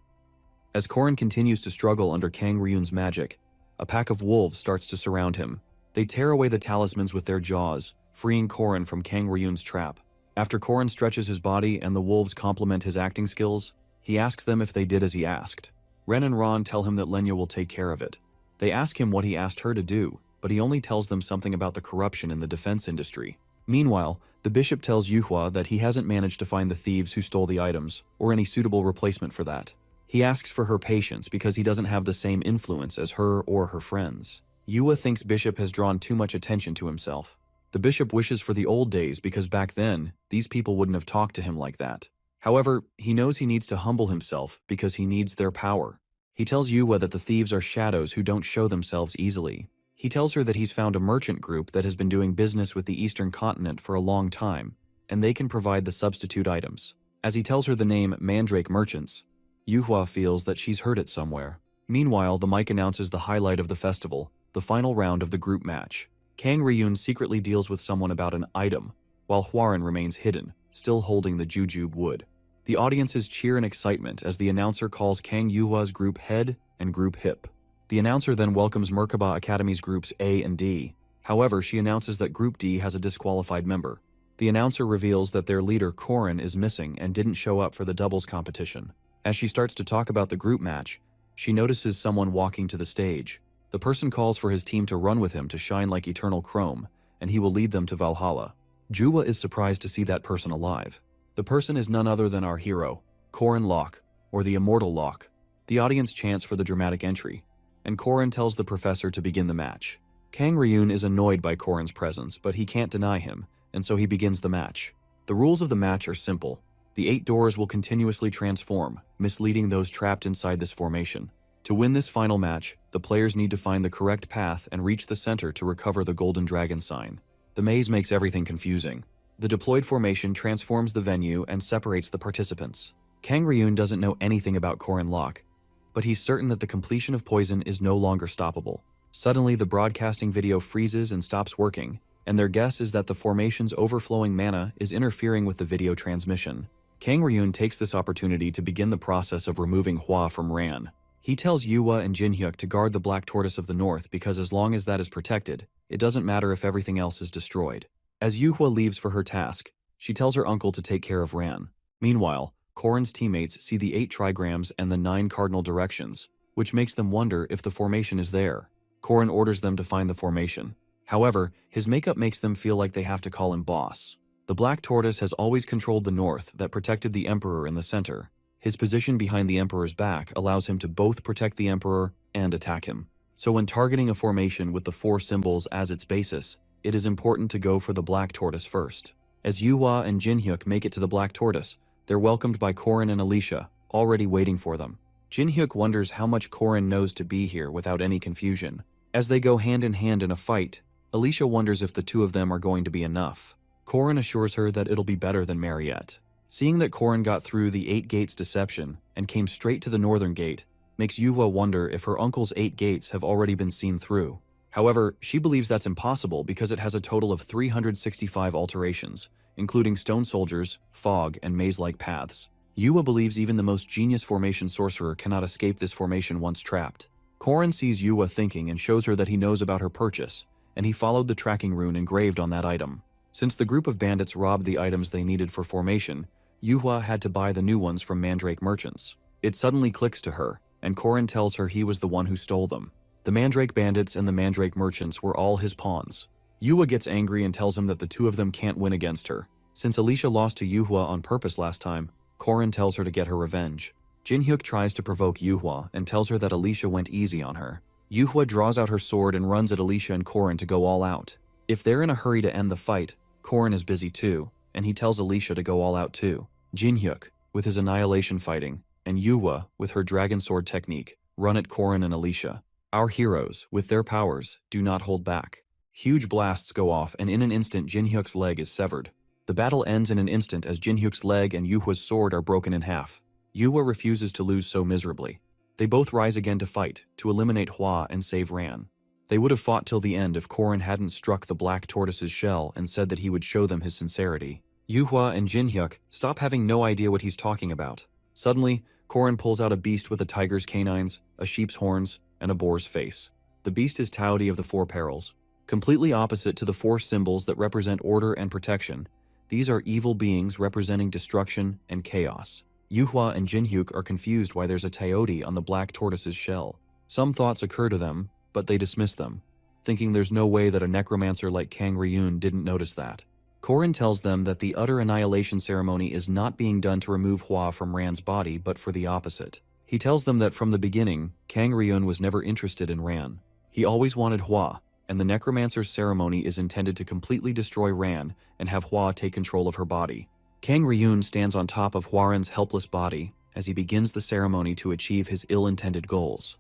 As Korin continues to struggle under Kang Ryun's magic, a pack of wolves starts to surround him. They tear away the talismans with their jaws, freeing Korin from Kang Ryun's trap. After Korin stretches his body and the wolves compliment his acting skills, he asks them if they did as he asked. Ren and Ron tell him that Lenya will take care of it. They ask him what he asked her to do, but he only tells them something about the corruption in the defense industry. Meanwhile, the bishop tells Yuhwa that he hasn't managed to find the thieves who stole the items, or any suitable replacement for that. He asks for her patience because he doesn't have the same influence as her or her friends. Yuhwa thinks Bishop has drawn too much attention to himself. The bishop wishes for the old days because back then, these people wouldn't have talked to him like that. However, he knows he needs to humble himself because he needs their power. He tells Yuhwa that the thieves are shadows who don't show themselves easily. He tells her that he's found a merchant group that has been doing business with the Eastern continent for a long time, and they can provide the substitute items. As he tells her the name Mandrake Merchants, Yuhwa feels that she's heard it somewhere. Meanwhile, the mic announces the highlight of the festival, the final round of the group match. Kang Ryun secretly deals with someone about an item, while Hwarin remains hidden, still holding the jujube wood. The audiences cheer in excitement as the announcer calls Kang Yuhwa's group head and group hip. The announcer then welcomes Merkaba Academy's groups A and D. However, she announces that Group D has a disqualified member. The announcer reveals that their leader, Korin, is missing and didn't show up for the doubles competition. As she starts to talk about the group match, she notices someone walking to the stage. The person calls for his team to run with him to shine like eternal chrome, and he will lead them to Valhalla. Juwa is surprised to see that person alive. The person is none other than our hero, Korin Locke, or the immortal Locke. The audience chants for the dramatic entry, and Korin tells the professor to begin the match. Kang Ryun is annoyed by Korin's presence, but he can't deny him, and so he begins the match. The rules of the match are simple. The 8 doors will continuously transform, misleading those trapped inside this formation. To win this final match, the players need to find the correct path and reach the center to recover the Golden Dragon sign. The maze makes everything confusing. The deployed formation transforms the venue and separates the participants. Kang Ryun doesn't know anything about Korin Locke, but he's certain that the completion of poison is no longer stoppable. Suddenly, the broadcasting video freezes and stops working, and their guess is that the formation's overflowing mana is interfering with the video transmission. Kang Ryun takes this opportunity to begin the process of removing Hwa from Ran. He tells Yuhwa and Jinhyuk to guard the Black Tortoise of the North because as long as that is protected, it doesn't matter if everything else is destroyed. As Yuhwa leaves for her task, she tells her uncle to take care of Ran. Meanwhile, Korin's teammates see the 8 trigrams and the 9 cardinal directions, which makes them wonder if the formation is there. Korin orders them to find the formation. However, his makeup makes them feel like they have to call him boss. The Black Tortoise has always controlled the North that protected the Emperor in the center. His position behind the Emperor's back allows him to both protect the Emperor and attack him. So when targeting a formation with the 4 symbols as its basis, it is important to go for the Black Tortoise first. As Yuhwa and Jinhyuk make it to the Black Tortoise, they're welcomed by Korin and Alicia, already waiting for them. Jinhyuk wonders how much Korin knows to be here without any confusion. As they go hand in hand in a fight, Alicia wonders if the 2 of them are going to be enough. Korin assures her that it'll be better than Mariette. Seeing that Korin got through the 8 gates deception and came straight to the northern gate, makes Yuhua wonder if her uncle's 8 gates have already been seen through. However, she believes that's impossible because it has a total of 365 alterations, including stone soldiers, fog, and maze-like paths. Yuhua believes even the most genius formation sorcerer cannot escape this formation once trapped. Korin sees Yuhua thinking and shows her that he knows about her purchase, and he followed the tracking rune engraved on that item. Since the group of bandits robbed the items they needed for formation, Yuhua had to buy the new ones from Mandrake merchants. It suddenly clicks to her, and Korin tells her he was the one who stole them. The Mandrake bandits and the Mandrake merchants were all his pawns. Yuhua gets angry and tells him that the two of them can't win against her. Since Alicia lost to Yuhua on purpose last time, Korin tells her to get her revenge. Jinhyuk tries to provoke Yuhua and tells her that Alicia went easy on her. Yuhua draws out her sword and runs at Alicia and Korin to go all out. If they're in a hurry to end the fight, Korin is busy too, and he tells Alicia to go all out too. Jinhyuk, with his annihilation fighting, and Yuhua, with her dragon sword technique, run at Korin and Alicia. Our heroes, with their powers, do not hold back. Huge blasts go off, and in an instant Jinhyuk's leg is severed. The battle ends in an instant as Jinhyuk's leg and Yuhua's sword are broken in half. Yuhua refuses to lose so miserably. They both rise again to fight, to eliminate Hua and save Ran. They would have fought till the end if Korin hadn't struck the black tortoise's shell and said that he would show them his sincerity. Yuhua and Jinhyuk stop having no idea what he's talking about. Suddenly, Korin pulls out a beast with a tiger's canines, a sheep's horns, and a boar's face. The beast is Taodi of the Four Perils. Completely opposite to the four symbols that represent order and protection, these are evil beings representing destruction and chaos. Yuhua and Jinhyuk are confused why there's a Taodi on the black tortoise's shell. Some thoughts occur to them, but they dismiss them, thinking there's no way that a necromancer like Kang Ryun didn't notice that. Korin tells them that the utter annihilation ceremony is not being done to remove Hua from Ran's body, but for the opposite. He tells them that from the beginning, Kang Ryun was never interested in Ran. He always wanted Hua, and the necromancer's ceremony is intended to completely destroy Ran and have Hua take control of her body. Kang Ryun stands on top of Hwaran's helpless body as he begins the ceremony to achieve his ill-intended goals.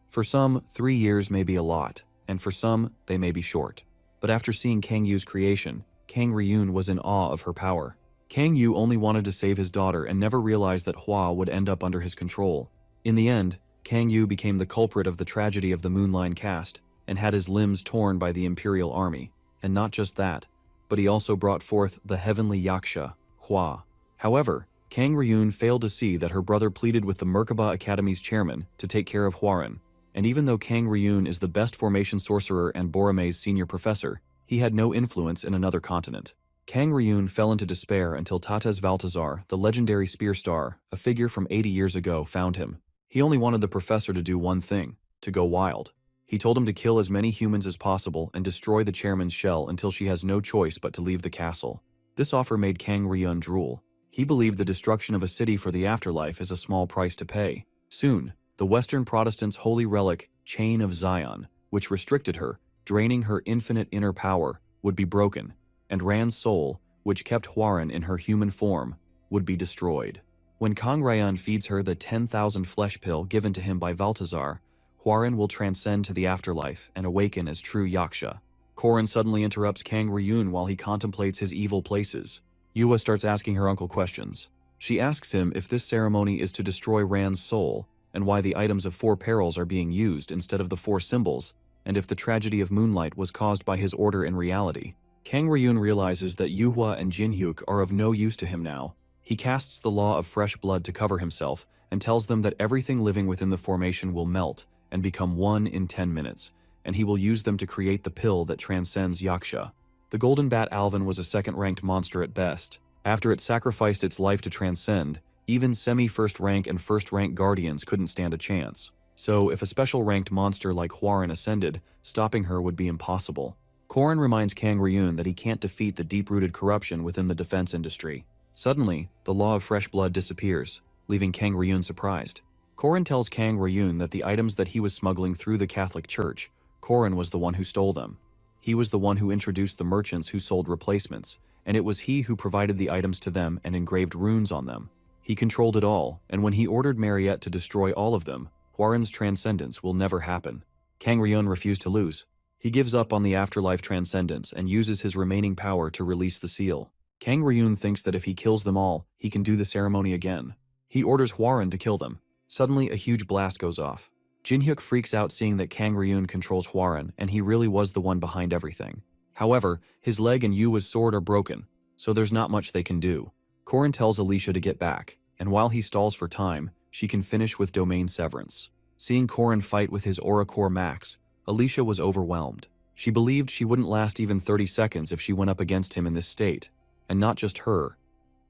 For some, 3 years may be a lot, and for some, they may be short. But after seeing Kang Yu's creation, Kang Ryun was in awe of her power. Kang Yu only wanted to save his daughter and never realized that Hua would end up under his control. In the end, Kang Yu became the culprit of the tragedy of the Moonline caste and had his limbs torn by the Imperial Army. And not just that, but he also brought forth the heavenly Yaksha, Hua. However, Kang Ryun failed to see that her brother pleaded with the Merkaba Academy's chairman to take care of Hwaran, and even though Kang Ryun is the best formation sorcerer and Borome's senior professor, he had no influence in another continent. Kang Ryun fell into despair until Tates Valtazar, the legendary spear star, a figure from 80 years ago, found him. He only wanted the professor to do one thing, to go wild. He told him to kill as many humans as possible and destroy the chairman's shell until she has no choice but to leave the castle. This offer made Kang Ryun drool. He believed the destruction of a city for the afterlife is a small price to pay. Soon, the Western Protestants' holy relic, Chain of Zion, which restricted her, draining her infinite inner power, would be broken, and Ran's soul, which kept Hwaran in her human form, would be destroyed. When Kang Ryan feeds her the 10,000 flesh pill given to him by Valtazar, Hwaran will transcend to the afterlife and awaken as true Yaksha. Korin suddenly interrupts Kang Ryun while he contemplates his evil places. Yuhua starts asking her uncle questions. She asks him if this ceremony is to destroy Ran's soul, and why the items of four perils are being used instead of the four symbols, and if the tragedy of Moonlight was caused by his order in reality. Kang Ryun realizes that Yuhua and Jinhyuk are of no use to him now. He casts the law of fresh blood to cover himself and tells them that everything living within the formation will melt and become one in 10 minutes, and he will use them to create the pill that transcends Yaksha. The Golden Bat Alvin was a second-ranked monster at best. After it sacrificed its life to transcend, even semi-first rank and first-rank guardians couldn't stand a chance. So, if a special-ranked monster like Hwaran ascended, stopping her would be impossible. Korin reminds Kang Ryun that he can't defeat the deep-rooted corruption within the defense industry. Suddenly, the law of fresh blood disappears, leaving Kang Ryun surprised. Korin tells Kang Ryun that the items that he was smuggling through the Catholic Church, Korin was the one who stole them. He was the one who introduced the merchants who sold replacements, and it was he who provided the items to them and engraved runes on them. He controlled it all, and when he ordered Mariette to destroy all of them, Hwaran's transcendence will never happen. Kang Ryun refused to lose. He gives up on the afterlife transcendence and uses his remaining power to release the seal. Kang Ryun thinks that if he kills them all, he can do the ceremony again. He orders Hwaran to kill them. Suddenly, a huge blast goes off. Jin-hyuk freaks out seeing that Kang Ryun controls Hwarin, and he really was the one behind everything. However, his leg and Yuwa's sword are broken, so there's not much they can do. Korin tells Alicia to get back, and while he stalls for time, she can finish with domain severance. Seeing Korin fight with his Aura Core Max, Alicia was overwhelmed. She believed she wouldn't last even 30 seconds if she went up against him in this state, and not just her,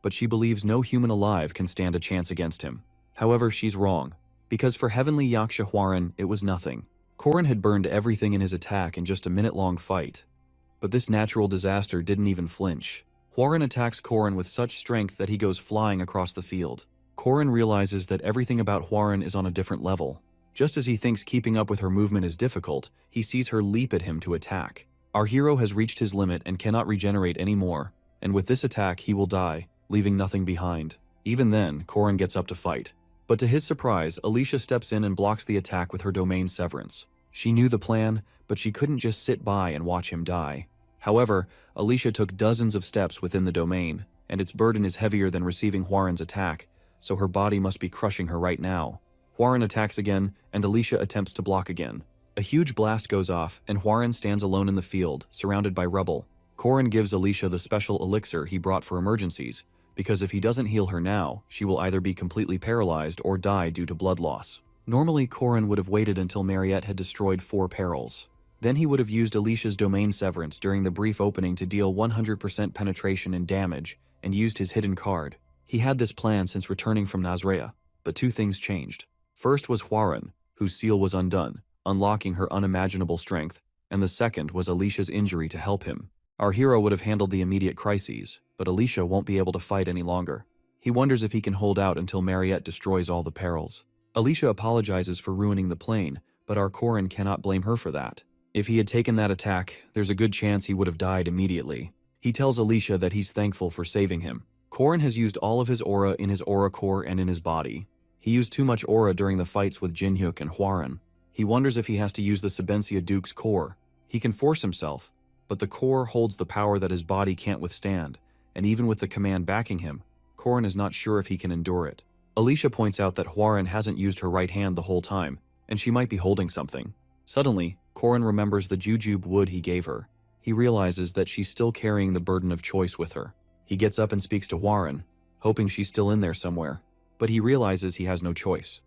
but she believes no human alive can stand a chance against him. However, she's wrong, because for Heavenly Yaksha Hwarin, it was nothing. Korin had burned everything in his attack in just a minute-long fight. But this natural disaster didn't even flinch. Hwarin attacks Korin with such strength that he goes flying across the field. Korin realizes that everything about Hwarin is on a different level. Just as he thinks keeping up with her movement is difficult, he sees her leap at him to attack. Our hero has reached his limit and cannot regenerate anymore, and with this attack he will die, leaving nothing behind. Even then, Korin gets up to fight. But to his surprise, Alicia steps in and blocks the attack with her domain severance. She knew the plan, but she couldn't just sit by and watch him die. However, Alicia took dozens of steps within the domain, and its burden is heavier than receiving Hwarin's attack, so her body must be crushing her right now. Hwarin attacks again, and Alicia attempts to block again. A huge blast goes off, and Hwarin stands alone in the field, surrounded by rubble. Korin gives Alicia the special elixir he brought for emergencies, because if he doesn't heal her now, she will either be completely paralyzed or die due to blood loss. Normally, Korin would have waited until Mariette had destroyed 4 perils. Then he would have used Alicia's domain severance during the brief opening to deal 100% penetration and damage, and used his hidden card. He had this plan since returning from Nazrea, but 2 things changed. First was Hwarin, whose seal was undone, unlocking her unimaginable strength, and the second was Alicia's injury to help him. Our hero would have handled the immediate crises, but Alicia won't be able to fight any longer. He wonders if he can hold out until Mariette destroys all the perils. Alicia apologizes for ruining the plane, but our Korin cannot blame her for that. If he had taken that attack, there's a good chance he would have died immediately. He tells Alicia that he's thankful for saving him. Korin has used all of his aura in his aura core and in his body. He used too much aura during the fights with Jin-hyuk and Hwarin. He wonders if he has to use the Sabensia Duke's core. He can force himself, but the core holds the power that his body can't withstand, and even with the command backing him, Korin is not sure if he can endure it. Alicia points out that Hwarin hasn't used her right hand the whole time, and she might be holding something. Suddenly, Korin remembers the jujube wood he gave her. He realizes that she's still carrying the burden of choice with her. He gets up and speaks to Hwarin, hoping she's still in there somewhere, but he realizes he has no choice.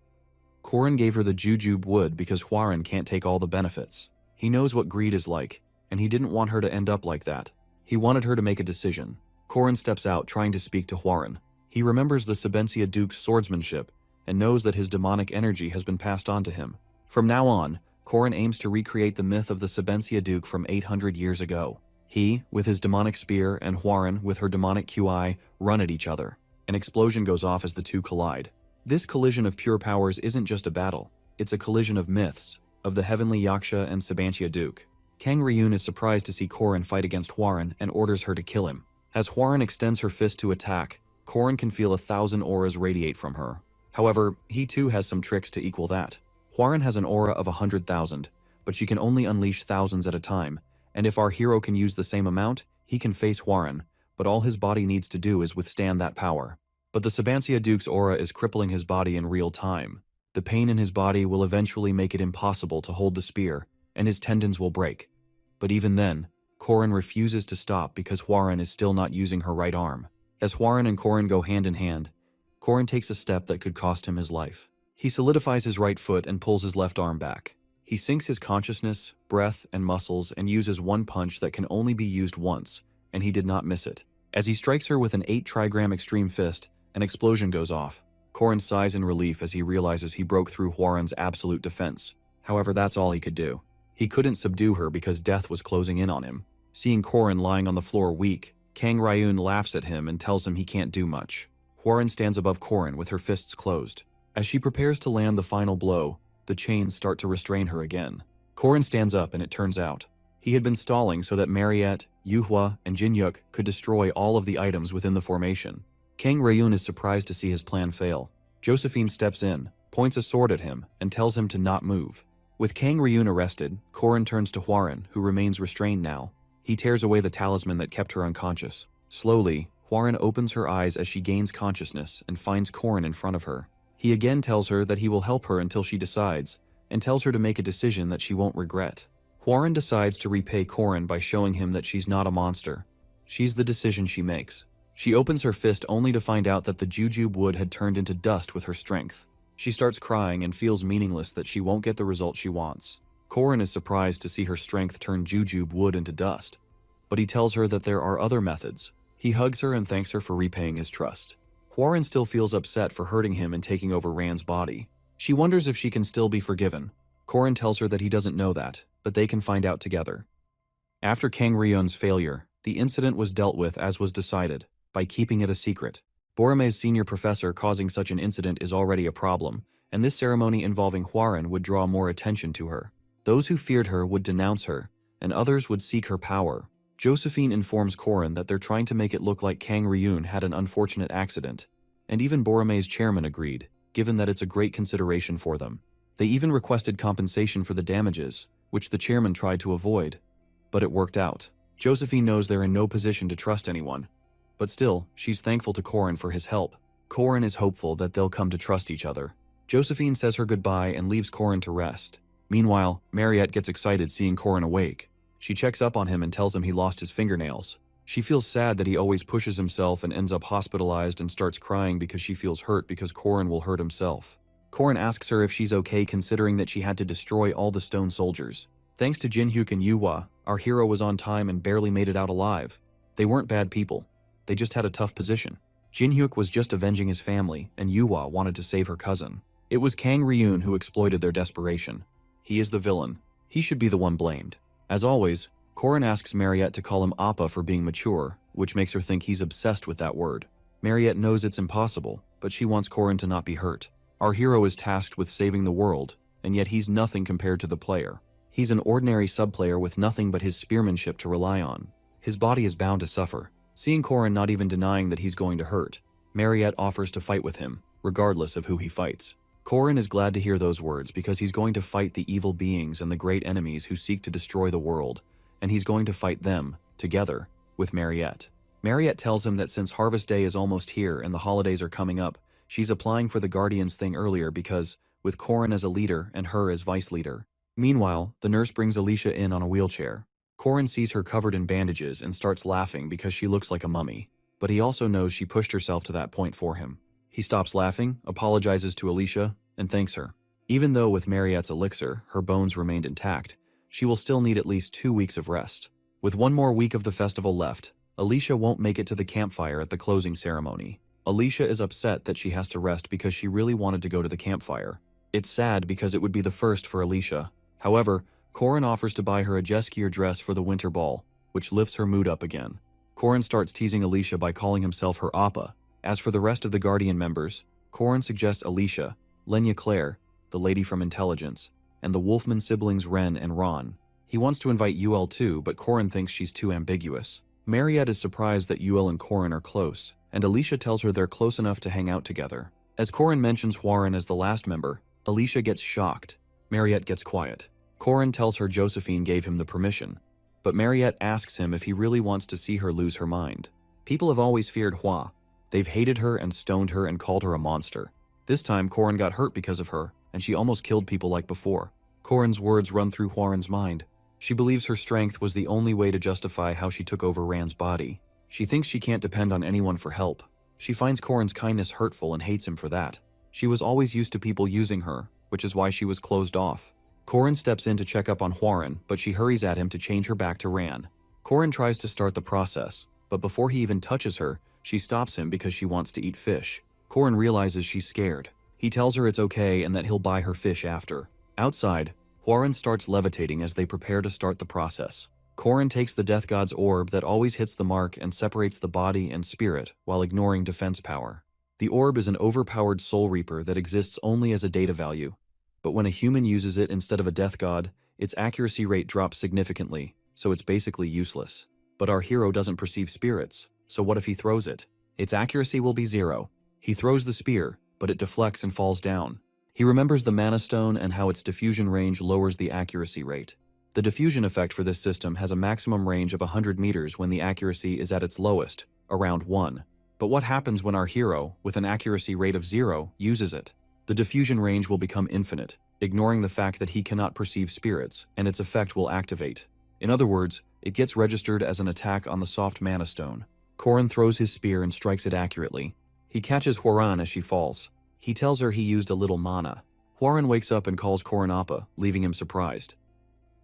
Korin gave her the jujube wood because Hwarin can't take all the benefits. He knows what greed is like, and he didn't want her to end up like that. He wanted her to make a decision. Korin steps out, trying to speak to Hwarin. He remembers the Sabensia Duke's swordsmanship, and knows that his demonic energy has been passed on to him. From now on, Korin aims to recreate the myth of the Sabensia Duke from 800 years ago. He, with his demonic spear, and Hwarin, with her demonic QI, run at each other. An explosion goes off as the two collide. This collision of pure powers isn't just a battle. It's a collision of myths, of the Heavenly Yaksha and Sabensia Duke. Kang Ryun is surprised to see Korin fight against Hwarin and orders her to kill him. As Hwarin extends her fist to attack, Korin can feel 1,000 auras radiate from her. However, he too has some tricks to equal that. Hwarin has an aura of 100,000, but she can only unleash thousands at a time, and if our hero can use the same amount, he can face Hwarin, but all his body needs to do is withstand that power. But the Sabensia Duke's aura is crippling his body in real time. The pain in his body will eventually make it impossible to hold the spear, and his tendons will break. But even then, Korin refuses to stop because Hwarin is still not using her right arm. As Hwarin and Korin go hand in hand, Korin takes a step that could cost him his life. He solidifies his right foot and pulls his left arm back. He syncs his consciousness, breath, and muscles and uses one punch that can only be used once, and he did not miss it. As he strikes her with an 8-trigram extreme fist, an explosion goes off. Korin sighs in relief as he realizes he broke through Hwarin's absolute defense. However, that's all he could do. He couldn't subdue her because death was closing in on him. Seeing Korin lying on the floor weak, Kang Ryun laughs at him and tells him he can't do much. Hwarin stands above Korin with her fists closed. As she prepares to land the final blow, the chains start to restrain her again. Korin stands up and it turns out he had been stalling so that Mariette, Yuhua, and Jin-hyuk could destroy all of the items within the formation. Kang Ryun is surprised to see his plan fail. Josephine steps in, points a sword at him, and tells him to not move. With Kang Ryun arrested, Korin turns to Hwarin, who remains restrained now. He tears away the talisman that kept her unconscious. Slowly, Hwarin opens her eyes as she gains consciousness and finds Korin in front of her. He again tells her that he will help her until she decides, and tells her to make a decision that she won't regret. Hwoarun decides to repay Corrin by showing him that she's not a monster. She's the decision she makes. She opens her fist only to find out that the jujube wood had turned into dust with her strength. She starts crying and feels meaningless that she won't get the result she wants. Corrin is surprised to see her strength turn jujube wood into dust, but he tells her that there are other methods. He hugs her and thanks her for repaying his trust. Hwoarun still feels upset for hurting him and taking over Rand's body. She wonders if she can still be forgiven. Corrin tells her that he doesn't know that, but they can find out together. After Kang Ryun's failure, the incident was dealt with as was decided, by keeping it a secret. Borome's senior professor causing such an incident is already a problem, and this ceremony involving Hwoarun would draw more attention to her. Those who feared her would denounce her, and others would seek her power. Josephine informs Corrin that they're trying to make it look like Kang Ryun had an unfortunate accident, and even Borome's chairman agreed, given that it's a great consideration for them. They even requested compensation for the damages, which the chairman tried to avoid, but it worked out. Josephine knows they're in no position to trust anyone, but still, she's thankful to Corrin for his help. Corrin is hopeful that they'll come to trust each other. Josephine says her goodbye and leaves Corrin to rest. Meanwhile, Mariette gets excited seeing Corrin awake. She checks up on him and tells him he lost his fingernails. She feels sad that he always pushes himself and ends up hospitalized and starts crying because she feels hurt because Corrin will hurt himself. Corrin asks her if she's okay considering that she had to destroy all the stone soldiers. Thanks to Jin-hyuk and Yuhwa, our hero was on time and barely made it out alive. They weren't bad people. They just had a tough position. Jin-hyuk was just avenging his family, and Yuhwa wanted to save her cousin. It was Kang Ryun who exploited their desperation. He is the villain. He should be the one blamed. As always, Corrin asks Mariette to call him Appa for being mature, which makes her think he's obsessed with that word. Mariette knows it's impossible, but she wants Corrin to not be hurt. Our hero is tasked with saving the world, and yet he's nothing compared to the player. He's an ordinary sub-player with nothing but his spearmanship to rely on. His body is bound to suffer. Seeing Corrin not even denying that he's going to hurt, Mariette offers to fight with him, regardless of who he fights. Corrin is glad to hear those words because he's going to fight the evil beings and the great enemies who seek to destroy the world, and he's going to fight them, together, with Mariette. Mariette tells him that since Harvest Day is almost here and the holidays are coming up, she's applying for the Guardians thing earlier because, with Corrin as a leader and her as vice leader. Meanwhile, the nurse brings Alicia in on a wheelchair. Corrin sees her covered in bandages and starts laughing because she looks like a mummy, but he also knows she pushed herself to that point for him. He stops laughing, apologizes to Alicia, and thanks her. Even though with Mariette's elixir, her bones remained intact, she will still need at least 2 weeks of rest. With 1 more week of the festival left, Alicia won't make it to the campfire at the closing ceremony. Alicia is upset that she has to rest because she really wanted to go to the campfire. It's sad because it would be the first for Alicia. However, Corrin offers to buy her a Jeskier dress for the winter ball, which lifts her mood up again. Corrin starts teasing Alicia by calling himself her Appa. As for the rest of the Guardian members, Corrin suggests Alicia, Lenya Claire, the lady from Intelligence, and the Wolfman siblings Ren and Ron. He wants to invite Yuel too, but Corrin thinks she's too ambiguous. Mariette is surprised that Yuel and Corrin are close, and Alicia tells her they're close enough to hang out together. As Corrin mentions Hwoarun as the last member, Alicia gets shocked. Mariette gets quiet. Corrin tells her Josephine gave him the permission, but Mariette asks him if he really wants to see her lose her mind. People have always feared Hwa. They've hated her and stoned her and called her a monster. This time Corrin got hurt because of her, and she almost killed people like before. Corrin's words run through Hwoarun's mind. She believes her strength was the only way to justify how she took over Rand's body. She thinks she can't depend on anyone for help. She finds Corrin's kindness hurtful and hates him for that. She was always used to people using her, which is why she was closed off. Corrin steps in to check up on Hwoarun, but she hurries at him to change her back to Rand. Corrin tries to start the process, but before he even touches her, she stops him because she wants to eat fish. Corrin realizes she's scared. He tells her it's okay and that he'll buy her fish after. Outside, Hwoarun starts levitating as they prepare to start the process. Corrin takes the Death God's orb that always hits the mark and separates the body and spirit while ignoring defense power. The orb is an overpowered soul reaper that exists only as a data value, but when a human uses it instead of a Death God, its accuracy rate drops significantly, so it's basically useless. But our hero doesn't perceive spirits, so what if he throws it? Its accuracy will be 0. He throws the spear, but it deflects and falls down. He remembers the Mana Stone and how its diffusion range lowers the accuracy rate. The diffusion effect for this system has a maximum range of 100 meters when the accuracy is at its lowest, around 1. But what happens when our hero, with an accuracy rate of 0, uses it? The diffusion range will become infinite, ignoring the fact that he cannot perceive spirits, and its effect will activate. In other words, it gets registered as an attack on the soft mana stone. Korin throws his spear and strikes it accurately. He catches Hwoarang as she falls. He tells her he used a little mana. Hwoarang wakes up and calls Korin Appa, leaving him surprised.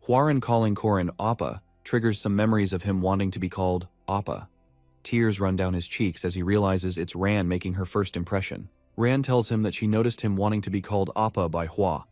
Hwoarang calling Korin Appa triggers some memories of him wanting to be called Appa. Tears run down his cheeks as he realizes it's Ran making her first impression. Ran tells him that she noticed him wanting to be called Appa by Hwa,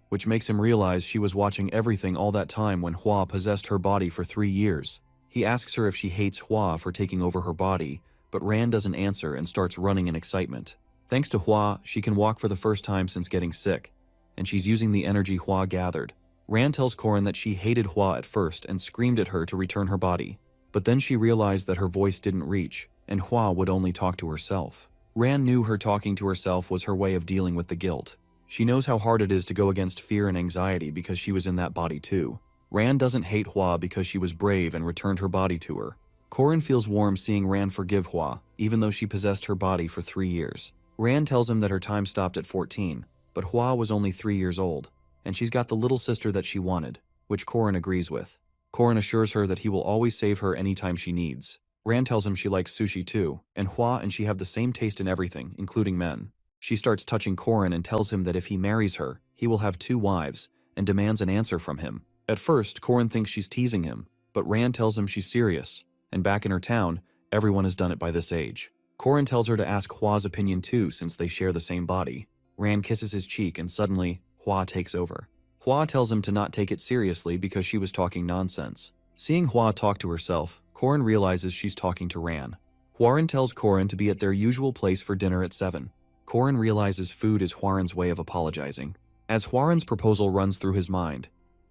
which makes him realize she was watching everything all that time when Hwa possessed her body for 3 years. He asks her if she hates Hwa for taking over her body, but Ran doesn't answer and starts running in excitement. Thanks to Hwa, she can walk for the first time since getting sick, and she's using the energy Hwa gathered. Ran tells Korin that she hated Hwa at first and screamed at her to return her body, but then she realized that her voice didn't reach, and Hwa would only talk to herself. Ran knew her talking to herself was her way of dealing with the guilt. She knows how hard it is to go against fear and anxiety because she was in that body too. Ran doesn't hate Hwa because she was brave and returned her body to her. Korin feels warm seeing Ran forgive Hwa, even though she possessed her body for 3 years. Ran tells him that her time stopped at 14, but Hwa was only 3 years old, and she's got the little sister that she wanted, which Korin agrees with. Korin assures her that he will always save her anytime she needs. Ran tells him she likes sushi too, and Hwa and she have the same taste in everything, including men. She starts touching Korin and tells him that if he marries her, he will have 2 wives, and demands an answer from him. At first, Korin thinks she's teasing him, but Ran tells him she's serious, and back in her town, everyone has done it by this age. Korin tells her to ask Hwa's opinion too since they share the same body. Ran kisses his cheek and suddenly, Hwa takes over. Hwa tells him to not take it seriously because she was talking nonsense. Seeing Hwa talk to herself, Korin realizes she's talking to Ran. Hwoarang tells Korin to be at their usual place for dinner at 7. Korin realizes food is Hwoarang's way of apologizing. As Hwoarang's proposal runs through his mind,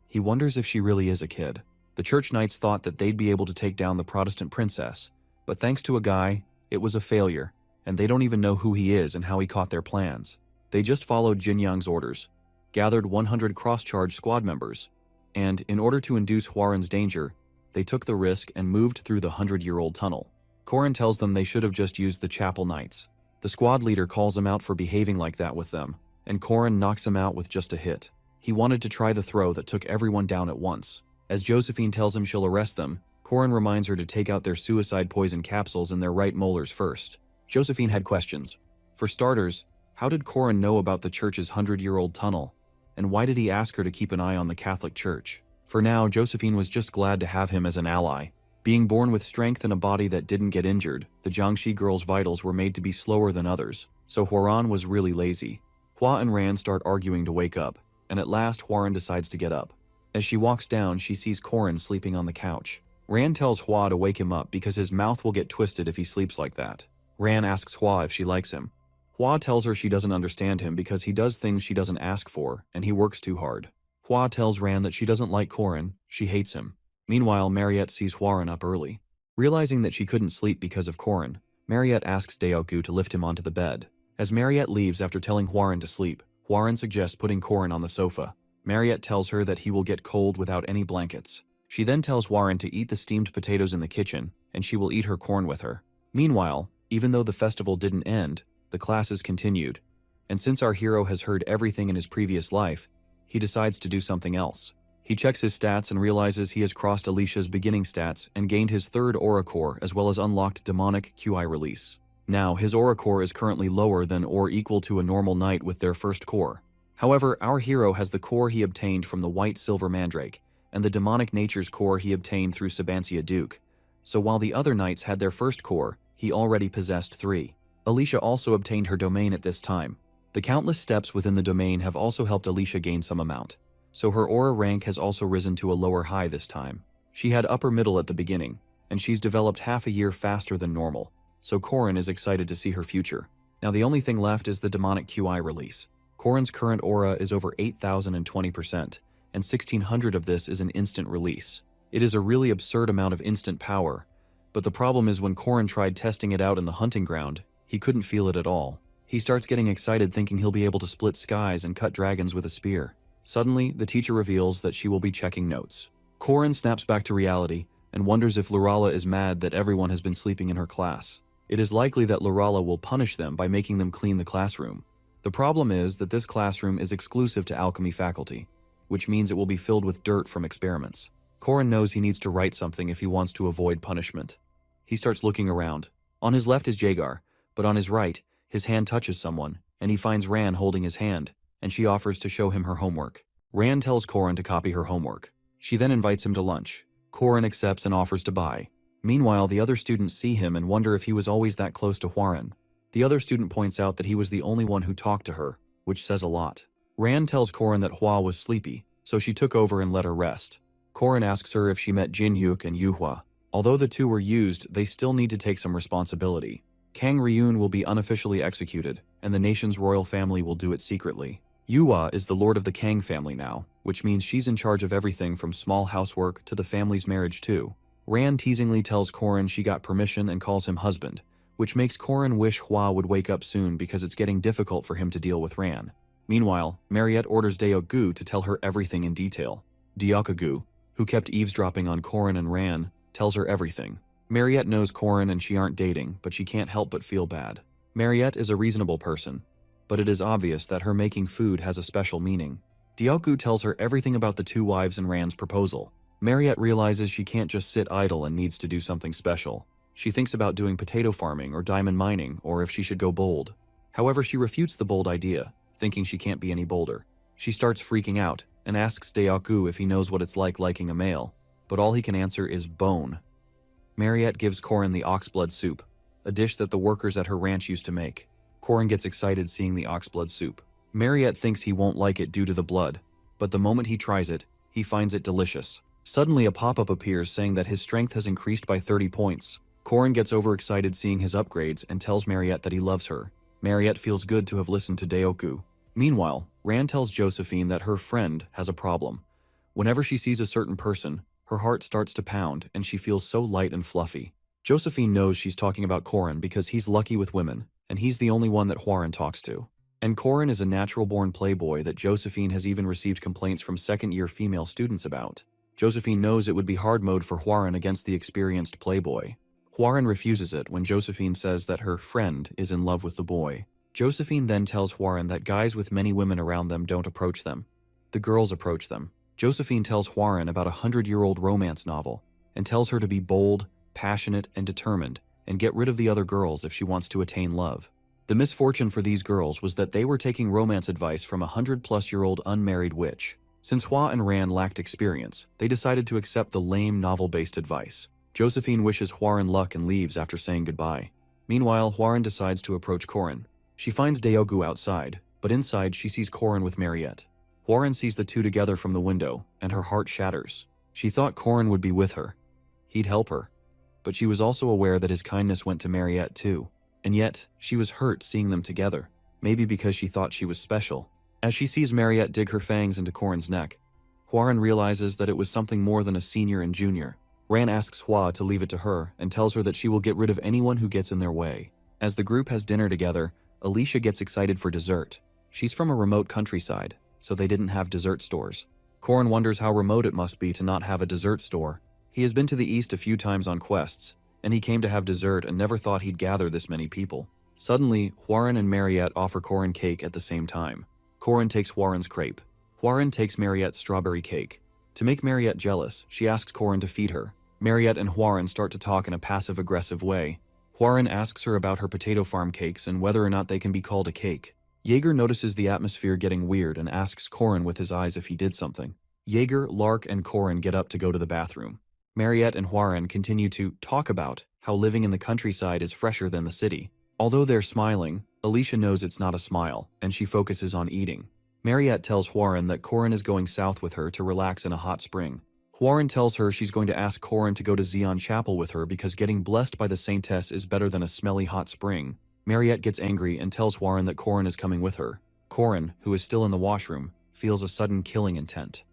he wonders if she really is a kid. The church knights thought that they'd be able to take down the Protestant princess, but thanks to a guy, it was a failure, and they don't even know who he is and how he caught their plans. They just followed Jinyang's orders, gathered 100 cross-charge squad members, and, in order to induce Hwoarang's danger, they took the risk and moved through the 100-year-old tunnel. Korin tells them they should have just used the chapel knights. The squad leader calls him out for behaving like that with them, and Korin knocks him out with just a hit. He wanted to try the throw that took everyone down at once. As Josephine tells him she'll arrest them, Korin reminds her to take out their suicide poison capsules in their right molars first. Josephine had questions. For starters, how did Korin know about the church's 100-year-old tunnel? And why did he ask her to keep an eye on the Catholic Church? For now, Josephine was just glad to have him as an ally. Being born with strength and a body that didn't get injured, the Jiangxi girl's vitals were made to be slower than others, so Hwoarang was really lazy. Hwa and Ran start arguing to wake up, and at last Hwoarang decides to get up. As she walks down, she sees Korin sleeping on the couch. Ran tells Hwa to wake him up because his mouth will get twisted if he sleeps like that. Ran asks Hwa if she likes him. Hwa tells her she doesn't understand him because he does things she doesn't ask for, and he works too hard. Hwa tells Ran that she doesn't like Korin, she hates him. Meanwhile, Mariette sees Hwoarang up early. Realizing that she couldn't sleep because of Korin, Mariette asks Daoku to lift him onto the bed. As Mariette leaves after telling Hwoarang to sleep, Hwoarang suggests putting Korin on the sofa. Mariette tells her that he will get cold without any blankets. She then tells Hwoarang to eat the steamed potatoes in the kitchen, and she will eat her corn with her. Meanwhile, even though the festival didn't end, the classes continued, and since our hero has heard everything in his previous life, he decides to do something else. He checks his stats and realizes he has crossed Alicia's beginning stats and gained his 3rd aura core as well as unlocked demonic QI release. Now, his aura core is currently lower than or equal to a normal knight with their 1st core. However, our hero has the core he obtained from the White Silver Mandrake, and the demonic nature's core he obtained through Sabancia Duke. So while the other knights had their 1st core, he already possessed 3. Alicia also obtained her domain at this time. The countless steps within the domain have also helped Alicia gain some amount, so her aura rank has also risen to a lower high this time. She had upper middle at the beginning, and she's developed half a year faster than normal, so Korin is excited to see her future. Now the only thing left is the demonic QI release. Korin's current aura is over 8,020%, and 1,600 of this is an instant release. It is a really absurd amount of instant power, but the problem is when Korin tried testing it out in the hunting ground, he couldn't feel it at all. He starts getting excited thinking he'll be able to split skies and cut dragons with a spear. Suddenly, the teacher reveals that she will be checking notes. Korin snaps back to reality and wonders if Lurala is mad that everyone has been sleeping in her class. It is likely that Lurala will punish them by making them clean the classroom. The problem is that this classroom is exclusive to alchemy faculty, which means it will be filled with dirt from experiments. Korin knows he needs to write something if he wants to avoid punishment. He starts looking around. On his left is Jaegar, but on his right, his hand touches someone, and he finds Ran holding his hand, and she offers to show him her homework. Ran tells Korin to copy her homework. She then invites him to lunch. Korin accepts and offers to buy. Meanwhile, the other students see him and wonder if he was always that close to Hwarin. The other student points out that he was the only one who talked to her, which says a lot. Ran tells Korin that Hwa was sleepy, so she took over and let her rest. Korin asks her if she met Jin-hyuk and Yuhua. Although the two were used, they still need to take some responsibility. Kang Ryun will be unofficially executed, and the nation's royal family will do it secretly. Yuhua is the lord of the Kang family now, which means she's in charge of everything from small housework to the family's marriage too. Ran teasingly tells Korin she got permission and calls him husband, which makes Korin wish Hwa would wake up soon because it's getting difficult for him to deal with Ran. Meanwhile, Mariette orders Deok-gu to tell her everything in detail. Deok-gu, who kept eavesdropping on Korin and Ran, tells her everything. Mariette knows Korin and she aren't dating, but she can't help but feel bad. Mariette is a reasonable person, but it is obvious that her making food has a special meaning. Deok-gu tells her everything about the two wives and Ran's proposal. Mariette realizes she can't just sit idle and needs to do something special. She thinks about doing potato farming or diamond mining, or if she should go bold. However, she refutes the bold idea, thinking she can't be any bolder. She starts freaking out and asks Deok-gu if he knows what it's like liking a male, but all he can answer is bone. Mariette gives Korin the oxblood soup, a dish that the workers at her ranch used to make. Korin gets excited seeing the oxblood soup. Mariette thinks he won't like it due to the blood, but the moment he tries it, he finds it delicious. Suddenly a pop-up appears saying that his strength has increased by 30 points. Korin gets overexcited seeing his upgrades and tells Mariette that he loves her. Mariette feels good to have listened to Deok-gu. Meanwhile, Ran tells Josephine that her friend has a problem. Whenever she sees a certain person, her heart starts to pound and she feels so light and fluffy. Josephine knows she's talking about Korin because he's lucky with women, and he's the only one that Hwarin talks to. And Korin is a natural-born playboy that Josephine has even received complaints from second-year female students about. Josephine knows it would be hard mode for Hwarin against the experienced playboy. Hwarin refuses it when Josephine says that her friend is in love with the boy. Josephine then tells Hwarin that guys with many women around them don't approach them. The girls approach them. Josephine tells Hwarin about a 100-year-old romance novel and tells her to be bold, passionate, and determined and get rid of the other girls if she wants to attain love. The misfortune for these girls was that they were taking romance advice from a 100-plus-year-old unmarried witch. Since Hwa and Ran lacked experience, they decided to accept the lame novel-based advice. Josephine wishes Hwarin luck and leaves after saying goodbye. Meanwhile, Hwarin decides to approach Korin. She finds Deok-gu outside, but inside she sees Korin with Mariette. Hwarin sees the two together from the window, and her heart shatters. She thought Korin would be with her. He'd help her. But she was also aware that his kindness went to Mariette too. And yet, she was hurt seeing them together, maybe because she thought she was special. As she sees Mariette dig her fangs into Korin's neck, Hwarin realizes that it was something more than a senior and junior. Ran asks Hwa to leave it to her and tells her that she will get rid of anyone who gets in their way. As the group has dinner together, Alicia gets excited for dessert. She's from a remote countryside, so they didn't have dessert stores. Korin wonders how remote it must be to not have a dessert store. He has been to the east a few times on quests, and he came to have dessert and never thought he'd gather this many people. Suddenly, Hwarin and Mariette offer Korin cake at the same time. Korin takes Hwarin's crepe. Hwarin takes Mariette's strawberry cake. To make Mariette jealous, she asks Korin to feed her. Mariette and Hwarin start to talk in a passive-aggressive way. Hwarin asks her about her potato farm cakes and whether or not they can be called a cake. Jaeger notices the atmosphere getting weird and asks Korin with his eyes if he did something. Jaeger, Lark, and Korin get up to go to the bathroom. Mariette and Hwarin continue to talk about how living in the countryside is fresher than the city. Although they're smiling, Alicia knows it's not a smile, and she focuses on eating. Mariette tells Hwarin that Korin is going south with her to relax in a hot spring. Hwarin tells her she's going to ask Korin to go to Xi'an Chapel with her because getting blessed by the Saintess is better than a smelly hot spring. Mariette gets angry and tells Hwarin that Korin is coming with her. Korin, who is still in the washroom, feels a sudden killing intent.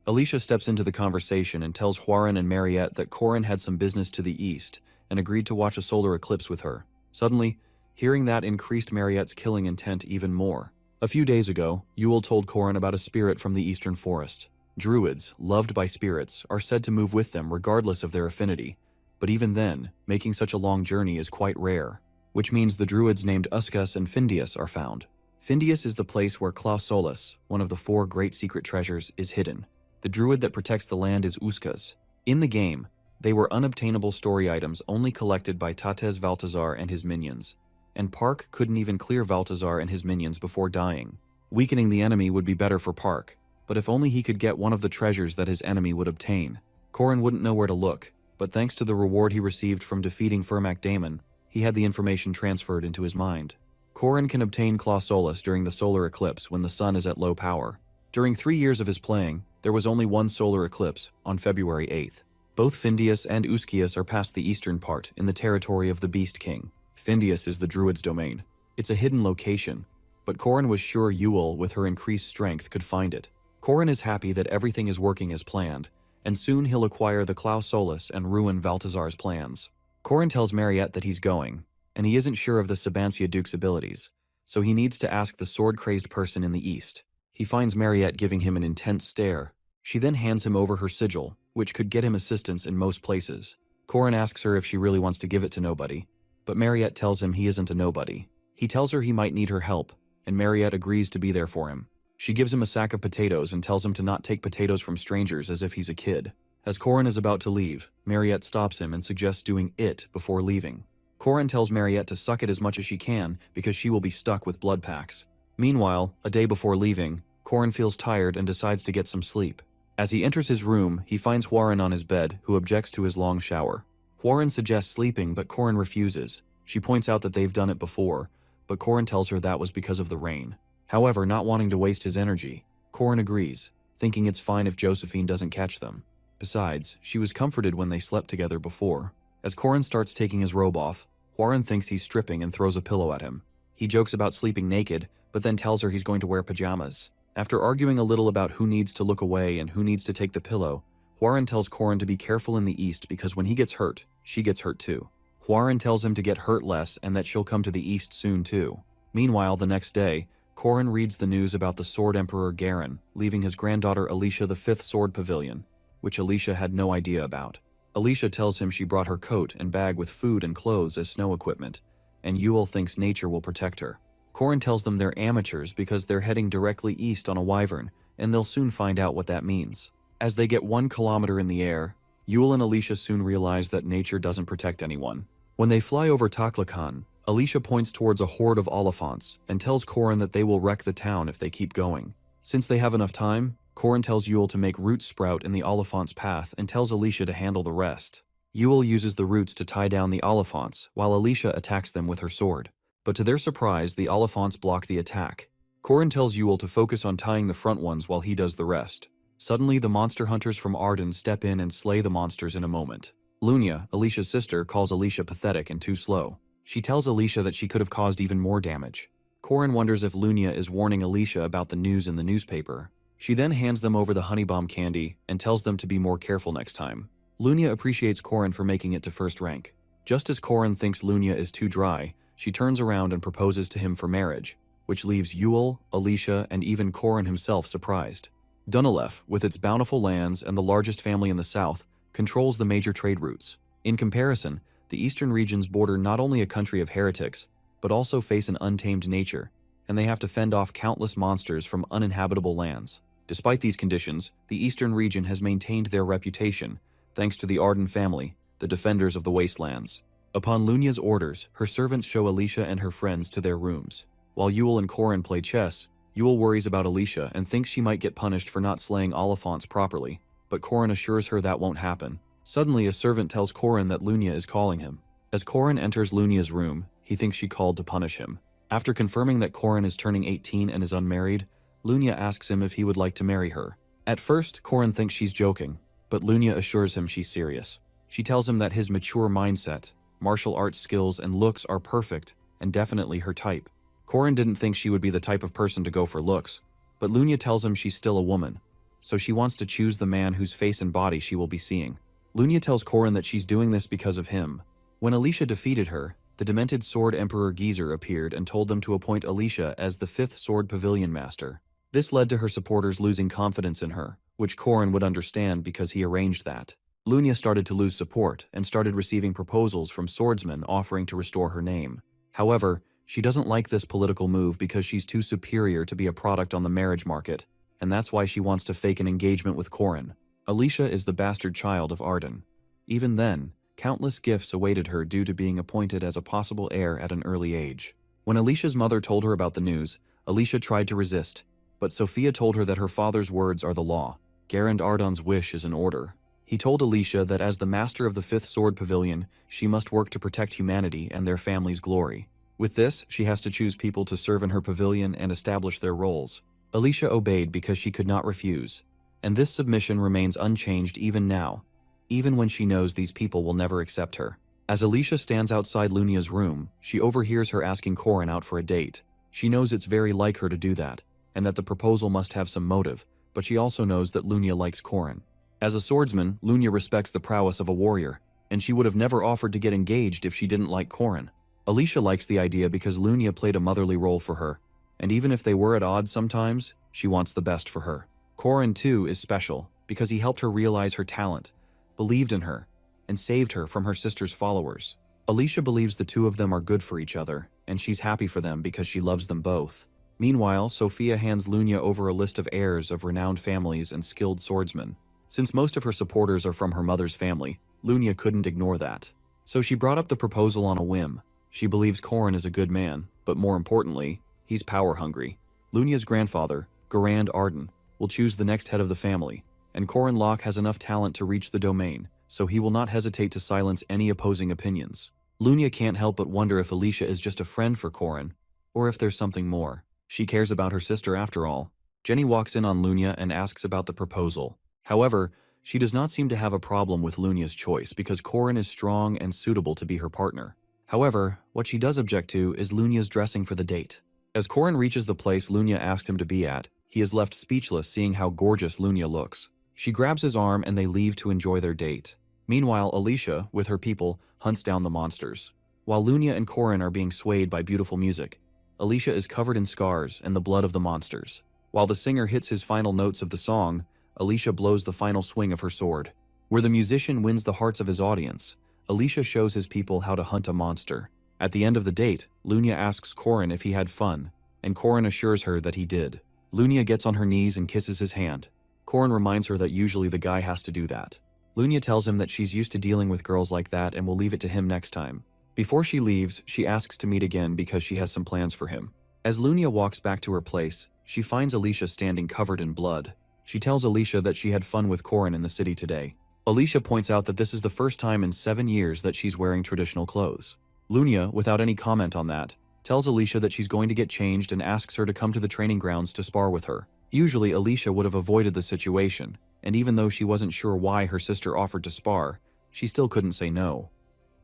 Alicia steps into the conversation and tells Hwarin and Mariette that Korin had some business to the east and agreed to watch a solar eclipse with her. Suddenly, hearing that increased Mariette's killing intent even more. A few days ago, Yule told Korin about a spirit from the eastern forest. Druids, loved by spirits, are said to move with them regardless of their affinity, but even then, making such a long journey is quite rare, which means the druids named Uskas and Findius are found. Findius is the place where Klaus Solus, one of the 4 great secret treasures, is hidden. The druid that protects the land is Uskas. In the game, they were unobtainable story items only collected by Tates Valtazar and his minions, and Park couldn't even clear Valtazar and his minions before dying. Weakening the enemy would be better for Park, but if only he could get one of the treasures that his enemy would obtain. Corin wouldn't know where to look, but thanks to the reward he received from defeating Firmak Daemon, he had the information transferred into his mind. Corin can obtain Klaus Solus during the solar eclipse when the sun is at low power. During 3 years of his playing, there was only one solar eclipse, on February 8th. Both Findius and Uskias are past the eastern part, in the territory of the Beast King. Findius is the druid's domain. It's a hidden location, but Corin was sure Yule, with her increased strength, could find it. Corin is happy that everything is working as planned, and soon he'll acquire the Klaus Solus and ruin Valtazar's plans. Corin tells Mariette that he's going, and he isn't sure of the Sabancia Duke's abilities, so he needs to ask the sword-crazed person in the east. He finds Mariette giving him an intense stare. She then hands him over her sigil, which could get him assistance in most places. Corin asks her if she really wants to give it to nobody, but Mariette tells him he isn't a nobody. He tells her he might need her help, and Mariette agrees to be there for him. She gives him a sack of potatoes and tells him to not take potatoes from strangers as if he's a kid. As Corin is about to leave, Mariette stops him and suggests doing it before leaving. Corin tells Mariette to suck it as much as she can because she will be stuck with blood packs. Meanwhile, a day before leaving, Corin feels tired and decides to get some sleep. As he enters his room, he finds Huaran on his bed, who objects to his long shower. Huaran suggests sleeping, but Corin refuses. She points out that they've done it before, but Corin tells her that was because of the rain. However, not wanting to waste his energy, Corin agrees, thinking it's fine if Josephine doesn't catch them. Besides, she was comforted when they slept together before. As Corin starts taking his robe off, Huaran thinks he's stripping and throws a pillow at him. He jokes about sleeping naked, but then tells her he's going to wear pajamas. After arguing a little about who needs to look away and who needs to take the pillow, Huaran tells Corin to be careful in the east because when he gets hurt, she gets hurt too. Huaran tells him to get hurt less and that she'll come to the east soon too. Meanwhile, the next day, Corin reads the news about the Sword Emperor Garen leaving his granddaughter Alicia the 5th Sword Pavilion, which Alicia had no idea about. Alicia tells him she brought her coat and bag with food and clothes as snow equipment, and Yule thinks nature will protect her. Corin tells them they're amateurs because they're heading directly east on a wyvern, and they'll soon find out what that means. As they get 1 kilometer in the air, Yule and Alicia soon realize that nature doesn't protect anyone. When they fly over Taklakan, Alicia points towards a horde of Oliphants and tells Corin that they will wreck the town if they keep going. Since they have enough time, Corin tells Yule to make roots sprout in the Oliphant's path and tells Alicia to handle the rest. Yule uses the roots to tie down the Oliphants, while Alicia attacks them with her sword. But to their surprise, the Oliphants block the attack. Corin tells Yule to focus on tying the front ones while he does the rest. Suddenly, the monster hunters from Arden step in and slay the monsters in a moment. Lunia, Alicia's sister, calls Alicia pathetic and too slow. She tells Alicia that she could have caused even more damage. Corin wonders if Lunia is warning Alicia about the news in the newspaper. She then hands them over the honey bomb candy and tells them to be more careful next time. Lunia appreciates Corin for making it to first rank. Just as Corin thinks Lunia is too dry, she turns around and proposes to him for marriage, which leaves Yule, Alicia, and even Corin himself surprised. Dunalef, with its bountiful lands and the largest family in the south, controls the major trade routes. In comparison, the eastern regions border not only a country of heretics, but also face an untamed nature, and they have to fend off countless monsters from uninhabitable lands. Despite these conditions, the eastern region has maintained their reputation, thanks to the Arden family, the defenders of the wastelands. Upon Lunia's orders, her servants show Alicia and her friends to their rooms. While Yule and Corin play chess, Yule worries about Alicia and thinks she might get punished for not slaying Oliphants properly, but Corin assures her that won't happen. Suddenly, a servant tells Corin that Lunia is calling him. As Corin enters Lunia's room, he thinks she called to punish him. After confirming that Corin is turning 18 and is unmarried, Lunia asks him if he would like to marry her. At first, Corin thinks she's joking, but Lunia assures him she's serious. She tells him that his mature mindset, martial arts skills, and looks are perfect and definitely her type. Corin didn't think she would be the type of person to go for looks, but Lunia tells him she's still a woman, so she wants to choose the man whose face and body she will be seeing. Lunia tells Corin that she's doing this because of him. When Alicia defeated her, the demented Sword Emperor Geezer appeared and told them to appoint Alicia as the 5th Sword Pavilion Master. This led to her supporters losing confidence in her, which Corin would understand because he arranged that. Lunia started to lose support and started receiving proposals from swordsmen offering to restore her name. However, She doesn't like this political move because she's too superior to be a product on the marriage market, and that's why she wants to fake an engagement with Corin. Alicia is the bastard child of Arden. Even then, countless gifts awaited her due to being appointed as a possible heir at an early age. When Alicia's mother told her about the news, Alicia tried to resist, but Sophia told her that her father's words are the law. Garand Ardon's wish is in order. He told Alicia that as the master of the Fifth Sword Pavilion, she must work to protect humanity and their family's glory. With this, she has to choose people to serve in her pavilion and establish their roles. Alicia obeyed because she could not refuse, and this submission remains unchanged even now, even when she knows these people will never accept her. As Alicia stands outside Lunia's room, she overhears her asking Corin out for a date. She knows it's very like her to do that, and that the proposal must have some motive, but she also knows that Lunia likes Corin. As a swordsman, Lunia respects the prowess of a warrior, and she would have never offered to get engaged if she didn't like Corin. Alicia likes the idea because Lunia played a motherly role for her, and even if they were at odds sometimes, she wants the best for her. Corin, too, is special because he helped her realize her talent, believed in her, and saved her from her sister's followers. Alicia believes the two of them are good for each other, and she's happy for them because she loves them both. Meanwhile, Sophia hands Lunia over a list of heirs of renowned families and skilled swordsmen. Since most of her supporters are from her mother's family, Lunia couldn't ignore that. So she brought up the proposal on a whim. She believes Corin is a good man, but more importantly, he's power-hungry. Lunia's grandfather, Garand Arden, will choose the next head of the family, and Corin Locke has enough talent to reach the domain, so he will not hesitate to silence any opposing opinions. Lunia can't help but wonder if Alicia is just a friend for Corin, or if there's something more. She cares about her sister after all. Jenny walks in on Lunia and asks about the proposal. However, she does not seem to have a problem with Lunia's choice because Corin is strong and suitable to be her partner. However, what she does object to is Lunia's dressing for the date. As Corin reaches the place Lunia asked him to be at, he is left speechless seeing how gorgeous Lunia looks. She grabs his arm and they leave to enjoy their date. Meanwhile, Alicia, with her people, hunts down the monsters. While Lunia and Corin are being swayed by beautiful music, Alicia is covered in scars and the blood of the monsters. While the singer hits his final notes of the song, Alicia blows the final swing of her sword. Where the musician wins the hearts of his audience, Alicia shows his people how to hunt a monster. At the end of the date, Lunia asks Corin if he had fun, and Corin assures her that he did. Lunia gets on her knees and kisses his hand. Corin reminds her that usually the guy has to do that. Lunia tells him that she's used to dealing with girls like that and will leave it to him next time. Before she leaves, she asks to meet again because she has some plans for him. As Lunia walks back to her place, she finds Alicia standing covered in blood. She tells Alicia that she had fun with Corin in the city today. Alicia points out that this is the first time in 7 years that she's wearing traditional clothes. Lunia, without any comment on that, tells Alicia that she's going to get changed and asks her to come to the training grounds to spar with her. Usually, Alicia would have avoided the situation, and even though she wasn't sure why her sister offered to spar, she still couldn't say no.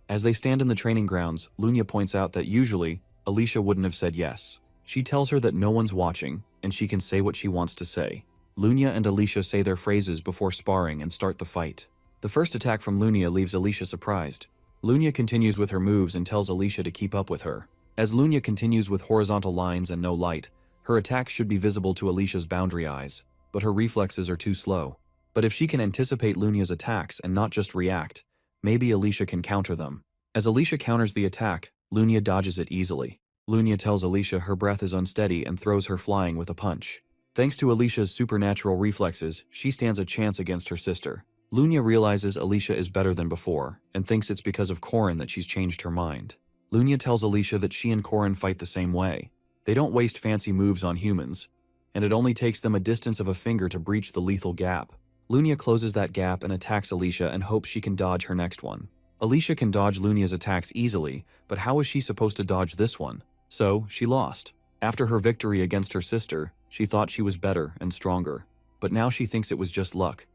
As they stand in the training grounds, Lunia points out that usually, Alicia wouldn't have said yes. She tells her that no one's watching, and she can say what she wants to say. Lunia and Alicia say their phrases before sparring and start the fight. The first attack from Lunia leaves Alicia surprised. Lunia continues with her moves and tells Alicia to keep up with her. As Lunia continues with horizontal lines and no light, her attacks should be visible to Alicia's boundary eyes, but her reflexes are too slow. But if she can anticipate Lunia's attacks and not just react, maybe Alicia can counter them. As Alicia counters the attack, Lunia dodges it easily. Lunia tells Alicia her breath is unsteady and throws her flying with a punch. Thanks to Alicia's supernatural reflexes, she stands a chance against her sister. Lunia realizes Alicia is better than before, and thinks it's because of Corin that she's changed her mind. Lunia tells Alicia that she and Corin fight the same way. They don't waste fancy moves on humans, and it only takes them a distance of a finger to breach the lethal gap. Lunia closes that gap and attacks Alicia and hopes she can dodge her next one. Alicia can dodge Lunia's attacks easily, but how is she supposed to dodge this one? So, she lost. After her victory against her sister, she thought she was better and stronger, but now she thinks it was just luck.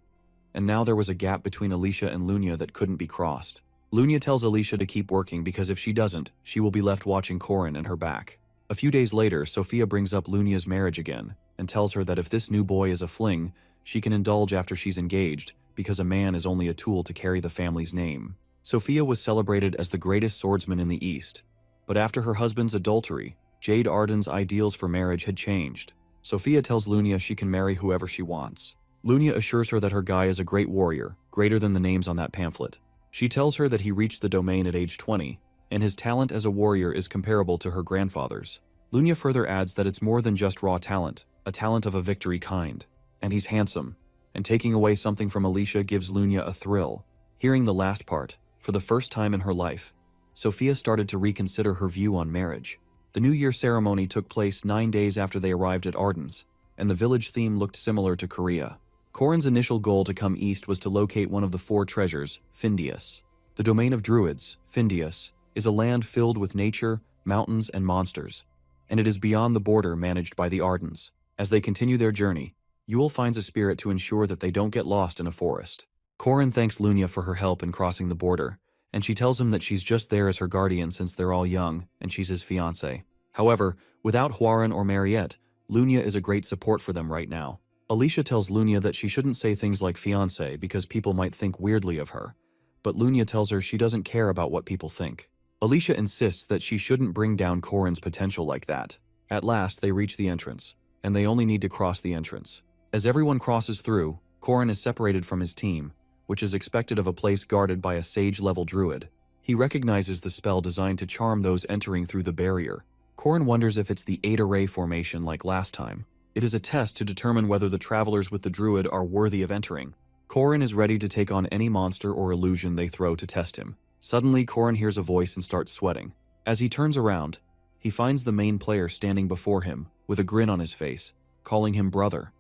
And now there was a gap between Alicia and Lunia that couldn't be crossed. Lunia tells Alicia to keep working because if she doesn't, she will be left watching Corin and her back. A few days later, Sophia brings up Lunia's marriage again, and tells her that if this new boy is a fling, she can indulge after she's engaged, because a man is only a tool to carry the family's name. Sophia was celebrated as the greatest swordsman in the East, but after her husband's adultery, Jade Arden's ideals for marriage had changed. Sophia tells Lunia she can marry whoever she wants. Lunia assures her that her guy is a great warrior, greater than the names on that pamphlet. She tells her that he reached the domain at age 20, and his talent as a warrior is comparable to her grandfather's. Lunya further adds that it's more than just raw talent, a talent of a victory kind. And he's handsome. And taking away something from Alicia gives Lunya a thrill. Hearing the last part, for the first time in her life, Sophia started to reconsider her view on marriage. The New Year ceremony took place 9 days after they arrived at Ardennes, and the village theme looked similar to Korea. Corin's initial goal to come east was to locate one of the 4 treasures, Findius. The domain of druids, Findius, is a land filled with nature, mountains, and monsters, and it is beyond the border managed by the Ardennes. As they continue their journey, Yule finds a spirit to ensure that they don't get lost in a forest. Corin thanks Lunya for her help in crossing the border, and she tells him that she's just there as her guardian since they're all young, and she's his fiancée. However, without Huaran or Mariette, Lunya is a great support for them right now. Alicia tells Lunya that she shouldn't say things like fiancé because people might think weirdly of her, but Lunya tells her she doesn't care about what people think. Alicia insists that she shouldn't bring down Corin's potential like that. At last, they reach the entrance, and they only need to cross the entrance. As everyone crosses through, Corin is separated from his team, which is expected of a place guarded by a sage-level druid. He recognizes the spell designed to charm those entering through the barrier. Corin wonders if it's the 8-array formation like last time. It is a test to determine whether the travelers with the druid are worthy of entering. Corin is ready to take on any monster or illusion they throw to test him. Suddenly, Corin hears a voice and starts sweating. As he turns around, he finds the main player standing before him, with a grin on his face, calling him brother.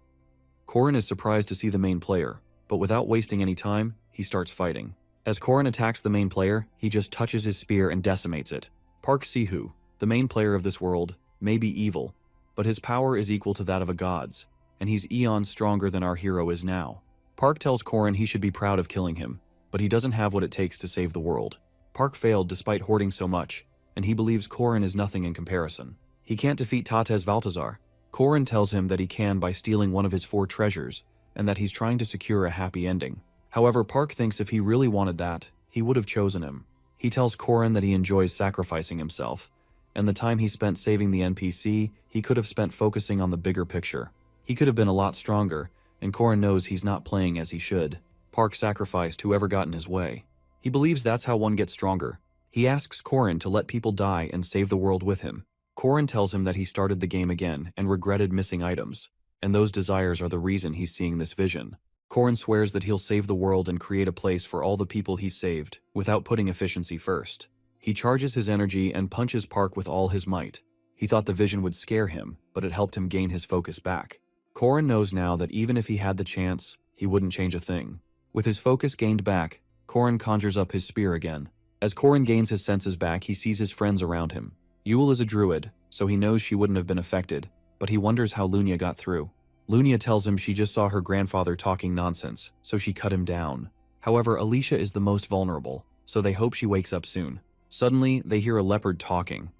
Corin is surprised to see the main player, but without wasting any time, he starts fighting. As Corin attacks the main player, he just touches his spear and decimates it. Park Sihu, the main player of this world, may be evil, but his power is equal to that of a god's, and he's eons stronger than our hero is now. Park tells Corin he should be proud of killing him, but he doesn't have what it takes to save the world. Park failed despite hoarding so much, and he believes Corin is nothing in comparison. He can't defeat Tates Valtazar. Corin tells him that he can by stealing one of his 4 treasures, and that he's trying to secure a happy ending. However, Park thinks if he really wanted that, he would have chosen him. He tells Corin that he enjoys sacrificing himself, and the time he spent saving the NPC, he could have spent focusing on the bigger picture. He could have been a lot stronger, and Corin knows he's not playing as he should. Park sacrificed whoever got in his way. He believes that's how one gets stronger. He asks Corin to let people die and save the world with him. Corin tells him that he started the game again and regretted missing items, and those desires are the reason he's seeing this vision. Corin swears that he'll save the world and create a place for all the people he saved, without putting efficiency first. He charges his energy and punches Park with all his might. He thought the vision would scare him, but it helped him gain his focus back. Corin knows now that even if he had the chance, he wouldn't change a thing. With his focus gained back, Corin conjures up his spear again. As Corin gains his senses back, he sees his friends around him. Yule is a druid, so he knows she wouldn't have been affected, but he wonders how Lunya got through. Lunya tells him she just saw her grandfather talking nonsense, so she cut him down. However, Alicia is the most vulnerable, so they hope she wakes up soon. Suddenly, they hear a leopard talking.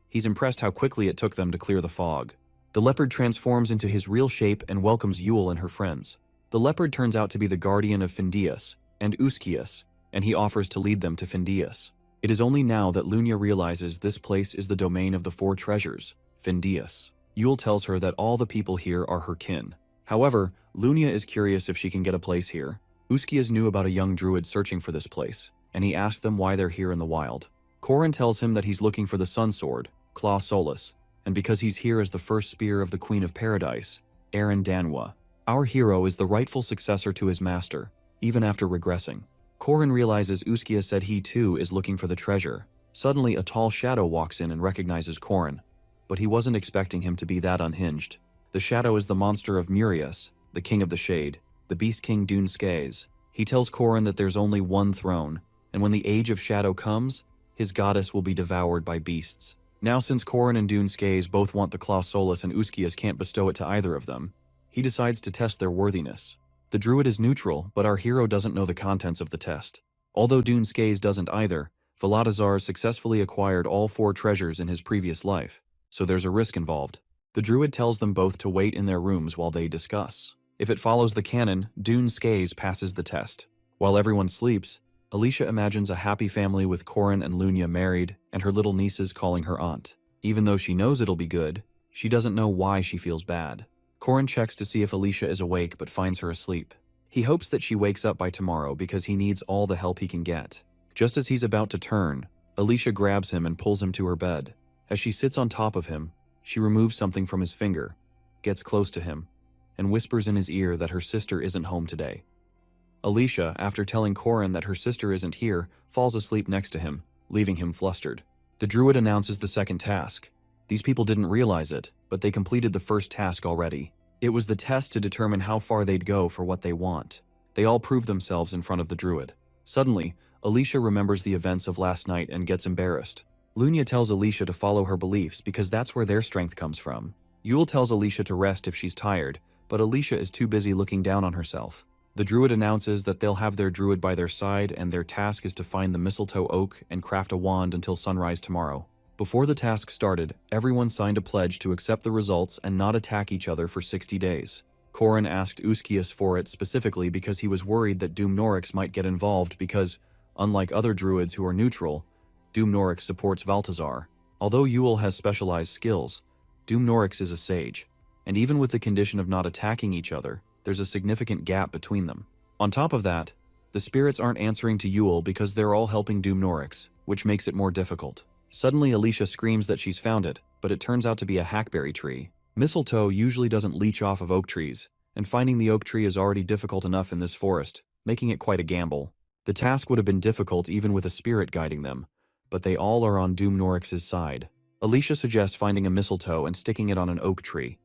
He's impressed how quickly it took them to clear the fog. The leopard transforms into his real shape and welcomes Yule and her friends. The leopard turns out to be the guardian of Findius and Uskias, and he offers to lead them to Findius. It is only now that Lunya realizes this place is the domain of the 4 treasures, Findius. Yule tells her that all the people here are her kin. However, Lunya is curious if she can get a place here. Uskias knew about a young druid searching for this place, and he asked them why they're here in the wild. Corin tells him that he's looking for the Sun Sword, Claw Solus, and because he's here as the first spear of the Queen of Paradise, Erin Danwa. Our hero is the rightful successor to his master, even after regressing. Corin realizes Uskia said he too is looking for the treasure. Suddenly, a tall shadow walks in and recognizes Corin, but he wasn't expecting him to be that unhinged. The shadow is the monster of Murias, the king of the shade, the beast king Dune Skays. He tells Corin that there's only one throne, and when the age of shadow comes, his goddess will be devoured by beasts. Now, since Corin and Dune Skays both want the Claw Solus and Uskias can't bestow it to either of them, he decides to test their worthiness. The druid is neutral, but our hero doesn't know the contents of the test. Although Dune Skays doesn't either, Valtazar successfully acquired all 4 treasures in his previous life, so there's a risk involved. The druid tells them both to wait in their rooms while they discuss. If it follows the canon, Dune Skays passes the test. While everyone sleeps, Alicia imagines a happy family with Corin and Lunya married and her little nieces calling her aunt. Even though she knows it'll be good, she doesn't know why she feels bad. Corin checks to see if Alicia is awake but finds her asleep. He hopes that she wakes up by tomorrow because he needs all the help he can get. Just as he's about to turn, Alicia grabs him and pulls him to her bed. As she sits on top of him, she removes something from his finger, gets close to him, and whispers in his ear that her sister isn't home today. Alicia, after telling Corin that her sister isn't here, falls asleep next to him, leaving him flustered. The druid announces the second task. These people didn't realize it, but they completed the first task already. It was the test to determine how far they'd go for what they want. They all prove themselves in front of the druid. Suddenly, Alicia remembers the events of last night and gets embarrassed. Lunia tells Alicia to follow her beliefs because that's where their strength comes from. Yule tells Alicia to rest if she's tired, but Alicia is too busy looking down on herself. The druid announces that they'll have their druid by their side and their task is to find the mistletoe oak and craft a wand until sunrise tomorrow. Before the task started, everyone signed a pledge to accept the results and not attack each other for 60 days. Corin asked Uskias for it specifically because he was worried that Doom Norix might get involved because, unlike other druids who are neutral, Doom Norix supports Valtazar. Although Yule has specialized skills, Doom Norix is a sage, and even with the condition of not attacking each other, there's a significant gap between them. On top of that, the spirits aren't answering to Yule because they're all helping Doom Norix, which makes it more difficult. Suddenly Alicia screams that she's found it, but it turns out to be a hackberry tree. Mistletoe usually doesn't leech off of oak trees, and finding the oak tree is already difficult enough in this forest, making it quite a gamble. The task would have been difficult even with a spirit guiding them, but they all are on Doom Norix's side. Alicia suggests finding a mistletoe and sticking it on an oak tree,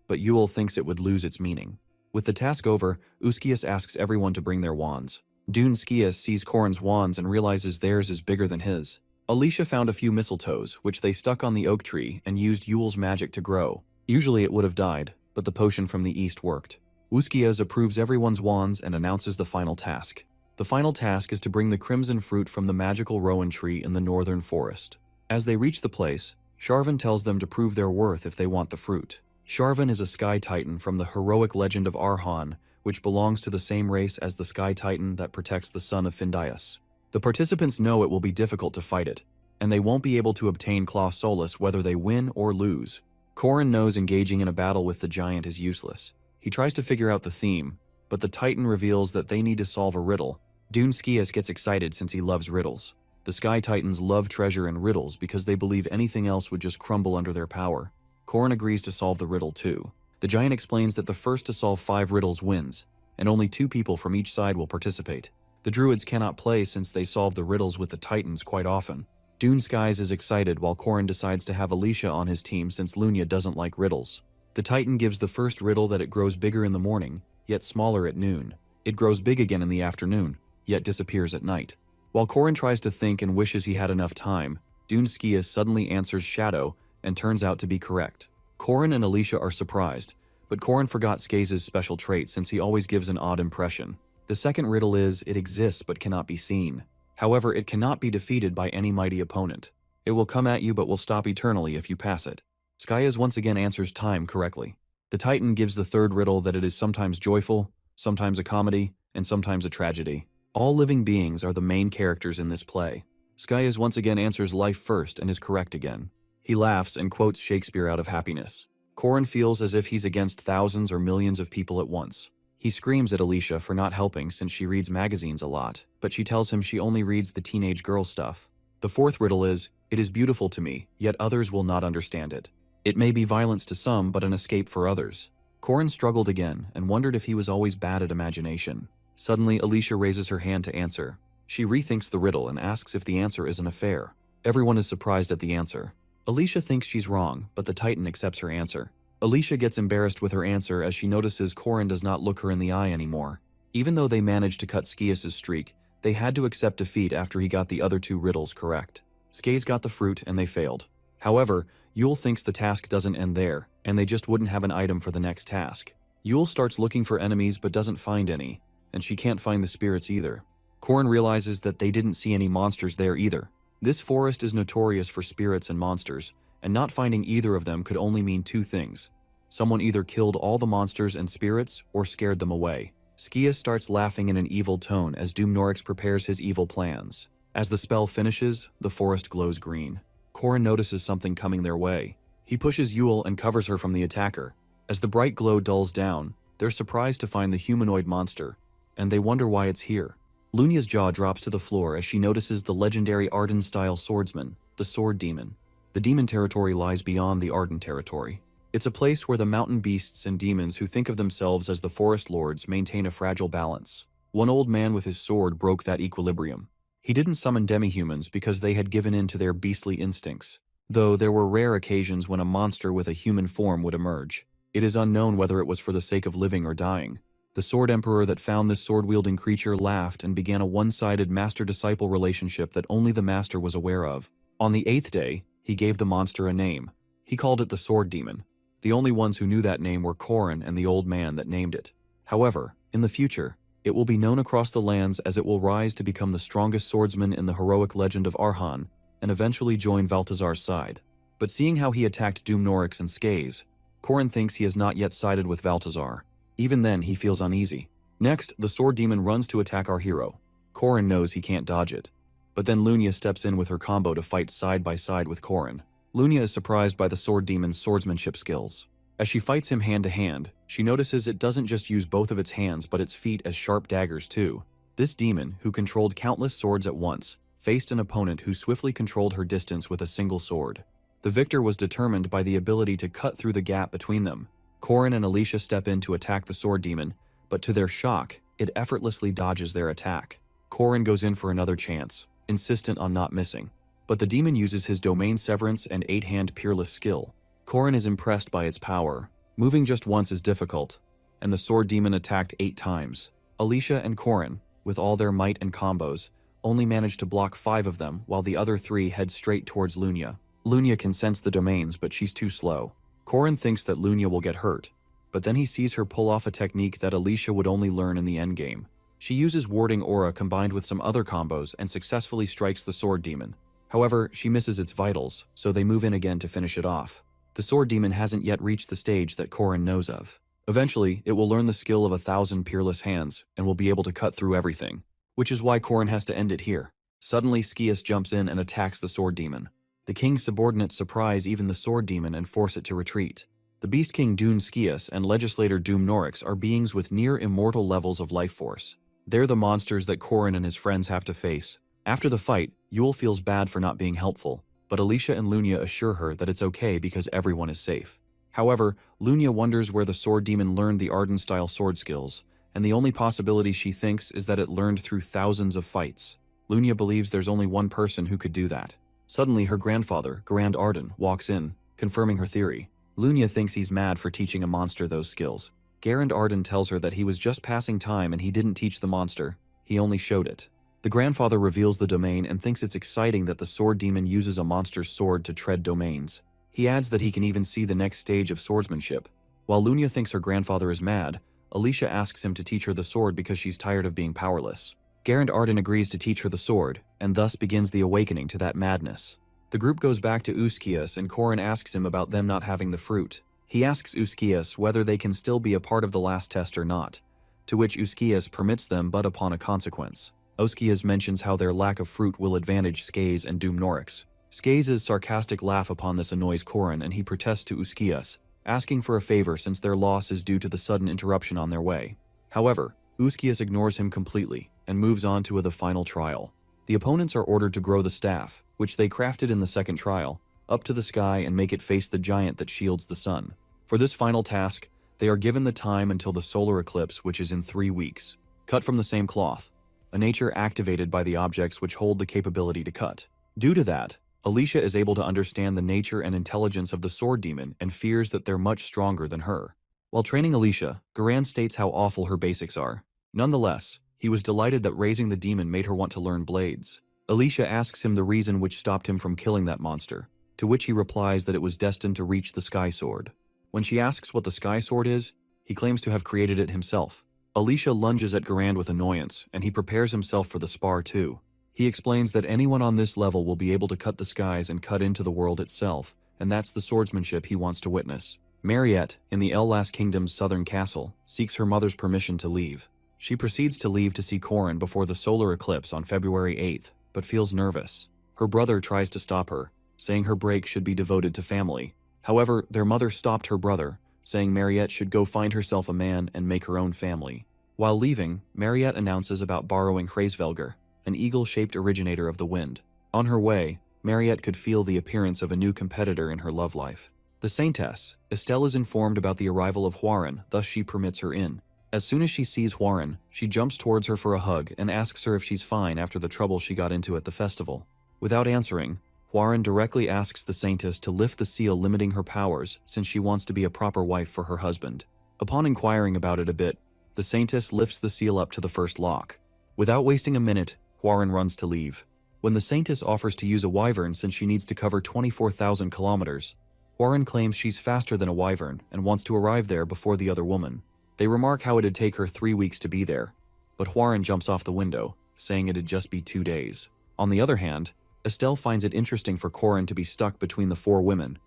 but Yule thinks it would lose its meaning. With the task over, Uskias asks everyone to bring their wands. Dune Skias sees Corin's wands and realizes theirs is bigger than his. Alicia found a few mistletoes, which they stuck on the oak tree and used Yule's magic to grow. Usually it would have died, but the potion from the east worked. Uskias approves everyone's wands and announces the final task. The final task is to bring the crimson fruit from the magical rowan tree in the northern forest. As they reach the place, Sharvan tells them to prove their worth if they want the fruit. Sharvan is a sky titan from the heroic legend of Arhan, which belongs to the same race as the sky titan that protects the son of Findias. The participants know it will be difficult to fight it, and they won't be able to obtain Claw Solus whether they win or lose. Corin knows engaging in a battle with the giant is useless. He tries to figure out the theme, but the titan reveals that they need to solve a riddle. Dune Skias gets excited since he loves riddles. The sky titans love treasure and riddles because they believe anything else would just crumble under their power. Corin agrees to solve the riddle too. The giant explains that the first to solve 5 riddles wins, and only 2 people from each side will participate. The druids cannot play since they solve the riddles with the titans quite often. Dune Skies is excited while Corin decides to have Alicia on his team since Lunia doesn't like riddles. The titan gives the first riddle that it grows bigger in the morning, yet smaller at noon. It grows big again in the afternoon, yet disappears at night. While Corin tries to think and wishes he had enough time, Dune Skias suddenly answers Shadow and turns out to be correct. Corin and Alicia are surprised, but Corin forgot Skaz's special trait since he always gives an odd impression. The second riddle is, it exists but cannot be seen. However, it cannot be defeated by any mighty opponent. It will come at you but will stop eternally if you pass it. Skias once again answers time correctly. The Titan gives the third riddle that it is sometimes joyful, sometimes a comedy, and sometimes a tragedy. All living beings are the main characters in this play. Skias once again answers life first and is correct again. He laughs and quotes Shakespeare out of happiness. Corin feels as if he's against thousands or millions of people at once. He screams at Alicia for not helping since she reads magazines a lot, but she tells him she only reads the teenage girl stuff. The fourth riddle is, it is beautiful to me, yet others will not understand it. It may be violence to some, but an escape for others. Corin struggled again and wondered if he was always bad at imagination. Suddenly, Alicia raises her hand to answer. She rethinks the riddle and asks if the answer is an affair. Everyone is surprised at the answer. Alicia thinks she's wrong, but the Titan accepts her answer. Alicia gets embarrassed with her answer as she notices Corin does not look her in the eye anymore. Even though they managed to cut Skias' streak, they had to accept defeat after he got the other 2 riddles correct. Skaz got the fruit and they failed. However, Yule thinks the task doesn't end there, and they just wouldn't have an item for the next task. Yule starts looking for enemies but doesn't find any, and she can't find the spirits either. Corin realizes that they didn't see any monsters there either. This forest is notorious for spirits and monsters, and not finding either of them could only mean 2 things. Someone either killed all the monsters and spirits or scared them away. Skias starts laughing in an evil tone as Doom Norix prepares his evil plans. As the spell finishes, the forest glows green. Corin notices something coming their way. He pushes Yule and covers her from the attacker. As the bright glow dulls down, they're surprised to find the humanoid monster, and they wonder why it's here. Lunia's jaw drops to the floor as she notices the legendary Arden-style swordsman, the Sword Demon. The demon territory lies beyond the Arden territory. It's a place where the mountain beasts and demons who think of themselves as the forest lords maintain a fragile balance. One old man with his sword broke that equilibrium. He didn't summon demi-humans because they had given in to their beastly instincts, though there were rare occasions when a monster with a human form would emerge. It is unknown whether it was for the sake of living or dying. The Sword Emperor that found this sword-wielding creature laughed and began a one-sided master-disciple relationship that only the master was aware of. On the 8th day, he gave the monster a name. He called it the Sword Demon. The only ones who knew that name were Korin and the old man that named it. However, in the future, it will be known across the lands as it will rise to become the strongest swordsman in the heroic legend of Arhan, and eventually join Valtazar's side. But seeing how he attacked Doomnorix and Skaze, Korin thinks he has not yet sided with Valtazar. Even then, he feels uneasy. Next, the Sword Demon runs to attack our hero. Korin knows he can't dodge it. But then Lunia steps in with her combo to fight side by side with Korin. Lunia is surprised by the Sword Demon's swordsmanship skills. As she fights him hand to hand, she notices it doesn't just use both of its hands but its feet as sharp daggers too. This demon, who controlled countless swords at once, faced an opponent who swiftly controlled her distance with a single sword. The victor was determined by the ability to cut through the gap between them. Korin and Alicia step in to attack the Sword Demon, but to their shock, it effortlessly dodges their attack. Korin goes in for another chance, insistent on not missing. But the demon uses his Domain Severance and 8-hand Peerless skill. Korin is impressed by its power. Moving just once is difficult, and the Sword Demon attacked 8 times. Alicia and Korin, with all their might and combos, only managed to block 5 of them while the other 3 head straight towards Lunia. Lunia can sense the domains, but she's too slow. Korin thinks that Lunia will get hurt, but then he sees her pull off a technique that Alicia would only learn in the endgame. She uses Warding Aura combined with some other combos and successfully strikes the Sword Demon. However, she misses its vitals, so they move in again to finish it off. The Sword Demon hasn't yet reached the stage that Korin knows of. Eventually, it will learn the skill of 1,000 peerless hands and will be able to cut through everything, which is why Korin has to end it here. Suddenly, Skias jumps in and attacks the Sword Demon. The King's subordinates surprise even the Sword Demon and force it to retreat. The Beast King Dune Skias and Legislator Doomnorix are beings with near-immortal levels of life force. They're the monsters that Korin and his friends have to face. After the fight, Yule feels bad for not being helpful, but Alicia and Lunia assure her that it's okay because everyone is safe. However, Lunia wonders where the Sword Demon learned the Arden-style sword skills, and the only possibility she thinks is that it learned through thousands of fights. Lunia believes there's only one person who could do that. Suddenly, her grandfather, Garand Arden, walks in, confirming her theory. Lunia thinks he's mad for teaching a monster those skills. Garand Arden tells her that he was just passing time and he didn't teach the monster, he only showed it. The grandfather reveals the domain and thinks it's exciting that the Sword Demon uses a monster's sword to tread domains. He adds that he can even see the next stage of swordsmanship. While Lunia thinks her grandfather is mad, Alicia asks him to teach her the sword because she's tired of being powerless. Garand Arden agrees to teach her the sword, and thus begins the awakening to that madness. The group goes back to Uskias and Korin asks him about them not having the fruit. He asks Uskias whether they can still be a part of the last test or not, to which Uskias permits them but upon a consequence. Uskias mentions how their lack of fruit will advantage Skaze and Doomnorix. Skaze's sarcastic laugh upon this annoys Korin and he protests to Uskias, asking for a favor since their loss is due to the sudden interruption on their way. However, Uskias ignores him completely and moves on to the final trial. The opponents are ordered to grow the staff, which they crafted in the second trial, up to the sky and make it face the giant that shields the sun. For this final task, they are given the time until the solar eclipse, which is in 3 weeks. Cut from the same cloth, a nature activated by the objects which hold the capability to cut. Due to that, Alicia is able to understand the nature and intelligence of the Sword Demon and fears that they're much stronger than her. While training Alicia, Garand states how awful her basics are. Nonetheless, he was delighted that raising the demon made her want to learn blades. Alicia asks him the reason which stopped him from killing that monster, to which he replies that it was destined to reach the Sky Sword. When she asks what the Sky Sword is, he claims to have created it himself. Alicia lunges at Garand with annoyance, and he prepares himself for the spar too. He explains that anyone on this level will be able to cut the skies and cut into the world itself, and that's the swordsmanship he wants to witness. Mariette, in the Ellas Kingdom's southern castle, seeks her mother's permission to leave. She proceeds to leave to see Korin before the solar eclipse on February 8th, but feels nervous. Her brother tries to stop her, saying her break should be devoted to family. However, their mother stopped her brother, saying Mariette should go find herself a man and make her own family. While leaving, Mariette announces about borrowing Hraesvelgr, an eagle-shaped originator of the wind. On her way, Mariette could feel the appearance of a new competitor in her love life. The Saintess, Estelle, is informed about the arrival of Hwoaryn, thus she permits her in. As soon as she sees Hwoaryn, she jumps towards her for a hug and asks her if she's fine after the trouble she got into at the festival. Without answering, Hwoaryn directly asks the Saintess to lift the seal limiting her powers since she wants to be a proper wife for her husband. Upon inquiring about it a bit, the Saintess lifts the seal up to the first lock. Without wasting a minute, Hwoaryn runs to leave. When the Saintess offers to use a wyvern since she needs to cover 24,000 kilometers, Hwoaryn claims she's faster than a wyvern and wants to arrive there before the other woman. They remark how it'd take her 3 weeks to be there, but Hwoaryn jumps off the window, saying it'd just be 2 days. On the other hand, Estelle finds it interesting for Corin to be stuck between the 4 women,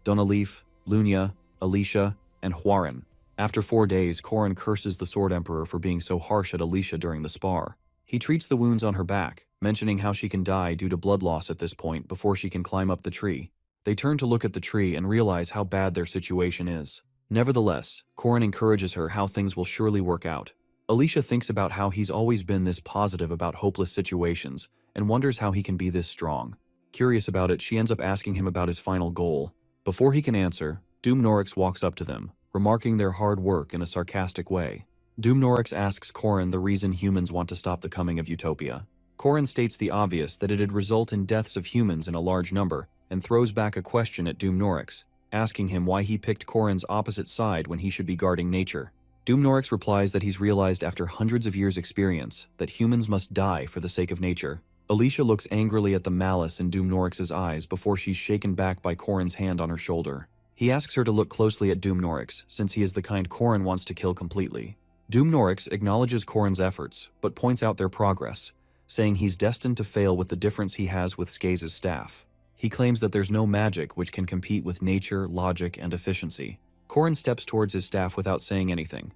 Donalif, Lunia, Alicia, and Hwoaryn. After 4 days, Corin curses the Sword Emperor for being so harsh at Alicia during the spar. He treats the wounds on her back, mentioning how she can die due to blood loss at this point before she can climb up the tree. They turn to look at the tree and realize how bad their situation is. Nevertheless, Corin encourages her how things will surely work out. Alicia thinks about how he's always been this positive about hopeless situations and wonders how he can be this strong. Curious about it, she ends up asking him about his final goal. Before he can answer, Doomnorix walks up to them, remarking their hard work in a sarcastic way. Doomnorix asks Corin the reason humans want to stop the coming of Utopia. Corin states the obvious, that it'd result in deaths of humans in a large number, and throws back a question at Doomnorix, asking him why he picked Corin's opposite side when he should be guarding nature. Doomnorix replies that he's realized after hundreds of years' experience that humans must die for the sake of nature. Alicia looks angrily at the malice in Doomnorix's eyes before she's shaken back by Corin's hand on her shoulder. He asks her to look closely at Doomnorix, since he is the kind Corin wants to kill completely. Doomnorix acknowledges Corin's efforts, but points out their progress, saying he's destined to fail with the difference he has with Skaze's staff. He claims that there's no magic which can compete with nature, logic, and efficiency. Corin steps towards his staff without saying anything,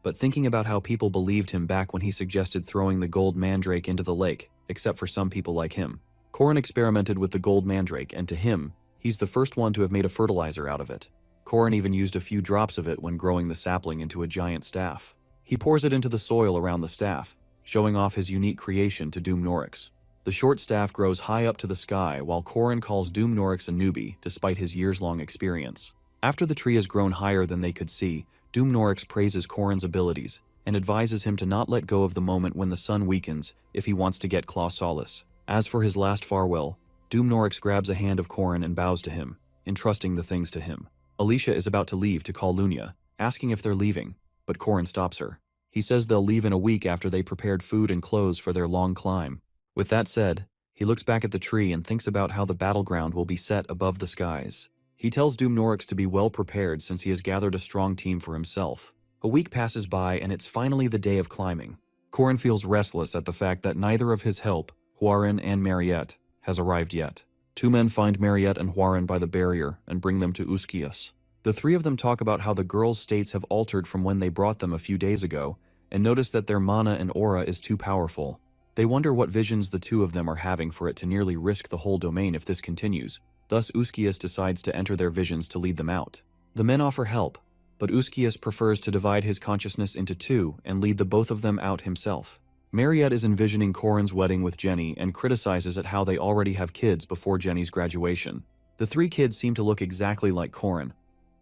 but thinking about how people believed him back when he suggested throwing the gold mandrake into the lake, except for some people like him. Corin experimented with the gold mandrake, and to him, he's the first one to have made a fertilizer out of it. Corin even used a few drops of it when growing the sapling into a giant staff. He pours it into the soil around the staff, showing off his unique creation to Doomnorix. The short staff grows high up to the sky while Corin calls Doomnorix a newbie despite his years-long experience. After the tree has grown higher than they could see, Doomnorix praises Corin's abilities and advises him to not let go of the moment when the sun weakens if he wants to get Claw Solace. As for his last farewell, Doomnorix grabs a hand of Corin and bows to him, entrusting the things to him. Alicia is about to leave to call Lunia, asking if they're leaving, but Corin stops her. He says they'll leave in a week after they prepared food and clothes for their long climb. With that said, he looks back at the tree and thinks about how the battleground will be set above the skies. He tells Doomnorix to be well prepared since he has gathered a strong team for himself. A week passes by and it's finally the day of climbing. Corin feels restless at the fact that neither of his help, Hwoaryn and Mariette, has arrived yet. 2 men find Mariette and Hwoaryn by the barrier and bring them to Uskias. The 3 of them talk about how the girls' states have altered from when they brought them a few days ago, and notice that their mana and aura is too powerful. They wonder what visions the 2 of them are having for it to nearly risk the whole domain if this continues. Thus Uskias decides to enter their visions to lead them out. The men offer help, but Uskias prefers to divide his consciousness into 2 and lead the both of them out himself. Mariette is envisioning Corin's wedding with Jenny and criticizes at how they already have kids before Jenny's graduation. The 3 kids seem to look exactly like Corin,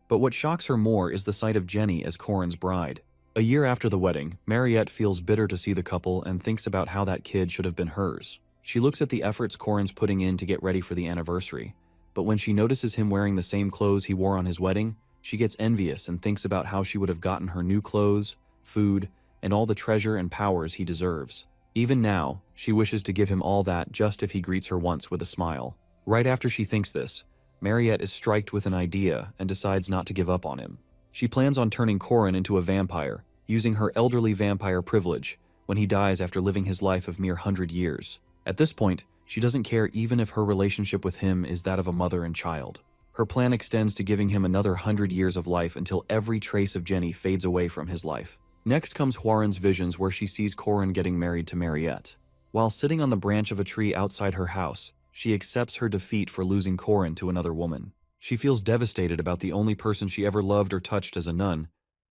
but what shocks her more is the sight of Jenny as Corin's bride. A year after the wedding, Mariette feels bitter to see the couple and thinks about how that kid should have been hers. She looks at the efforts Corin's putting in to get ready for the anniversary, but when she notices him wearing the same clothes he wore on his wedding, she gets envious and thinks about how she would have gotten her new clothes, food, and all the treasure and powers he deserves. Even now, she wishes to give him all that just if he greets her once with a smile. Right after she thinks this, Mariette is striked with an idea and decides not to give up on him. She plans on turning Corin into a vampire, using her elderly vampire privilege when he dies after living his life of mere 100 years. At this point, she doesn't care even if her relationship with him is that of a mother and child. Her plan extends to giving him another 100 years of life until every trace of Jenny fades away from his life. Next comes Hwoaryn's visions where she sees Corin getting married to Mariette. While sitting on the branch of a tree outside her house, she accepts her defeat for losing Corin to another woman. She feels devastated about the only person she ever loved or touched as a nun,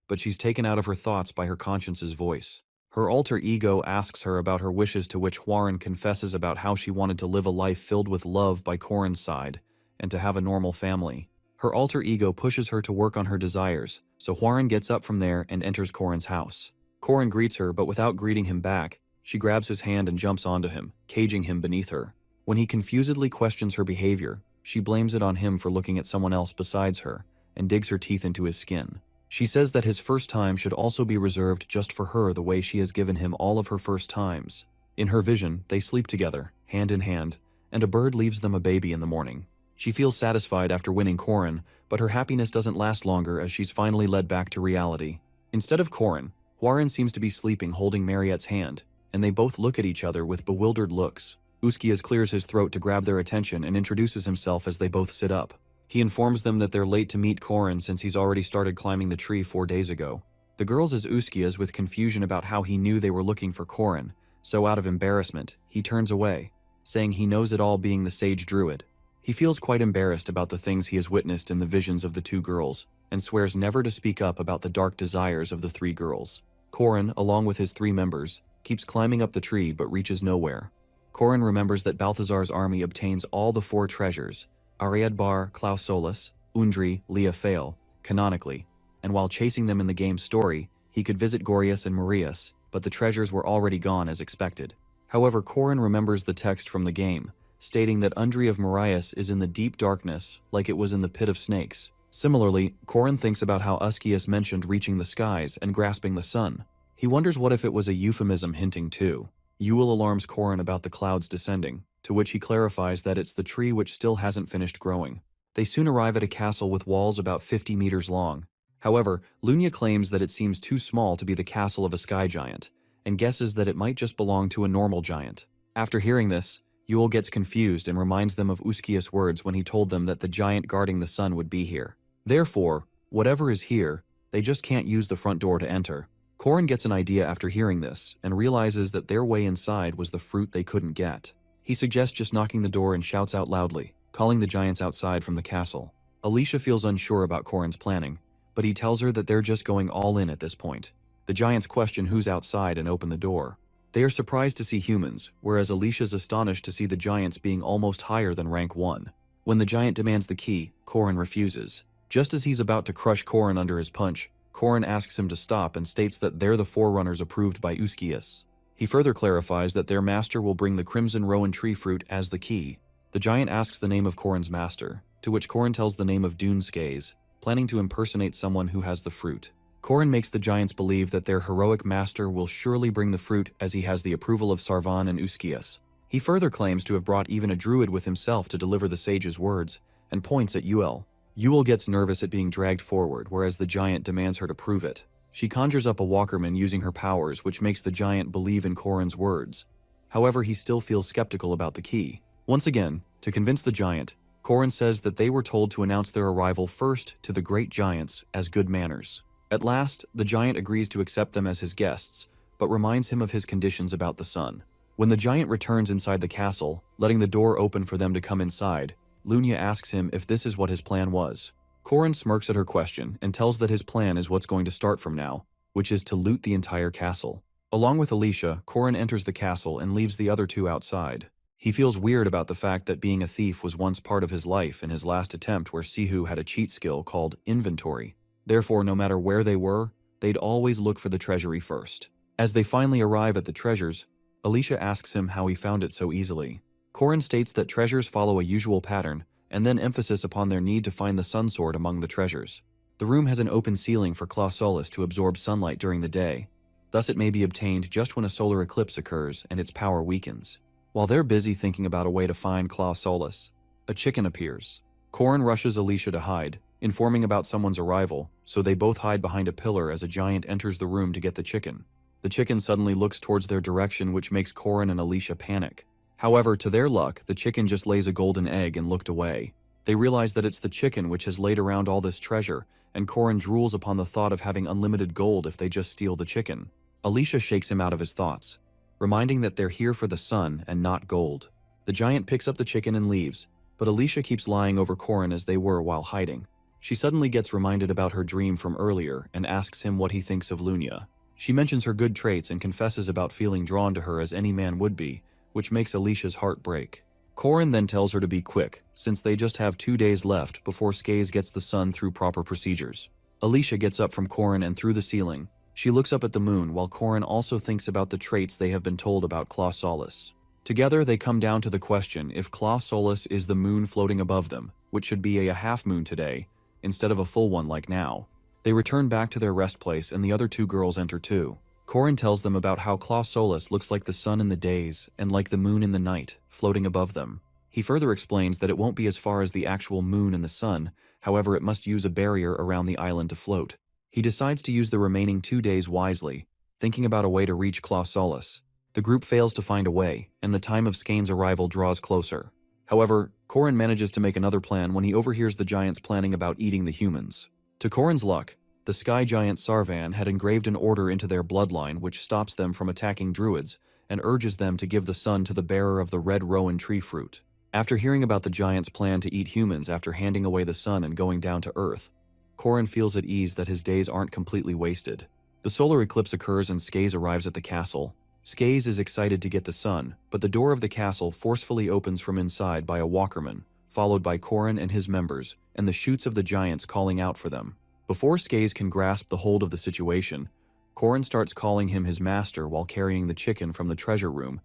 but she's taken out of her thoughts by her conscience's voice. Her alter ego asks her about her wishes, to which Hwarin confesses about how she wanted to live a life filled with love by Corin's side and to have a normal family. Her alter ego pushes her to work on her desires, so Hwarin gets up from there and enters Corin's house. Corin greets her, but without greeting him back, she grabs his hand and jumps onto him, caging him beneath her. When he confusedly questions her behavior, she blames it on him for looking at someone else besides her and digs her teeth into his skin. She says that his first time should also be reserved just for her, the way she has given him all of her first times. In her vision, they sleep together, hand in hand, and a bird leaves them a baby in the morning. She feels satisfied after winning Corin, but her happiness doesn't last longer as she's finally led back to reality. Instead of Corin, Hwarin seems to be sleeping holding Mariette's hand, and they both look at each other with bewildered looks. Uskias clears his throat to grab their attention and introduces himself as they both sit up. He informs them that they're late to meet Corin since he's already started climbing the tree 4 days ago. The girls as Uskias with confusion about how he knew they were looking for Corin, so out of embarrassment, he turns away, saying he knows it all, being the sage druid. He feels quite embarrassed about the things he has witnessed in the visions of the 2 girls, and swears never to speak up about the dark desires of the 3 girls. Corin, along with his 3 members, keeps climbing up the tree but reaches nowhere. Corin remembers that Balthazar's army obtains all the 4 treasures, Ariadbar, Klaus Solus, Undri, Leah Fail, canonically, and while chasing them in the game's story, he could visit Gorius and Marius, but the treasures were already gone as expected. However, Corin remembers the text from the game, stating that Undri of Marius is in the deep darkness, like it was in the pit of snakes. Similarly, Corin thinks about how Uskias mentioned reaching the skies and grasping the sun. He wonders what if it was a euphemism hinting too. Yule alarms Corin about the clouds descending, to which he clarifies that it's the tree which still hasn't finished growing. They soon arrive at a castle with walls about 50 meters long. However, Lunia claims that it seems too small to be the castle of a sky giant, and guesses that it might just belong to a normal giant. After hearing this, Yule gets confused and reminds them of Uskias' words when he told them that the giant guarding the sun would be here. Therefore, whatever is here, they just can't use the front door to enter. Corin gets an idea after hearing this, and realizes that their way inside was the fruit they couldn't get. He suggests just knocking the door and shouts out loudly, calling the giants outside from the castle. Alicia feels unsure about Corin's planning, but he tells her that they're just going all in at this point. The giants question who's outside and open the door. They are surprised to see humans, whereas Alicia's astonished to see the giants being almost higher than rank 1. When the giant demands the key, Corin refuses. Just as he's about to crush Corin under his punch, Corin asks him to stop and states that they're the forerunners approved by Uskias. He further clarifies that their master will bring the crimson rowan tree fruit as the key. The giant asks the name of Corin's master, to which Corin tells the name of Duneskays, planning to impersonate someone who has the fruit. Corin makes the giants believe that their heroic master will surely bring the fruit, as he has the approval of Sarvan and Uskias. He further claims to have brought even a druid with himself to deliver the sage's words, and points at Yule. Yule gets nervous at being dragged forward, whereas the giant demands her to prove it. She conjures up a walkerman using her powers, which makes the giant believe in Corin's words. However, he still feels skeptical about the key. Once again, to convince the giant, Corin says that they were told to announce their arrival first to the great giants as good manners. At last, the giant agrees to accept them as his guests, but reminds him of his conditions about the sun. When the giant returns inside the castle, letting the door open for them to come inside, Lunia asks him if this is what his plan was. Corin smirks at her question and tells that his plan is what's going to start from now, which is to loot the entire castle. Along with Alicia, Corin enters the castle and leaves the other 2 outside. He feels weird about the fact that being a thief was once part of his life in his last attempt, where Sihu had a cheat skill called inventory. Therefore, no matter where they were, they'd always look for the treasury first. As they finally arrive at the treasures, Alicia asks him how he found it so easily. Corin states that treasures follow a usual pattern, and then emphasis upon their need to find the sun sword among the treasures. The room has an open ceiling for Klaus Solus to absorb sunlight during the day. Thus it may be obtained just when a solar eclipse occurs and its power weakens. While they're busy thinking about a way to find Klaus Solus, a chicken appears. Corin rushes Alicia to hide, informing about someone's arrival, so they both hide behind a pillar as a giant enters the room to get the chicken. The chicken suddenly looks towards their direction, which makes Corin and Alicia panic. However, to their luck, the chicken just lays a golden egg and looked away. They realize that it's the chicken which has laid around all this treasure, and Corin drools upon the thought of having unlimited gold if they just steal the chicken. Alicia shakes him out of his thoughts, reminding that they're here for the sun and not gold. The giant picks up the chicken and leaves, but Alicia keeps lying over Corin as they were while hiding. She suddenly gets reminded about her dream from earlier and asks him what he thinks of Lunia. She mentions her good traits and confesses about feeling drawn to her as any man would be, which makes Alicia's heart break. Corin then tells her to be quick, since they just have 2 days left before Skaze gets the sun through proper procedures. Alicia gets up from Corin and through the ceiling. She looks up at the moon while Corin also thinks about the traits they have been told about Claw Solace. Together they come down to the question if Claw Solace is the moon floating above them, which should be a half moon today, instead of a full one like now. They return back to their rest place and the other 2 girls enter too. Corin tells them about how Claw Solace looks like the sun in the days and like the moon in the night, floating above them. He further explains that it won't be as far as the actual moon and the sun, however it must use a barrier around the island to float. He decides to use the remaining 2 days wisely, thinking about a way to reach Claw Solace. The group fails to find a way, and the time of Skane's arrival draws closer. However, Corin manages to make another plan when he overhears the giants planning about eating the humans. To Corin's luck, the sky giant Sarvan had engraved an order into their bloodline which stops them from attacking druids and urges them to give the sun to the bearer of the red rowan tree fruit. After hearing about the giants' plan to eat humans after handing away the sun and going down to Earth, Corin feels at ease that his days aren't completely wasted. The solar eclipse occurs and Skaze arrives at the castle. Skaze is excited to get the sun, but the door of the castle forcefully opens from inside by a walkerman, followed by Corin and his members, and the shoots of the giants calling out for them. Before Skaze can grasp the hold of the situation, Corin starts calling him his master while carrying the chicken from the treasure room,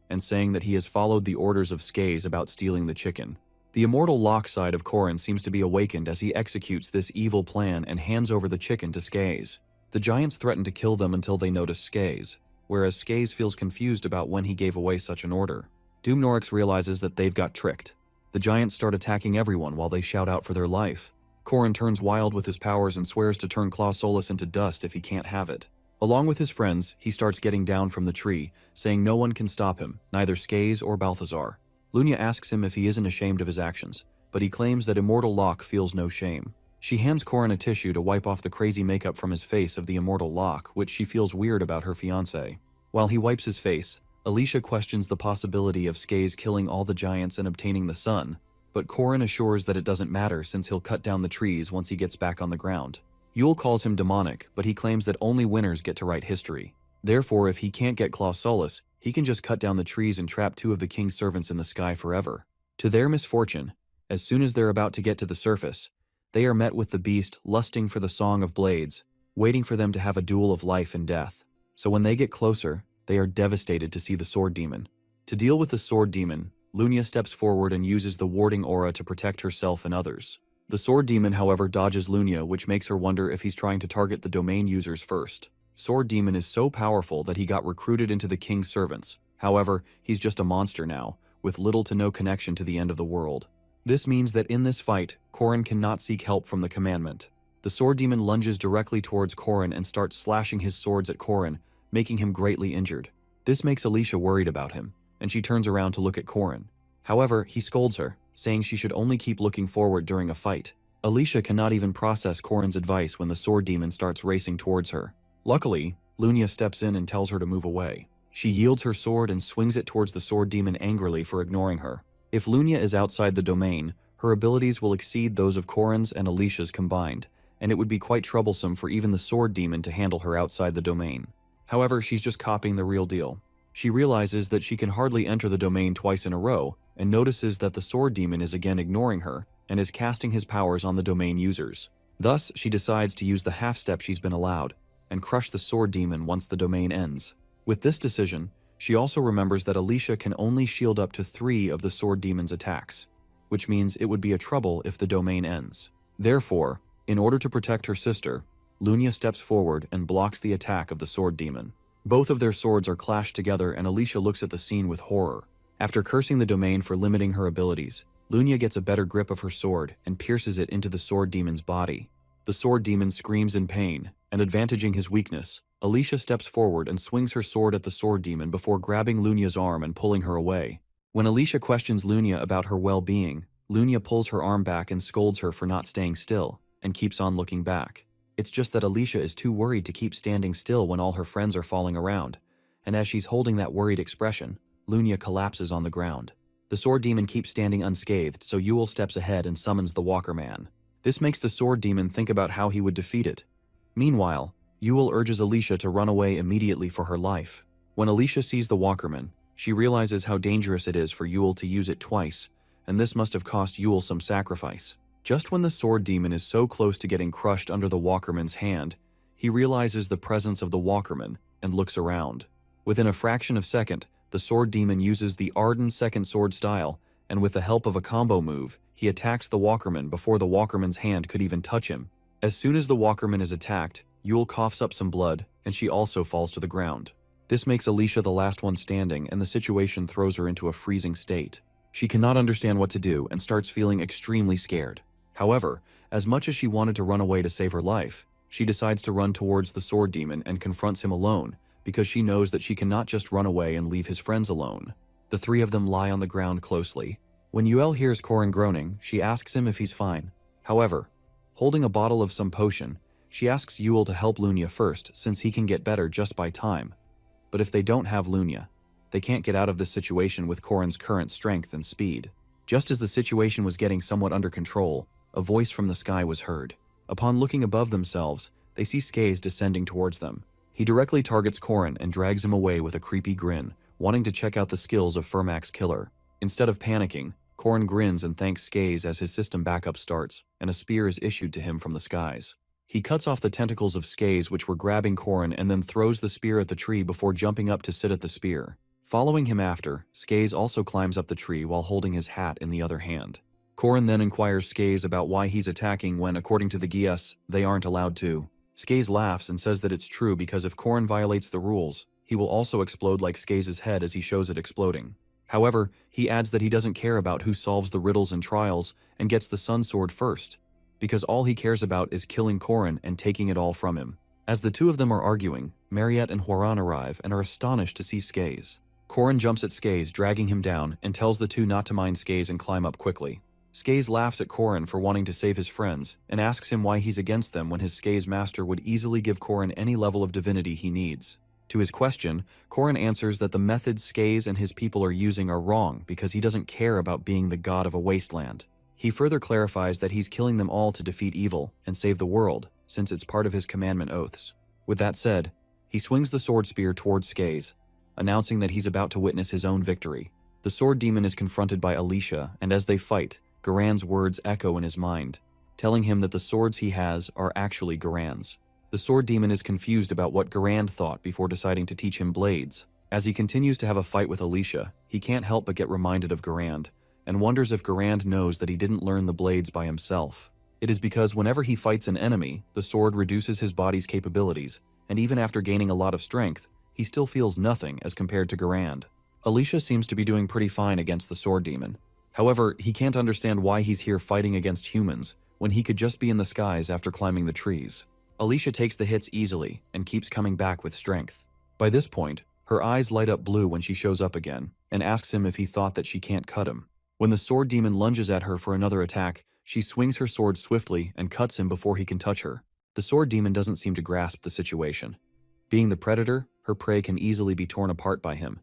and saying that he has followed the orders of Skaze about stealing the chicken. The immortal Locke side of Corin seems to be awakened as he executes this evil plan and hands over the chicken to Skaze. The giants threaten to kill them until they notice Skaze, whereas Skaze feels confused about when he gave away such an order. Doomnorix realizes that they've got tricked. The giants start attacking everyone while they shout out for their life. Corin turns wild with his powers and swears to turn Claw Solace into dust if he can't have it. Along with his friends, he starts getting down from the tree, saying no one can stop him, neither Skaze or Balthazar. Lunia asks him if he isn't ashamed of his actions, but he claims that immortal Locke feels no shame. She hands Corin a tissue to wipe off the crazy makeup from his face of the immortal Locke, which she feels weird about her fiancé. While he wipes his face, Alicia questions the possibility of Skaze killing all the giants and obtaining the sun, but Corin assures that it doesn't matter since he'll cut down the trees once he gets back on the ground. Yule calls him demonic, but he claims that only winners get to write history. Therefore, if he can't get Claw Solace, he can just cut down the trees and trap 2 of the king's servants in the sky forever. To their misfortune, as soon as they're about to get to the surface, they are met with the beast lusting for the Song of Blades, waiting for them to have a duel of life and death. So when they get closer, they are devastated to see the Sword Demon. To deal with the Sword Demon, Lunia steps forward and uses the warding aura to protect herself and others. The Sword Demon, however, dodges Lunia, which makes her wonder if he's trying to target the domain users first. Sword Demon is so powerful that he got recruited into the king's servants. However, he's just a monster now, with little to no connection to the end of the world. This means that in this fight, Corin cannot seek help from the commandment. The Sword Demon lunges directly towards Corin and starts slashing his swords at Corin, making him greatly injured. This makes Alicia worried about him, and she turns around to look at Corin. However, he scolds her, saying she should only keep looking forward during a fight. Alicia cannot even process Corin's advice when the Sword Demon starts racing towards her. Luckily, Lunia steps in and tells her to move away. She yields her sword and swings it towards the Sword Demon angrily for ignoring her. If Lunia is outside the domain, her abilities will exceed those of Corin's and Alicia's combined, and it would be quite troublesome for even the Sword Demon to handle her outside the domain. However, she's just copying the real deal. She realizes that she can hardly enter the domain twice in a row, and notices that the Sword Demon is again ignoring her, and is casting his powers on the domain users. Thus, she decides to use the half-step she's been allowed, and crush the Sword Demon once the domain ends. With this decision, she also remembers that Alicia can only shield up to 3 of the Sword Demon's attacks, which means it would be a trouble if the domain ends. Therefore, in order to protect her sister, Lunia steps forward and blocks the attack of the Sword Demon. Both of their swords are clashed together and Alicia looks at the scene with horror. After cursing the domain for limiting her abilities, Lunia gets a better grip of her sword and pierces it into the Sword Demon's body. The Sword Demon screams in pain, and advantaging his weakness, Alicia steps forward and swings her sword at the Sword Demon before grabbing Lunia's arm and pulling her away. When Alicia questions Lunia about her well-being, Lunia pulls her arm back and scolds her for not staying still, and keeps on looking back. It's just that Alicia is too worried to keep standing still when all her friends are falling around, and as she's holding that worried expression, Lunia collapses on the ground. The Sword Demon keeps standing unscathed, so Yule steps ahead and summons the Walker Man. This makes the Sword Demon think about how he would defeat it. Meanwhile, Yule urges Alicia to run away immediately for her life. When Alicia sees the Walkerman, she realizes how dangerous it is for Yule to use it twice, and this must have cost Yule some sacrifice. Just when the sword demon is so close to getting crushed under the Walkerman's hand, he realizes the presence of the Walkerman and looks around. Within a fraction of a second, the sword demon uses the Arden second sword style, and with the help of a combo move, he attacks the Walkerman before the Walkerman's hand could even touch him. As soon as the Walkerman is attacked, Yule coughs up some blood, and she also falls to the ground. This makes Alicia the last one standing, and the situation throws her into a freezing state. She cannot understand what to do and starts feeling extremely scared. However, as much as she wanted to run away to save her life, she decides to run towards the sword demon and confronts him alone, because she knows that she cannot just run away and leave his friends alone. The three of them lie on the ground closely. When Yule hears Korin groaning, she asks him if he's fine. However, holding a bottle of some potion, she asks Yule to help Lunia first, since he can get better just by time. But if they don't have Lunia, they can't get out of this situation with Korin's current strength and speed. Just as the situation was getting somewhat under control, a voice from the sky was heard. Upon looking above themselves, they see Skaze descending towards them. He directly targets Korin and drags him away with a creepy grin, wanting to check out the skills of Fermax's killer. Instead of panicking, Korin grins and thanks Skaze as his system backup starts, and a spear is issued to him from the skies. He cuts off the tentacles of Skaze which were grabbing Korin and then throws the spear at the tree before jumping up to sit at the spear. Following him after, Skaze also climbs up the tree while holding his hat in the other hand. Korin then inquires Skaze about why he's attacking when, according to the Gias, they aren't allowed to. Skaze laughs and says that it's true because if Korin violates the rules, he will also explode like Skaze's head as he shows it exploding. However, he adds that he doesn't care about who solves the riddles and trials and gets the Sun Sword first, because all he cares about is killing Korin and taking it all from him. As the two of them are arguing, Mariette and Huaran arrive and are astonished to see Skaze. Korin jumps at Skaze, dragging him down, and tells the two not to mind Skaze and climb up quickly. Skaze laughs at Korin for wanting to save his friends, and asks him why he's against them when his Skaze master would easily give Korin any level of divinity he needs. To his question, Korin answers that the methods Skaze and his people are using are wrong because he doesn't care about being the god of a wasteland. He further clarifies that he's killing them all to defeat evil and save the world, since it's part of his commandment oaths. With that said, he swings the sword spear towards Skaze, announcing that he's about to witness his own victory. The sword demon is confronted by Alicia, and as they fight, Garan's words echo in his mind, telling him that the swords he has are actually Garan's. The sword demon is confused about what Garand thought before deciding to teach him blades. As he continues to have a fight with Alicia, he can't help but get reminded of Garand, and wonders if Garand knows that he didn't learn the blades by himself. It is because whenever he fights an enemy, the sword reduces his body's capabilities, and even after gaining a lot of strength, he still feels nothing as compared to Garand. Alicia seems to be doing pretty fine against the sword demon. However, he can't understand why he's here fighting against humans when he could just be in the skies after climbing the trees. Alicia takes the hits easily and keeps coming back with strength. By this point, her eyes light up blue when she shows up again and asks him if he thought that she can't cut him. When the sword demon lunges at her for another attack, she swings her sword swiftly and cuts him before he can touch her. The sword demon doesn't seem to grasp the situation. Being the predator, her prey can easily be torn apart by him.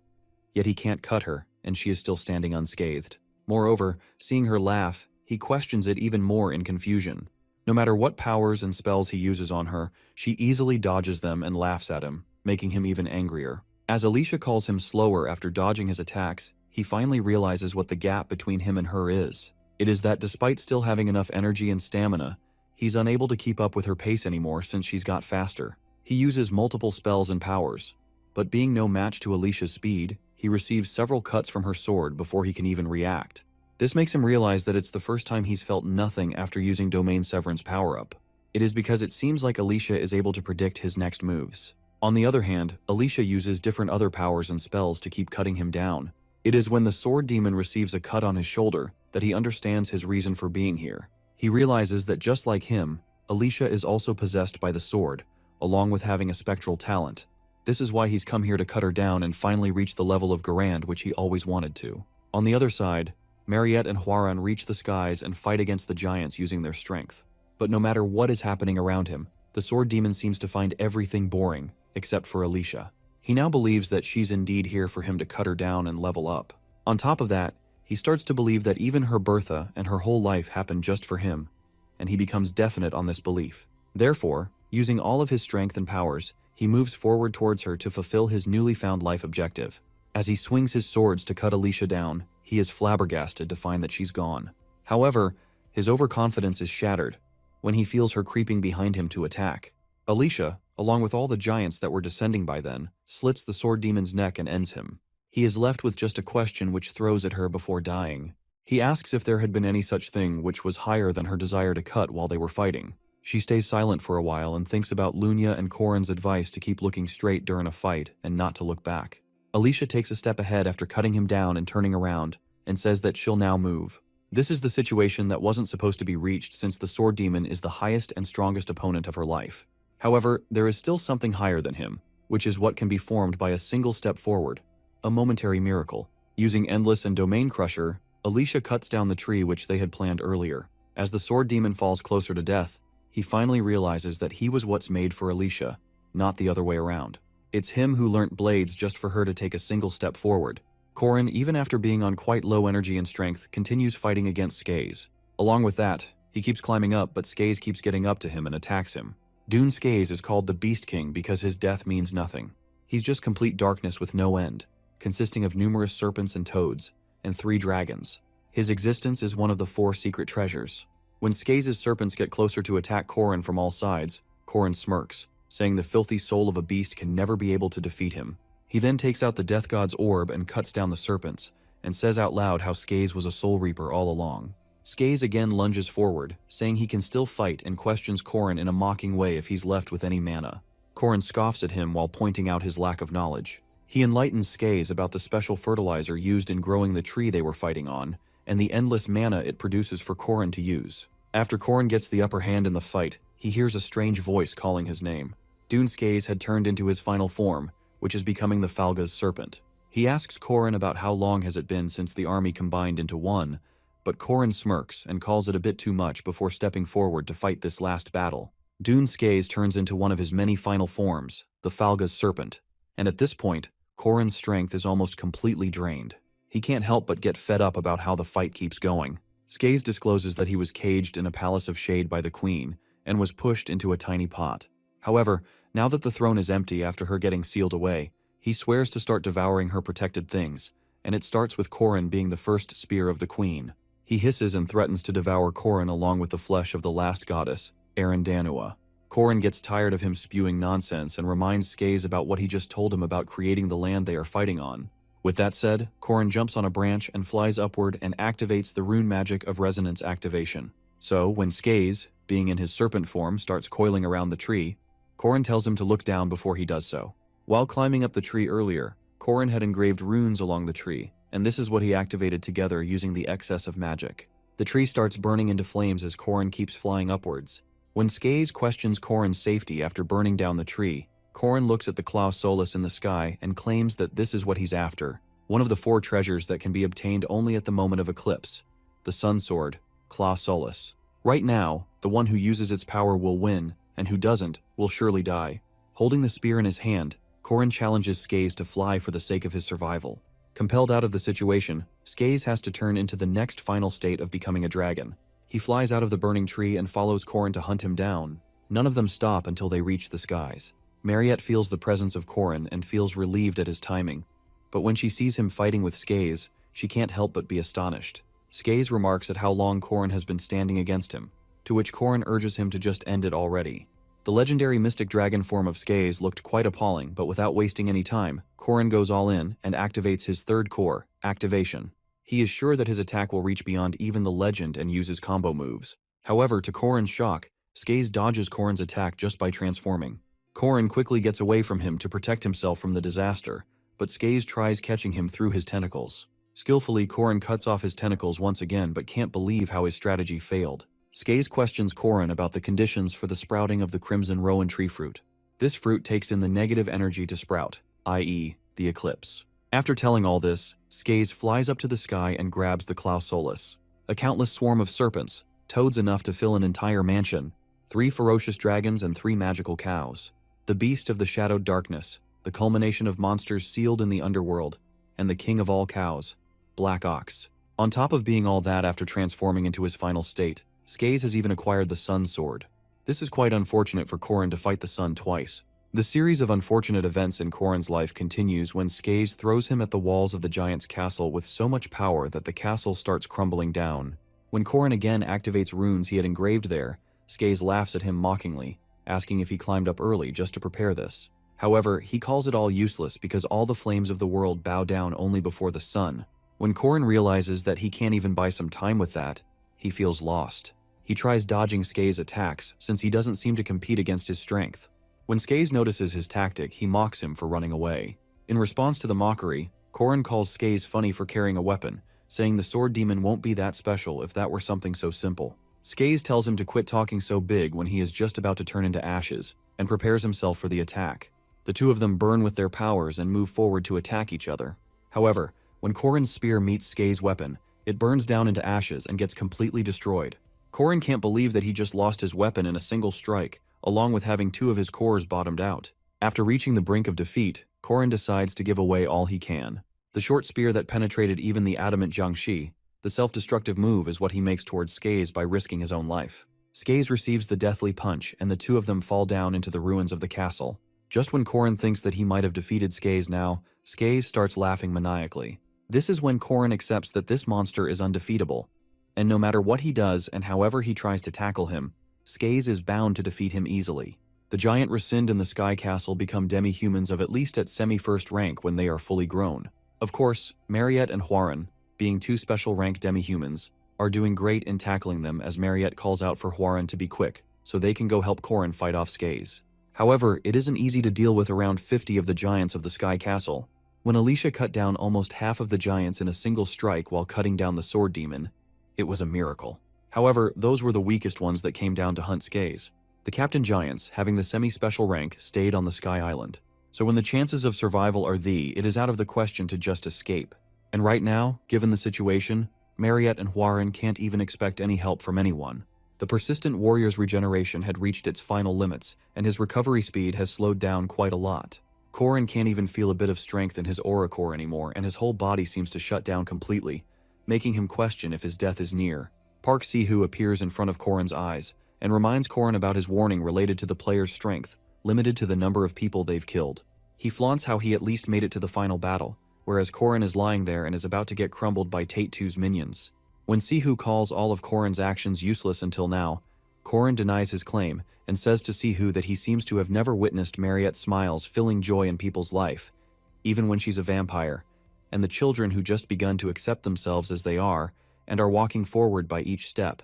Yet he can't cut her, and she is still standing unscathed. Moreover, seeing her laugh, he questions it even more in confusion. No matter what powers and spells he uses on her, she easily dodges them and laughs at him, making him even angrier. As Alicia calls him slower after dodging his attacks, he finally realizes what the gap between him and her is. It is that despite still having enough energy and stamina, he's unable to keep up with her pace anymore since she's got faster. He uses multiple spells and powers, but being no match to Alicia's speed, he receives several cuts from her sword before he can even react. This makes him realize that it's the first time he's felt nothing after using Domain Severance power-up. It is because it seems like Alicia is able to predict his next moves. On the other hand, Alicia uses different other powers and spells to keep cutting him down. It is when the sword demon receives a cut on his shoulder that he understands his reason for being here. He realizes that just like him, Alicia is also possessed by the sword, along with having a spectral talent. This is why he's come here to cut her down and finally reach the level of Garand which he always wanted to. On the other side, Mariette and Huaran reach the skies and fight against the giants using their strength. But no matter what is happening around him, the sword demon seems to find everything boring, except for Alicia. He now believes that she's indeed here for him to cut her down and level up. On top of that, he starts to believe that even her Bertha and her whole life happened just for him, and he becomes definite on this belief. Therefore, Using all of his strength and powers, he moves forward towards her to fulfill his newly found life objective. As he swings his swords to cut Alicia down, he is flabbergasted to find that she's gone. However, his overconfidence is shattered when he feels her creeping behind him to attack. Alicia, along with all the giants that were descending by then, slits the sword demon's neck and ends him. He is left with just a question which throws at her before dying. He asks if there had been any such thing which was higher than her desire to cut while they were fighting. She stays silent for a while and thinks about Lunya and Korin's advice to keep looking straight during a fight and not to look back. Alicia takes a step ahead after cutting him down and turning around, and says that she'll now move. This is the situation that wasn't supposed to be reached since the sword demon is the highest and strongest opponent of her life. However, there is still something higher than him, which is what can be formed by a single step forward. A momentary miracle. Using Endless and Domain Crusher, Alicia cuts down the tree which they had planned earlier. As the sword demon falls closer to death, he finally realizes that he was what's made for Alicia, not the other way around. It's him who learnt blades just for her to take a single step forward. Korin, even after being on quite low energy and strength, continues fighting against Skaze. Along with that, he keeps climbing up, but Skaze keeps getting up to him and attacks him. Dune Skaze is called the Beast King because his death means nothing. He's just complete darkness with no end, consisting of numerous serpents and toads, and 3 dragons. His existence is one of the 4 secret treasures. When Skaze's serpents get closer to attack Korin from all sides, Korin smirks, saying the filthy soul of a beast can never be able to defeat him. He then takes out the Death God's orb and cuts down the serpents, and says out loud how Skaze was a soul reaper all along. Skaze again lunges forward, saying he can still fight, and questions Korin in a mocking way if he's left with any mana. Korin scoffs at him while pointing out his lack of knowledge. He enlightens Skaze about the special fertilizer used in growing the tree they were fighting on, and the endless mana it produces for Korin to use. After Korin gets the upper hand in the fight, he hears a strange voice calling his name. Dune Skaze had turned into his final form, which is becoming the Falga's serpent. He asks Korin about how long has it been since the army combined into one, but Korin smirks and calls it a bit too much before stepping forward to fight this last battle. Dune Skaze turns into one of his many final forms, the Falga's serpent, and at this point, Korin's strength is almost completely drained. He can't help but get fed up about how the fight keeps going. Skaze discloses that he was caged in a palace of shade by the queen and was pushed into a tiny pot. However, now that the throne is empty after her getting sealed away, he swears to start devouring her protected things, and it starts with Korin being the first spear of the queen. He hisses and threatens to devour Korin along with the flesh of the last goddess, Arandanua. Korin gets tired of him spewing nonsense and reminds Skaze about what he just told him about creating the land they are fighting on. With that said, Korin jumps on a branch and flies upward and activates the rune magic of resonance activation. So, when Skaze, being in his serpent form, starts coiling around the tree, Korin tells him to look down before he does so. While climbing up the tree earlier, Korin had engraved runes along the tree, and this is what he activated together using the excess of magic. The tree starts burning into flames as Korin keeps flying upwards. When Skaze questions Korin's safety after burning down the tree, Korin looks at the Claw Solus in the sky and claims that this is what he's after, one of the 4 treasures that can be obtained only at the moment of eclipse, the Sun Sword, Claw Solus. Right now, the one who uses its power will win, and who doesn't will surely die. Holding the spear in his hand, Korin challenges Skaze to fly for the sake of his survival. Compelled out of the situation, Skaze has to turn into the next final state of becoming a dragon. He flies out of the burning tree and follows Korin to hunt him down. None of them stop until they reach the skies. Mariette feels the presence of Korin and feels relieved at his timing, but when she sees him fighting with Skaze, she can't help but be astonished. Skaze remarks at how long Korin has been standing against him, to which Korin urges him to just end it already. The legendary mystic dragon form of Skaze looked quite appalling, but without wasting any time, Korin goes all in and activates his 3rd core, Activation. He is sure that his attack will reach beyond even the legend and uses combo moves. However, to Korin's shock, Skaze dodges Korin's attack just by transforming. Korin quickly gets away from him to protect himself from the disaster, but Skaze tries catching him through his tentacles. Skillfully, Korin cuts off his tentacles once again but can't believe how his strategy failed. Skaze questions Korin about the conditions for the sprouting of the Crimson Rowan tree fruit. This fruit takes in the negative energy to sprout, i.e., the eclipse. After telling all this, Skaze flies up to the sky and grabs the Claw Solus. A countless swarm of serpents, toads enough to fill an entire mansion, 3 ferocious dragons and 3 magical cows. The beast of the shadowed darkness, the culmination of monsters sealed in the underworld, and the king of all cows, Black Ox. On top of being all that after transforming into his final state, Skaze has even acquired the Sun Sword. This is quite unfortunate for Corrin to fight the sun twice. The series of unfortunate events in Corrin's life continues when Skaze throws him at the walls of the giant's castle with so much power that the castle starts crumbling down. When Corrin again activates runes he had engraved there, Skaze laughs at him mockingly, asking if he climbed up early just to prepare this. However, he calls it all useless because all the flames of the world bow down only before the sun. When Corrin realizes that he can't even buy some time with that, he feels lost. He tries dodging Skaze's attacks since he doesn't seem to compete against his strength. When Skaze notices his tactic, he mocks him for running away. In response to the mockery, Corrin calls Skaze funny for carrying a weapon, saying the sword demon won't be that special if that were something so simple. Skaze tells him to quit talking so big when he is just about to turn into ashes, and prepares himself for the attack. The two of them burn with their powers and move forward to attack each other. However, when Corrin's spear meets Skaze's weapon, it burns down into ashes and gets completely destroyed. Corrin can't believe that he just lost his weapon in a single strike, along with having two of his cores bottomed out. After reaching the brink of defeat, Corrin decides to give away all he can. The short spear that penetrated even the adamant Jiangshi, the self-destructive move is what he makes towards Skaze by risking his own life. Skaze receives the deathly punch and the two of them fall down into the ruins of the castle. Just when Corrin thinks that he might have defeated Skaze now, Skaze starts laughing maniacally. This is when Corrin accepts that this monster is undefeatable, and no matter what he does and however he tries to tackle him, Skaze is bound to defeat him easily. The giant Rescind and the Sky Castle become demi-humans of at least at semi-first rank when they are fully grown. Of course, Mariette and Hwaran, being two special rank demi-humans, are doing great in tackling them as Mariette calls out for Hwaran to be quick, so they can go help Corrin fight off Skaze. However, it isn't easy to deal with around 50 of the giants of the Sky Castle. When Alicia cut down almost half of the giants in a single strike while cutting down the sword demon, it was a miracle. However, those were the weakest ones that came down to hunt Skaze. The Captain Giants, having the semi-special rank, stayed on the Sky Island. So when the chances of survival are it is out of the question to just escape. And right now, given the situation, Mariette and Hwaran can't even expect any help from anyone. The persistent warrior's regeneration had reached its final limits, and his recovery speed has slowed down quite a lot. Corrin can't even feel a bit of strength in his aura core anymore, and his whole body seems to shut down completely, making him question if his death is near. Park Si-hoo appears in front of Corrin's eyes, and reminds Corrin about his warning related to the player's strength, limited to the number of people they've killed. He flaunts how he at least made it to the final battle, whereas Corrin is lying there and is about to get crumbled by Tate-2's minions. When Si-hoo calls all of Corrin's actions useless until now, Corrin denies his claim and says to Si-hoo that he seems to have never witnessed Mariette's smiles filling joy in people's life, even when she's a vampire, and the children who just begun to accept themselves as they are and are walking forward by each step,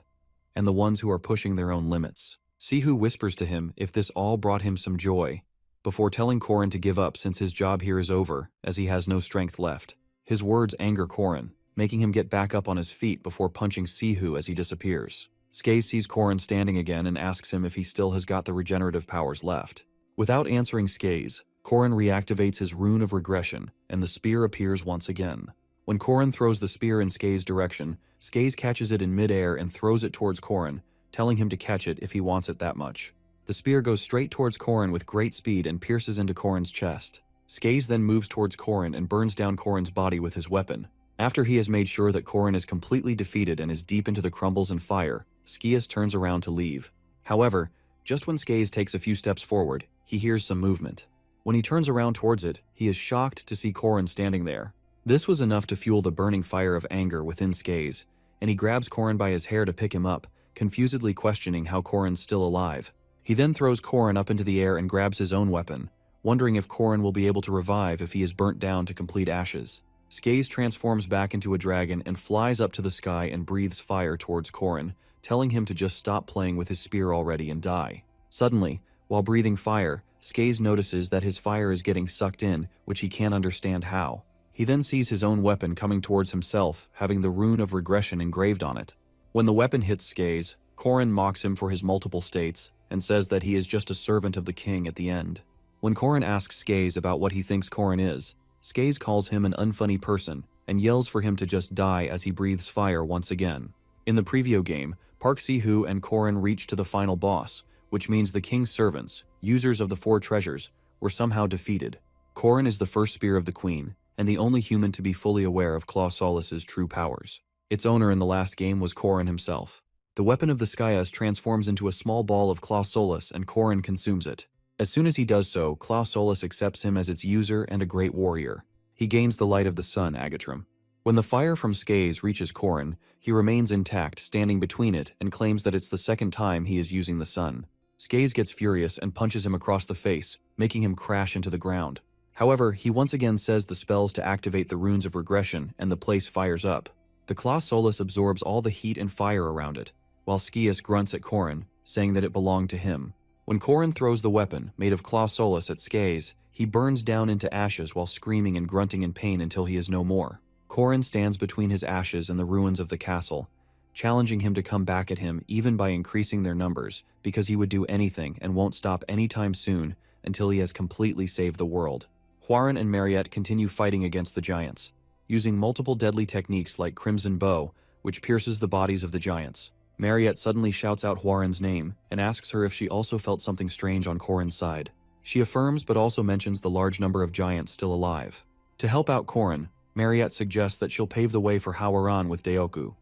and the ones who are pushing their own limits. Si-hoo whispers to him if this all brought him some joy, before telling Corrin to give up since his job here is over, as he has no strength left. His words anger Corrin, making him get back up on his feet before punching Si-hoo as he disappears. Skaze sees Corrin standing again and asks him if he still has got the regenerative powers left. Without answering Skaze, Corrin reactivates his rune of regression, and the spear appears once again. When Corrin throws the spear in Skaze's direction, Skaze catches it in midair and throws it towards Corrin, telling him to catch it if he wants it that much. The spear goes straight towards Corrin with great speed and pierces into Corrin's chest. Skaze then moves towards Corrin and burns down Corrin's body with his weapon. After he has made sure that Corrin is completely defeated and is deep into the crumbles and fire, Skias turns around to leave. However, just when Skaze takes a few steps forward, he hears some movement. When he turns around towards it, he is shocked to see Corrin standing there. This was enough to fuel the burning fire of anger within Skaze, and he grabs Corrin by his hair to pick him up, confusedly questioning how Corrin's still alive. He then throws Corrin up into the air and grabs his own weapon, wondering if Corrin will be able to revive if he is burnt down to complete ashes. Skaze transforms back into a dragon and flies up to the sky and breathes fire towards Corrin, telling him to just stop playing with his spear already and die. Suddenly, while breathing fire, Skaze notices that his fire is getting sucked in, which he can't understand how. He then sees his own weapon coming towards himself, having the rune of regression engraved on it. When the weapon hits Skaze, Corrin mocks him for his multiple states and says that he is just a servant of the king at the end. When Corrin asks Skaze about what he thinks Corrin is, Skaze calls him an unfunny person and yells for him to just die as he breathes fire once again. In the preview game, Park Si-hoo and Corrin reach to the final boss, which means the king's servants, users of the four treasures, were somehow defeated. Corrin is the first spear of the queen, and the only human to be fully aware of Claw Solace's true powers. Its owner in the last game was Corrin himself. The weapon of the Skyas transforms into a small ball of Klaus Solus and Korin consumes it. As soon as he does so, Klaus Solus accepts him as its user and a great warrior. He gains the light of the sun, Agatrim. When the fire from Skaze reaches Korin, he remains intact, standing between it, and claims that it's the second time he is using the sun. Skaze gets furious and punches him across the face, making him crash into the ground. However, he once again says the spells to activate the runes of regression, and the place fires up. The Klaus Solus absorbs all the heat and fire around it, while Skias grunts at Korin, saying that it belonged to him. When Korin throws the weapon, made of Klaus Solus, at Skaze, he burns down into ashes while screaming and grunting in pain until he is no more. Korin stands between his ashes and the ruins of the castle, challenging him to come back at him even by increasing their numbers, because he would do anything and won't stop anytime soon until he has completely saved the world. Hwarin and Mariette continue fighting against the giants, using multiple deadly techniques like Crimson Bow, which pierces the bodies of the giants. Mariette suddenly shouts out Hwarin's name and asks her if she also felt something strange on Korin's side. She affirms but also mentions the large number of giants still alive. To help out Korin, Mariette suggests that she'll pave the way for Hwaran with Daoku.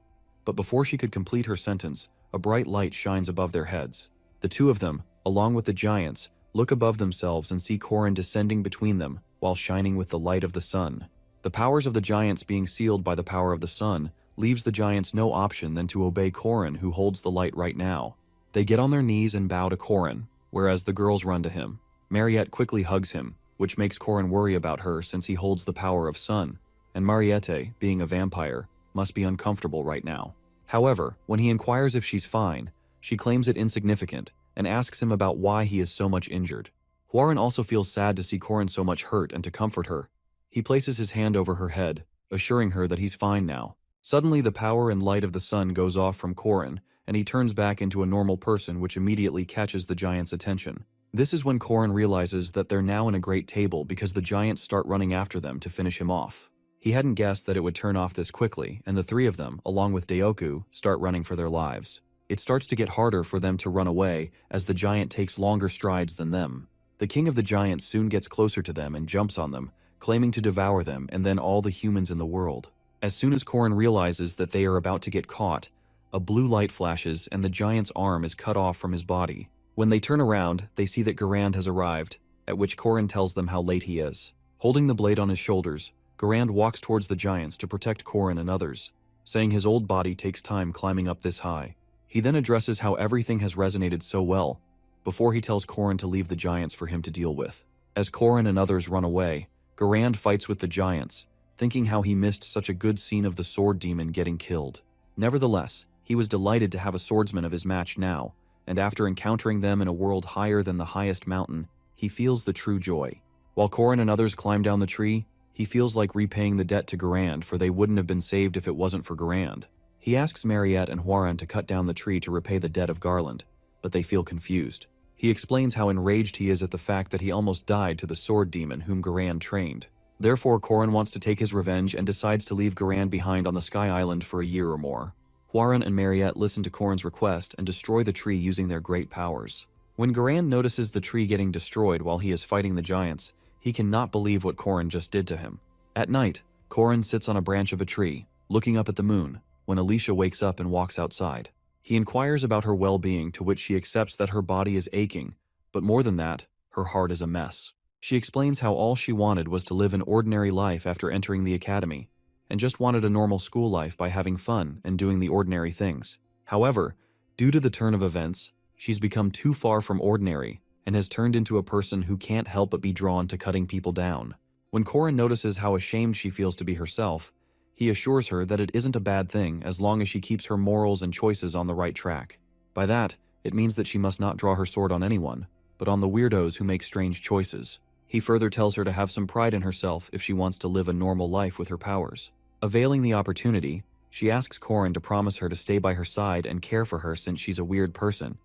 But before she could complete her sentence, a bright light shines above their heads. The two of them, along with the giants, look above themselves and see Korin descending between them while shining with the light of the sun. The powers of the giants being sealed by the power of the sun leaves the giants no option than to obey Korin, who holds the light right now. They get on their knees and bow to Korin, whereas the girls run to him. Mariette quickly hugs him, which makes Korin worry about her since he holds the power of sun, and Mariette, being a vampire, must be uncomfortable right now. However, when he inquires if she's fine, she claims it insignificant and asks him about why he is so much injured. Hwarin also feels sad to see Korin so much hurt and to comfort her. He places his hand over her head, assuring her that he's fine now. Suddenly the power and light of the sun goes off from Korin, and he turns back into a normal person, which immediately catches the giant's attention. This is when Korin realizes that they're now in a great table because the giants start running after them to finish him off. He hadn't guessed that it would turn off this quickly, and the three of them, along with Daoku, start running for their lives. It starts to get harder for them to run away as the giant takes longer strides than them. The king of the giants soon gets closer to them and jumps on them, claiming to devour them and then all the humans in the world. As soon as Korin realizes that they are about to get caught, a blue light flashes and the giant's arm is cut off from his body. When they turn around, they see that Garand has arrived, at which Korin tells them how late he is. Holding the blade on his shoulders, Garand walks towards the giants to protect Korin and others, saying his old body takes time climbing up this high. He then addresses how everything has resonated so well, before he tells Korin to leave the giants for him to deal with. As Korin and others run away, Garand fights with the giants, thinking how he missed such a good scene of the sword demon getting killed. Nevertheless, he was delighted to have a swordsman of his match now, and after encountering them in a world higher than the highest mountain, he feels the true joy. While Korin and others climb down the tree, he feels like repaying the debt to Garand, for they wouldn't have been saved if it wasn't for Garand. He asks Mariette and Hwaran to cut down the tree to repay the debt of Garland, but they feel confused. He explains how enraged he is at the fact that he almost died to the sword demon whom Garand trained. Therefore, Korin wants to take his revenge and decides to leave Garand behind on the Sky Island for a year or more. Hwaran and Mariette listen to Korin's request and destroy the tree using their great powers. When Garand notices the tree getting destroyed while he is fighting the giants, he cannot believe what Korin just did to him. At night, Korin sits on a branch of a tree, looking up at the moon, when Alicia wakes up and walks outside. He inquires about her well-being, to which she accepts that her body is aching, but more than that, her heart is a mess. She explains how all she wanted was to live an ordinary life after entering the academy, and just wanted a normal school life by having fun and doing the ordinary things. However, due to the turn of events, she's become too far from ordinary and has turned into a person who can't help but be drawn to cutting people down. When Korin notices how ashamed she feels to be herself, he assures her that it isn't a bad thing as long as she keeps her morals and choices on the right track. By that, it means that she must not draw her sword on anyone, but on the weirdos who make strange choices. He further tells her to have some pride in herself if she wants to live a normal life with her powers. Availing the opportunity, she asks Korin to promise her to stay by her side and care for her since she's a weird person,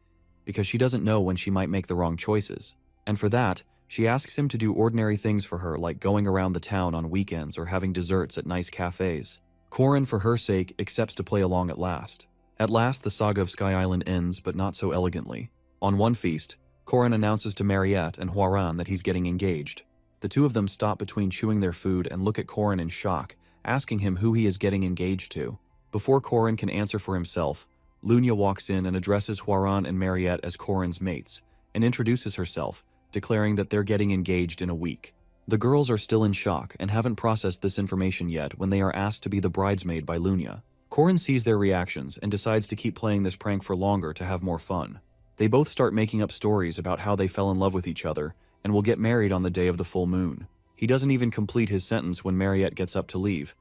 because she doesn't know when she might make the wrong choices. And for that, she asks him to do ordinary things for her, like going around the town on weekends or having desserts at nice cafes. Korin, for her sake, accepts to play along at last. At last, the saga of Sky Island ends, but not so elegantly. On one feast, Korin announces to Mariette and Hwaran that he's getting engaged. The two of them stop between chewing their food and look at Korin in shock, asking him who he is getting engaged to. Before Korin can answer for himself, Lunya walks in and addresses Hwaran and Mariette as Corin's mates, and introduces herself, declaring that they're getting engaged in a week. The girls are still in shock and haven't processed this information yet when they are asked to be the bridesmaid by Lunya. Corin sees their reactions and decides to keep playing this prank for longer to have more fun. They both start making up stories about how they fell in love with each other and will get married on the day of the full moon. He doesn't even complete his sentence when Mariette gets up to leave.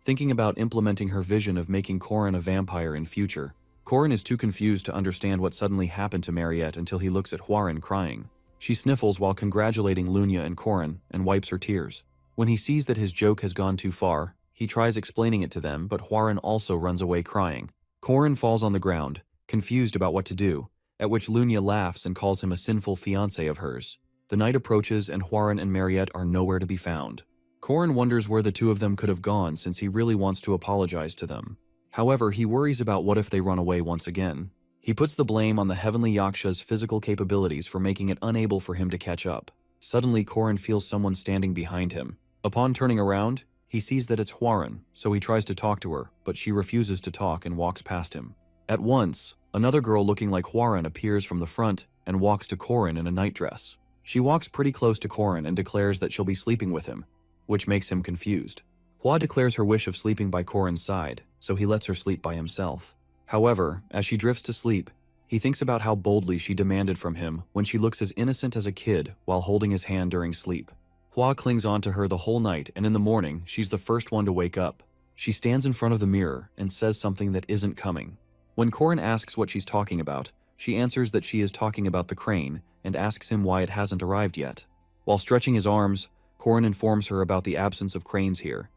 Thinking about implementing her vision of making Corin a vampire in future, Corin is too confused to understand what suddenly happened to Mariette until he looks at Hwaran crying. She sniffles while congratulating Lunya and Corin and wipes her tears. When he sees that his joke has gone too far, he tries explaining it to them, but Hwaran also runs away crying. Corin falls on the ground, confused about what to do, at which Lunya laughs and calls him a sinful fiancé of hers. The night approaches and Hwaran and Mariette are nowhere to be found. Corin wonders where the two of them could have gone since he really wants to apologize to them. However, he worries about what if they run away once again. He puts the blame on the heavenly Yaksha's physical capabilities for making it unable for him to catch up. Suddenly, Corin feels someone standing behind him. Upon turning around, he sees that it's Hwaran, so he tries to talk to her, but she refuses to talk and walks past him. At once, another girl looking like Hwaran appears from the front and walks to Corin in a nightdress. She walks pretty close to Corin and declares that she'll be sleeping with him, which makes him confused. Hwa declares her wish of sleeping by Corin's side, so he lets her sleep by himself. However, as she drifts to sleep, he thinks about how boldly she demanded from him when she looks as innocent as a kid while holding his hand during sleep. Hwa clings on to her the whole night, and in the morning, she's the first one to wake up. She stands in front of the mirror and says something that isn't coming. When Corin asks what she's talking about, she answers that she is talking about the crane and asks him why it hasn't arrived yet. While stretching his arms, Corin informs her about the absence of cranes here,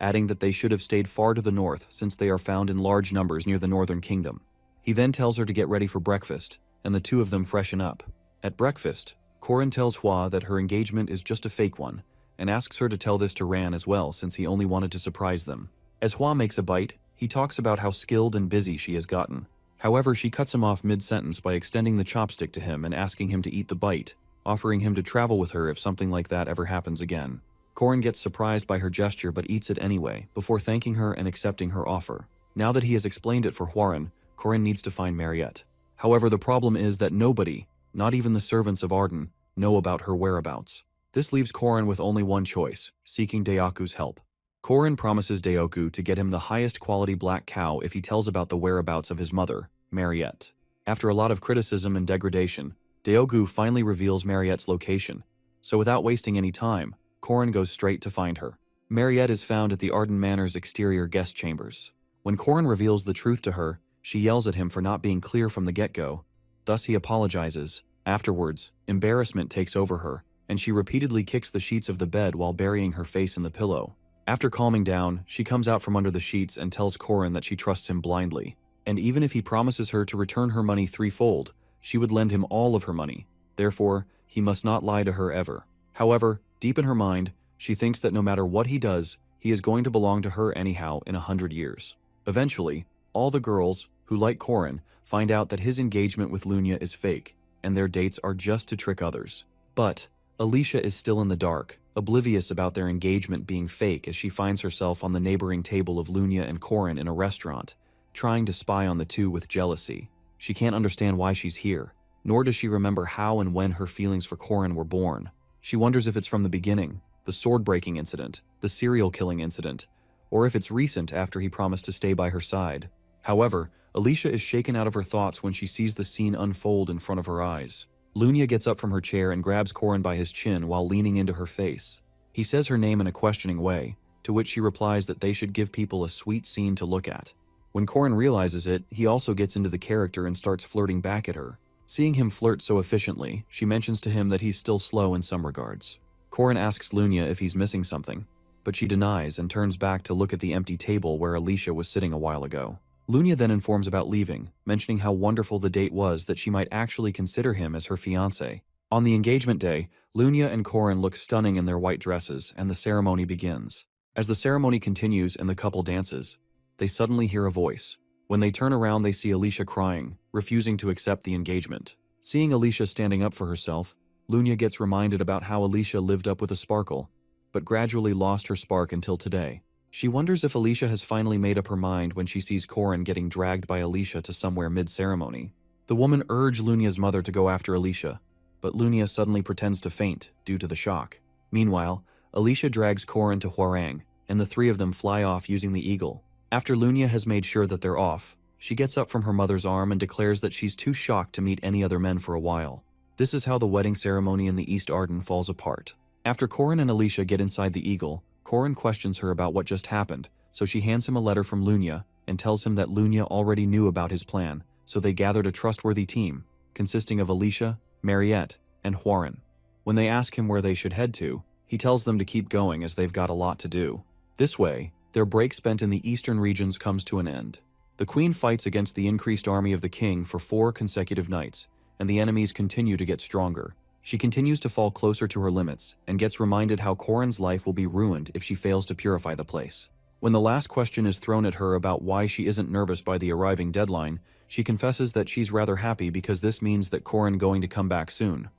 adding that they should have stayed far to the north since they are found in large numbers near the northern kingdom. He then tells her to get ready for breakfast, and the two of them freshen up. At breakfast, Corin tells Hwa that her engagement is just a fake one, and asks her to tell this to Ran as well since he only wanted to surprise them. As Hwa makes a bite, he talks about how skilled and busy she has gotten. However, she cuts him off mid-sentence by extending the chopstick to him and asking him to eat the bite, offering him to travel with her if something like that ever happens again. Corin gets surprised by her gesture but eats it anyway, before thanking her and accepting her offer. Now that he has explained it for Hwaran, Corin needs to find Mariette. However, the problem is that nobody, not even the servants of Arden, know about her whereabouts. This leaves Corin with only one choice, seeking Dayaku's help. Corin promises Dayaku to get him the highest quality black cow if he tells about the whereabouts of his mother, Mariette. After a lot of criticism and degradation, Dayaku finally reveals Mariette's location, so without wasting any time, Corin goes straight to find her. Mariette is found at the Arden Manor's exterior guest chambers. When Corin reveals the truth to her, she yells at him for not being clear from the get-go. Thus he apologizes. Afterwards, embarrassment takes over her, and she repeatedly kicks the sheets of the bed while burying her face in the pillow. After calming down, she comes out from under the sheets and tells Corin that she trusts him blindly. And even if he promises her to return her money threefold, she would lend him all of her money. Therefore, he must not lie to her ever. However, deep in her mind, she thinks that no matter what he does, he is going to belong to her anyhow in 100 years. Eventually, all the girls, who like Corin, find out that his engagement with Lunya is fake, and their dates are just to trick others. But Alicia is still in the dark, oblivious about their engagement being fake as she finds herself on the neighboring table of Lunya and Corin in a restaurant, trying to spy on the two with jealousy. She can't understand why she's here, nor does she remember how and when her feelings for Corin were born. She wonders if it's from the beginning, the sword-breaking incident, the serial-killing incident, or if it's recent after he promised to stay by her side. However, Alicia is shaken out of her thoughts when she sees the scene unfold in front of her eyes. Lunya gets up from her chair and grabs Corin by his chin while leaning into her face. He says her name in a questioning way, to which she replies that they should give people a sweet scene to look at. When Corin realizes it, he also gets into the character and starts flirting back at her. Seeing him flirt so efficiently, she mentions to him that he's still slow in some regards. Corin asks Lunya if he's missing something, but she denies and turns back to look at the empty table where Alicia was sitting a while ago. Lunya then informs about leaving, mentioning how wonderful the date was that she might actually consider him as her fiancé. On the engagement day, Lunya and Corin look stunning in their white dresses, and the ceremony begins. As the ceremony continues and the couple dances, they suddenly hear a voice. When they turn around, they see Alicia crying, refusing to accept the engagement. Seeing Alicia standing up for herself, Lunya gets reminded about how Alicia lived up with a sparkle, but gradually lost her spark until today. She wonders if Alicia has finally made up her mind when she sees Corin getting dragged by Alicia to somewhere mid-ceremony. The woman urged Lunia's mother to go after Alicia, but Lunia suddenly pretends to faint due to the shock. Meanwhile, Alicia drags Corin to Hwarang, and the three of them fly off using the eagle. After Lunia has made sure that they're off, she gets up from her mother's arm and declares that she's too shocked to meet any other men for a while. This is how the wedding ceremony in the East Arden falls apart. After Corin and Alicia get inside the eagle, Corin questions her about what just happened, so she hands him a letter from Lunia and tells him that Lunia already knew about his plan, so they gathered a trustworthy team, consisting of Alicia, Mariette, and Hwaran. When they ask him where they should head to, he tells them to keep going as they've got a lot to do. This way, their break spent in the eastern regions comes to an end. The queen fights against the increased army of the king for 4 consecutive nights, and the enemies continue to get stronger. She continues to fall closer to her limits, and gets reminded how Corin's life will be ruined if she fails to purify the place. When the last question is thrown at her about why she isn't nervous by the arriving deadline, she confesses that she's rather happy because this means that Corin going to come back soon.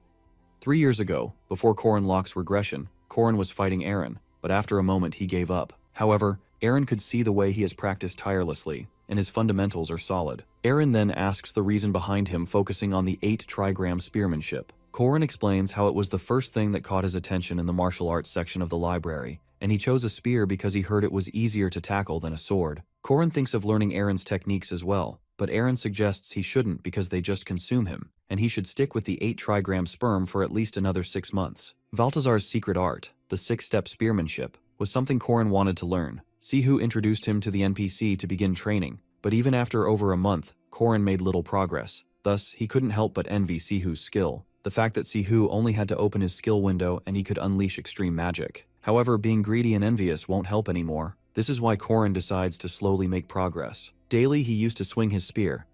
3 years ago, before Corin locks regression, Corin was fighting Aaron, but after a moment he gave up. However, Aaron could see the way he has practiced tirelessly, and his fundamentals are solid. Aaron then asks the reason behind him focusing on the 8-trigram spearmanship. Corin explains how it was the first thing that caught his attention in the martial arts section of the library, and he chose a spear because he heard it was easier to tackle than a sword. Corin thinks of learning Aaron's techniques as well, but Aaron suggests he shouldn't because they just consume him, and he should stick with the 8-trigram sperm for at least another 6 months. Valtazar's secret art, the 6-step spearmanship, was something Corin wanted to learn. Sihu introduced him to the NPC to begin training, but even after over a month, Corin made little progress. Thus, he couldn't help but envy Sihu's skill. The fact that Sihu only had to open his skill window and he could unleash extreme magic. However, being greedy and envious won't help anymore. This is why Corin decides to slowly make progress. Daily he used to swing his spear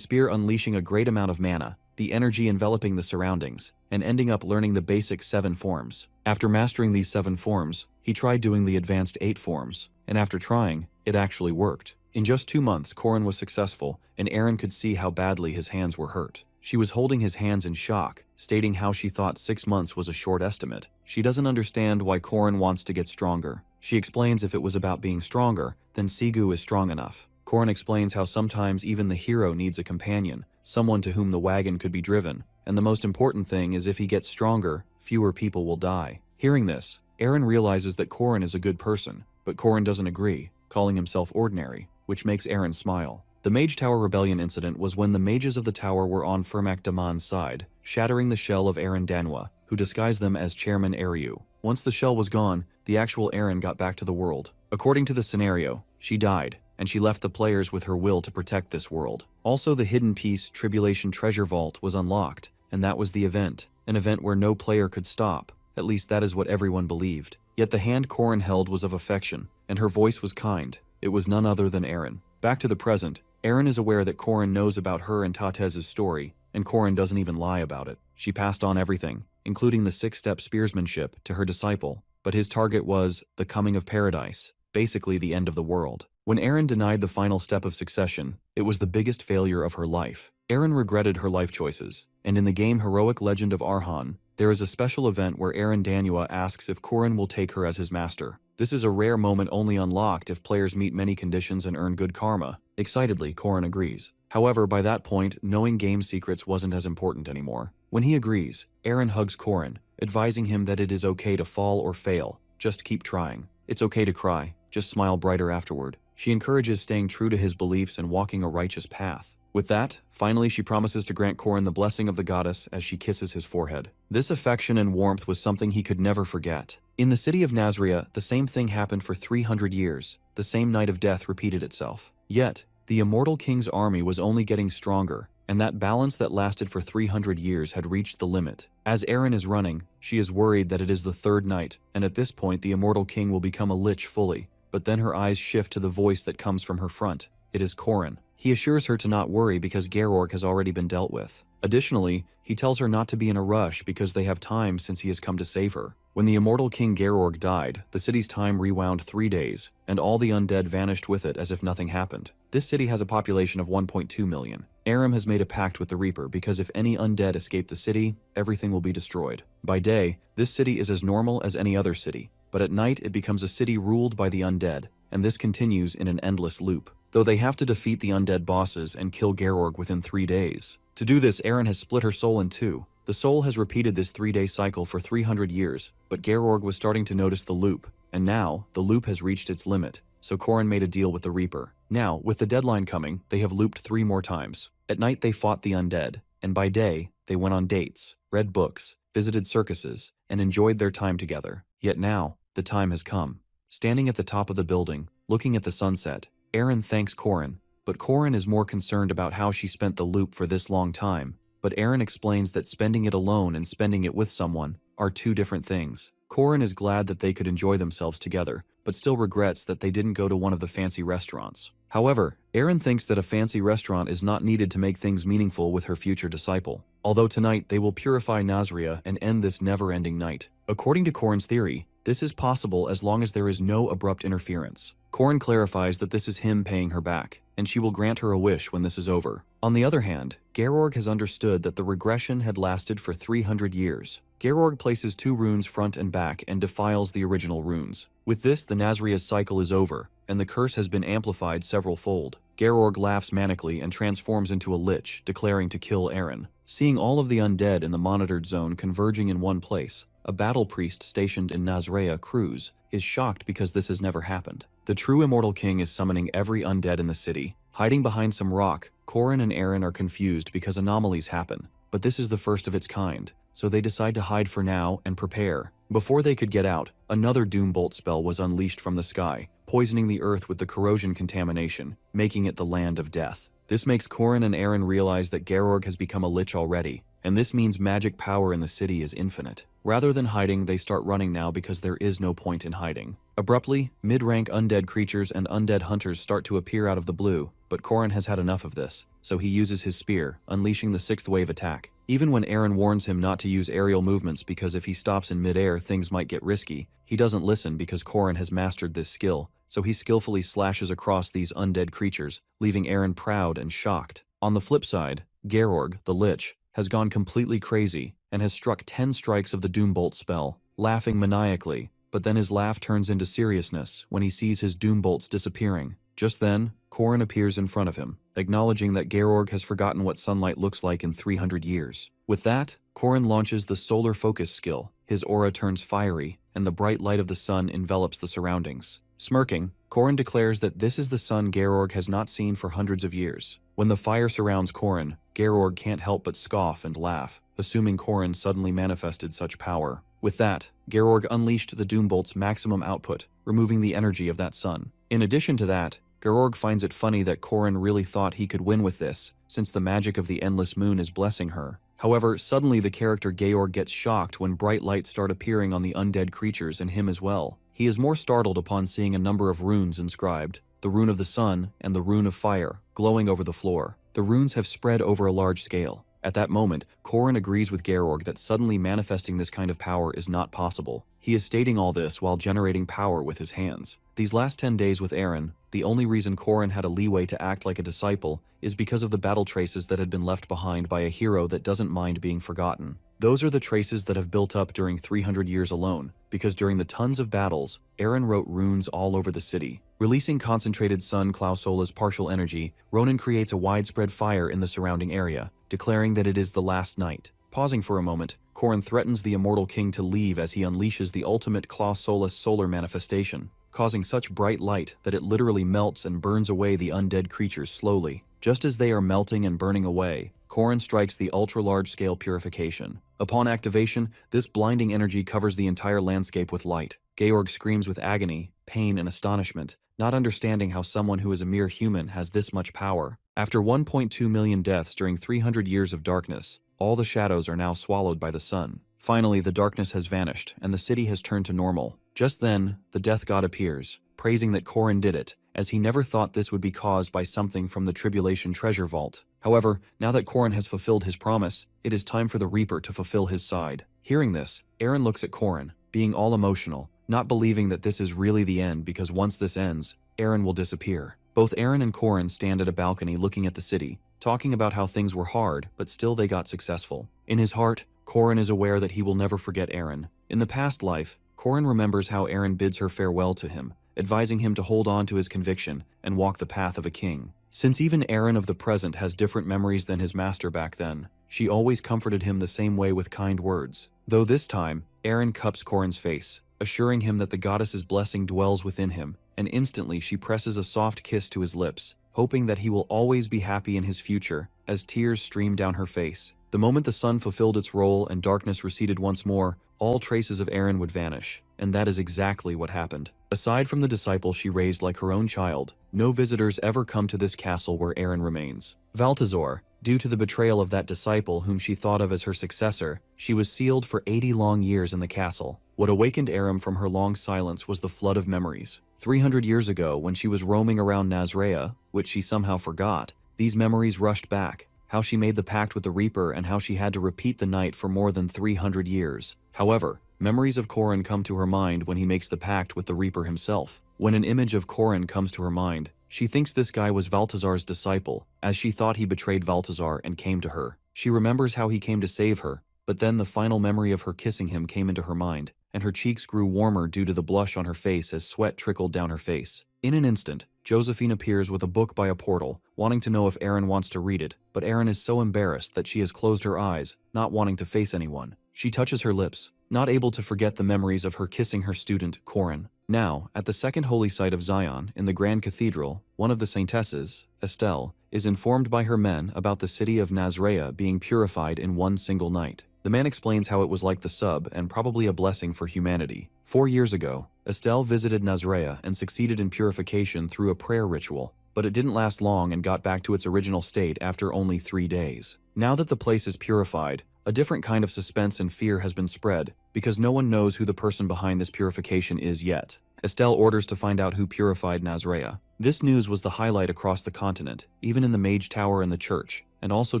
unleashing a great amount of mana, the energy enveloping the surroundings, and ending up learning the basic 7 forms. After mastering these 7 forms, he tried doing the advanced 8 forms, and after trying, it actually worked. In just 2 months, Corin was successful, and Aaron could see how badly his hands were hurt. She was holding his hands in shock, stating how she thought 6 months was a short estimate. She doesn't understand why Corin wants to get stronger. She explains if it was about being stronger, then Sigu is strong enough. Corin explains how sometimes even the hero needs a companion, someone to whom the wagon could be driven, and the most important thing is if he gets stronger, fewer people will die. Hearing this, Aaron realizes that Corin is a good person, but Corin doesn't agree, calling himself ordinary, which makes Aaron smile. The Mage Tower Rebellion incident was when the mages of the tower were on Firmak Daman's side, shattering the shell of Aaron Danwa, who disguised them as Chairman Ariu. Once the shell was gone, the actual Aaron got back to the world. According to the scenario, she died, and she left the players with her will to protect this world. Also, the hidden piece Tribulation Treasure Vault was unlocked, and that was the event, an event where no player could stop. At least that is what everyone believed. Yet the hand Corin held was of affection, and her voice was kind. It was none other than Aaron. Back to the present, Aaron is aware that Corin knows about her and Tatez's story, and Corin doesn't even lie about it. She passed on everything, including the 6-step spearsmanship, to her disciple, but his target was the coming of paradise, basically the end of the world. When Aaron denied the final step of succession, it was the biggest failure of her life. Aaron regretted her life choices, and in the game Heroic Legend of Arhan, there is a special event where Aaron Danua asks if Corin will take her as his master. This is a rare moment only unlocked if players meet many conditions and earn good karma. Excitedly, Corin agrees. However, by that point, knowing game secrets wasn't as important anymore. When he agrees, Aaron hugs Corin, advising him that it is okay to fall or fail, just keep trying. It's okay to cry, just smile brighter afterward. She encourages staying true to his beliefs and walking a righteous path. With that, finally she promises to grant Corin the blessing of the goddess as she kisses his forehead. This affection and warmth was something he could never forget. In the city of Nazria, the same thing happened for 300 years. The same night of death repeated itself. Yet, the immortal king's army was only getting stronger, and that balance that lasted for 300 years had reached the limit. As Aaron is running, she is worried that it is the 3rd night, and at this point the immortal king will become a lich fully. But then her eyes shift to the voice that comes from her front. It is Corin. He assures her to not worry because Georg has already been dealt with. Additionally, he tells her not to be in a rush because they have time since he has come to save her. When the immortal king Georg died, the city's time rewound 3 days, and all the undead vanished with it as if nothing happened. This city has a population of 1.2 million. Aram has made a pact with the Reaper because if any undead escape the city, everything will be destroyed. By day, this city is as normal as any other city, but at night it becomes a city ruled by the undead, and this continues in an endless loop. Though they have to defeat the undead bosses and kill Georg within 3 days. To do this, Eren has split her soul in two. The soul has repeated this 3-day cycle for 300 years, but Georg was starting to notice the loop, and now, the loop has reached its limit, so Korin made a deal with the Reaper. Now, with the deadline coming, they have looped 3 more times. At night they fought the undead, and by day, they went on dates, read books, visited circuses, and enjoyed their time together. Yet now, the time has come. Standing at the top of the building, looking at the sunset, Eren thanks Korin, but Korin is more concerned about how she spent the loop for this long time. But Eren explains that spending it alone and spending it with someone are 2 different things. Korin is glad that they could enjoy themselves together, but still regrets that they didn't go to one of the fancy restaurants. However, Eren thinks that a fancy restaurant is not needed to make things meaningful with her future disciple. Although tonight they will purify Nazria and end this never-ending night. According to Korin's theory, this is possible as long as there is no abrupt interference. Korin clarifies that this is him paying her back, and she will grant her a wish when this is over. On the other hand, Georg has understood that the regression had lasted for 300 years. Georg places 2 runes front and back and defiles the original runes. With this, the Nazria's cycle is over, and the curse has been amplified several-fold. Georg laughs manically and transforms into a lich, declaring to kill Eren. Seeing all of the undead in the monitored zone converging in one place, a battle priest stationed in Nazria Cruz is shocked because this has never happened. The true immortal king is summoning every undead in the city. Hiding behind some rock, Korin and Eren are confused because anomalies happen, but this is the first of its kind, so they decide to hide for now and prepare. Before they could get out, another Doombolt spell was unleashed from the sky, poisoning the earth with the corrosion contamination, making it the land of death. This makes Korin and Eren realize that Georg has become a lich already, and this means magic power in the city is infinite. Rather than hiding, they start running now because there is no point in hiding. Abruptly, mid-rank undead creatures and undead hunters start to appear out of the blue, but Korin has had enough of this, so he uses his spear, unleashing the 6th wave attack. Even when Eren warns him not to use aerial movements because if he stops in mid-air things might get risky, he doesn't listen because Korin has mastered this skill, so he skillfully slashes across these undead creatures, leaving Eren proud and shocked. On the flip side, Georg, the Lich, has gone completely crazy and has struck 10 strikes of the Doombolt spell, laughing maniacally, but then his laugh turns into seriousness when he sees his Doombolts disappearing. Just then, Korin appears in front of him, acknowledging that Georg has forgotten what sunlight looks like in 300 years. With that, Korin launches the Solar Focus skill. His aura turns fiery, and the bright light of the sun envelops the surroundings. Smirking, Korin declares that this is the sun Georg has not seen for hundreds of years. When the fire surrounds Korin, Georg can't help but scoff and laugh, assuming Korin suddenly manifested such power. With that, Georg unleashed the Doombolt's maximum output, removing the energy of that sun. In addition to that, Georg finds it funny that Korin really thought he could win with this, since the magic of the endless moon is blessing her. However, suddenly the character Georg gets shocked when bright lights start appearing on the undead creatures and him as well. He is more startled upon seeing a number of runes inscribed, the rune of the sun and the rune of fire, glowing over the floor. The runes have spread over a large scale. At that moment, Korin agrees with Georg that suddenly manifesting this kind of power is not possible. He is stating all this while generating power with his hands. These last 10 days with Eren, the only reason Korin had a leeway to act like a disciple is because of the battle traces that had been left behind by a hero that doesn't mind being forgotten. Those are the traces that have built up during 300 years alone, because during the tons of battles, Eren wrote runes all over the city. Releasing concentrated sun Clausola's partial energy, Ronin creates a widespread fire in the surrounding area, declaring that it is the last night. Pausing for a moment, Korin threatens the immortal king to leave as he unleashes the ultimate Clausola's solar manifestation, causing such bright light that it literally melts and burns away the undead creatures slowly. Just as they are melting and burning away, Korin strikes the ultra-large-scale purification. Upon activation, this blinding energy covers the entire landscape with light. Georg screams with agony, pain, and astonishment, not understanding how someone who is a mere human has this much power. After 1.2 million deaths during 300 years of darkness, all the shadows are now swallowed by the sun. Finally, the darkness has vanished, and the city has turned to normal. Just then, the Death God appears, praising that Korin did it, as he never thought this would be caused by something from the Tribulation Treasure Vault. However, now that Korin has fulfilled his promise, it is time for the Reaper to fulfill his side. Hearing this, Eren looks at Korin, being all emotional, not believing that this is really the end because once this ends, Eren will disappear. Both Eren and Korin stand at a balcony looking at the city, talking about how things were hard, but still they got successful. In his heart, Korin is aware that he will never forget Eren. In the past life, Korin remembers how Eren bids her farewell to him, advising him to hold on to his conviction and walk the path of a king. Since even Eren of the present has different memories than his master back then, she always comforted him the same way with kind words. Though this time, Eren cups Korin's face, assuring him that the goddess's blessing dwells within him, and instantly she presses a soft kiss to his lips, hoping that he will always be happy in his future, as tears stream down her face. The moment the sun fulfilled its role and darkness receded once more, all traces of Eren would vanish, and that is exactly what happened. Aside from the disciple she raised like her own child, no visitors ever come to this castle where Eren remains. Balthazar, due to the betrayal of that disciple whom she thought of as her successor, she was sealed for 80 long years in the castle. What awakened Eren from her long silence was the flood of memories. 300 years ago, when she was roaming around Nazrea, which she somehow forgot, these memories rushed back. How she made the pact with the Reaper and how she had to repeat the night for more than 300 years. However, memories of Korin come to her mind when he makes the pact with the Reaper himself. When an image of Korin comes to her mind, she thinks this guy was Balthazar's disciple, as she thought he betrayed Balthazar and came to her. She remembers how he came to save her, but then the final memory of her kissing him came into her mind, and her cheeks grew warmer due to the blush on her face as sweat trickled down her face. In an instant, Josephine appears with a book by a portal, wanting to know if Eren wants to read it, but Eren is so embarrassed that she has closed her eyes, not wanting to face anyone. She touches her lips, not able to forget the memories of her kissing her student, Korin. Now, at the second holy site of Zion, in the Grand Cathedral, one of the saintesses, Estelle, is informed by her men about the city of Nazrea being purified in one single night. The man explains how it was like the sub and probably a blessing for humanity. 4 years ago, Estelle visited Nazrea and succeeded in purification through a prayer ritual, but it didn't last long and got back to its original state after only 3 days. Now that the place is purified, a different kind of suspense and fear has been spread, because no one knows who the person behind this purification is yet. Estelle orders to find out who purified Nazrea. This news was the highlight across the continent, even in the Mage Tower and the church, and also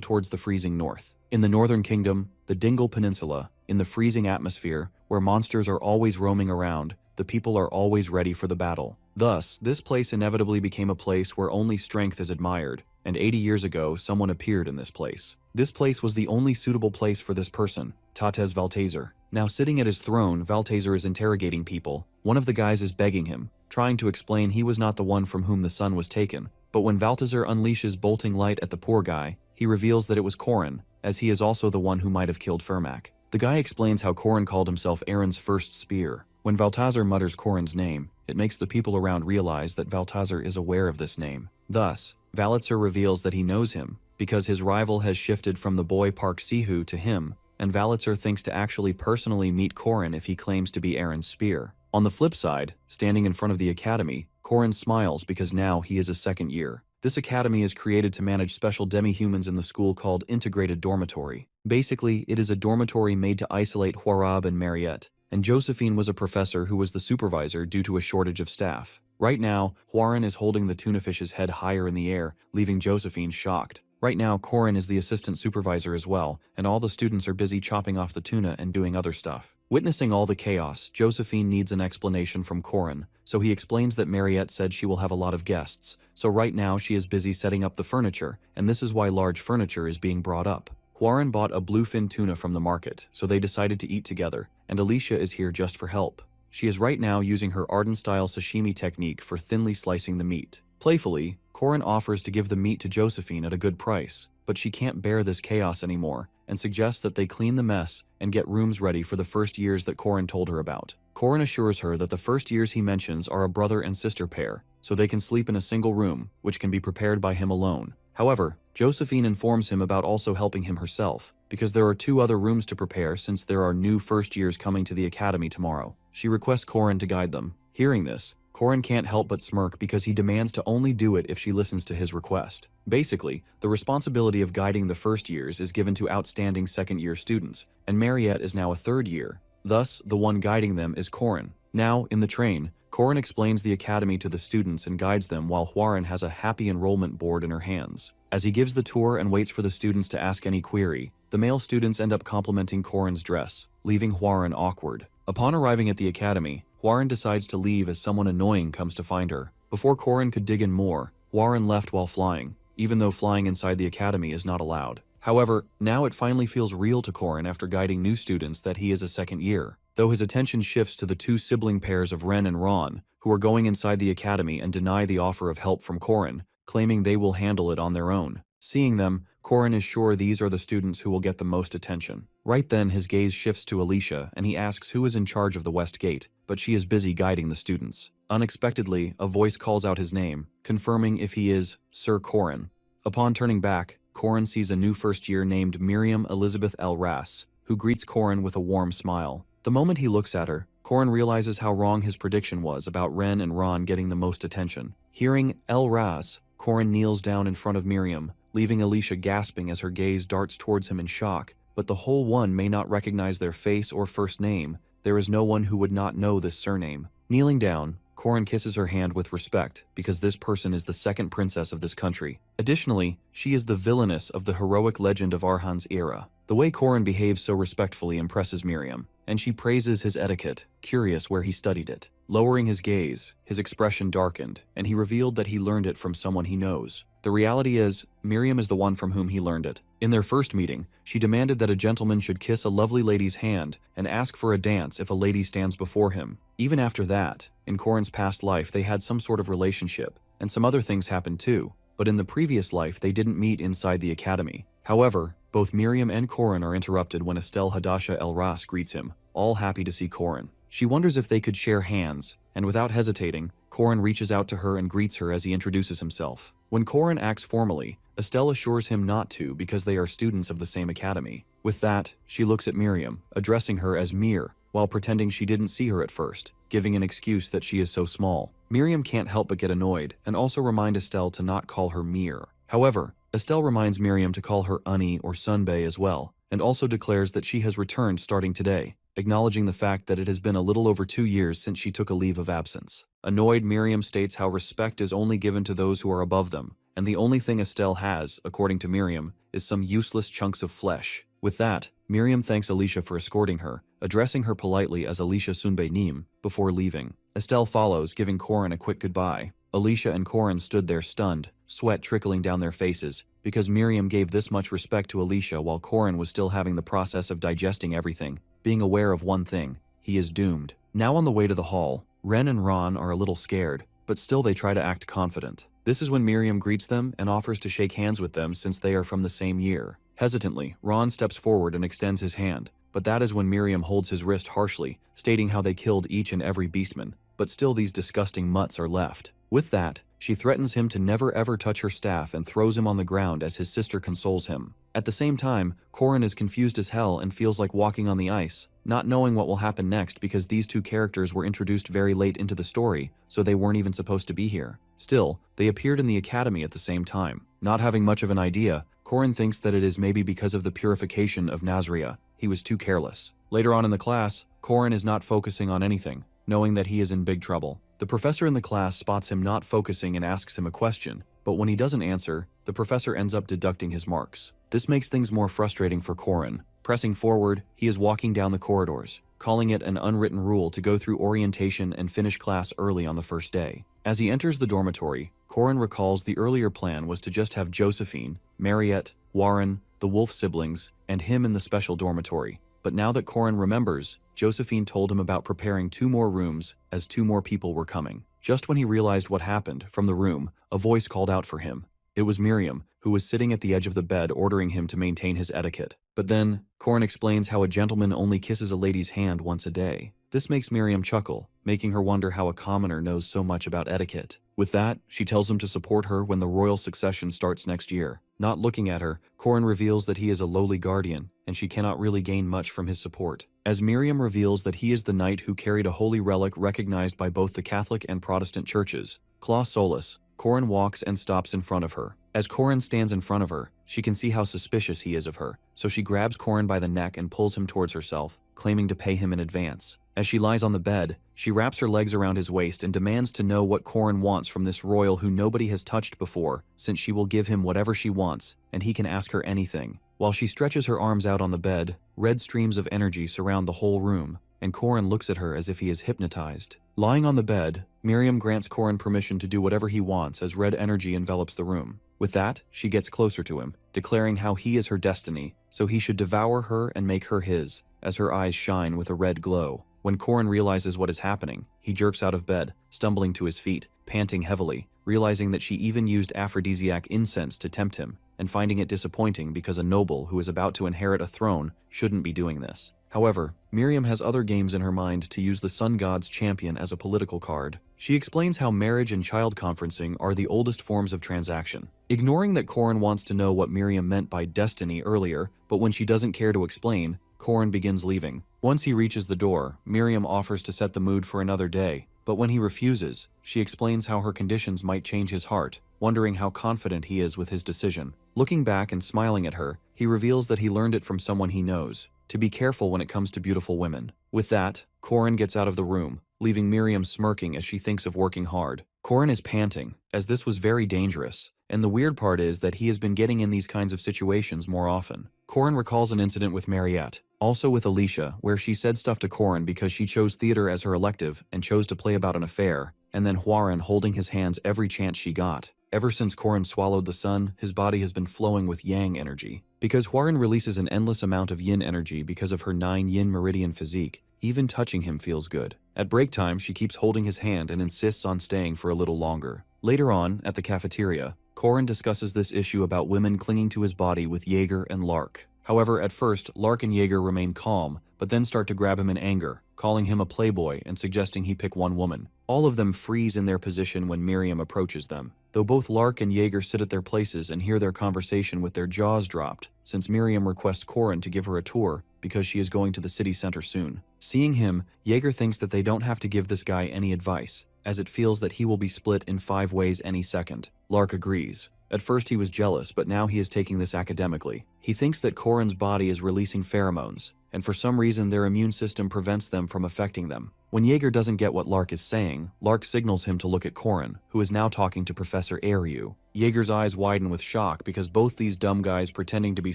towards the freezing north. In the northern kingdom, the Dingle Peninsula, in the freezing atmosphere, where monsters are always roaming around, the people are always ready for the battle. Thus, this place inevitably became a place where only strength is admired, and 80 years ago, someone appeared in this place. This place was the only suitable place for this person, Tates Valtazer. Now sitting at his throne, Valtazer is interrogating people. One of the guys is begging him, trying to explain he was not the one from whom the sun was taken. But when Valtazer unleashes bolting light at the poor guy, he reveals that it was Korin, as he is also the one who might have killed Fermac. The guy explains how Korin called himself Eren's first spear. When Valtazer mutters Korin's name, it makes the people around realize that Valtazer is aware of this name. Thus, Valitzer reveals that he knows him, because his rival has shifted from the boy Park Sihu to him, and Valitzer thinks to actually personally meet Korin if he claims to be Eren's spear. On the flip side, standing in front of the academy, Korin smiles because now he is a second year. This academy is created to manage special demi-humans in the school called Integrated Dormitory. Basically, it is a dormitory made to isolate Huarab and Mariette, and Josephine was a professor who was the supervisor due to a shortage of staff. Right now, Huaren is holding the tuna fish's head higher in the air, leaving Josephine shocked. Right now, Korin is the assistant supervisor as well, and all the students are busy chopping off the tuna and doing other stuff. Witnessing all the chaos, Josephine needs an explanation from Korin, so he explains that Mariette said she will have a lot of guests, so right now she is busy setting up the furniture, and this is why large furniture is being brought up. Huaren bought a bluefin tuna from the market, so they decided to eat together, and Alicia is here just for help. She is right now using her Arden-style sashimi technique for thinly slicing the meat. Playfully, Korin offers to give the meat to Josephine at a good price, but she can't bear this chaos anymore, and suggests that they clean the mess and get rooms ready for the first years that Korin told her about. Korin assures her that the first years he mentions are a brother and sister pair, so they can sleep in a single room, which can be prepared by him alone. However, Josephine informs him about also helping him herself, because there are 2 other rooms to prepare since there are new first years coming to the academy tomorrow. She requests Korin to guide them. Hearing this, Korin can't help but smirk because he demands to only do it if she listens to his request. Basically, the responsibility of guiding the first years is given to outstanding second-year students, and Mariette is now a third year. Thus, the one guiding them is Korin. Now, in the train, Korin explains the academy to the students and guides them while Huaren has a happy enrollment board in her hands. As he gives the tour and waits for the students to ask any query, the male students end up complimenting Korin's dress, leaving Huaren awkward. Upon arriving at the academy, Huaren decides to leave as someone annoying comes to find her. Before Korin could dig in more, Huaren left while flying, even though flying inside the academy is not allowed. However, now it finally feels real to Korin after guiding new students that he is a second year. though his attention shifts to the two sibling pairs of Ren and Ron, who are going inside the academy and deny the offer of help from Korin, claiming they will handle it on their own. Seeing them, Korin is sure these are the students who will get the most attention. Right then, his gaze shifts to Alicia and he asks who is in charge of the West Gate, but she is busy guiding the students. Unexpectedly, a voice calls out his name, confirming if he is Sir Korin. Upon turning back, Korin sees a new first year named Miriam Elizabeth L. Rass, who greets Korin with a warm smile. The moment he looks at her, Korin realizes how wrong his prediction was about Ren and Ron getting the most attention. Hearing El Raz, Korin kneels down in front of Miriam, leaving Alicia gasping as her gaze darts towards him in shock. But the whole one may not recognize their face or first name. There is no one who would not know this surname. Kneeling down, Korin kisses her hand with respect because this person is the second princess of this country. Additionally, she is the villainess of the heroic legend of Arhan's era. The way Korin behaves so respectfully impresses Miriam, and she praises his etiquette, curious where he studied it. Lowering his gaze, his expression darkened, and he revealed that he learned it from someone he knows. The reality is, Miriam is the one from whom he learned it. In their first meeting, she demanded that a gentleman should kiss a lovely lady's hand and ask for a dance if a lady stands before him. Even after that, in Korin's past life they had some sort of relationship, and some other things happened too, but in the previous life they didn't meet inside the academy. However, both Miriam and Korin are interrupted when Estelle Hadasha El Ras greets him, all happy to see Korin. She wonders if they could share hands, and without hesitating, Korin reaches out to her and greets her as he introduces himself. When Korin acts formally, Estelle assures him not to because they are students of the same academy. With that, she looks at Miriam, addressing her as Mir, while pretending she didn't see her at first, giving an excuse that she is so small. Miriam can't help but get annoyed, and also remind Estelle to not call her Mir. However, Estelle reminds Miriam to call her Unni or Sunbae as well, and also declares that she has returned starting today, acknowledging the fact that it has been a little over 2 years since she took a leave of absence. Annoyed, Miriam states how respect is only given to those who are above them, and the only thing Estelle has, according to Miriam, is some useless chunks of flesh. With that, Miriam thanks Alicia for escorting her, addressing her politely as Alicia Sunbae Nim, before leaving. Estelle follows, giving Korin a quick goodbye. Alicia and Korin stood there stunned, sweat trickling down their faces, because Miriam gave this much respect to Alicia while Korin was still having the process of digesting everything, being aware of one thing: he is doomed. Now on the way to the hall, Ren and Ron are a little scared, but still they try to act confident. This is when Miriam greets them and offers to shake hands with them since they are from the same year. Hesitantly, Ron steps forward and extends his hand, but that is when Miriam holds his wrist harshly, stating how they killed each and every beastman, but still these disgusting mutts are left. With that, she threatens him to never ever touch her staff and throws him on the ground as his sister consoles him. At the same time, Korin is confused as hell and feels like walking on the ice, not knowing what will happen next because these two characters were introduced very late into the story, so they weren't even supposed to be here. Still, they appeared in the academy at the same time. Not having much of an idea, Korin thinks that it is maybe because of the purification of Nazria. He was too careless. Later on in the class, Korin is not focusing on anything, knowing that he is in big trouble. The professor in the class spots him not focusing and asks him a question, but when he doesn't answer, the professor ends up deducting his marks. This makes things more frustrating for Korin. Pressing forward, he is walking down the corridors, calling it an unwritten rule to go through orientation and finish class early on the first day. As he enters the dormitory, Korin recalls the earlier plan was to just have Josephine, Mariette, Warren, the Wolf siblings, and him in the special dormitory. But now that Korin remembers, Josephine told him about preparing 2 more rooms as 2 more people were coming. Just when he realized what happened, from the room, a voice called out for him. It was Miriam, who was sitting at the edge of the bed ordering him to maintain his etiquette. But then, Korin explains how a gentleman only kisses a lady's hand once a day. This makes Miriam chuckle, making her wonder how a commoner knows so much about etiquette. With that, she tells him to support her when the royal succession starts next year. Not looking at her, Korin reveals that he is a lowly guardian, and she cannot really gain much from his support. As Miriam reveals that he is the knight who carried a holy relic recognized by both the Catholic and Protestant churches, Claw Solus, Korin walks and stops in front of her. As Korin stands in front of her, she can see how suspicious he is of her, so she grabs Korin by the neck and pulls him towards herself, claiming to pay him in advance. As she lies on the bed, she wraps her legs around his waist and demands to know what Korin wants from this royal who nobody has touched before, since she will give him whatever she wants, and he can ask her anything. While she stretches her arms out on the bed, red streams of energy surround the whole room, and Korin looks at her as if he is hypnotized. Lying on the bed, Miriam grants Korin permission to do whatever he wants as red energy envelops the room. With that, she gets closer to him, declaring how he is her destiny, so he should devour her and make her his. as her eyes shine with a red glow. When Korin realizes what is happening, he jerks out of bed, stumbling to his feet, panting heavily, realizing that she even used aphrodisiac incense to tempt him, and finding it disappointing because a noble who is about to inherit a throne shouldn't be doing this. However, Miriam has other games in her mind to use the sun god's champion as a political card. She explains how marriage and child conferencing are the oldest forms of transaction. Ignoring that Korin wants to know what Miriam meant by destiny earlier, but when she doesn't care to explain, Korin begins leaving. Once he reaches the door, Miriam offers to set the mood for another day, but when he refuses, she explains how her conditions might change his heart, wondering how confident he is with his decision. Looking back and smiling at her, he reveals that he learned it from someone he knows, to be careful when it comes to beautiful women. With that, Korin gets out of the room, leaving Miriam smirking as she thinks of working hard. Korin is panting, as this was very dangerous, and the weird part is that he has been getting in these kinds of situations more often. Korin recalls an incident with Mariette, also with Alicia, where she said stuff to Korin because she chose theater as her elective and chose to play about an affair, and then Hwarin holding his hands every chance she got. Ever since Korin swallowed the sun, his body has been flowing with yang energy. Because Hwarin releases an endless amount of yin energy because of her 9 yin meridian physique, even touching him feels good. At break time, she keeps holding his hand and insists on staying for a little longer. Later on, at the cafeteria, Korin discusses this issue about women clinging to his body with Jaeger and Lark. However, at first, Lark and Jaeger remain calm, but then start to grab him in anger, calling him a playboy and suggesting he pick one woman. All of them freeze in their position when Miriam approaches them, though both Lark and Jaeger sit at their places and hear their conversation with their jaws dropped, since Miriam requests Korin to give her a tour because she is going to the city center soon. Seeing him, Jaeger thinks that they don't have to give this guy any advice, as it feels that he will be split in 5 ways any second. Lark agrees. At first he was jealous, but now he is taking this academically. He thinks that Korin's body is releasing pheromones, and for some reason their immune system prevents them from affecting them. When Jaeger doesn't get what Lark is saying, Lark signals him to look at Korin, who is now talking to Professor Airyu. Jaeger's eyes widen with shock because both these dumb guys pretending to be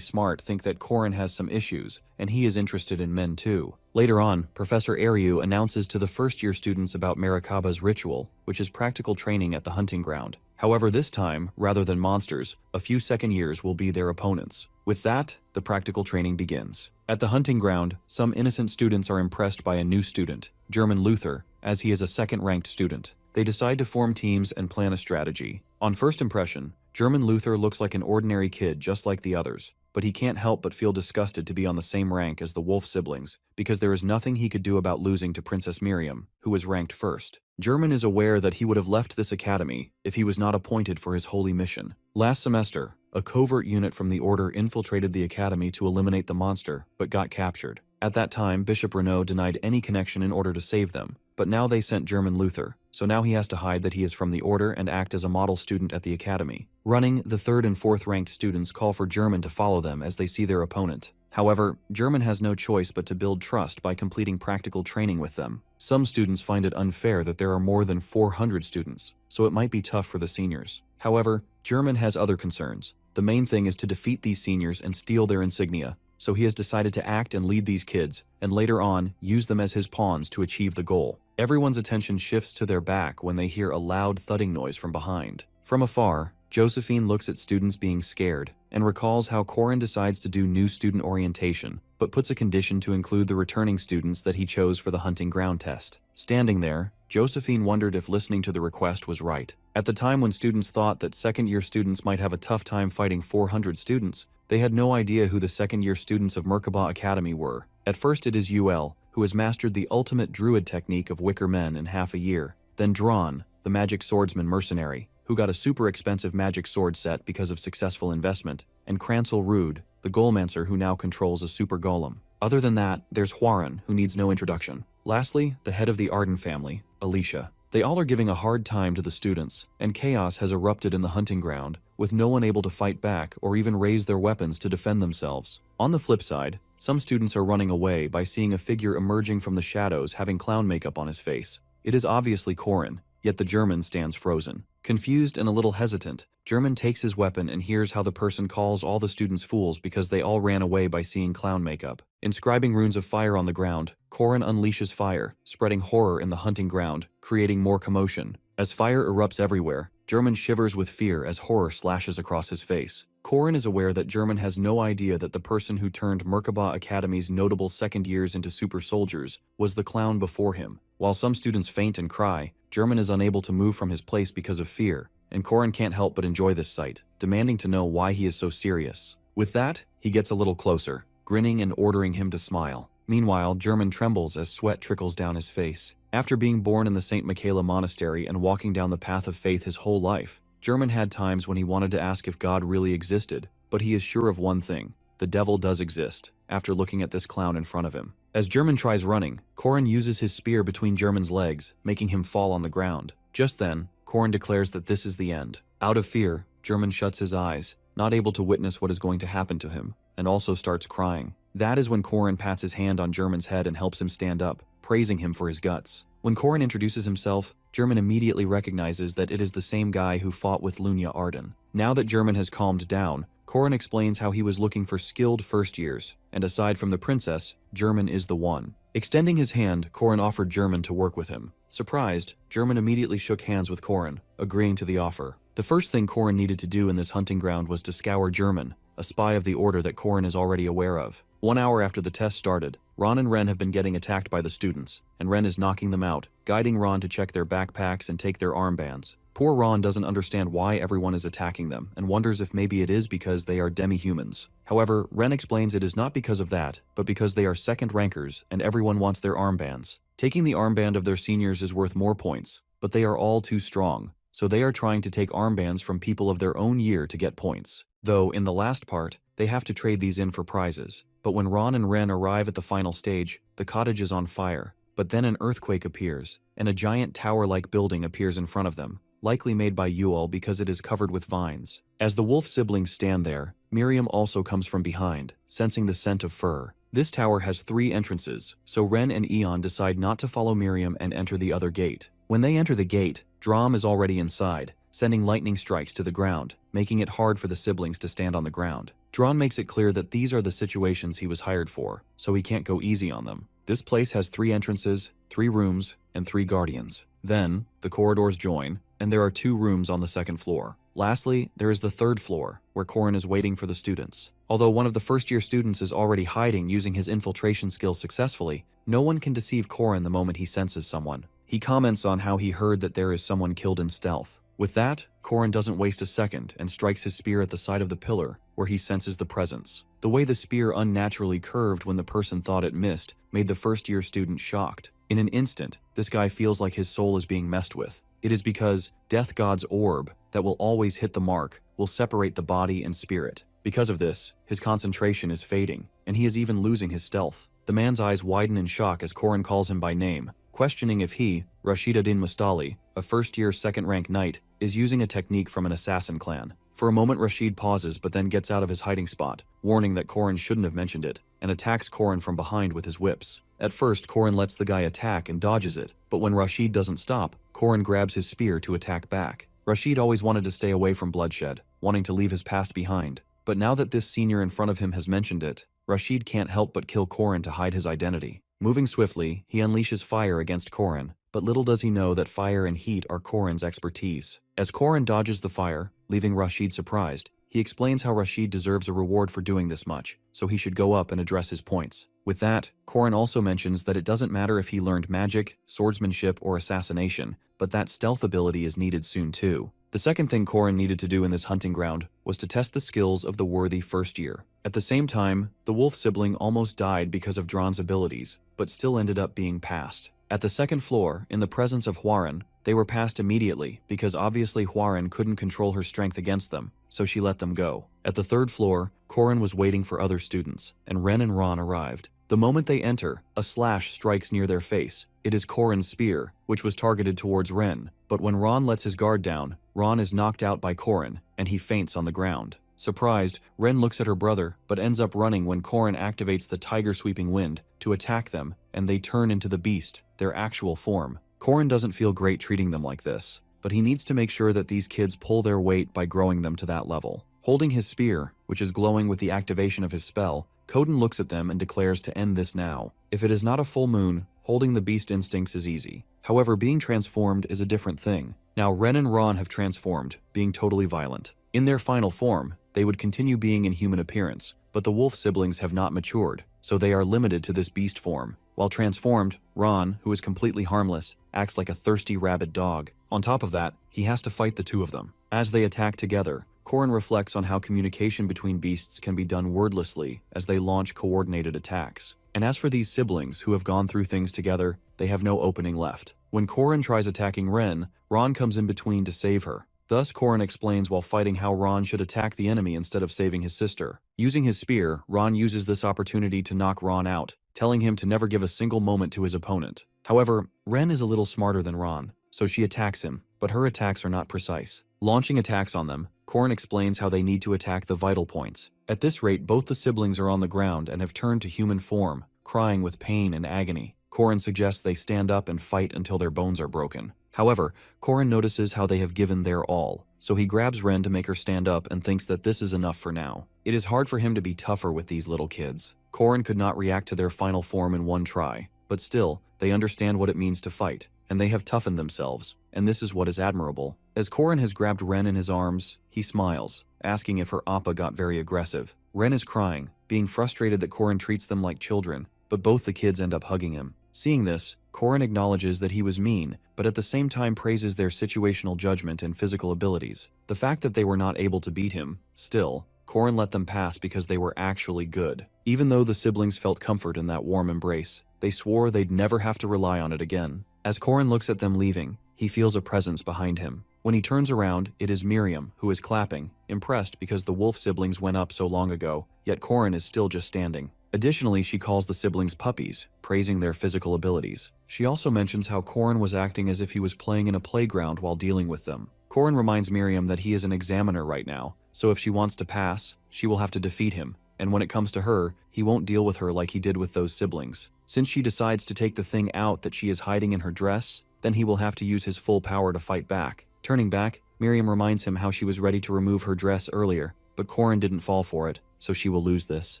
smart think that Korin has some issues, and he is interested in men too. Later on, Professor Airyu announces to the first-year students about Marakaba's ritual, which is practical training at the hunting ground. However, this time, rather than monsters, a few second years will be their opponents. With that, the practical training begins. At the hunting ground, some innocent students are impressed by a new student, German Luther, as he is a second-ranked student. They decide to form teams and plan a strategy. On first impression, German Luther looks like an ordinary kid just like the others, but he can't help but feel disgusted to be on the same rank as the Wolf siblings, because there is nothing he could do about losing to Princess Miriam, who was ranked first. German is aware that he would have left this academy if he was not appointed for his holy mission. Last semester, a covert unit from the Order infiltrated the academy to eliminate the monster, but got captured. At that time, Bishop Renaud denied any connection in order to save them, but now they sent German Luther, so now he has to hide that he is from the Order and act as a model student at the academy. Running, the 3rd and 4th ranked students call for German to follow them as they see their opponent. However, German has no choice but to build trust by completing practical training with them. Some students find it unfair that there are more than 400 students, so it might be tough for the seniors. However, German has other concerns. The main thing is to defeat these seniors and steal their insignia, so he has decided to act and lead these kids, and later on, use them as his pawns to achieve the goal. Everyone's attention shifts to their back when they hear a loud thudding noise from behind. From afar, Josephine looks at students being scared, and recalls how Korin decides to do new student orientation, but puts a condition to include the returning students that he chose for the hunting ground test. Standing there, Josephine wondered if listening to the request was right. At the time when students thought that second-year students might have a tough time fighting 400 students, they had no idea who the second-year students of Merkaba Academy were. At first it is UL, who has mastered the ultimate druid technique of wicker men in half a year. Then Drawn, the magic swordsman mercenary, who got a super expensive magic sword set because of successful investment, and Kransel Rude, the Golemancer who now controls a super golem. Other than that, there's Hwarin, who needs no introduction. Lastly, the head of the Arden family, Alicia. They all are giving a hard time to the students, and chaos has erupted in the hunting ground, with no one able to fight back or even raise their weapons to defend themselves. On the flip side, some students are running away by seeing a figure emerging from the shadows having clown makeup on his face. It is obviously Korin, yet the German stands frozen. Confused and a little hesitant, German takes his weapon and hears how the person calls all the students fools because they all ran away by seeing clown makeup. Inscribing runes of fire on the ground, Korin unleashes fire, spreading horror in the hunting ground, creating more commotion. As fire erupts everywhere, German shivers with fear as horror slashes across his face. Korin is aware that German has no idea that the person who turned Merkaba Academy's notable second years into super soldiers was the clown before him. While some students faint and cry, German is unable to move from his place because of fear, and Korin can't help but enjoy this sight, demanding to know why he is so serious. With that, he gets a little closer, grinning and ordering him to smile. Meanwhile, German trembles as sweat trickles down his face. After being born in the St. Michaela Monastery and walking down the path of faith his whole life, German had times when he wanted to ask if God really existed, but he is sure of one thing: the devil does exist, after looking at this clown in front of him. As German tries running, Korin uses his spear between German's legs, making him fall on the ground. Just then, Korin declares that this is the end. Out of fear, German shuts his eyes, not able to witness what is going to happen to him, and also starts crying. That is when Korin pats his hand on German's head and helps him stand up, praising him for his guts. When Korin introduces himself, German immediately recognizes that it is the same guy who fought with Lunya Arden. Now that German has calmed down, Korin explains how he was looking for skilled first years, and aside from the princess, German is the one. Extending his hand, Korin offered German to work with him. Surprised, German immediately shook hands with Korin, agreeing to the offer. The first thing Korin needed to do in this hunting ground was to scour German, a spy of the order that Korin is already aware of. 1 hour after the test started, Ron and Ren have been getting attacked by the students, and Ren is knocking them out, guiding Ron to check their backpacks and take their armbands. Poor Ron doesn't understand why everyone is attacking them and wonders if maybe it is because they are demi-humans. However, Ren explains it is not because of that, but because they are second rankers and everyone wants their armbands. Taking the armband of their seniors is worth more points, but they are all too strong, so they are trying to take armbands from people of their own year to get points. Though, in the last part, they have to trade these in for prizes. But when Ron and Ren arrive at the final stage, the cottage is on fire. But then an earthquake appears, and a giant tower-like building appears in front of them, likely made by Yual because it is covered with vines. As the wolf siblings stand there, Miriam also comes from behind, sensing the scent of fur. This tower has 3 entrances, so Ren and Eon decide not to follow Miriam and enter the other gate. When they enter the gate, Drom is already inside, sending lightning strikes to the ground, making it hard for the siblings to stand on the ground. Dron makes it clear that these are the situations he was hired for, so he can't go easy on them. This place has 3 entrances, 3 rooms, and 3 guardians. Then, the corridors join, and there are 2 rooms on the 2nd floor. Lastly, there is the 3rd floor, where Korin is waiting for the students. Although one of the first-year students is already hiding using his infiltration skills successfully, no one can deceive Korin the moment he senses someone. He comments on how he heard that there is someone killed in stealth. With that, Korin doesn't waste a second and strikes his spear at the side of the pillar, where he senses the presence. The way the spear unnaturally curved when the person thought it missed made the first-year student shocked. In an instant, this guy feels like his soul is being messed with. It is because Death God's orb, that will always hit the mark, will separate the body and spirit. Because of this, his concentration is fading, and he is even losing his stealth. The man's eyes widen in shock as Korin calls him by name, questioning if he, Rashid ad-Din Mustali, a first-year second-rank knight, is using a technique from an assassin clan. For a moment Rashid pauses but then gets out of his hiding spot, warning that Korin shouldn't have mentioned it, and attacks Korin from behind with his whips. At first, Korin lets the guy attack and dodges it, but when Rashid doesn't stop, Korin grabs his spear to attack back. Rashid always wanted to stay away from bloodshed, wanting to leave his past behind, but now that this senior in front of him has mentioned it, Rashid can't help but kill Korin to hide his identity. Moving swiftly, he unleashes fire against Korin, but little does he know that fire and heat are Korin's expertise. As Korin dodges the fire, leaving Rashid surprised, he explains how Rashid deserves a reward for doing this much, so he should go up and address his points. With that, Korin also mentions that it doesn't matter if he learned magic, swordsmanship, or assassination, but that stealth ability is needed soon too. The second thing Korin needed to do in this hunting ground was to test the skills of the worthy first year. At the same time, the wolf sibling almost died because of Dron's abilities, but still ended up being passed. At the 2nd floor, in the presence of Hwarin, they were passed immediately because obviously Hwarin couldn't control her strength against them, so she let them go. At the 3rd floor, Korin was waiting for other students, and Ren and Ron arrived. The moment they enter, a slash strikes near their face. It is Korin's spear, which was targeted towards Ren, but when Ron lets his guard down, Ron is knocked out by Korin, and he faints on the ground. Surprised, Ren looks at her brother, but ends up running when Korin activates the Tiger Sweeping Wind to attack them, and they turn into the beast, their actual form. Korin doesn't feel great treating them like this, but he needs to make sure that these kids pull their weight by growing them to that level. Holding his spear, which is glowing with the activation of his spell, Koden looks at them and declares to end this now. If it is not a full moon, holding the beast instincts is easy. However, being transformed is a different thing. Now Ren and Ron have transformed, being totally violent. In their final form, they would continue being in human appearance, but the wolf siblings have not matured, so they are limited to this beast form. While transformed, Ron, who is completely harmless, acts like a thirsty rabid dog. On top of that, he has to fight the two of them. As they attack together, Korin reflects on how communication between beasts can be done wordlessly as they launch coordinated attacks. And as for these siblings who have gone through things together, they have no opening left. When Korin tries attacking Ren, Ron comes in between to save her. Thus, Korin explains while fighting how Ron should attack the enemy instead of saving his sister. Using his spear, Ron uses this opportunity to knock Ron out, telling him to never give a single moment to his opponent. However, Ren is a little smarter than Ron, so she attacks him, but her attacks are not precise. Launching attacks on them, Korin explains how they need to attack the vital points. At this rate, both the siblings are on the ground and have turned to human form, crying with pain and agony. Korin suggests they stand up and fight until their bones are broken. However, Korin notices how they have given their all, so he grabs Ren to make her stand up and thinks that this is enough for now. It is hard for him to be tougher with these little kids. Korin could not react to their final form in one try, but still, they understand what it means to fight, and they have toughened themselves, and this is what is admirable. As Korin has grabbed Ren in his arms, he smiles, asking if her appa got very aggressive. Ren is crying, being frustrated that Korin treats them like children, but both the kids end up hugging him. Seeing this, Korin acknowledges that he was mean, but at the same time praises their situational judgment and physical abilities. The fact that they were not able to beat him, still, Korin let them pass because they were actually good. Even though the siblings felt comfort in that warm embrace, they swore they'd never have to rely on it again. As Korin looks at them leaving, he feels a presence behind him. When he turns around, it is Miriam, who is clapping, impressed because the wolf siblings went up so long ago, yet Korin is still just standing. Additionally, she calls the siblings puppies, praising their physical abilities. She also mentions how Korin was acting as if he was playing in a playground while dealing with them. Korin reminds Miriam that he is an examiner right now, so if she wants to pass, she will have to defeat him, and when it comes to her, he won't deal with her like he did with those siblings. Since she decides to take the thing out that she is hiding in her dress, then he will have to use his full power to fight back. Turning back, Miriam reminds him how she was ready to remove her dress earlier, but Korin didn't fall for it, so she will lose this.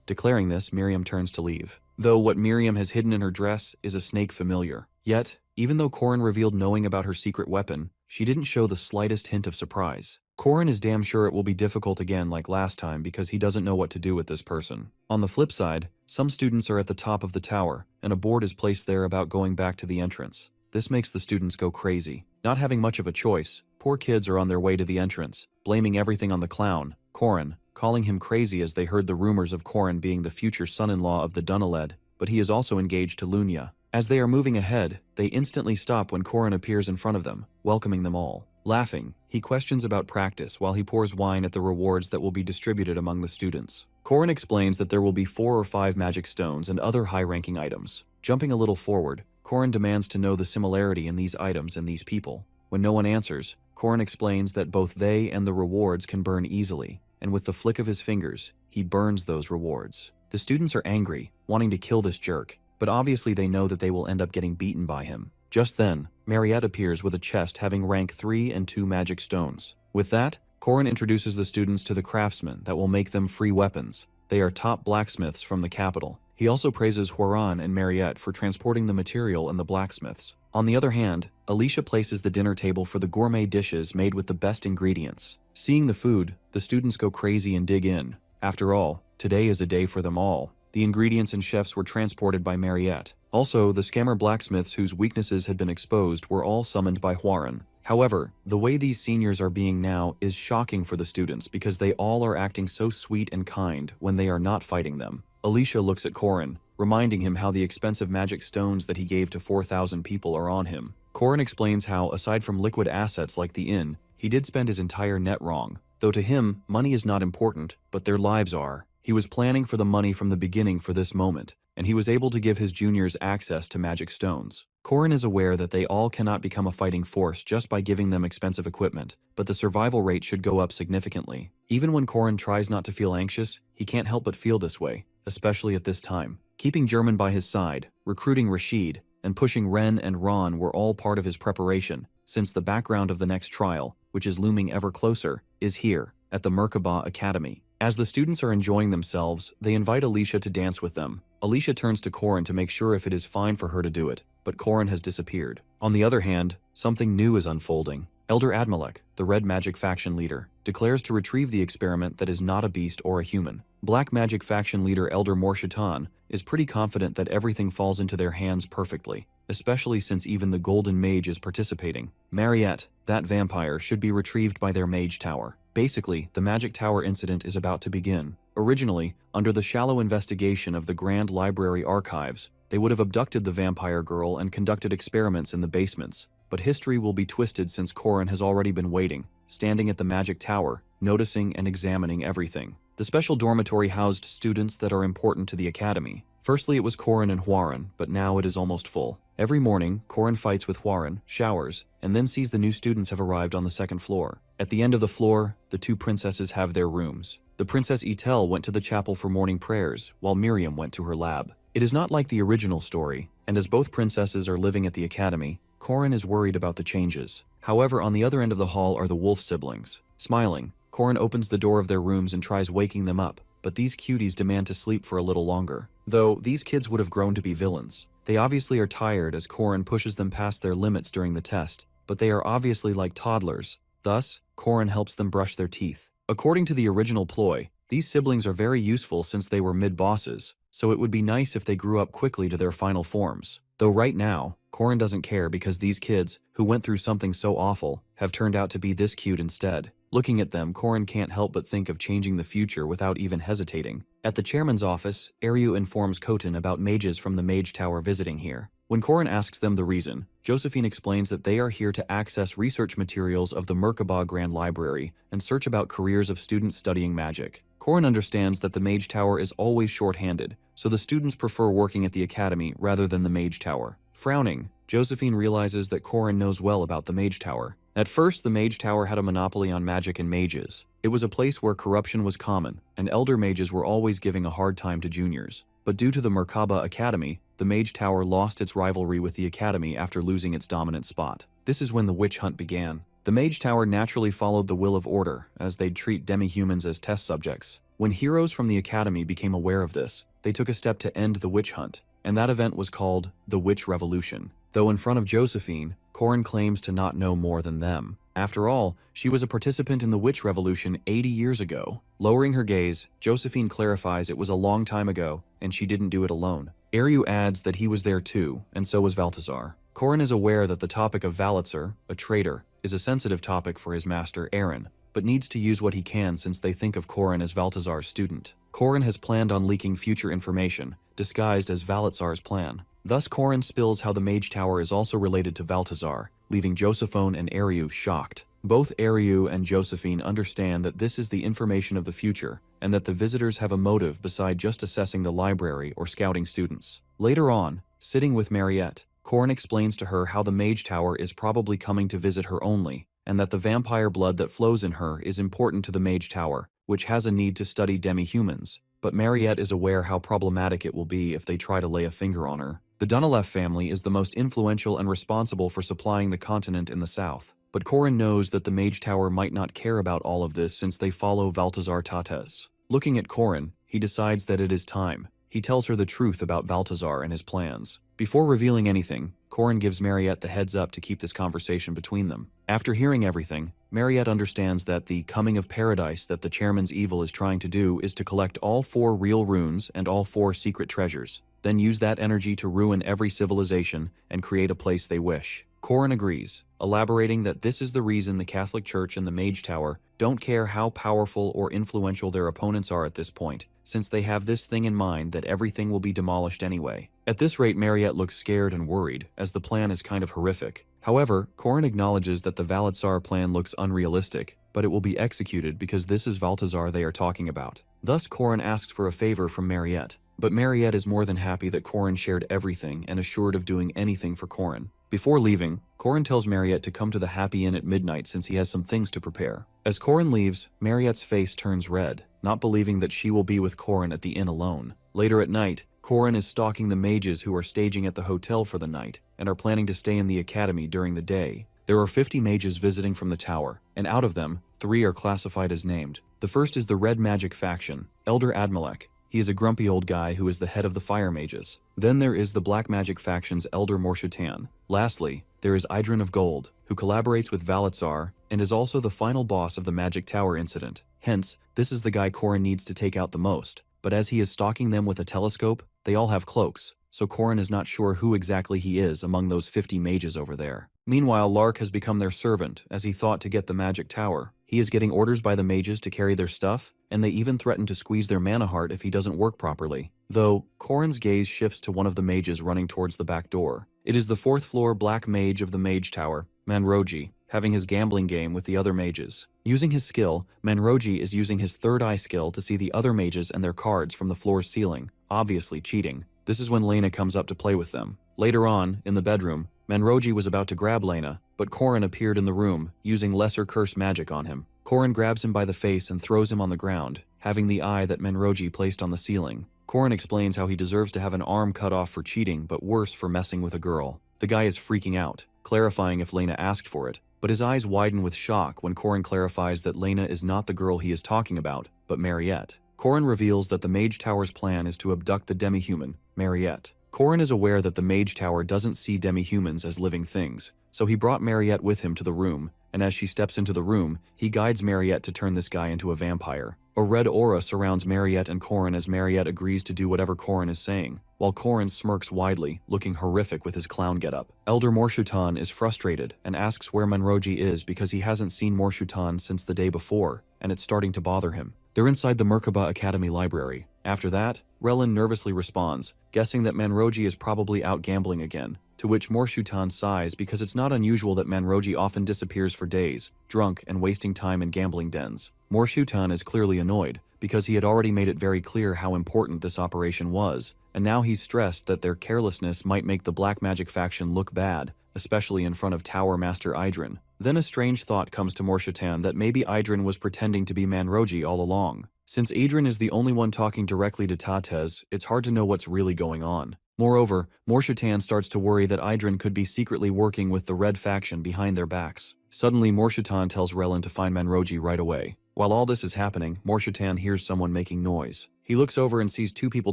Declaring this, Miriam turns to leave. Though what Miriam has hidden in her dress is a snake familiar. Yet, even though Korin revealed knowing about her secret weapon, she didn't show the slightest hint of surprise. Korin is damn sure it will be difficult again like last time because he doesn't know what to do with this person. On the flip side, some students are at the top of the tower, and a board is placed there about going back to the entrance. This makes the students go crazy. Not having much of a choice, poor kids are on their way to the entrance, blaming everything on the clown, Korin, calling him crazy as they heard the rumors of Korin being the future son-in-law of the Dunaled, but he is also engaged to Lunya. As they are moving ahead, they instantly stop when Korin appears in front of them, welcoming them all. Laughing, he questions about practice while he pours wine at the rewards that will be distributed among the students. Korin explains that there will be 4 or 5 magic stones and other high-ranking items. Jumping a little forward, Korin demands to know the similarity in these items and these people. When no one answers, Korin explains that both they and the rewards can burn easily, and with the flick of his fingers, he burns those rewards. The students are angry, wanting to kill this jerk, but obviously they know that they will end up getting beaten by him. Just then, Mariette appears with a chest having rank 3 and 2 magic stones. With that, Korin introduces the students to the craftsmen that will make them free weapons. They are top blacksmiths from the capital. He also praises Huaran and Mariette for transporting the material and the blacksmiths. On the other hand, Alicia places the dinner table for the gourmet dishes made with the best ingredients. Seeing the food, the students go crazy and dig in. After all, today is a day for them all. The ingredients and chefs were transported by Mariette. Also, the scammer blacksmiths whose weaknesses had been exposed were all summoned by Huaran. However, the way these seniors are being now is shocking for the students because they all are acting so sweet and kind when they are not fighting them. Alicia looks at Korin, reminding him how the expensive magic stones that he gave to 4,000 people are on him. Korin explains how, aside from liquid assets like the inn, he did spend his entire net wrong. Though to him, money is not important, but their lives are. He was planning for the money from the beginning for this moment, and he was able to give his juniors access to magic stones. Korin is aware that they all cannot become a fighting force just by giving them expensive equipment, but the survival rate should go up significantly. Even when Korin tries not to feel anxious, he can't help but feel this way, especially at this time. Keeping German by his side, recruiting Rashid, and pushing Ren and Ron were all part of his preparation, since the background of the next trial, which is looming ever closer, is here, at the Merkaba Academy. As the students are enjoying themselves, they invite Alicia to dance with them. Alicia turns to Korin to make sure if it is fine for her to do it, but Korin has disappeared. On the other hand, something new is unfolding. Elder Admalek, the Red Magic faction leader, declares to retrieve the experiment that is not a beast or a human. Black Magic faction leader Elder Morshatan is pretty confident that everything falls into their hands perfectly, especially since even the Golden Mage is participating. Mariette, that vampire, should be retrieved by their Mage Tower. Basically, the Magic Tower incident is about to begin. Originally, under the shallow investigation of the Grand Library Archives, they would have abducted the vampire girl and conducted experiments in the basements. But history will be twisted since Corin has already been waiting, standing at the Magic Tower, noticing and examining everything. The special dormitory housed students that are important to the academy. Firstly, it was Corin and Huaren, but now it is almost full. Every morning, Corin fights with Huaren, showers, and then sees the new students have arrived on the second floor. At the end of the floor, the two princesses have their rooms. The Princess Etel went to the chapel for morning prayers, while Miriam went to her lab. It is not like the original story, and as both princesses are living at the academy, Corin is worried about the changes. However, on the other end of the hall are the wolf siblings. Smiling, Corin opens the door of their rooms and tries waking them up, but these cuties demand to sleep for a little longer. Though, these kids would have grown to be villains. They obviously are tired as Corin pushes them past their limits during the test, but they are obviously like toddlers. Thus, Corin helps them brush their teeth. According to the original ploy, these siblings are very useful since they were mid-bosses, so it would be nice if they grew up quickly to their final forms. Though right now, Corin doesn't care because these kids, who went through something so awful, have turned out to be this cute instead. Looking at them, Corin can't help but think of changing the future without even hesitating. At the chairman's office, Ariu informs Khotin about mages from the Mage Tower visiting here. When Corin asks them the reason, Josephine explains that they are here to access research materials of the Merkaba Grand Library and search about careers of students studying magic. Corin understands that the Mage Tower is always short-handed, so the students prefer working at the academy rather than the Mage Tower. Frowning, Josephine realizes that Corin knows well about the Mage Tower. At first, the Mage Tower had a monopoly on magic and mages. It was a place where corruption was common, and elder mages were always giving a hard time to juniors. But due to the Merkaba Academy, the Mage Tower lost its rivalry with the Academy after losing its dominant spot. This is when the witch hunt began. The Mage Tower naturally followed the will of order, as they'd treat demi-humans as test subjects. When heroes from the Academy became aware of this, they took a step to end the witch hunt, and that event was called the Witch Revolution. Though in front of Josephine, Corin claims to not know more than them. After all, she was a participant in the Witch Revolution 80 years ago. Lowering her gaze, Josephine clarifies it was a long time ago, and she didn't do it alone. Ariu adds that he was there too, and so was Valtazar. Corin is aware that the topic of Valitzer, a traitor, is a sensitive topic for his master Aaron, but needs to use what he can since they think of Corin as Valtazar's student. Corin has planned on leaking future information, disguised as Valitzar's plan. Thus, Corin spills how the Mage Tower is also related to Valtazar, leaving Josephine and Ariu shocked. Both Ariu and Josephine understand that this is the information of the future, and that the visitors have a motive beside just assessing the library or scouting students. Later on, sitting with Mariette, Corin explains to her how the Mage Tower is probably coming to visit her only, and that the vampire blood that flows in her is important to the Mage Tower, which has a need to study demi-humans. But Mariette is aware how problematic it will be if they try to lay a finger on her. The Dunalev family is the most influential and responsible for supplying the continent in the south. But Corin knows that the Mage Tower might not care about all of this since they follow Valtazar Tates. Looking at Corin, he decides that it is time. He tells her the truth about Valtazar and his plans. Before revealing anything, Corin gives Mariette the heads up to keep this conversation between them. After hearing everything, Mariette understands that the coming of paradise that the chairman's evil is trying to do is to collect all 4 real runes and all 4 secret treasures, then use that energy to ruin every civilization and create a place they wish. Corin agrees, elaborating that this is the reason the Catholic Church and the Mage Tower don't care how powerful or influential their opponents are at this point, since they have this thing in mind that everything will be demolished anyway. At this rate, Mariette looks scared and worried, as the plan is kind of horrific. However, Corin acknowledges that the Valitzar plan looks unrealistic, but it will be executed because this is Valtazar they are talking about. Thus, Corin asks for a favor from Mariette. But Mariette is more than happy that Corin shared everything and assured of doing anything for Corin. Before leaving, Corin tells Mariette to come to the Happy Inn at midnight since he has some things to prepare. As Corin leaves, Mariette's face turns red, not believing that she will be with Corin at the inn alone. Later at night, Corin is stalking the mages who are staging at the hotel for the night and are planning to stay in the academy during the day. There are 50 mages visiting from the tower, and out of them, 3 are classified as named. The first is the Red Magic faction, Elder Admalek. He is a grumpy old guy who is the head of the fire mages. Then there is the black magic faction's elder Morshutan. Lastly, there is Idrin of Gold, who collaborates with Valitzar and is also the final boss of the Magic Tower incident. Hence, this is the guy Corrin needs to take out the most. But as he is stalking them with a telescope, they all have cloaks, so Corrin is not sure who exactly he is among those 50 mages over there. Meanwhile, Lark has become their servant, as he thought to get the Magic Tower. He is getting orders by the mages to carry their stuff, and they even threaten to squeeze their mana heart if he doesn't work properly. Though, Corrin's gaze shifts to one of the mages running towards the back door. It is the 4th floor black mage of the Mage Tower, Manroji, having his gambling game with the other mages. Using his skill, Manroji is using his third eye skill to see the other mages and their cards from the floor's ceiling, obviously cheating. This is when Lena comes up to play with them. Later on, in the bedroom, Manroji was about to grab Lena, but Corrin appeared in the room, using lesser curse magic on him. Corrin grabs him by the face and throws him on the ground, having the eye that Manroji placed on the ceiling. Corrin explains how he deserves to have an arm cut off for cheating, but worse for messing with a girl. The guy is freaking out, clarifying if Lena asked for it, but his eyes widen with shock when Corrin clarifies that Lena is not the girl he is talking about, but Mariette. Corrin reveals that the Mage Tower's plan is to abduct the demi-human, Mariette. Corrin is aware that the Mage Tower doesn't see demi-humans as living things, so he brought Mariette with him to the room, and as she steps into the room, he guides Mariette to turn this guy into a vampire. A red aura surrounds Mariette and Corrin as Mariette agrees to do whatever Corrin is saying, while Corrin smirks widely, looking horrific with his clown getup. Elder Morshutan is frustrated and asks where Manroji is because he hasn't seen Morshutan since the day before, and it's starting to bother him. They're inside the Merkaba Academy library. After that, Relin nervously responds, guessing that Manroji is probably out gambling again, to which Morshutan sighs because it's not unusual that Manroji often disappears for days, drunk and wasting time in gambling dens. Morshutan is clearly annoyed, because he had already made it very clear how important this operation was, and now he's stressed that their carelessness might make the Black Magic faction look bad, especially in front of Tower Master Idrin. Then a strange thought comes to Morshutan that maybe Idrin was pretending to be Manroji all along. Since Idrin is the only one talking directly to Tates, it's hard to know what's really going on. Moreover, Morshutan starts to worry that Idrin could be secretly working with the Red faction behind their backs. Suddenly, Morshutan tells Relin to find Manroji right away. While all this is happening, Morshutan hears someone making noise. He looks over and sees two people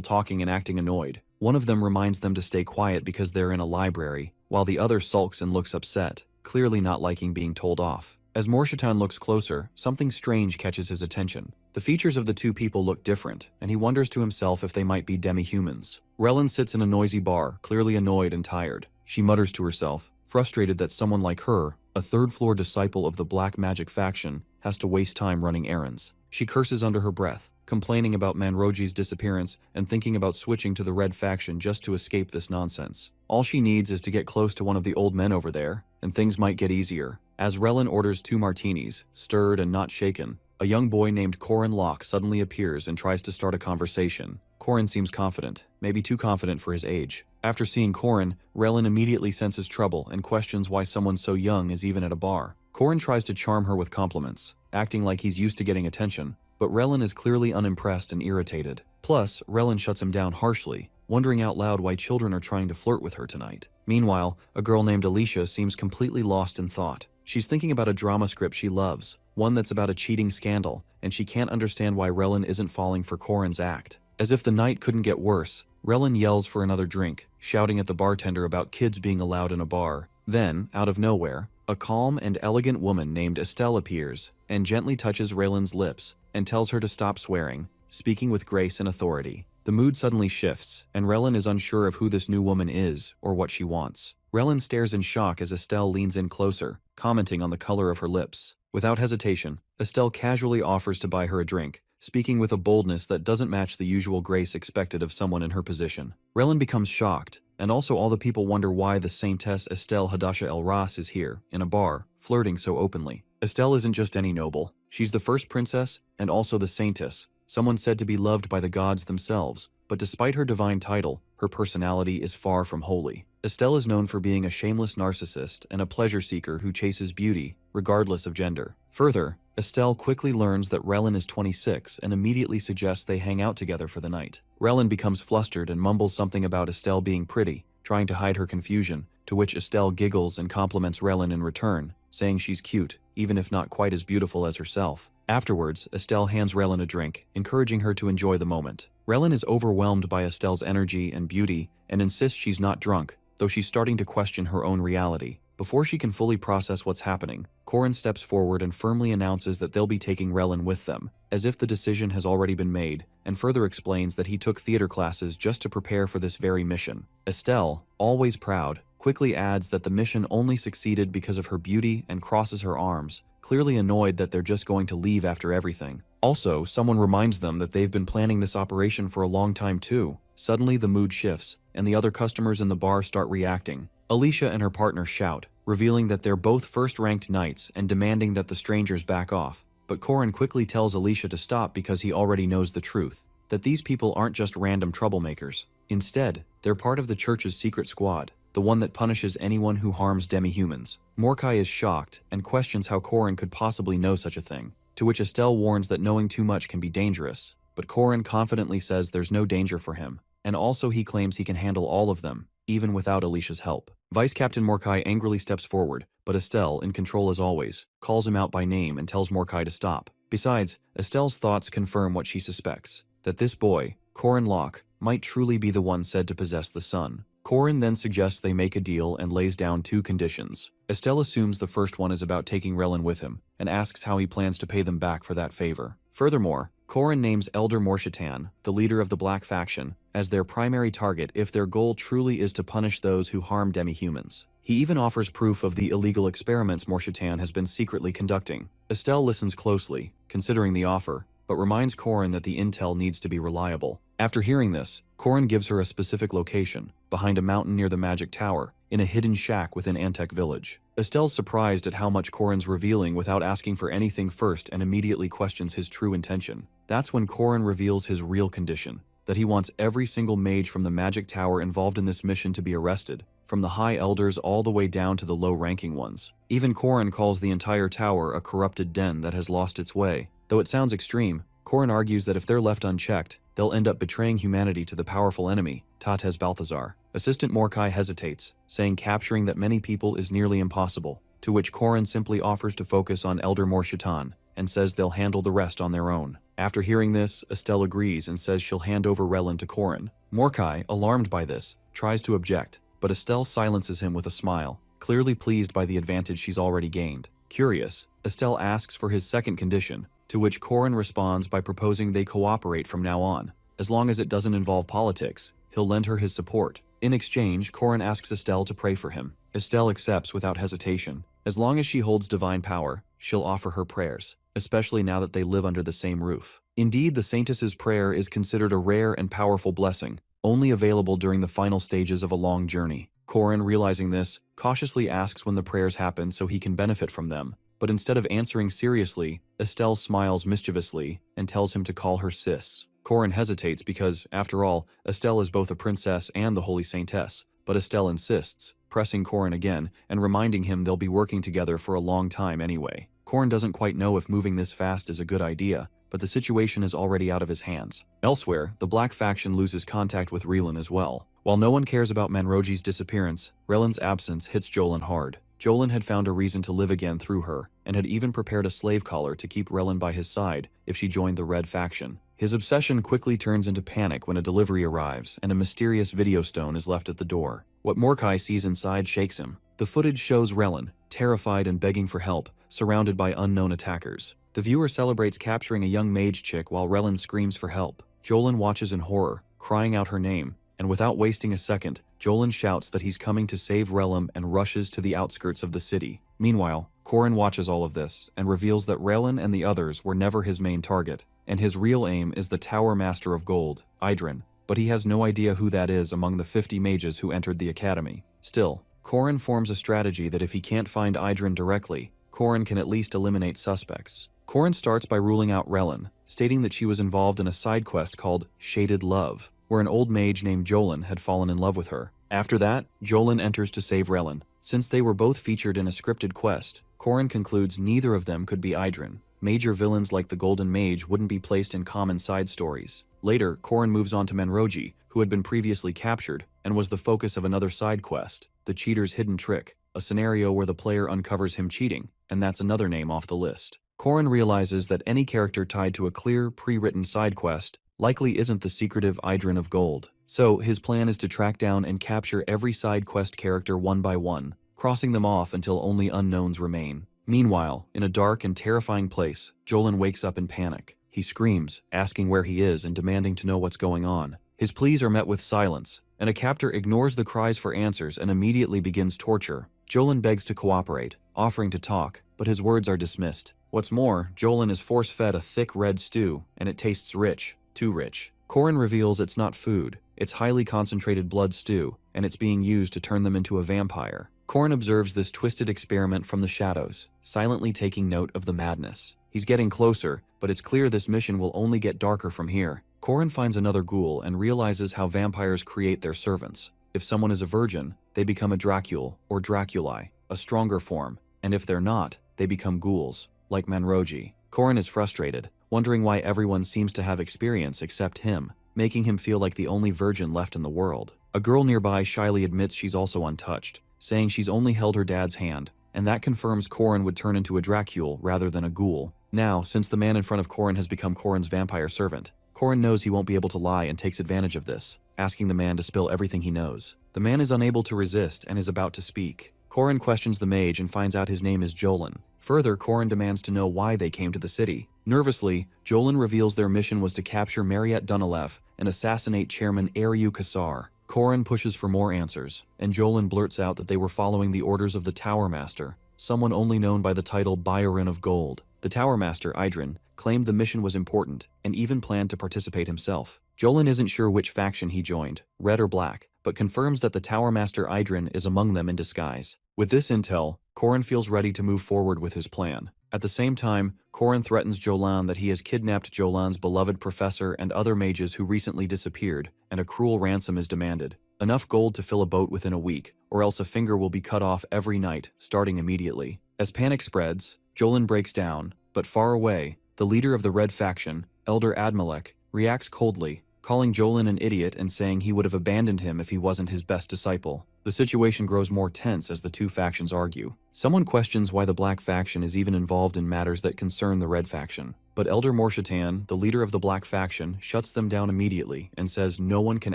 talking and acting annoyed. One of them reminds them to stay quiet because they're in a library, while the other sulks and looks upset, clearly not liking being told off. As Morshutan looks closer, something strange catches his attention. The features of the two people look different, and he wonders to himself if they might be demi-humans. Relin sits in a noisy bar, clearly annoyed and tired. She mutters to herself, frustrated that someone like her, a third-floor disciple of the Black Magic faction, has to waste time running errands. She curses under her breath, complaining about Manroji's disappearance and thinking about switching to the Red faction just to escape this nonsense. All she needs is to get close to one of the old men over there, and things might get easier. As Relin orders 2 martinis, stirred and not shaken, a young boy named Corrin Locke suddenly appears and tries to start a conversation. Corrin seems confident, maybe too confident for his age. After seeing Corrin, Relin immediately senses trouble and questions why someone so young is even at a bar. Corrin tries to charm her with compliments, acting like he's used to getting attention, but Relin is clearly unimpressed and irritated. Plus, Relin shuts him down harshly, wondering out loud why children are trying to flirt with her tonight. Meanwhile, a girl named Alicia seems completely lost in thought. She's thinking about a drama script she loves, one that's about a cheating scandal, and she can't understand why Relin isn't falling for Corrin's act. As if the night couldn't get worse, Relin yells for another drink, shouting at the bartender about kids being allowed in a bar. Then, out of nowhere, a calm and elegant woman named Estelle appears and gently touches Relin's lips and tells her to stop swearing, speaking with grace and authority. The mood suddenly shifts, and Relin is unsure of who this new woman is or what she wants. Relin stares in shock as Estelle leans in closer, commenting on the color of her lips. Without hesitation, Estelle casually offers to buy her a drink, speaking with a boldness that doesn't match the usual grace expected of someone in her position. Relin becomes shocked, and also all the people wonder why the Saintess Estelle Hadasha El Ras is here, in a bar, flirting so openly. Estelle isn't just any noble. She's the first princess, and also the Saintess, someone said to be loved by the gods themselves, but despite her divine title, her personality is far from holy. Estelle is known for being a shameless narcissist and a pleasure seeker who chases beauty, regardless of gender. Further, Estelle quickly learns that Relin is 26 and immediately suggests they hang out together for the night. Relin becomes flustered and mumbles something about Estelle being pretty, trying to hide her confusion, to which Estelle giggles and compliments Relin in return, saying she's cute, even if not quite as beautiful as herself. Afterwards, Estelle hands Relin a drink, encouraging her to enjoy the moment. Relin is overwhelmed by Estelle's energy and beauty and insists she's not drunk, though she's starting to question her own reality. Before she can fully process what's happening, Corin steps forward and firmly announces that they'll be taking Relin with them, as if the decision has already been made, and further explains that he took theater classes just to prepare for this very mission. Estelle, always proud, quickly adds that the mission only succeeded because of her beauty and crosses her arms, clearly annoyed that they're just going to leave after everything. Also, someone reminds them that they've been planning this operation for a long time too. Suddenly the mood shifts, and the other customers in the bar start reacting. Alicia and her partner shout, revealing that they're both first-ranked knights and demanding that the strangers back off. But Corin quickly tells Alicia to stop because he already knows the truth, that these people aren't just random troublemakers. Instead, they're part of the church's secret squad, the one that punishes anyone who harms demi-humans. Morkai is shocked and questions how Corin could possibly know such a thing, to which Estelle warns that knowing too much can be dangerous, but Corin confidently says there's no danger for him, and also he claims he can handle all of them, even without Alicia's help. Vice Captain Morkai angrily steps forward, but Estelle, in control as always, calls him out by name and tells Morkai to stop. Besides, Estelle's thoughts confirm what she suspects, that this boy, Corin Locke, might truly be the one said to possess the sun. Corin then suggests they make a deal and lays down 2 conditions. Estelle assumes the first one is about taking Relin with him, and asks how he plans to pay them back for that favor. Furthermore, Corin names Elder Morshitan, the leader of the Black Faction, as their primary target if their goal truly is to punish those who harm demi-humans. He even offers proof of the illegal experiments Morshitan has been secretly conducting. Estelle listens closely, considering the offer, but reminds Corin that the intel needs to be reliable. After hearing this, Corin gives her a specific location, behind a mountain near the Magic Tower, in a hidden shack within Antec Village. Estelle's surprised at how much Corin's revealing without asking for anything first and immediately questions his true intention. That's when Corin reveals his real condition, that he wants every single mage from the Magic Tower involved in this mission to be arrested, from the high elders all the way down to the low-ranking ones. Even Corin calls the entire tower a corrupted den that has lost its way. Though it sounds extreme, Corin argues that if they're left unchecked, they'll end up betraying humanity to the powerful enemy, Tates Balthazar. Assistant Morkai hesitates, saying capturing that many people is nearly impossible, to which Corin simply offers to focus on Elder Morshitan, and says they'll handle the rest on their own. After hearing this, Estelle agrees and says she'll hand over Relin to Corin. Morkai, alarmed by this, tries to object, but Estelle silences him with a smile, clearly pleased by the advantage she's already gained. Curious, Estelle asks for his second condition, to which Corin responds by proposing they cooperate from now on. As long as it doesn't involve politics, he'll lend her his support. In exchange, Corin asks Estelle to pray for him. Estelle accepts without hesitation. As long as she holds divine power, she'll offer her prayers, especially now that they live under the same roof. Indeed, the Saintess's prayer is considered a rare and powerful blessing, only available during the final stages of a long journey. Corin, realizing this, cautiously asks when the prayers happen so he can benefit from them. But instead of answering seriously, Estelle smiles mischievously and tells him to call her sis. Corin hesitates because, after all, Estelle is both a princess and the Holy Saintess, but Estelle insists, pressing Corin again and reminding him they'll be working together for a long time anyway. Corin doesn't quite know if moving this fast is a good idea, but the situation is already out of his hands. Elsewhere, the Black Faction loses contact with Relin as well. While no one cares about Manroji's disappearance, Relin's absence hits Jolin hard. Jolin had found a reason to live again through her, and had even prepared a slave collar to keep Relin by his side if she joined the Red Faction. His obsession quickly turns into panic when a delivery arrives and a mysterious video stone is left at the door. What Morkai sees inside shakes him. The footage shows Relin, terrified and begging for help, surrounded by unknown attackers. The viewer celebrates capturing a young mage chick while Relin screams for help. Jolin watches in horror, crying out her name, and without wasting a second, Jolin shouts that he's coming to save Relin and rushes to the outskirts of the city. Meanwhile, Corin watches all of this and reveals that Relin and the others were never his main target, and his real aim is the Tower Master of Gold, Idrin, but he has no idea who that is among the 50 mages who entered the academy. Still, Corin forms a strategy that if he can't find Idrin directly, Corin can at least eliminate suspects. Corin starts by ruling out Relin, stating that she was involved in a side quest called Shaded Love, where an old mage named Jolin had fallen in love with her. After that, Jolin enters to save Relin. Since they were both featured in a scripted quest, Corin concludes neither of them could be Idrin. Major villains like the Golden Mage wouldn't be placed in common side stories. Later, Corin moves on to Manroji, who had been previously captured, and was the focus of another side quest, the Cheater's Hidden Trick. a scenario where the player uncovers him cheating, and that's another name off the list. Corrin realizes that any character tied to a clear, pre-written side quest likely isn't the secretive Idrin of Gold. So his plan is to track down and capture every side quest character one by one, crossing them off until only unknowns remain. Meanwhile, in a dark and terrifying place, Jolin wakes up in panic. He screams, asking where he is and demanding to know what's going on. His pleas are met with silence, and a captor ignores the cries for answers and immediately begins torture. Jolin begs to cooperate, offering to talk, but his words are dismissed. What's more, Jolin is force-fed a thick red stew, and it tastes rich, too rich. Corrin reveals it's not food, it's highly concentrated blood stew, and it's being used to turn them into a vampire. Corrin observes this twisted experiment from the shadows, silently taking note of the madness. He's getting closer, but it's clear this mission will only get darker from here. Corrin finds another ghoul and realizes how vampires create their servants. If someone is a virgin, they become a Dracule or Draculi, a stronger form, and if they're not, they become ghouls, like Manroji. Corrin is frustrated, wondering why everyone seems to have experience except him, making him feel like the only virgin left in the world. A girl nearby shyly admits she's also untouched, saying she's only held her dad's hand, and that confirms Corrin would turn into a Dracule rather than a ghoul. Now, since the man in front of Corrin has become Corrin's vampire servant, Corrin knows he won't be able to lie and takes advantage of this, asking the man to spill everything he knows. The man is unable to resist and is about to speak. Corrin questions the mage and finds out his name is Jolin. Further, Corrin demands to know why they came to the city. Nervously, Jolin reveals their mission was to capture Mariette Dunalev and assassinate Chairman Ariu Kassar. Corrin pushes for more answers, and Jolin blurts out that they were following the orders of the Tower Master, someone only known by the title Bayarin of Gold. The Tower Master, Idrin, claimed the mission was important and even planned to participate himself. Jolin isn't sure which faction he joined, red or black, but confirms that the Tower Master Idrin is among them in disguise. With this intel, Corrin feels ready to move forward with his plan. At the same time, Corrin threatens Jolin that he has kidnapped Jolin's beloved professor and other mages who recently disappeared, and a cruel ransom is demanded. Enough gold to fill a boat within a week, or else a finger will be cut off every night, starting immediately. As panic spreads, Jolin breaks down, but far away, the leader of the Red faction, Elder Admalek, reacts coldly, calling Jolin an idiot and saying he would have abandoned him if he wasn't his best disciple. The situation grows more tense as the two factions argue. Someone questions why the Black faction is even involved in matters that concern the Red faction. But Elder Morshatan, the leader of the Black faction, shuts them down immediately and says no one can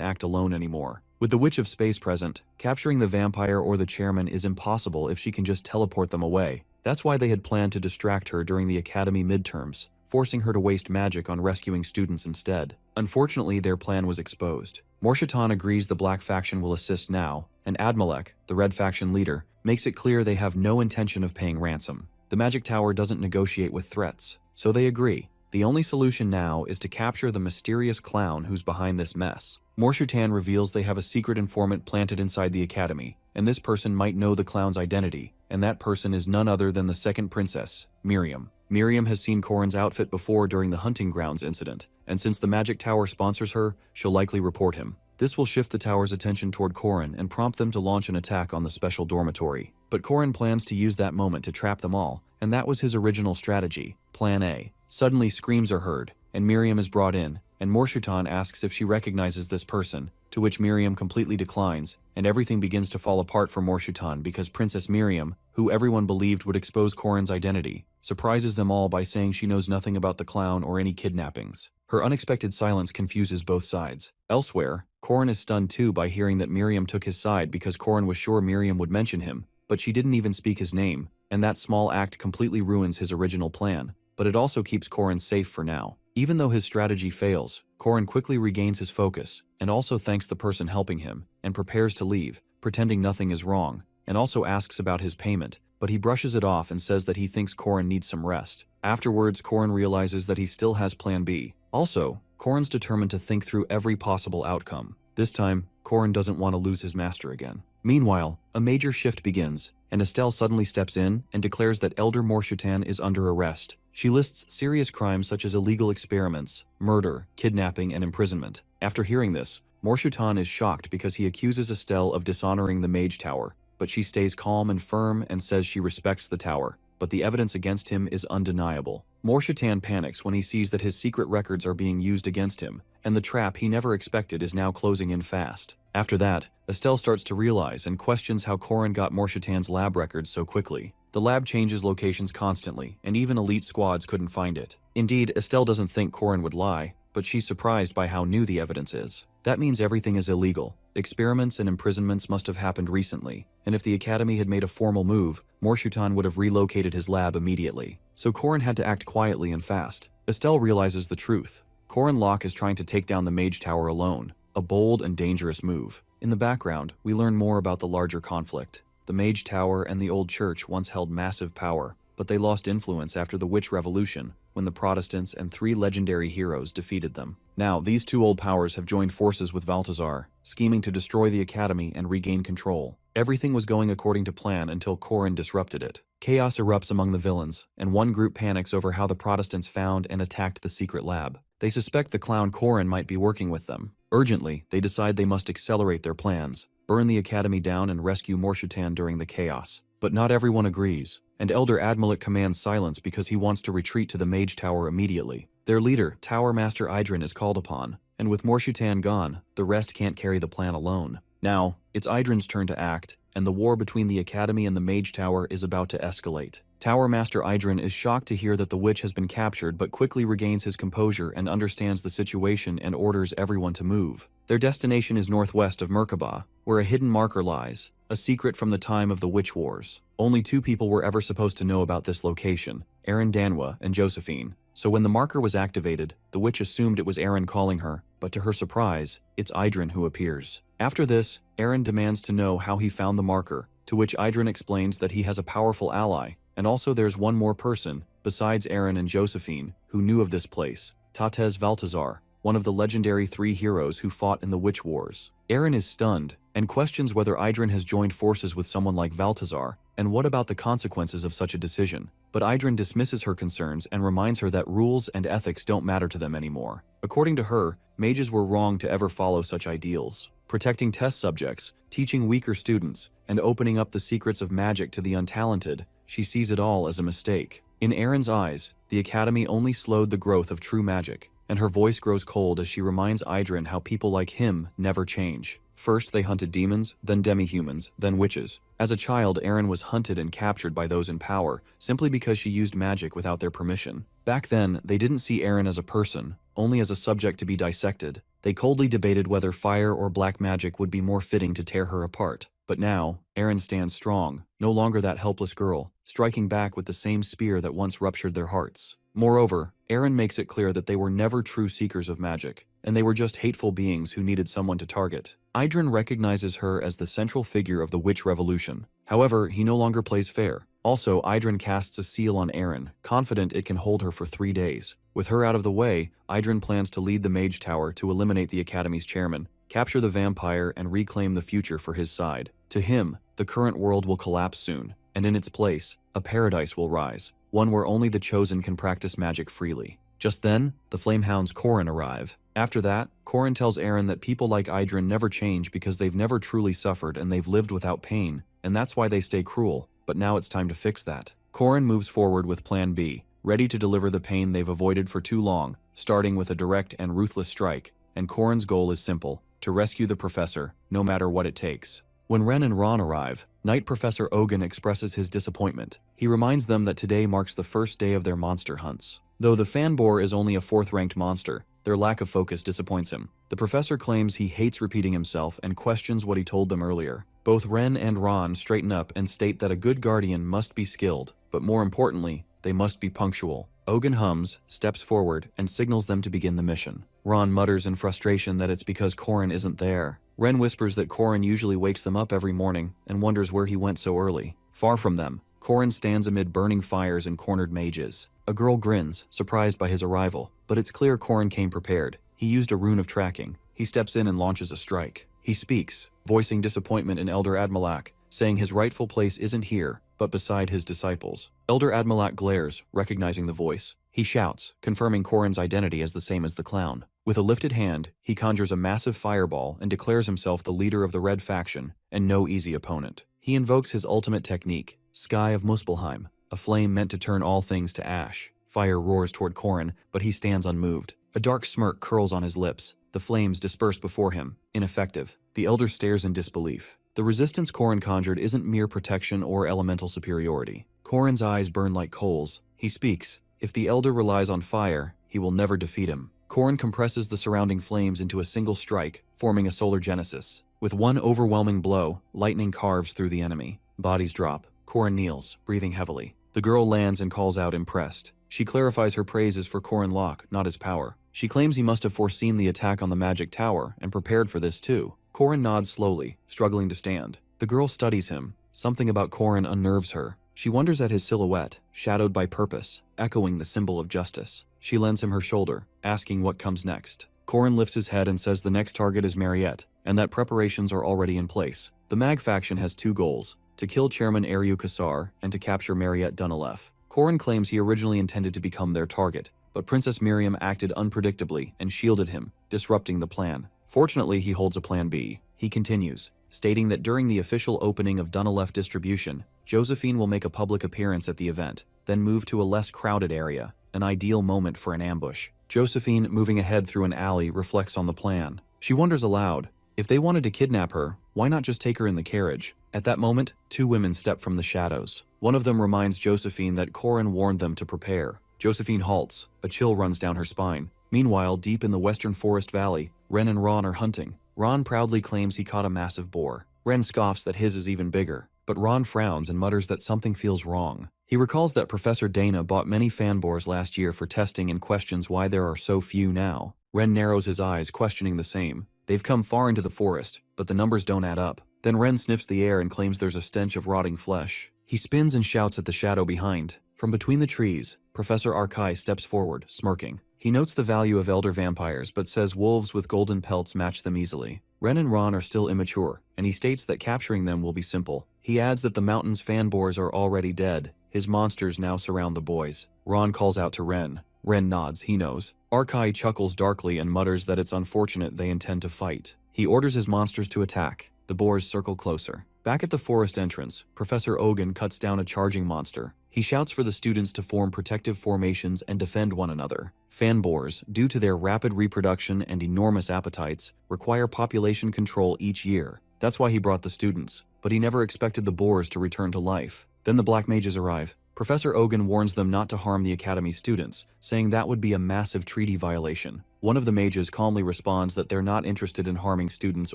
act alone anymore. With the Witch of Space present, capturing the vampire or the chairman is impossible if she can just teleport them away. That's why they had planned to distract her during the academy midterms, forcing her to waste magic on rescuing students instead. Unfortunately, their plan was exposed. Morshatan agrees the Black faction will assist now, and Admalek, the Red faction leader, makes it clear they have no intention of paying ransom. The Magic Tower doesn't negotiate with threats, so they agree. The only solution now is to capture the mysterious clown who's behind this mess. Morshatan reveals they have a secret informant planted inside the academy, and this person might know the clown's identity, and that person is none other than the second princess, Miriam. Miriam has seen Corrin's outfit before during the hunting grounds incident, and since the Magic Tower sponsors her, she'll likely report him. This will shift the tower's attention toward Corrin and prompt them to launch an attack on the special dormitory. But Corrin plans to use that moment to trap them all, and that was his original strategy, Plan A. Suddenly screams are heard, and Miriam is brought in, and Morshatan asks if she recognizes this person, to which Miriam completely declines, and everything begins to fall apart for Morshatan because Princess Miriam, who everyone believed would expose Corrin's identity, surprises them all by saying she knows nothing about the clown or any kidnappings. Her unexpected silence confuses both sides. Elsewhere, Corrin is stunned too by hearing that Miriam took his side because Corrin was sure Miriam would mention him, but she didn't even speak his name, and that small act completely ruins his original plan. But it also keeps Corrin safe for now. Even though his strategy fails, Corrin quickly regains his focus, and also thanks the person helping him, and prepares to leave, pretending nothing is wrong, and also asks about his payment, but he brushes it off and says that he thinks Corrin needs some rest. Afterwards, Corrin realizes that he still has Plan B. Also, Corrin's determined to think through every possible outcome. This time, Corrin doesn't want to lose his master again. Meanwhile, a major shift begins, and Estelle suddenly steps in and declares that Elder Morshatan is under arrest. She lists serious crimes such as illegal experiments, murder, kidnapping, and imprisonment. After hearing this, Morshatan is shocked because he accuses Estelle of dishonoring the Mage Tower, but she stays calm and firm and says she respects the tower, but the evidence against him is undeniable. Morshatan panics when he sees that his secret records are being used against him, and the trap he never expected is now closing in fast. After that, Estelle starts to realize and questions how Corin got Morshitan's lab records so quickly. The lab changes locations constantly, and even elite squads couldn't find it. Indeed, Estelle doesn't think Corin would lie, but she's surprised by how new the evidence is. That means everything is illegal. Experiments and imprisonments must have happened recently, and if the Academy had made a formal move, Morshitan would have relocated his lab immediately. So Corin had to act quietly and fast. Estelle realizes the truth. Corin Locke is trying to take down the Mage Tower alone, a bold and dangerous move. In the background, we learn more about the larger conflict. The Mage Tower and the Old Church once held massive power, but they lost influence after the Witch Revolution, when the Protestants and 3 legendary heroes defeated them. Now, these 2 old powers have joined forces with Balthazar, scheming to destroy the Academy and regain control. Everything was going according to plan until Corin disrupted it. Chaos erupts among the villains, and one group panics over how the Protestants found and attacked the secret lab. They suspect the clown Corin might be working with them. Urgently, they decide they must accelerate their plans, burn the Academy down and rescue Morshitan during the chaos. But not everyone agrees, and Elder Admalik commands silence because he wants to retreat to the Mage Tower immediately. Their leader, Tower Master Idrin, is called upon, and with Morshitan gone, the rest can't carry the plan alone. Now, it's Idrin's turn to act, and the war between the Academy and the Mage Tower is about to escalate. Tower Master Idrin is shocked to hear that the witch has been captured but quickly regains his composure and understands the situation and orders everyone to move. Their destination is northwest of Merkabah, where a hidden marker lies, a secret from the time of the Witch Wars. Only 2 people were ever supposed to know about this location, Aaron Manhwa and Josephine. So when the marker was activated, the witch assumed it was Aaron calling her, but to her surprise, it's Idrin who appears. After this, Aaron demands to know how he found the marker, to which Idrin explains that he has a powerful ally, and also there's one more person, besides Aaron and Josephine, who knew of this place, Tatez Balthazar, one of the legendary 3 heroes who fought in the Witch Wars. Aaron is stunned, and questions whether Idrin has joined forces with someone like Balthazar, and what about the consequences of such a decision. But Idrin dismisses her concerns and reminds her that rules and ethics don't matter to them anymore. According to her, mages were wrong to ever follow such ideals. Protecting test subjects, teaching weaker students, and opening up the secrets of magic to the untalented, she sees it all as a mistake. In Aaron's eyes, the Academy only slowed the growth of true magic, and her voice grows cold as she reminds Idrin how people like him never change. First they hunted demons, then demi-humans, then witches. As a child, Aaron was hunted and captured by those in power, simply because she used magic without their permission. Back then, they didn't see Aaron as a person, only as a subject to be dissected. They coldly debated whether fire or black magic would be more fitting to tear her apart. But now, Aaron stands strong, no longer that helpless girl, striking back with the same spear that once ruptured their hearts. Moreover, Aaron makes it clear that they were never true seekers of magic, and they were just hateful beings who needed someone to target. Idrin recognizes her as the central figure of the Witch Revolution. However, he no longer plays fair. Also, Idrin casts a seal on Aaron, confident it can hold her for 3 days. With her out of the way, Idrin plans to lead the Mage Tower to eliminate the Academy's chairman, capture the vampire, and reclaim the future for his side. To him, the current world will collapse soon, and in its place, a paradise will rise, one where only the chosen can practice magic freely. Just then, the Flamehounds Corin arrive. After that, Corin tells Aaron that people like Idrin never change because they've never truly suffered and they've lived without pain, and that's why they stay cruel, but now it's time to fix that. Corin moves forward with Plan B, ready to deliver the pain they've avoided for too long, starting with a direct and ruthless strike, and Corin's goal is simple, to rescue the professor, no matter what it takes. When Ren and Ron arrive, Knight Professor Ogun expresses his disappointment. He reminds them that today marks the first day of their monster hunts. Though the Fanboar is only a 4th-ranked monster, their lack of focus disappoints him. The professor claims he hates repeating himself and questions what he told them earlier. Both Ren and Ron straighten up and state that a good guardian must be skilled, but more importantly, they must be punctual. Ogun hums, steps forward, and signals them to begin the mission. Ron mutters in frustration that it's because Corin isn't there. Ren whispers that Corin usually wakes them up every morning and wonders where he went so early. Far from them, Corin stands amid burning fires and cornered mages. A girl grins, surprised by his arrival, but it's clear Corin came prepared. He used a rune of tracking. He steps in and launches a strike. He speaks, voicing disappointment in Elder Admalak, saying his rightful place isn't here, but beside his disciples. Elder Admalak glares, recognizing the voice. He shouts, confirming Corin's identity as the same as the clown. With a lifted hand, he conjures a massive fireball and declares himself the leader of the Red faction, and no easy opponent. He invokes his ultimate technique, Sky of Muspelheim, a flame meant to turn all things to ash. Fire roars toward Corin, but he stands unmoved. A dark smirk curls on his lips. The flames disperse before him, ineffective. The elder stares in disbelief. The resistance Korin conjured isn't mere protection or elemental superiority. Korin's eyes burn like coals. He speaks. If the elder relies on fire, he will never defeat him. Korin compresses the surrounding flames into a single strike, forming a solar genesis. With one overwhelming blow, lightning carves through the enemy. Bodies drop. Korin kneels, breathing heavily. The girl lands and calls out impressed. She clarifies her praises for Korin Locke, not his power. She claims he must have foreseen the attack on the magic tower and prepared for this too. Korin nods slowly, struggling to stand. The girl studies him. Something about Korin unnerves her. She wonders at his silhouette, shadowed by purpose, echoing the symbol of justice. She lends him her shoulder, asking what comes next. Korin lifts his head and says the next target is Mariette, and that preparations are already in place. The Mag faction has two goals: to kill Chairman Ariu Kassar and to capture Mariette Dunalef. Korin claims he originally intended to become their target, but Princess Miriam acted unpredictably and shielded him, disrupting the plan. Fortunately, he holds a plan B. He continues, stating that during the official opening of Dunalef distribution, Josephine will make a public appearance at the event, then move to a less crowded area, an ideal moment for an ambush. Josephine, moving ahead through an alley, reflects on the plan. She wonders aloud, if they wanted to kidnap her, why not just take her in the carriage? At that moment, two women step from the shadows. One of them reminds Josephine that Korin warned them to prepare. Josephine halts. A chill runs down her spine. Meanwhile, deep in the western forest valley, Ren and Ron are hunting. Ron proudly claims he caught a massive boar. Ren scoffs that his is even bigger, but Ron frowns and mutters that something feels wrong. He recalls that Professor Dana bought many fan boars last year for testing and questions why there are so few now. Ren narrows his eyes, questioning the same. They've come far into the forest, but the numbers don't add up. Then Ren sniffs the air and claims there's a stench of rotting flesh. He spins and shouts at the shadow behind. From between the trees, Professor Arkai steps forward, smirking. He notes the value of elder vampires, but says wolves with golden pelts match them easily. Ren and Ron are still immature, and he states that capturing them will be simple. He adds that the mountain's fan boars are already dead. His monsters now surround the boys. Ron calls out to Ren. Ren nods, he knows. Arkai chuckles darkly and mutters that it's unfortunate they intend to fight. He orders his monsters to attack. The boars circle closer. Back at the forest entrance, Professor Ogun cuts down a charging monster. He shouts for the students to form protective formations and defend one another. Fan boars, due to their rapid reproduction and enormous appetites, require population control each year. That's why he brought the students, but he never expected the boars to return to life. Then the black mages arrive. Professor Ogun warns them not to harm the Academy students, saying that would be a massive treaty violation. One of the mages calmly responds that they're not interested in harming students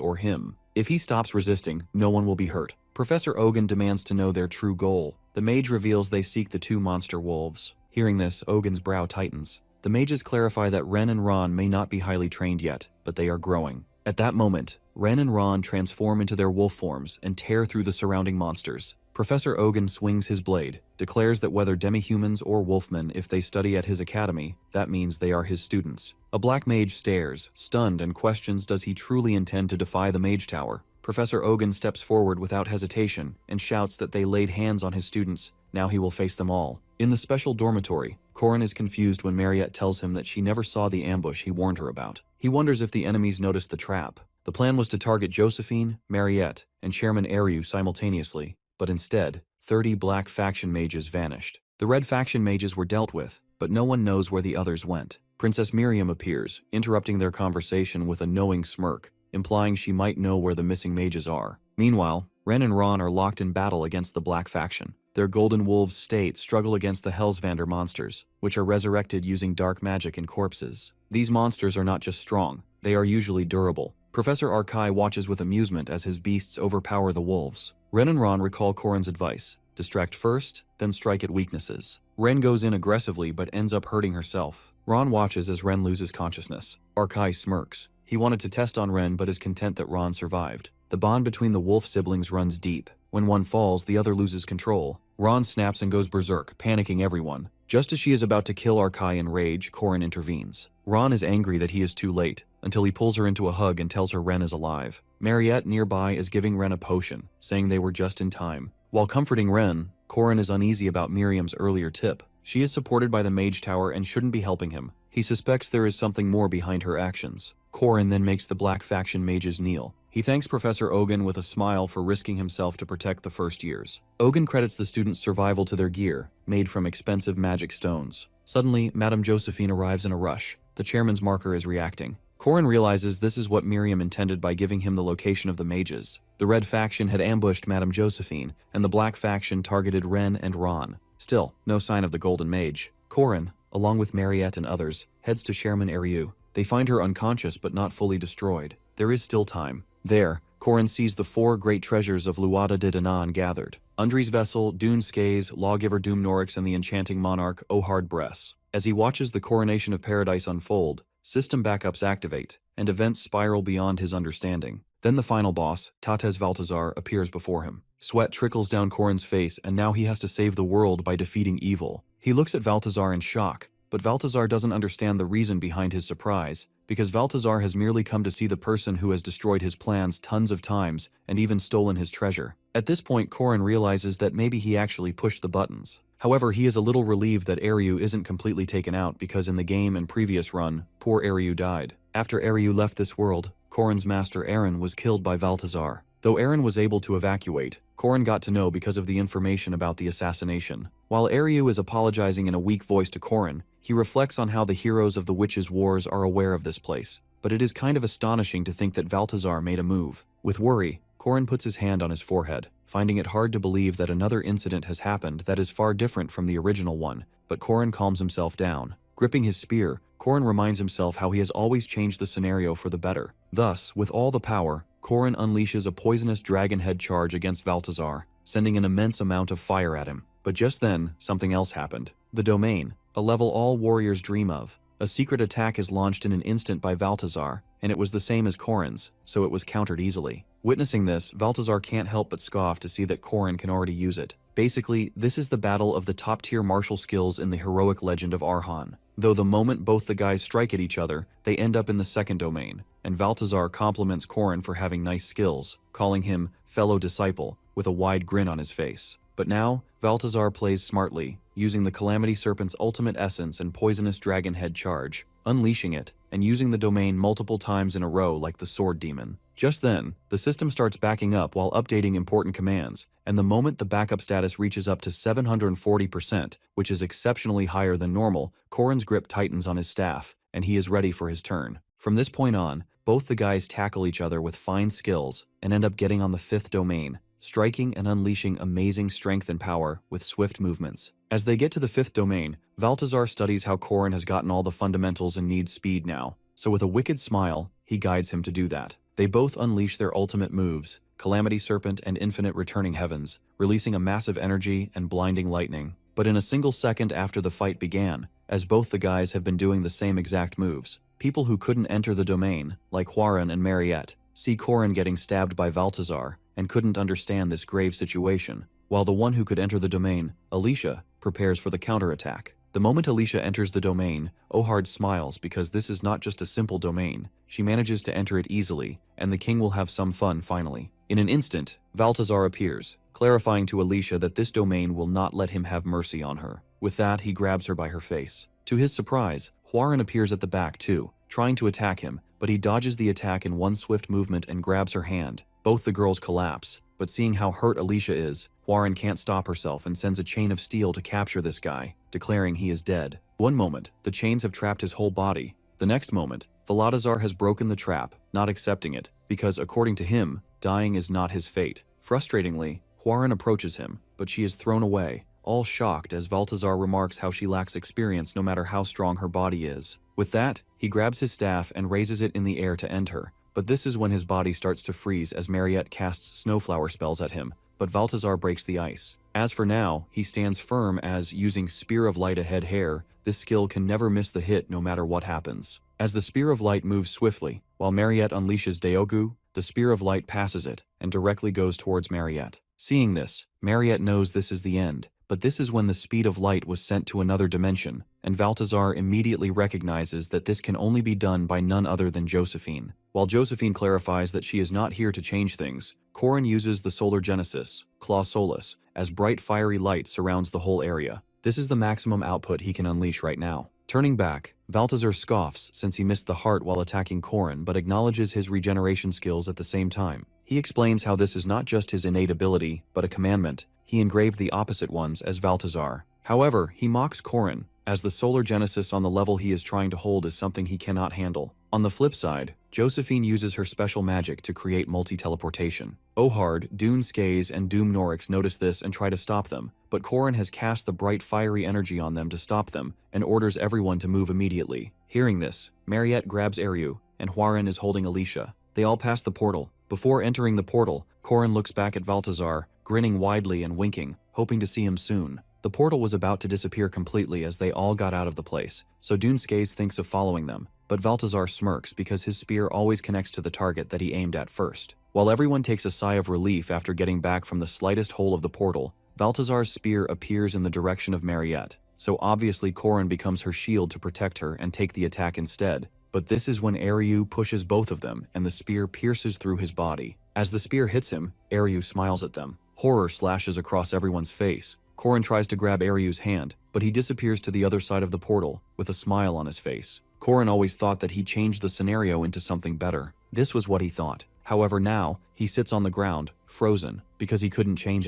or him. If he stops resisting, no one will be hurt. Professor Ogun demands to know their true goal. The mage reveals they seek the two monster wolves. Hearing this, Ogun's brow tightens. The mages clarify that Ren and Ron may not be highly trained yet, but they are growing. At that moment, Ren and Ron transform into their wolf forms and tear through the surrounding monsters. Professor Ogun swings his blade, declares that whether demi-humans or wolfmen, if they study at his academy, that means they are his students. A black mage stares, stunned, and questions does he truly intend to defy the mage tower. Professor Ogun steps forward without hesitation and shouts that they laid hands on his students. Now he will face them all. In the special dormitory, Korin is confused when Mariette tells him that she never saw the ambush he warned her about. He wonders if the enemies noticed the trap. The plan was to target Josephine, Mariette, and Chairman Ariu simultaneously, but instead, 30 black faction mages vanished. The red faction mages were dealt with, but no one knows where the others went. Princess Miriam appears, interrupting their conversation with a knowing smirk, implying she might know where the missing mages are. Meanwhile, Ren and Ron are locked in battle against the black faction. Their Golden Wolves state struggle against the Hellsvander monsters, which are resurrected using dark magic and corpses. These monsters are not just strong, they are usually durable. Professor Arkai watches with amusement as his beasts overpower the wolves. Ren and Ron recall Korin's advice: distract first, then strike at weaknesses. Ren goes in aggressively but ends up hurting herself. Ron watches as Ren loses consciousness. Arkai smirks. He wanted to test on Ren but is content that Ron survived. The bond between the wolf siblings runs deep. When one falls, the other loses control. Ron snaps and goes berserk, panicking everyone. Just as she is about to kill Arkai in rage, Korin intervenes. Ron is angry that he is too late, until he pulls her into a hug and tells her Ren is alive. Mariette nearby is giving Ren a potion, saying they were just in time. While comforting Ren, Korin is uneasy about Miriam's earlier tip. She is supported by the Mage Tower and shouldn't be helping him. He suspects there is something more behind her actions. Korin then makes the Black Faction mages kneel. He thanks Professor Ogun with a smile for risking himself to protect the first years. Ogun credits the students' survival to their gear, made from expensive magic stones. Suddenly, Madame Josephine arrives in a rush. The chairman's marker is reacting. Corrin realizes this is what Miriam intended by giving him the location of the mages. The red faction had ambushed Madame Josephine, and the black faction targeted Ren and Ron. Still, no sign of the golden mage. Corrin, along with Mariette and others, heads to Chairman Eriu. They find her unconscious but not fully destroyed. There is still time. There, Corrin sees the 4 great treasures of Luada de Danann gathered. Undri's vessel, Dune Skaze, Lawgiver Doom Norix, and the enchanting monarch Ohard Bress. As he watches the coronation of paradise unfold, system backups activate, and events spiral beyond his understanding. Then the final boss, Tates Valtazar, appears before him. Sweat trickles down Corrin's face, and now he has to save the world by defeating evil. He looks at Valtazar in shock, but Valtazar doesn't understand the reason behind his surprise, because Valtazar has merely come to see the person who has destroyed his plans tons of times and even stolen his treasure. At this point, Corrin realizes that maybe he actually pushed the buttons. However, he is a little relieved that Eriu isn't completely taken out because in the game and previous run, poor Eriu died. After Eriu left this world, Corrin's master Eren was killed by Valtazar. Though Eren was able to evacuate, Corrin got to know because of the information about the assassination. While Eriu is apologizing in a weak voice to Corrin, he reflects on how the heroes of the Witches' Wars are aware of this place. But it is kind of astonishing to think that Valtazar made a move. With worry, Corrin puts his hand on his forehead, finding it hard to believe that another incident has happened that is far different from the original one, but Corrin calms himself down. Gripping his spear, Corrin reminds himself how he has always changed the scenario for the better. Thus, with all the power, Corrin unleashes a poisonous dragon head charge against Valtazar, sending an immense amount of fire at him. But just then, something else happened. The Domain, a level all warriors dream of. A secret attack is launched in an instant by Valtazar, and it was the same as Corrin's, so it was countered easily. Witnessing this, Valtazar can't help but scoff to see that Corrin can already use it. Basically, this is the battle of the top-tier martial skills in the heroic legend of Arhan. Though the moment both the guys strike at each other, they end up in the second domain, and Valtazar compliments Corrin for having nice skills, calling him fellow disciple, with a wide grin on his face. But now, Valtazar plays smartly, using the Calamity Serpent's ultimate essence and poisonous dragon head charge, unleashing it, and using the domain multiple times in a row like the Sword Demon. Just then, the system starts backing up while updating important commands, and the moment the backup status reaches up to 740%, which is exceptionally higher than normal, Corrin's grip tightens on his staff, and he is ready for his turn. From this point on, both the guys tackle each other with fine skills and end up getting on the 5th domain, striking and unleashing amazing strength and power with swift movements. As they get to the 5th domain, Valtazar studies how Corrin has gotten all the fundamentals and needs speed now, so with a wicked smile, he guides him to do that. They both unleash their ultimate moves, Calamity Serpent and Infinite Returning Heavens, releasing a massive energy and blinding lightning. But in a single second after the fight began, as both the guys have been doing the same exact moves, people who couldn't enter the domain, like Huaren and Mariette, see Corrin getting stabbed by Valtazar and couldn't understand this grave situation, while the one who could enter the domain, Alicia, prepares for the counterattack. The moment Alicia enters the domain, Ohard smiles because this is not just a simple domain. She manages to enter it easily, and the king will have some fun finally. In an instant, Valtazar appears, clarifying to Alicia that this domain will not let him have mercy on her. With that, he grabs her by her face. To his surprise, Huaren appears at the back too, trying to attack him, but he dodges the attack in one swift movement and grabs her hand. Both the girls collapse, but seeing how hurt Alicia is, Huaren can't stop herself and sends a chain of steel to capture this guy, declaring he is dead. One moment, the chains have trapped his whole body. The next moment, Valtazar has broken the trap, not accepting it, because according to him, dying is not his fate. Frustratingly, Huaren approaches him, but she is thrown away, all shocked as Valtazar remarks how she lacks experience no matter how strong her body is. With that, he grabs his staff and raises it in the air to end her, but this is when his body starts to freeze as Mariette casts snowflower spells at him, but Valtazar breaks the ice. As for now, he stands firm as, using Spear of Light ahead hair, this skill can never miss the hit no matter what happens. As the Spear of Light moves swiftly, while Mariette unleashes Deogu, the Spear of Light passes it and directly goes towards Mariette. Seeing this, Mariette knows this is the end, but this is when the speed of light was sent to another dimension, and Valtazar immediately recognizes that this can only be done by none other than Josephine. While Josephine clarifies that she is not here to change things, Corrin uses the Solar Genesis, Claw Solus, as bright fiery light surrounds the whole area. This is the maximum output he can unleash right now. Turning back, Valtazar scoffs since he missed the heart while attacking Corrin but acknowledges his regeneration skills at the same time. He explains how this is not just his innate ability, but a commandment. He engraved the opposite ones as Valtazar. However, he mocks Corrin, as the Solar Genesis on the level he is trying to hold is something he cannot handle. On the flip side, Josephine uses her special magic to create multi-teleportation. Ohard, Dune Skaze, and Doom Norix notice this and try to stop them, but Corrin has cast the bright fiery energy on them to stop them and orders everyone to move immediately. Hearing this, Mariette grabs Eryu, and Huaren is holding Alicia. They all pass the portal. Before entering the portal, Corrin looks back at Valtazar, grinning widely and winking, hoping to see him soon. The portal was about to disappear completely as they all got out of the place, so Dune Skaze thinks of following them, but Valtazar smirks because his spear always connects to the target that he aimed at first. While everyone takes a sigh of relief after getting back from the slightest hole of the portal, Valtazar's spear appears in the direction of Mariette, so obviously Corrin becomes her shield to protect her and take the attack instead. But this is when Eryu pushes both of them and the spear pierces through his body. As the spear hits him, Eryu smiles at them. Horror slashes across everyone's face. Corrin tries to grab Eryu's hand, but he disappears to the other side of the portal with a smile on his face. Corrin always thought that he changed the scenario into something better. This was what he thought. However, now, he sits on the ground, frozen, because he couldn't change